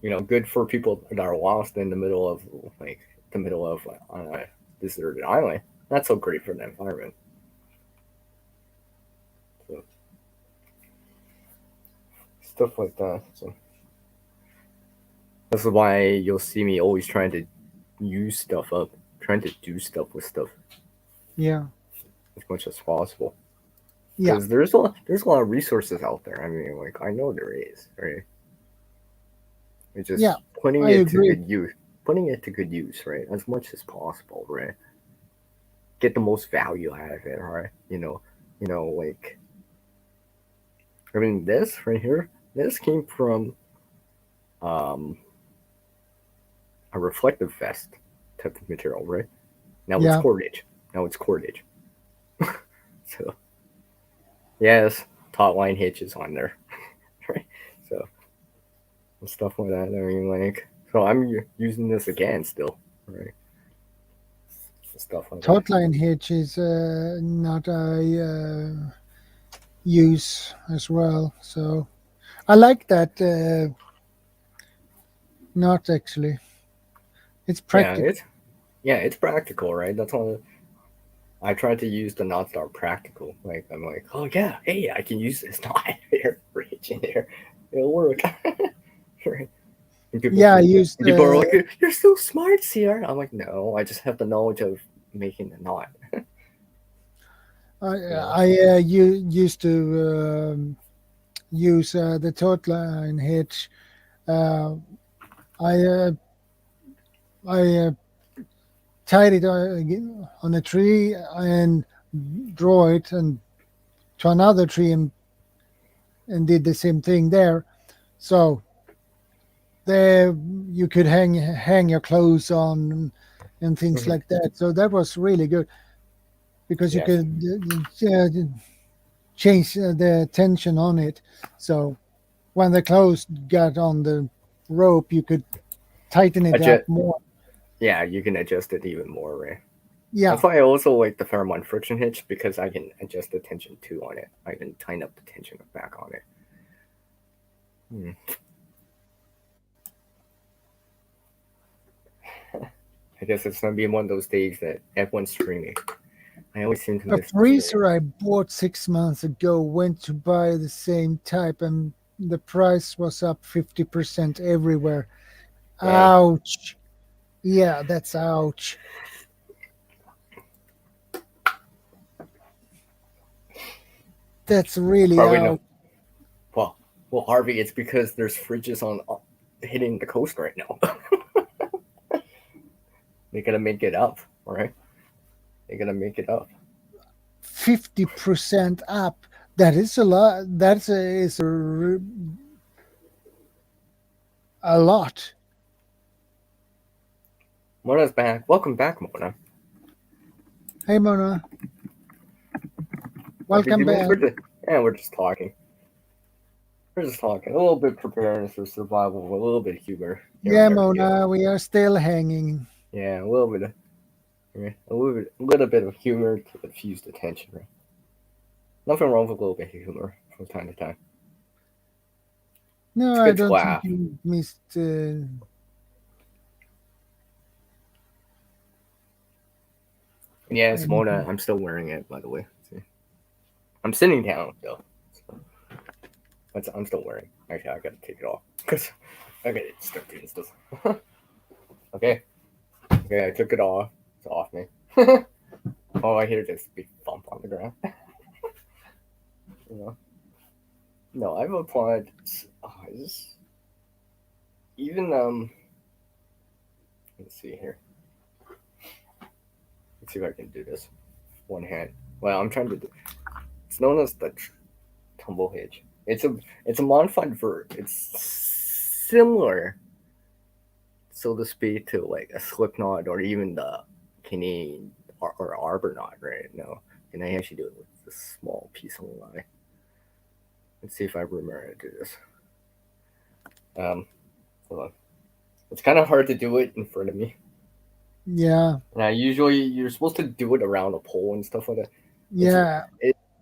you know, good for people that are lost in the middle of on a deserted island. Not so great for the environment. So, stuff like that. So this is why you'll see me always trying to use stuff up, trying to do stuff with stuff. Yeah. As much as possible. Yeah. Because there's a lot of resources out there. I mean, like I know there is, right? It's just putting it to good use, right? As much as possible, right? Get the most value out of it, right? You know, like I mean, this right here, this came from a reflective vest type of material, right? Now it's cordage. So, yes, taut line hitches on there, right? So, and stuff like that. I mean, like, so I'm using this again still, right? Stuff like Taut that. line hitch is not I use as well. So I like that. Not actually. It's practical. It's practical, right? That's all. I try to use the knots that are practical. Like I'm like, oh yeah, hey, I can use this knot here, reach in there, it'll work. Right? I used. People are like, "You're so smart, Sierra." I'm like, "No, I just have the knowledge of making the knot." I used to use the taut line hitch. I tied it on a tree and draw it and to another tree and did the same thing there. So there you could hang your clothes on and things like that. So that was really good because you could change the tension on it. So when the clothes got on the rope, you could tighten it up more. Yeah, you can adjust it even more, right? Yeah. That's why I also like the Fairmont friction hitch because I can adjust the tension too on it. I can tighten up the tension back on it. I guess it's gonna be one of those days that everyone's streaming. I always seem to miss a freezer I bought 6 months ago went to buy the same type and the price was up 50% everywhere. Ouch. Yeah, that's ouch. That's really Probably out. no. Well, Harvey, it's because there's fridges on hitting the coast right now. They're gonna make it up, all right? They're gonna make it up. 50% up. That is a lot. That's a lot. Mona's back. Welcome back, Mona. Hey, Mona. Welcome back. We're just talking. We're just talking. A little bit preparedness for survival, a little bit of humor. Yeah, Mona, we are still hanging. Yeah, a little bit of humor to diffuse the tension, right? Nothing wrong with a little bit of humor from time to time. No, I don't think you missed. Yeah, it's Mona. I'm still wearing it, by the way. See? I'm sitting down though. So I'm still wearing. Actually, I gotta take it off because I gotta start doing stuff. Okay, I took it off. It's off me. Oh, I hear this big bump on the ground. No, I've applied. Even let's see here. Let's see if I can do this. One hand. Well, I'm trying to do. It's known as the tumble hitch. It's a modified verb. It's similar, so to speak, to like a slip knot or even the Canadian or arbor knot, right? No, can I actually do it with this small piece of line? Let's see if I remember how to do this. Hold on. It's kind of hard to do it in front of me. Yeah. Now, usually you're supposed to do it around a pole and stuff like that. Yeah.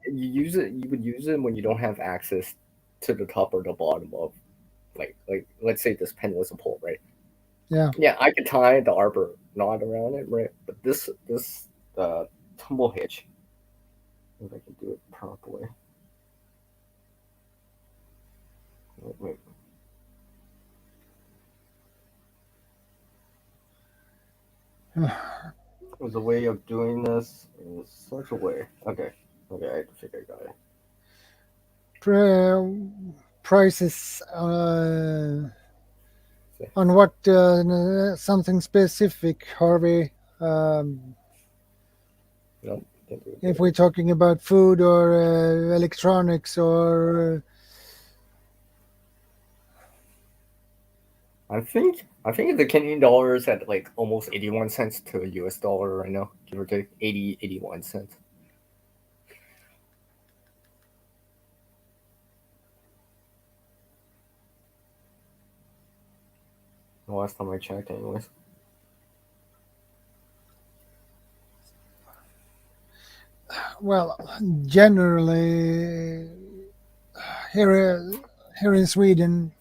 You would use it when you don't have access to the top or the bottom of, like let's say this pen was a pole, right? Yeah. Yeah, I could tie the arbor knot around it, right? But this tumble hitch, if I can do it properly. Wait. There's a way of doing this in such a way. Okay, I think I got it. Prices on what something specific, Harvey? No, if we're talking about food or electronics or. I think the Canadian dollar is at like almost 81 cents to a US dollar right now, give or take 81 cents. The last time I checked, anyways. Well, generally, here in Sweden,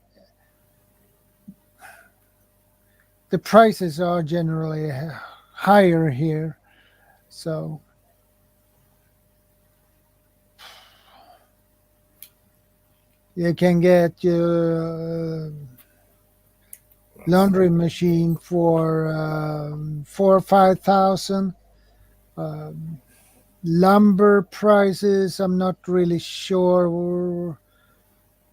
the prices are generally higher here, so you can get your laundry machine for 4,000 or 5,000. Lumber prices, I'm not really sure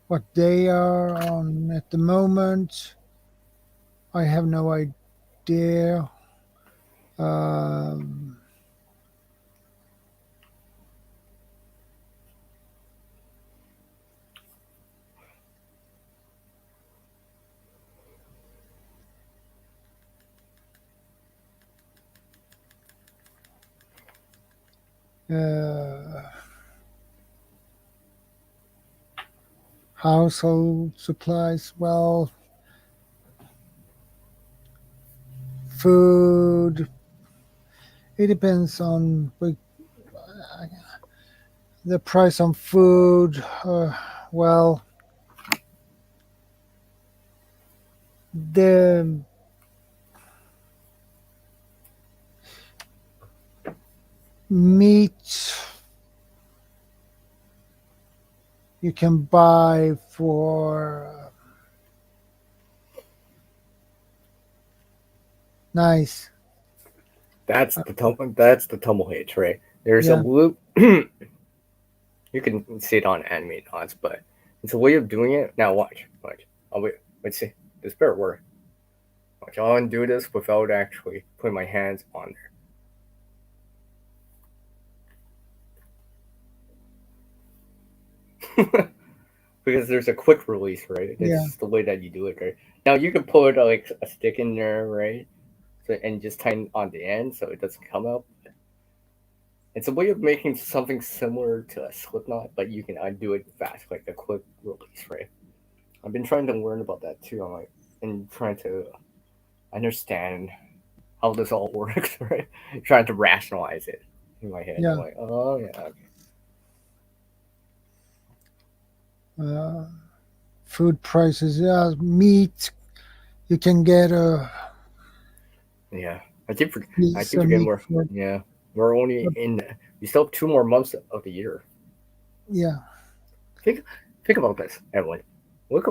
what they are on at the moment. I have no idea. Household supplies, well, food, it depends on the price on food. Well, the meat you can buy for nice. That's the tumble hitch, right? There's Yeah. a loop. You can see it on animated odds, but it's a way of doing it. Now watch. Oh wait, let's see. This better work. Watch, I'll undo this without actually putting my hands on there. Because there's a quick release, right? It's the way that you do it, right? Now you can put like a stick in there, right? So, and just tighten on the end so it doesn't come out. It's a way of making something similar to a slip knot, but you can undo it fast, like a quick release, right? I've been trying to learn about that too. I'm like, and trying to understand how this all works, right? Trying to rationalize it in my head. I'm like, oh yeah. Food prices, meat. You can get Yeah, I keep forgetting we're only we still have 2 more months of the year. Yeah. Think about this, everyone. Look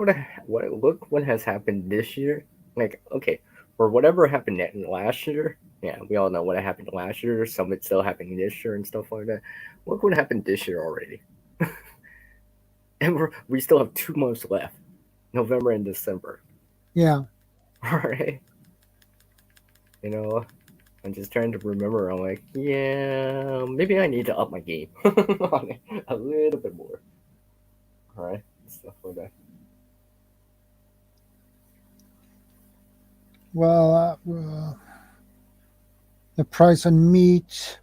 what has happened this year. Like, okay, or whatever happened last year. Yeah, we all know what happened last year. Some of it's still happening this year and stuff like that. Look what happened this year already. And we still have 2 months left, November and December. Yeah. All right. You know, I'm just trying to remember. I'm like, yeah, maybe I need to up my game a little bit more. All right, stuff like that. Well, the price on meat,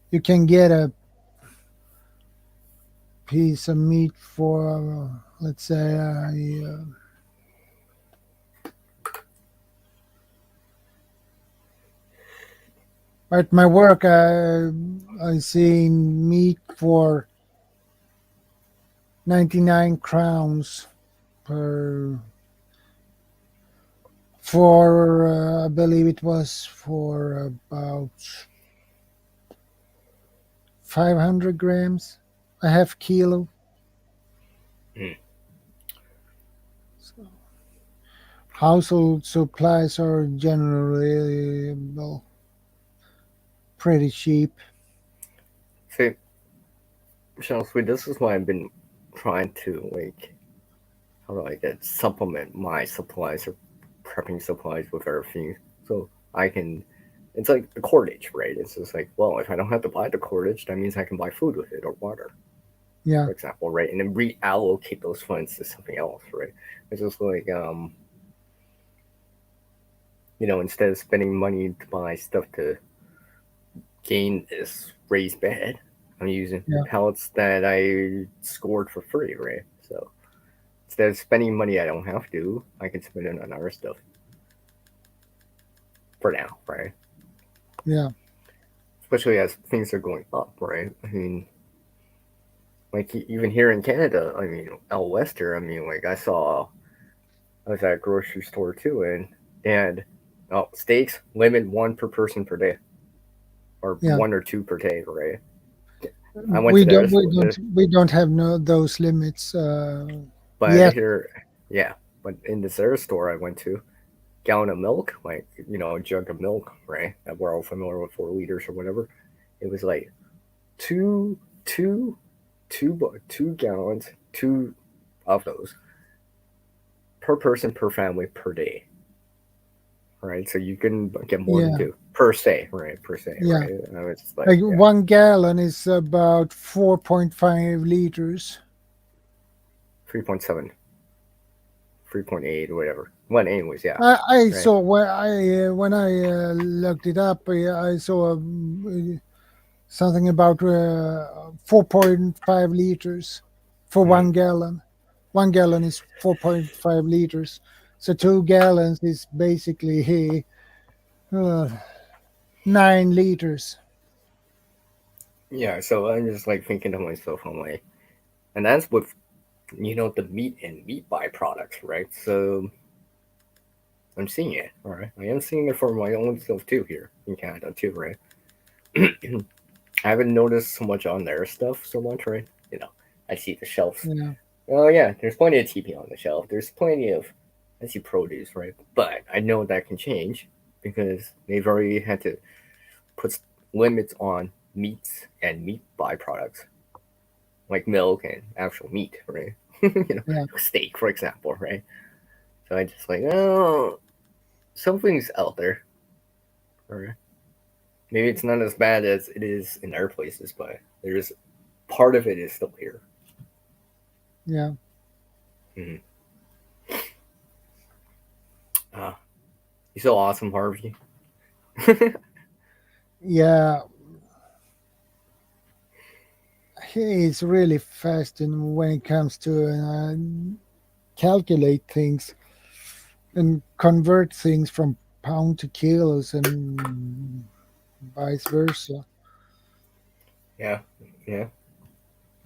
you can get a piece of meat for, let's say, at my work, I seen meat for 99 crowns for I believe it was for about 500 grams, a half kilo. So, household supplies are generally pretty cheap. See, ShadowScoutSwede, this is why I've been trying to how do I get supplement my supplies or prepping supplies with everything so I can. It's like the cordage, right? It's just like, well, if I don't have to buy the cordage, that means I can buy food with it or water, for example, right? And then reallocate those funds to something else, right? It's just like, instead of spending money to buy stuff to gain this raised bed, I'm using pellets that I scored for free, right? So instead of spending money I don't have to, I can spend it on other stuff. For now, right? Yeah. Especially as things are going up, right? I mean, like even here in Canada, I mean, out wester, I mean, like I was at a grocery store too, and steaks limit 1 per person per day, or 1 or 2 per day, right? I went we don't have those limits. But but in this other store I went to, gallon of milk, like a jug of milk, right? That we're all familiar with, 4 liters or whatever. It was like two gallons, 2 of those per person per family per day, right? So you can get more than 2 per se, right? Per se, right? It's like 1 gallon is about 4.5 liters. 3.7. 3.8 or whatever. Well, anyways, yeah. I saw when I looked it up, I saw something about 4.5 liters for 1 gallon. 1 gallon is 4.5 liters, so 2 gallons is basically 9 liters. Yeah, so I'm just thinking to myself, I'm like, and that's with the meat and meat byproducts, right? So I'm seeing it, all right. I am seeing it for my own stuff too here in Canada too, right? I haven't noticed so much on their stuff so much, right? I see the shelves. Yeah. Oh yeah, there's plenty of TP on the shelf. There's plenty of I see produce, right? But I know that can change because they've already had to put limits on meats and meat byproducts. like milk and actual meat, right? You know, Yeah. steak, for example, right? So I just like, oh, something's out there, right? Maybe it's not as bad as it is in other places, but there's part of it is still here. Yeah. Mm-hmm. You're so awesome, Harvey. Yeah. He's really fast in when it comes to calculate things and convert things from pound to kilos and vice versa. Yeah, yeah.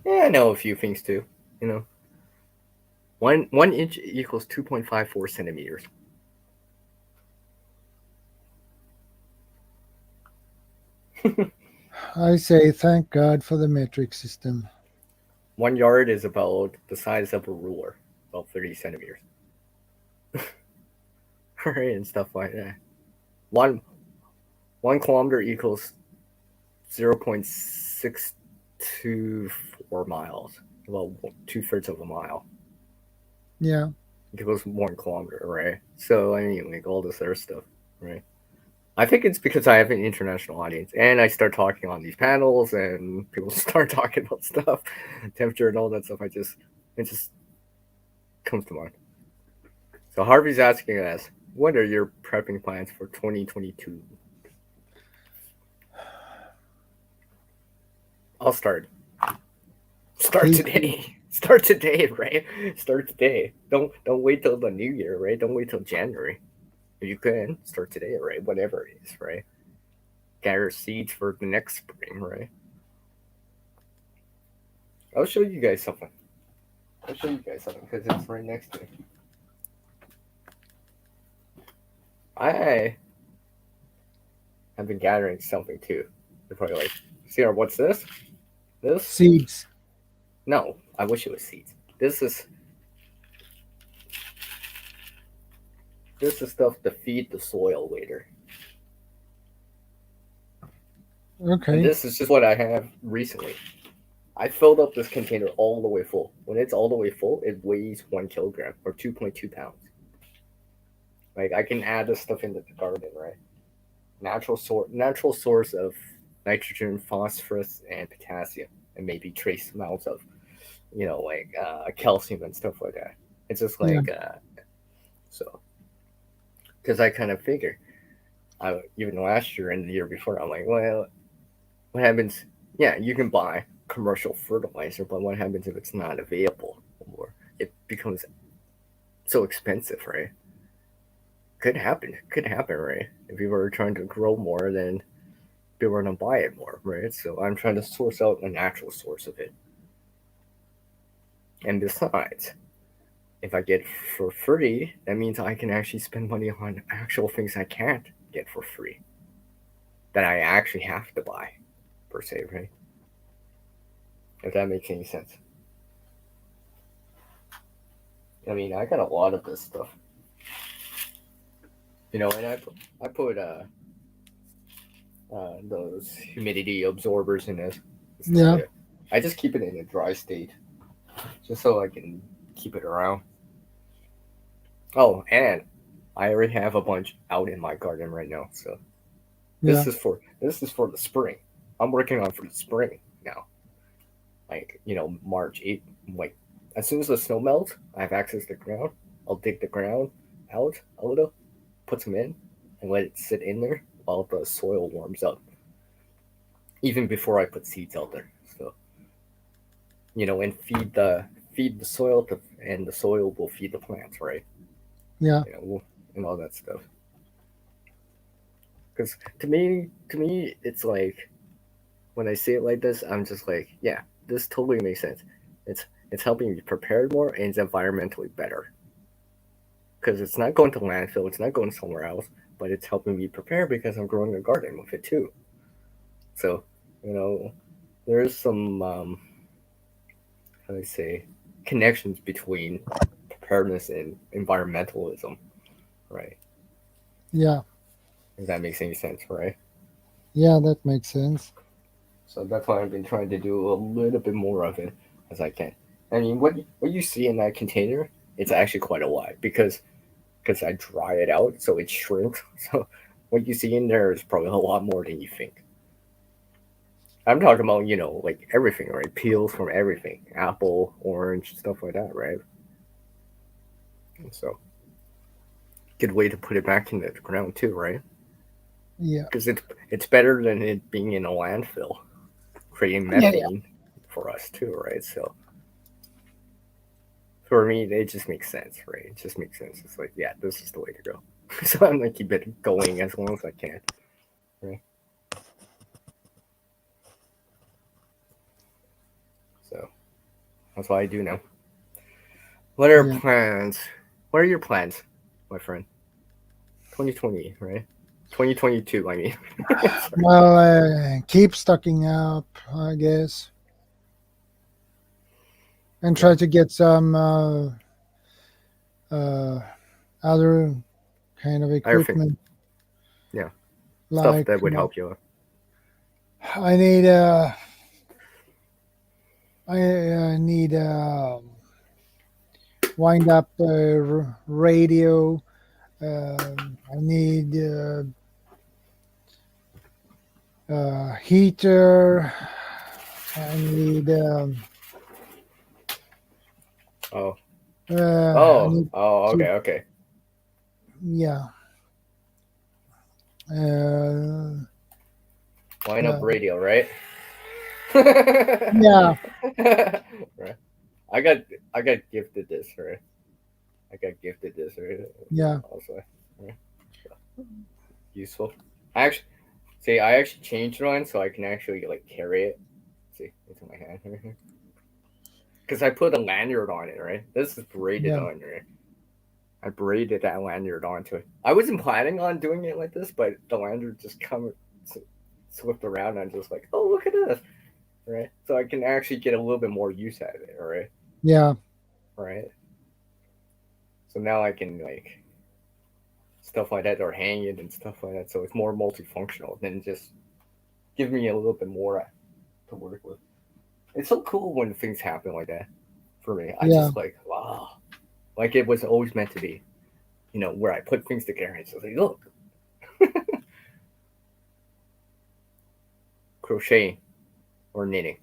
Yeah, I know a few things too. You know, 1 inch equals 2.54 centimeters. I say thank God for the metric system. 1 yard is about the size of a ruler, about 30 centimeters. Right, and stuff like that. One kilometer equals 0.624 miles, about 2/3 of a mile. Yeah. It equals 1 kilometer, right? So I mean, like all this other stuff, right? I think it's because I have an international audience, and I start talking on these panels, and people start talking about stuff, temperature, and all that stuff. It just comes to mind. So Harvey's asking us, what are your prepping plans for 2022? I'll start. Start today. Start today, right? Start today. Don't wait till the new year, right? Don't wait till January. If you can, start today, right? Whatever it is, right? Gather seeds for the next spring, right? I'll show you guys something. Because it's right next to me. I have been gathering something too. You're probably like, Sierra, what's this? This? Seeds. No, I wish it was seeds. This is stuff to feed the soil later. Okay. And this is just what I have recently. I filled up this container all the way full. When it's all the way full, it weighs 1 kilogram or 2.2 pounds. Like I can add this stuff into the garden, right? Natural source of nitrogen, phosphorus, and potassium, and maybe trace amounts of, like calcium and stuff like that. It's just like so. Because I kind of figure, even last year and the year before, I'm like, well, what happens? Yeah, you can buy commercial fertilizer, but what happens if it's not available or it becomes so expensive, right? Could happen, right? If you were trying to grow more, then people are going to buy it more, right? So I'm trying to source out a natural source of it. And besides, if I get for free, that means I can actually spend money on actual things I can't get for free, that I actually have to buy, per se, right? If that makes any sense. I mean, I got a lot of this stuff. And I put those humidity absorbers in it. Yeah. I just keep it in a dry state, just so I can keep it around. Oh, and I already have a bunch out in my garden right now. So this is for the spring. I'm working on for the spring now. Like March 8th. Like as soon as the snow melts, I have access to the ground. I'll dig the ground out a little, put some in, and let it sit in there while the soil warms up. Even before I put seeds out there, so and feed the soil and the soil will feed the plants, right? Yeah. And all that stuff. Because to me, it's like when I say it like this, I'm just like, yeah, this totally makes sense. It's helping me prepare more and it's environmentally better. Because it's not going to landfill, it's not going somewhere else, but it's helping me prepare because I'm growing a garden with it too. So, there is some, how do I say, connections between preparedness and environmentalism, right? Yeah. If that makes any sense, right? Yeah, that makes sense. So that's why I've been trying to do a little bit more of it. as I can. I mean, what you see in that container, it's actually quite a lot because I dry it out so it shrinks. So what you see in there is probably a lot more than you think. I'm talking about, like everything, right? Peels from everything, apple, orange, stuff like that, right? So, good way to put it back in the ground too, right? Yeah. Because it's better than it being in a landfill, creating methane for us too, right? So, for me, it just makes sense, right? It just makes sense. It's like, yeah, this is the way to go. So I'm gonna keep it going as long as I can, right? So that's what I do now. What are plans? What are your plans, my friend? 2020, right? 2022, I mean. Well, keep stocking up, I guess, and try to get some other kind of equipment. Yeah, like, stuff that would help you. I need I need wind up radio. I need heater. I need okay. Yeah. Line up radio, right? Yeah. Right. I got gifted this, right? Right? Yeah. Also, right? So, useful. I actually changed mine so I can actually like carry it. See, it's in my hand right here. Because I put a lanyard on it, right? This is braided on, right? I braided that lanyard onto it. I wasn't planning on doing it like this, but the lanyard just slipped around and I'm just like, oh, look at this, right? So I can actually get a little bit more use out of it, right? Yeah. Right. So now I can like stuff like that or hang it and stuff like that. So it's more multifunctional than just give me a little bit more to work with. It's so cool when things happen like that for me. I just like, wow. Like it was always meant to be, where I put things together and it's just like, look. Crocheting or knitting.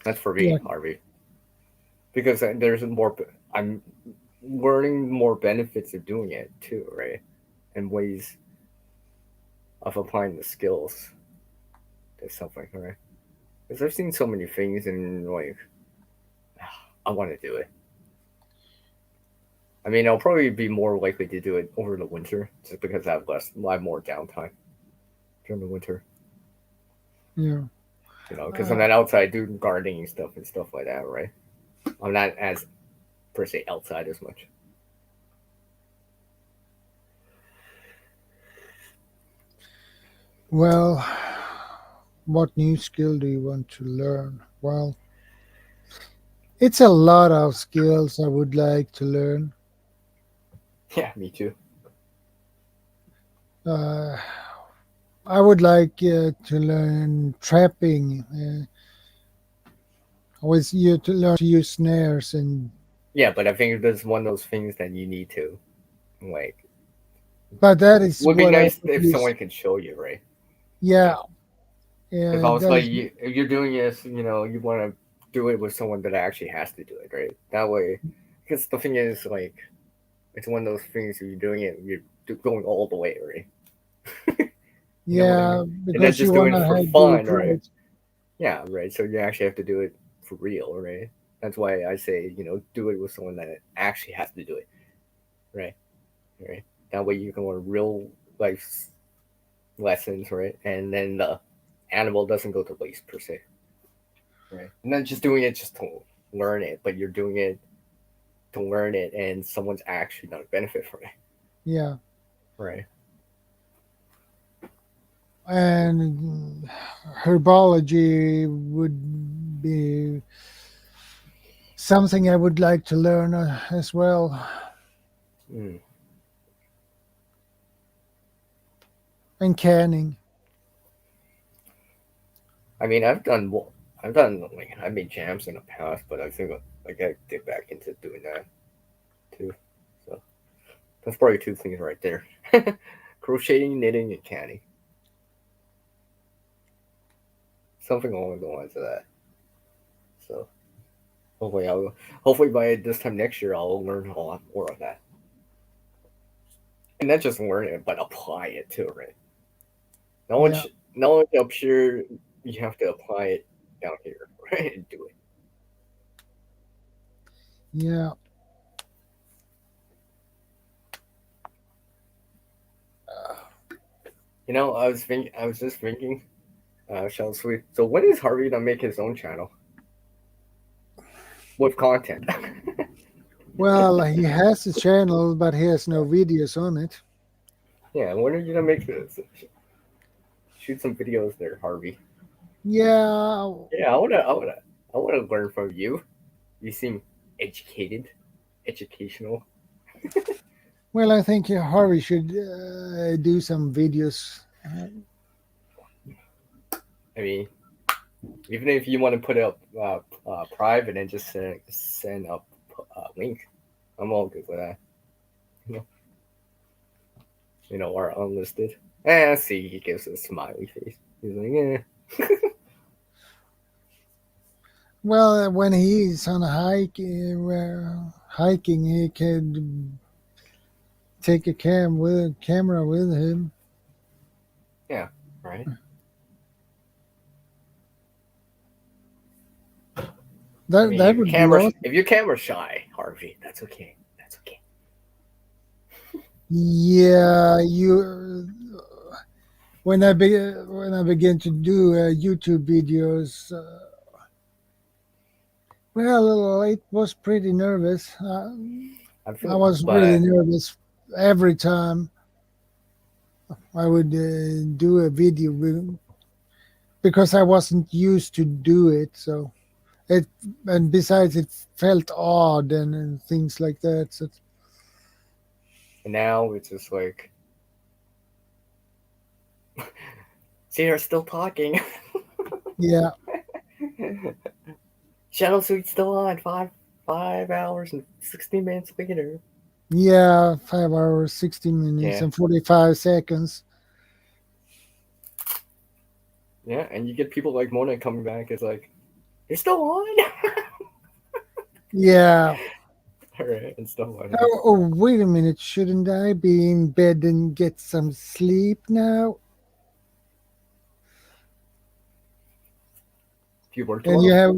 That's for me, Harvey. Because there's I'm learning more benefits of doing it too, right? And ways of applying the skills to something, right? Because I've seen so many things and like, I want to do it. I mean, I'll probably be more likely to do it over the winter just because I have more downtime during the winter. Yeah. Because I'm not outside doing gardening stuff and stuff like that, right? I'm not as per se outside as much. Well, what new skill do you want to learn? Well, it's a lot of skills I would like to learn. Yeah, me too. I would like to learn trapping. Always you to learn to use snares and. Yeah, but I think that's one of those things that you need to, like. But that is would be nice if someone could show you, right? Yeah. Because I was like, if you're doing this, you want to do it with someone that actually has to do it, right? That way, because the thing is, like, it's one of those things. If you're doing it, you're going all the way, right? Yeah, because and that's just doing it for fun, right? Yeah, right. So you actually have to do it for real, right? That's why I say, do it with someone that actually has to do it, right? Right. That way you can learn real life lessons, right? And then the animal doesn't go to waste per se, right? And not just doing it just to learn it, but you're doing it to learn it, and someone's actually going to benefit from it. Yeah. Right. And herbology would be something I would like to learn as well. And canning. I mean, I've done I made jams in the past, but I think I gotta get back into doing that too. So that's probably 2 things right there: crocheting, knitting, and canning. Something along the lines of that. So hopefully by this time next year I'll learn a lot more of that. And not just learn it, but apply it too, right? No one up here, you have to apply it down here, right? And do it. Yeah. I was just thinking, ShadowScoutSwede. So when is Harvey gonna make his own channel with content? Well, he has a channel, but he has no videos on it. Yeah, when are you gonna make this? Shoot some videos there, Harvey. Yeah. Yeah, I wanna learn from you. You seem educational. Well, I think Harvey should do some videos. I mean, even if you want to put it up private and just send up a link, I'm all good with that. Or unlisted. See, he gives a smiley face. He's like, eh. Well, when he's on a hike, hiking, he could take a camera with him. Yeah, right. That would be awesome. If you're camera shy, Harvey, that's okay. That's okay. Yeah, when I began to do YouTube videos, well, it was pretty nervous. I was really nervous every time I would do a video because I wasn't used to do it. So and besides, it felt odd and things like that. So. And now it's just like, see, they're still talking. Yeah. ShadowScoutSwede's still on 5 hours and 60 minutes later. Yeah, 5 hours, 16 minutes, and 45 seconds. Yeah, and you get people like Mona coming back. It's like, you're still on? Yeah. All right, and stuff like that. Oh, wait a minute. Shouldn't I be in bed and get some sleep now? And you have,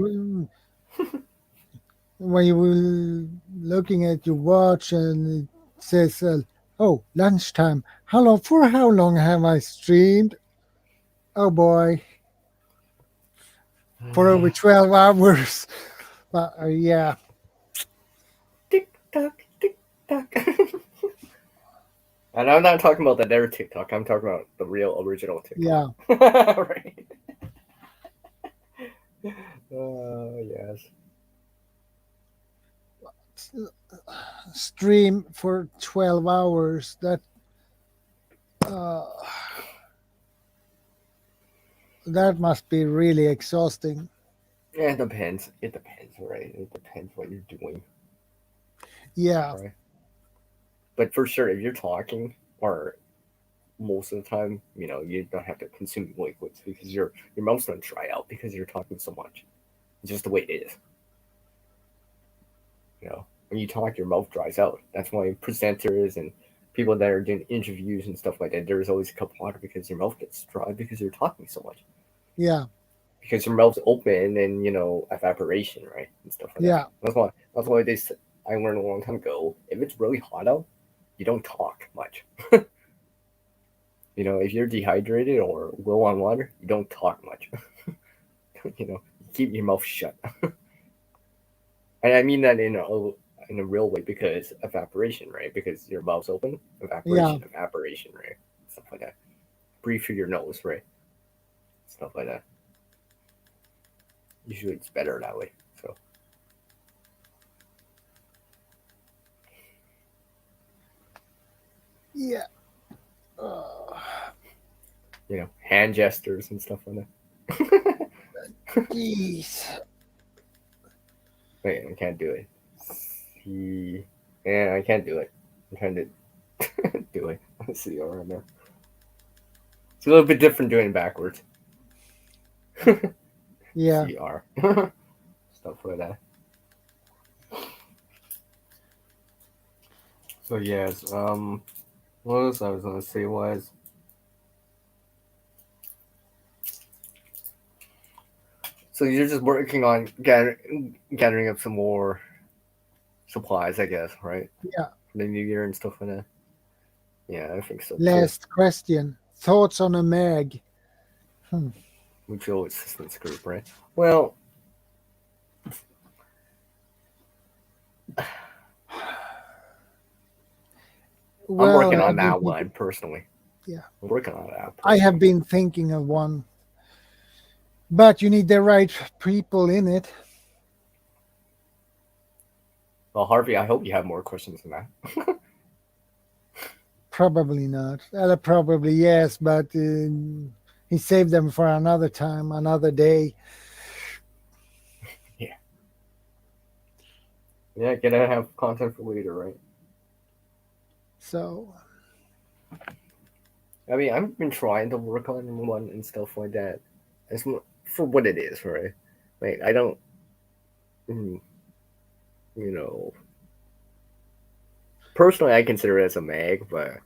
when you were looking at your watch and it says, oh, lunchtime. For how long have I streamed? Oh, boy. For over 12 hours. Yeah. Tick tock, tick tock. And I'm not talking about the their TikTok. I'm talking about the real original TikTok. Yeah. Right. Yes. Stream for 12 hours. That must be really exhausting. Yeah, it depends. It depends, right? It depends what you're doing. Yeah. Right? But for sure, if you're talking, or most of the time, you don't have to consume liquids because your mouth's gonna dry out because you're talking so much. It's just the way it is. When you talk, your mouth dries out. That's why presenters and people that are doing interviews and stuff like that, there's always a cup of water because your mouth gets dry because you're talking so much. Yeah. Because your mouth's open and evaporation, right, and stuff like that. That's why I learned a long time ago. If it's really hot out, you don't talk much. If you're dehydrated or low on water, you don't talk much. You keep your mouth shut. And I mean that in a real way because evaporation, right? Because your mouth's open, evaporation, right? Stuff like that. Breathe through your nose, right? Stuff like that. Usually it's better that way. So. Yeah. Hand gestures and stuff like that. Jeez. Wait, I can't do it. Yeah, I can't do it. I'm trying to do it. Let's see right now. It's a little bit different doing it backwards. Yeah. CR. Stuff like that. So yes, what else I was gonna say was so you're just working on gathering up some more supplies, I guess, right? Yeah. For the new year and stuff like that. Yeah, I think so. Last question. Thoughts on a mag? Mutual assistance group, right? Well, I'm working on that one personally. Yeah. I'm working on that. I have been thinking of one, but you need the right people in it. Well, Harvey, I hope you have more questions than that. Probably not. Probably yes, but he saved them for another time, another day. Yeah. Yeah, gotta have content for later, right? So. I mean, I've been trying to work on one and stuff like that. It's for what it is, right? Like, I don't, you know, personally, I consider it as a mag, but,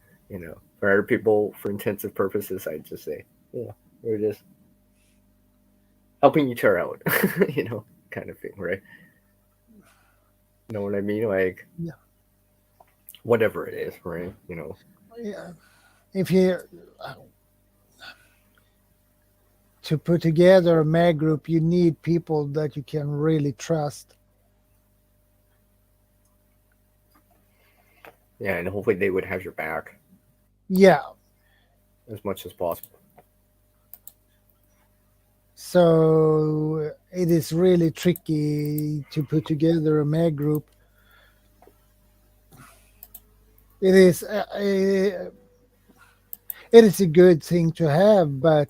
for other people, for intensive purposes, I just say, we're just helping each other out, kind of thing, right? You know what I mean? Like, yeah. Whatever it is, right? Yeah. If you to put together a mag group, you need people that you can really trust. Yeah, and hopefully they would have your back. Yeah. As much as possible. So it is really tricky to put together a mag group. It is a good thing to have, but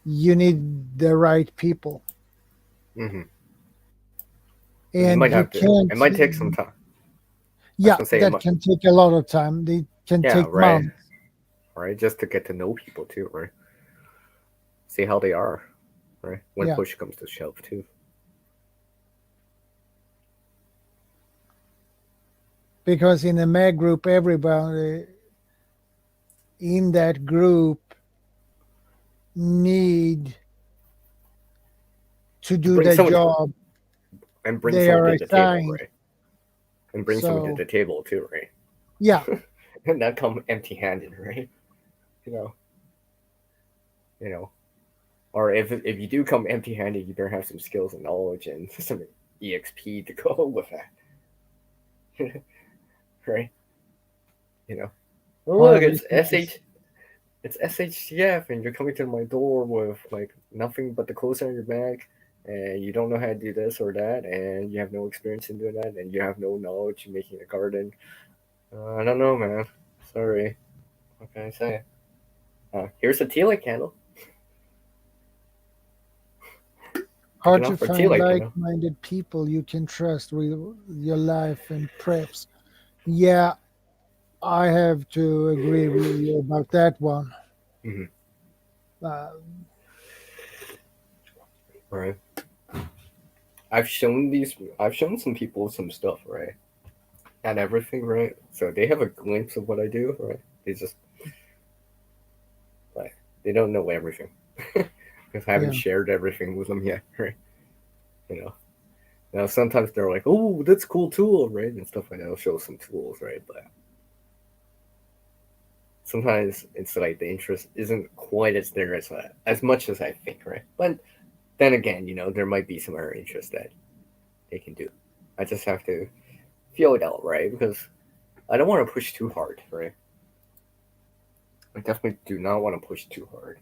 you need the right people. Mm-hmm. And it might take some time. Yeah, that can take a lot of time. They can take months. Right, just to get to know people too, right? See how they are, right? When push comes to shove too. Because in a mag group, everybody in that group need to do the job and bring someone to the table, right? And bring someone to the table too, right? Yeah. And not come empty-handed, right? Or if you do come empty-handed, you better have some skills and knowledge and some EXP to go with that, right? Well, look, it's SHTF, and you're coming to my door with like nothing but the clothes on your back, and you don't know how to do this or that, and you have no experience in doing that, and you have no knowledge in making a garden. I don't know, man. Sorry. What can I say? Here's a tea light candle. Hard to find like-minded people you can trust with your life and preps. Yeah, I have to agree with you about that one. Mm-hmm. Right. I've shown some people some stuff, right? And everything, right? So they have a glimpse of what I do, right? They don't know everything. Because I haven't shared everything with them yet, right? Now sometimes they're like, "Oh, that's a cool tool," right? And stuff like that. I'll show some tools, right? But sometimes it's like the interest isn't quite as there as much as I think, right? But then again, there might be some other interest that they can do. I just have to feel it out, right? Because I don't want to push too hard, right? I definitely do not want to push too hard.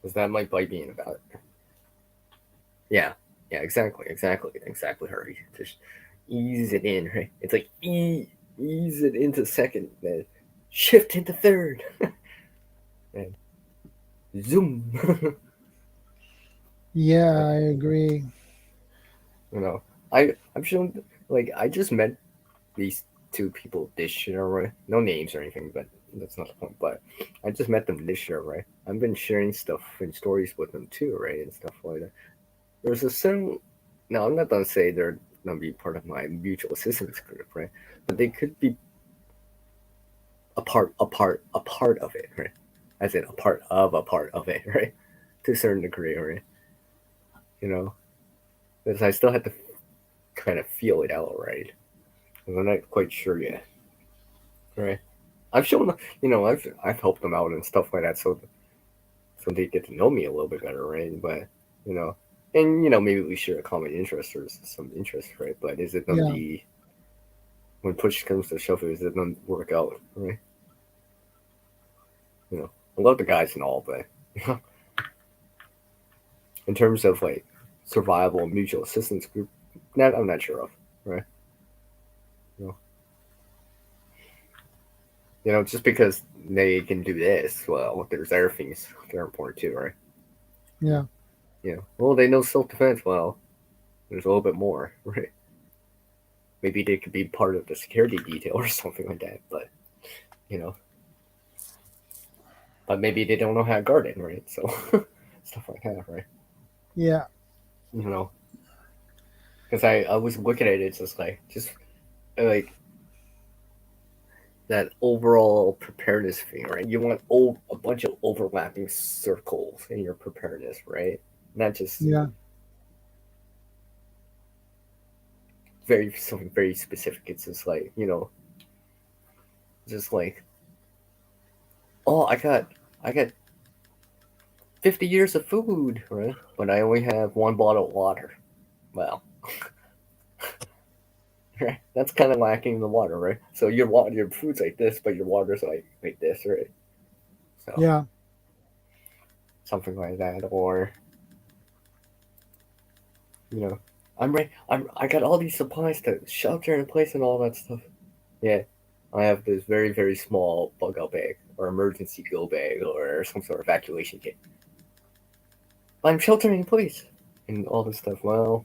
Because that might bite me in the butt. Yeah, exactly, Harvey. Just ease it in, right? It's like ease it into second, then shift into third, and zoom. Yeah, I agree. You know, I'm shown like I just met these two people this year, right? No names or anything, but that's not the point. But I just met them this year, right? I've been sharing stuff and stories with them too, right, and stuff like that. There's a certain. Now I'm not gonna say they're gonna be part of my mutual assistance group, right? But they could be a part of it, right? As in a part of it, right? To a certain degree, right? You know, because I still have to kind of feel it out, right? I'm not quite sure yet, right? I've shown them, I've helped them out and stuff like that, so they get to know me a little bit better, right? But and maybe we share a common interest or some interest, right? But is it gonna be when push comes to shove? Is it gonna work out, right? I love the guys and all, but in terms of like survival and mutual assistance group, that I'm not sure of, right? Just because they can do this, well, there's other things that are important too, right? Yeah. Well, they know self-defense. Well, there's a little bit more, right? Maybe they could be part of the security detail or something like that, but but maybe they don't know how to guard it, right? So stuff like that, right? Yeah. Because I was looking at it just like that overall preparedness thing, right? You want a bunch of overlapping circles in your preparedness, right? Not just something very specific. It's just like just like, oh, I got 50 years of food, right? But I only have one bottle of water. Well, right? That's kind of lacking the water, right? So your food's like this, but your water's like this, right? So something like that, or I got all these supplies to shelter in place and all that stuff. Yeah, I have this very, very small bug out bag or emergency go bag or some sort of evacuation kit. I'm sheltering in place and all this stuff. Well,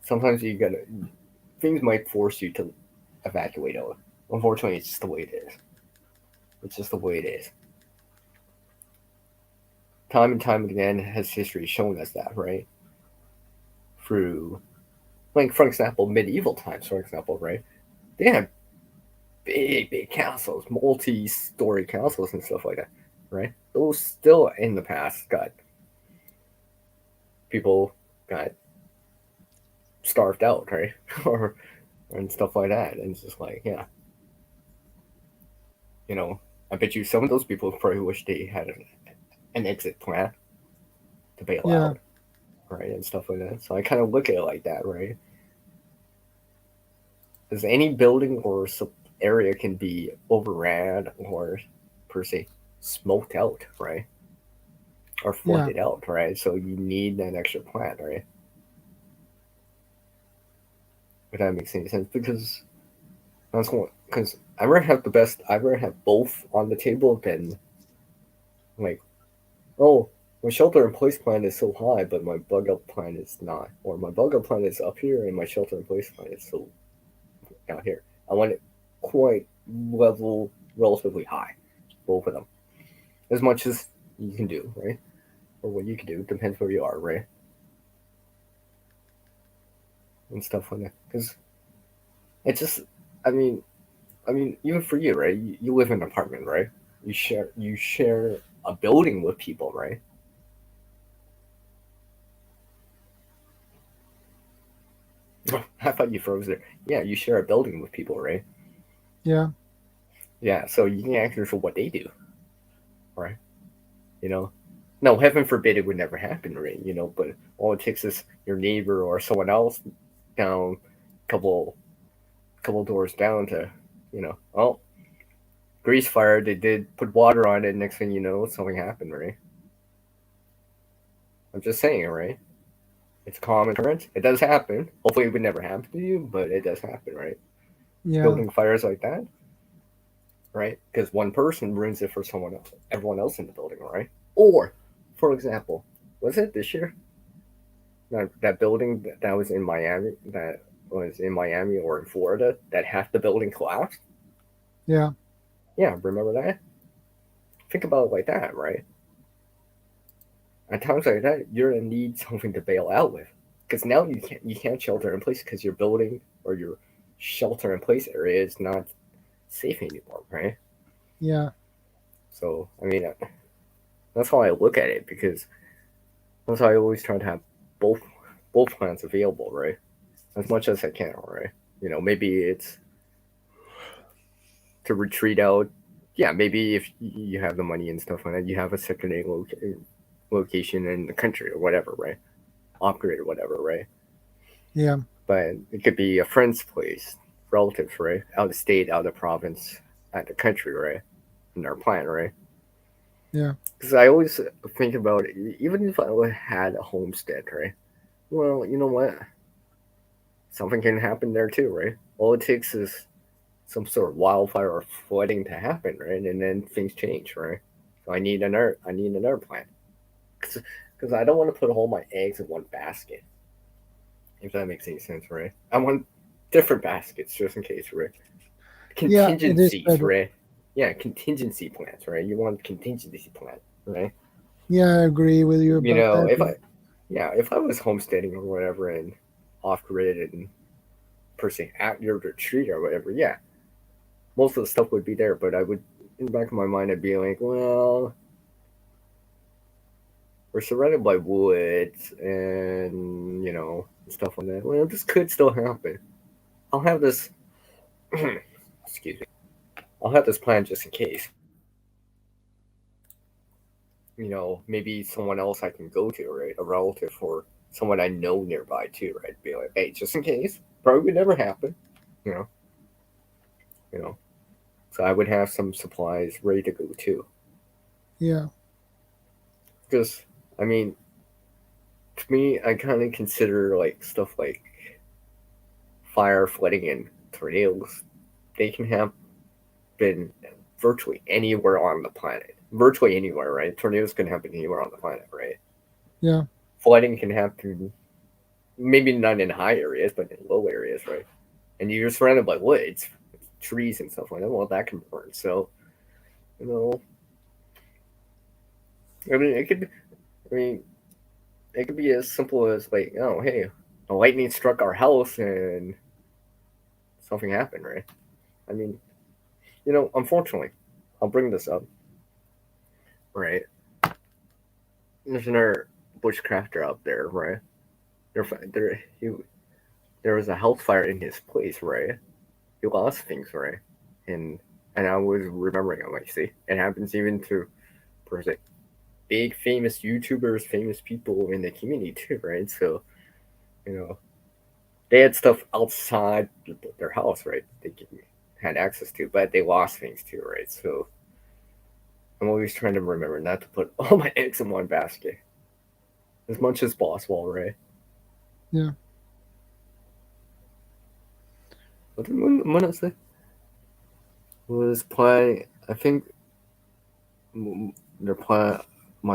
sometimes things might force you to evacuate out. Unfortunately, it's just the way it is. It's just the way it is. Time and time again has history shown us that, right? Through, like, for example, medieval times, for example, right? They had big castles, multi-story castles and stuff like that, right? Those still in the past people got starved out, right? and stuff like that. And it's just like, yeah. I bet you some of those people probably wish they had an exit plan to bail out, right? And stuff like that. So I kind of look at it like that, right? Because any building or area can be overran or, per se, smoked out, right? Or flooded out, right? So you need an extra plan, right? If that makes any sense, because that's one. Because I'd rather have both on the table than like, oh, my shelter in place plan is so high, but my bug out plan is not, or my bug out plan is up here and my shelter in place plan is so down here. I want it quite level, relatively high, both of them, as much as you can do, right? Or what you can do depends where you are, right? And stuff like that, because it's just, I mean, even for you, right? You live in an apartment, right? You share a building with people, right? I thought you froze there. Yeah, you share a building with people, right? Yeah. Yeah, so you can answer for what they do, right? No, heaven forbid it would never happen, right? But all it takes is your neighbor or someone else down couple doors down to, oh, grease fire, they did put water on it, next thing you know, something happened, right? I'm just saying, right? It's common occurrence. It does happen. Hopefully it would never happen to you, but it does happen, right? Yeah. Building fires like that. right? Because one person ruins it for everyone else in the building, right? Or, for example, was it this year? That building that was in Miami, or in Florida, that half the building collapsed. Yeah. Yeah, remember that? Think about it like that, right? At times like that, you're gonna need something to bail out with, because now you can't shelter in place because your building or your shelter in place area is not safe anymore, right? Yeah. So I mean, that's how I look at it, because that's how I always try to have both plans available, right? As much as I can, right? Maybe it's to retreat out. Yeah, maybe if you have the money and stuff like that, you have a secondary location in the country or whatever, right? Upgrade or whatever, right? Yeah. But it could be a friend's place, relatives, right? Out of state, out of province, out of the country, right? In our plan, right? Yeah. Because I always think about it, even if I had a homestead, right? Well, you know what? Something can happen there too, right? All it takes is some sort of wildfire or flooding to happen, right? And then things change, right? So I need another plan, because I don't want to put all my eggs in one basket. If that makes any sense, right? I want different baskets just in case, right? Yeah, it is Contingencies, better. right? Yeah, contingency plans, right? You want contingency plan, right? Yeah, I agree with you about that. If I was homesteading or whatever and off grid and per se at your retreat or whatever, yeah, most of the stuff would be there. But I would, in the back of my mind, I'd be like, well, we're surrounded by woods and stuff like that. Well, this could still happen. I'll have this. Excuse me. I'll have this plan just in case. Maybe someone else I can go to, right? A relative or someone I know nearby too, right? Be like, hey, just in case. Probably would never happen. You know. So I would have some supplies ready to go too. Yeah. Because I mean, to me, I kind of consider like stuff like fire, flooding, and tornadoes. They can happen virtually anywhere on the planet. Virtually anywhere, right? Tornadoes can happen anywhere on the planet, right? Yeah. Flooding can happen, maybe not in high areas, but in low areas, right? And you're surrounded by woods, trees, and stuff like that. Well, that can burn. So, I mean, it could. I mean, it could be as simple as like, oh, hey, a lightning struck our house and something happened, right? I mean, unfortunately, I'll bring this up, right? There's another bushcrafter out there, right? There was a health fire in his place, right? He lost things, right? And I was remembering, I'm like, see, it happens even to, per se, big famous YouTubers, famous people in the community too, right? So, they had stuff outside their house, right? They had access to, but they lost things too, right? So I'm always trying to remember not to put all my eggs in one basket, as much as possible, right? Yeah. What else was playing? I think my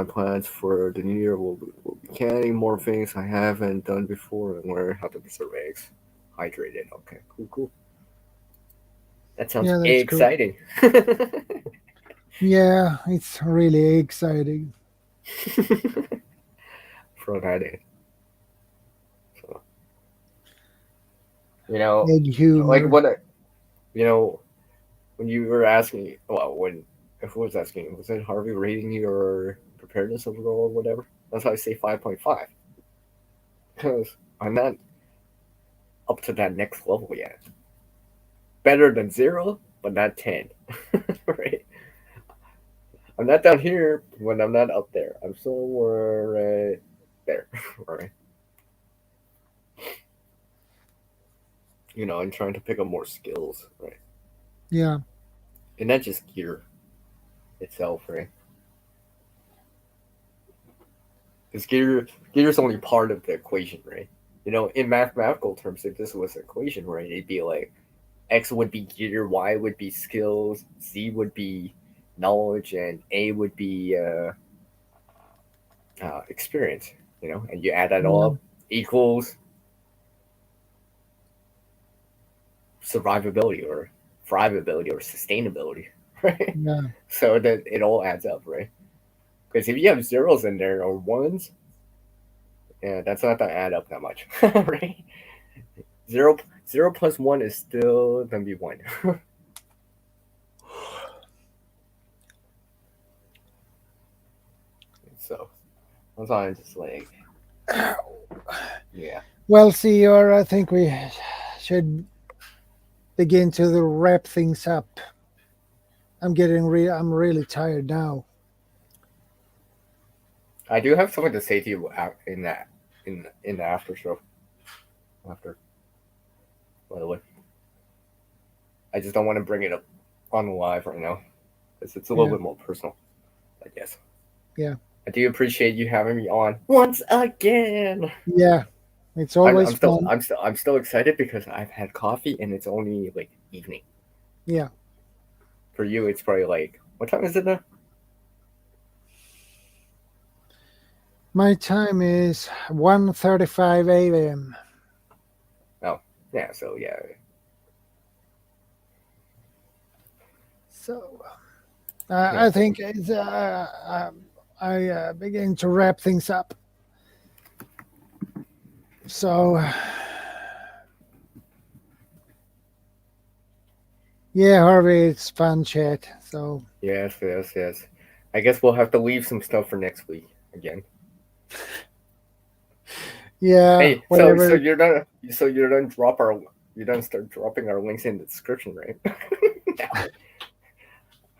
plans for the new year will be canning more things I haven't done before and learn how to preserve eggs hydrated. Okay, cool. That sounds exciting. Cool. Yeah, it's really exciting. Throw that in. So, egg humor. like what, when you were asking, if I was asking, was it Harvey rating your preparedness overall or whatever? That's why I say 5.5. Because I'm not up to that next level yet. Better than 0, but not 10. Right? I'm not down here when I'm not up there. I'm somewhere right there. Right? I'm trying to pick up more skills, right? Yeah. And not just gear itself, right? Because gear is only part of the equation, right? In mathematical terms, if this was an equation, right, it'd be like X would be gear, Y would be skills, Z would be knowledge, and A would be experience. And you add that all up equals survivability or thrivability or sustainability, right? Yeah. So that it all adds up, right? Because if you have zeros in there or ones, yeah, that's not gonna add up that much, right? Zero plus one is still gonna be one. So that's why I'm just like, yeah. Well, CR, I think we should begin to wrap things up. I'm really tired now. I do have something to say to you in the after show. After, by the way, I just don't want to bring it up on live right now because it's a little bit more personal, I guess. Yeah. I do appreciate you having me on once again. Yeah, it's always fun. I'm still excited because I've had coffee and it's only like evening. Yeah. For you, it's probably like, what time is it now? My time is 1:35 a.m. Oh, yeah. So yeah. So I think it's, I begin to wrap things up. So yeah, Harvey, it's fun chat. So Yes. I guess we'll have to leave some stuff for next week again. Yeah. Hey, whatever. so you're done. So you're done. You're done. Start dropping our links in the description, right? No.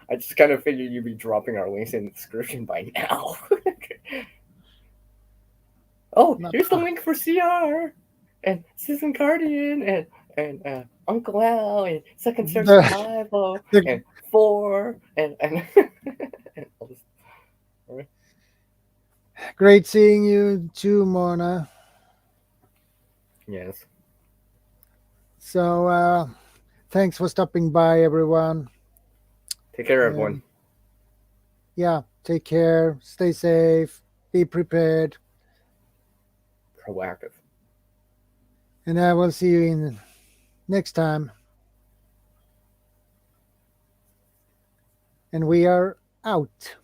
I just kind of figured you'd be dropping our links in the description by now. Oh, here's the link for CR and Susan Guardian and Uncle Al and Second Search Survival and 4 and all this. All right. Great seeing you too, Mona. Yes. So thanks for stopping by, everyone. Take care, everyone. Yeah, take care. Stay safe. Be prepared. Proactive. And I will see you in next time. And we are out.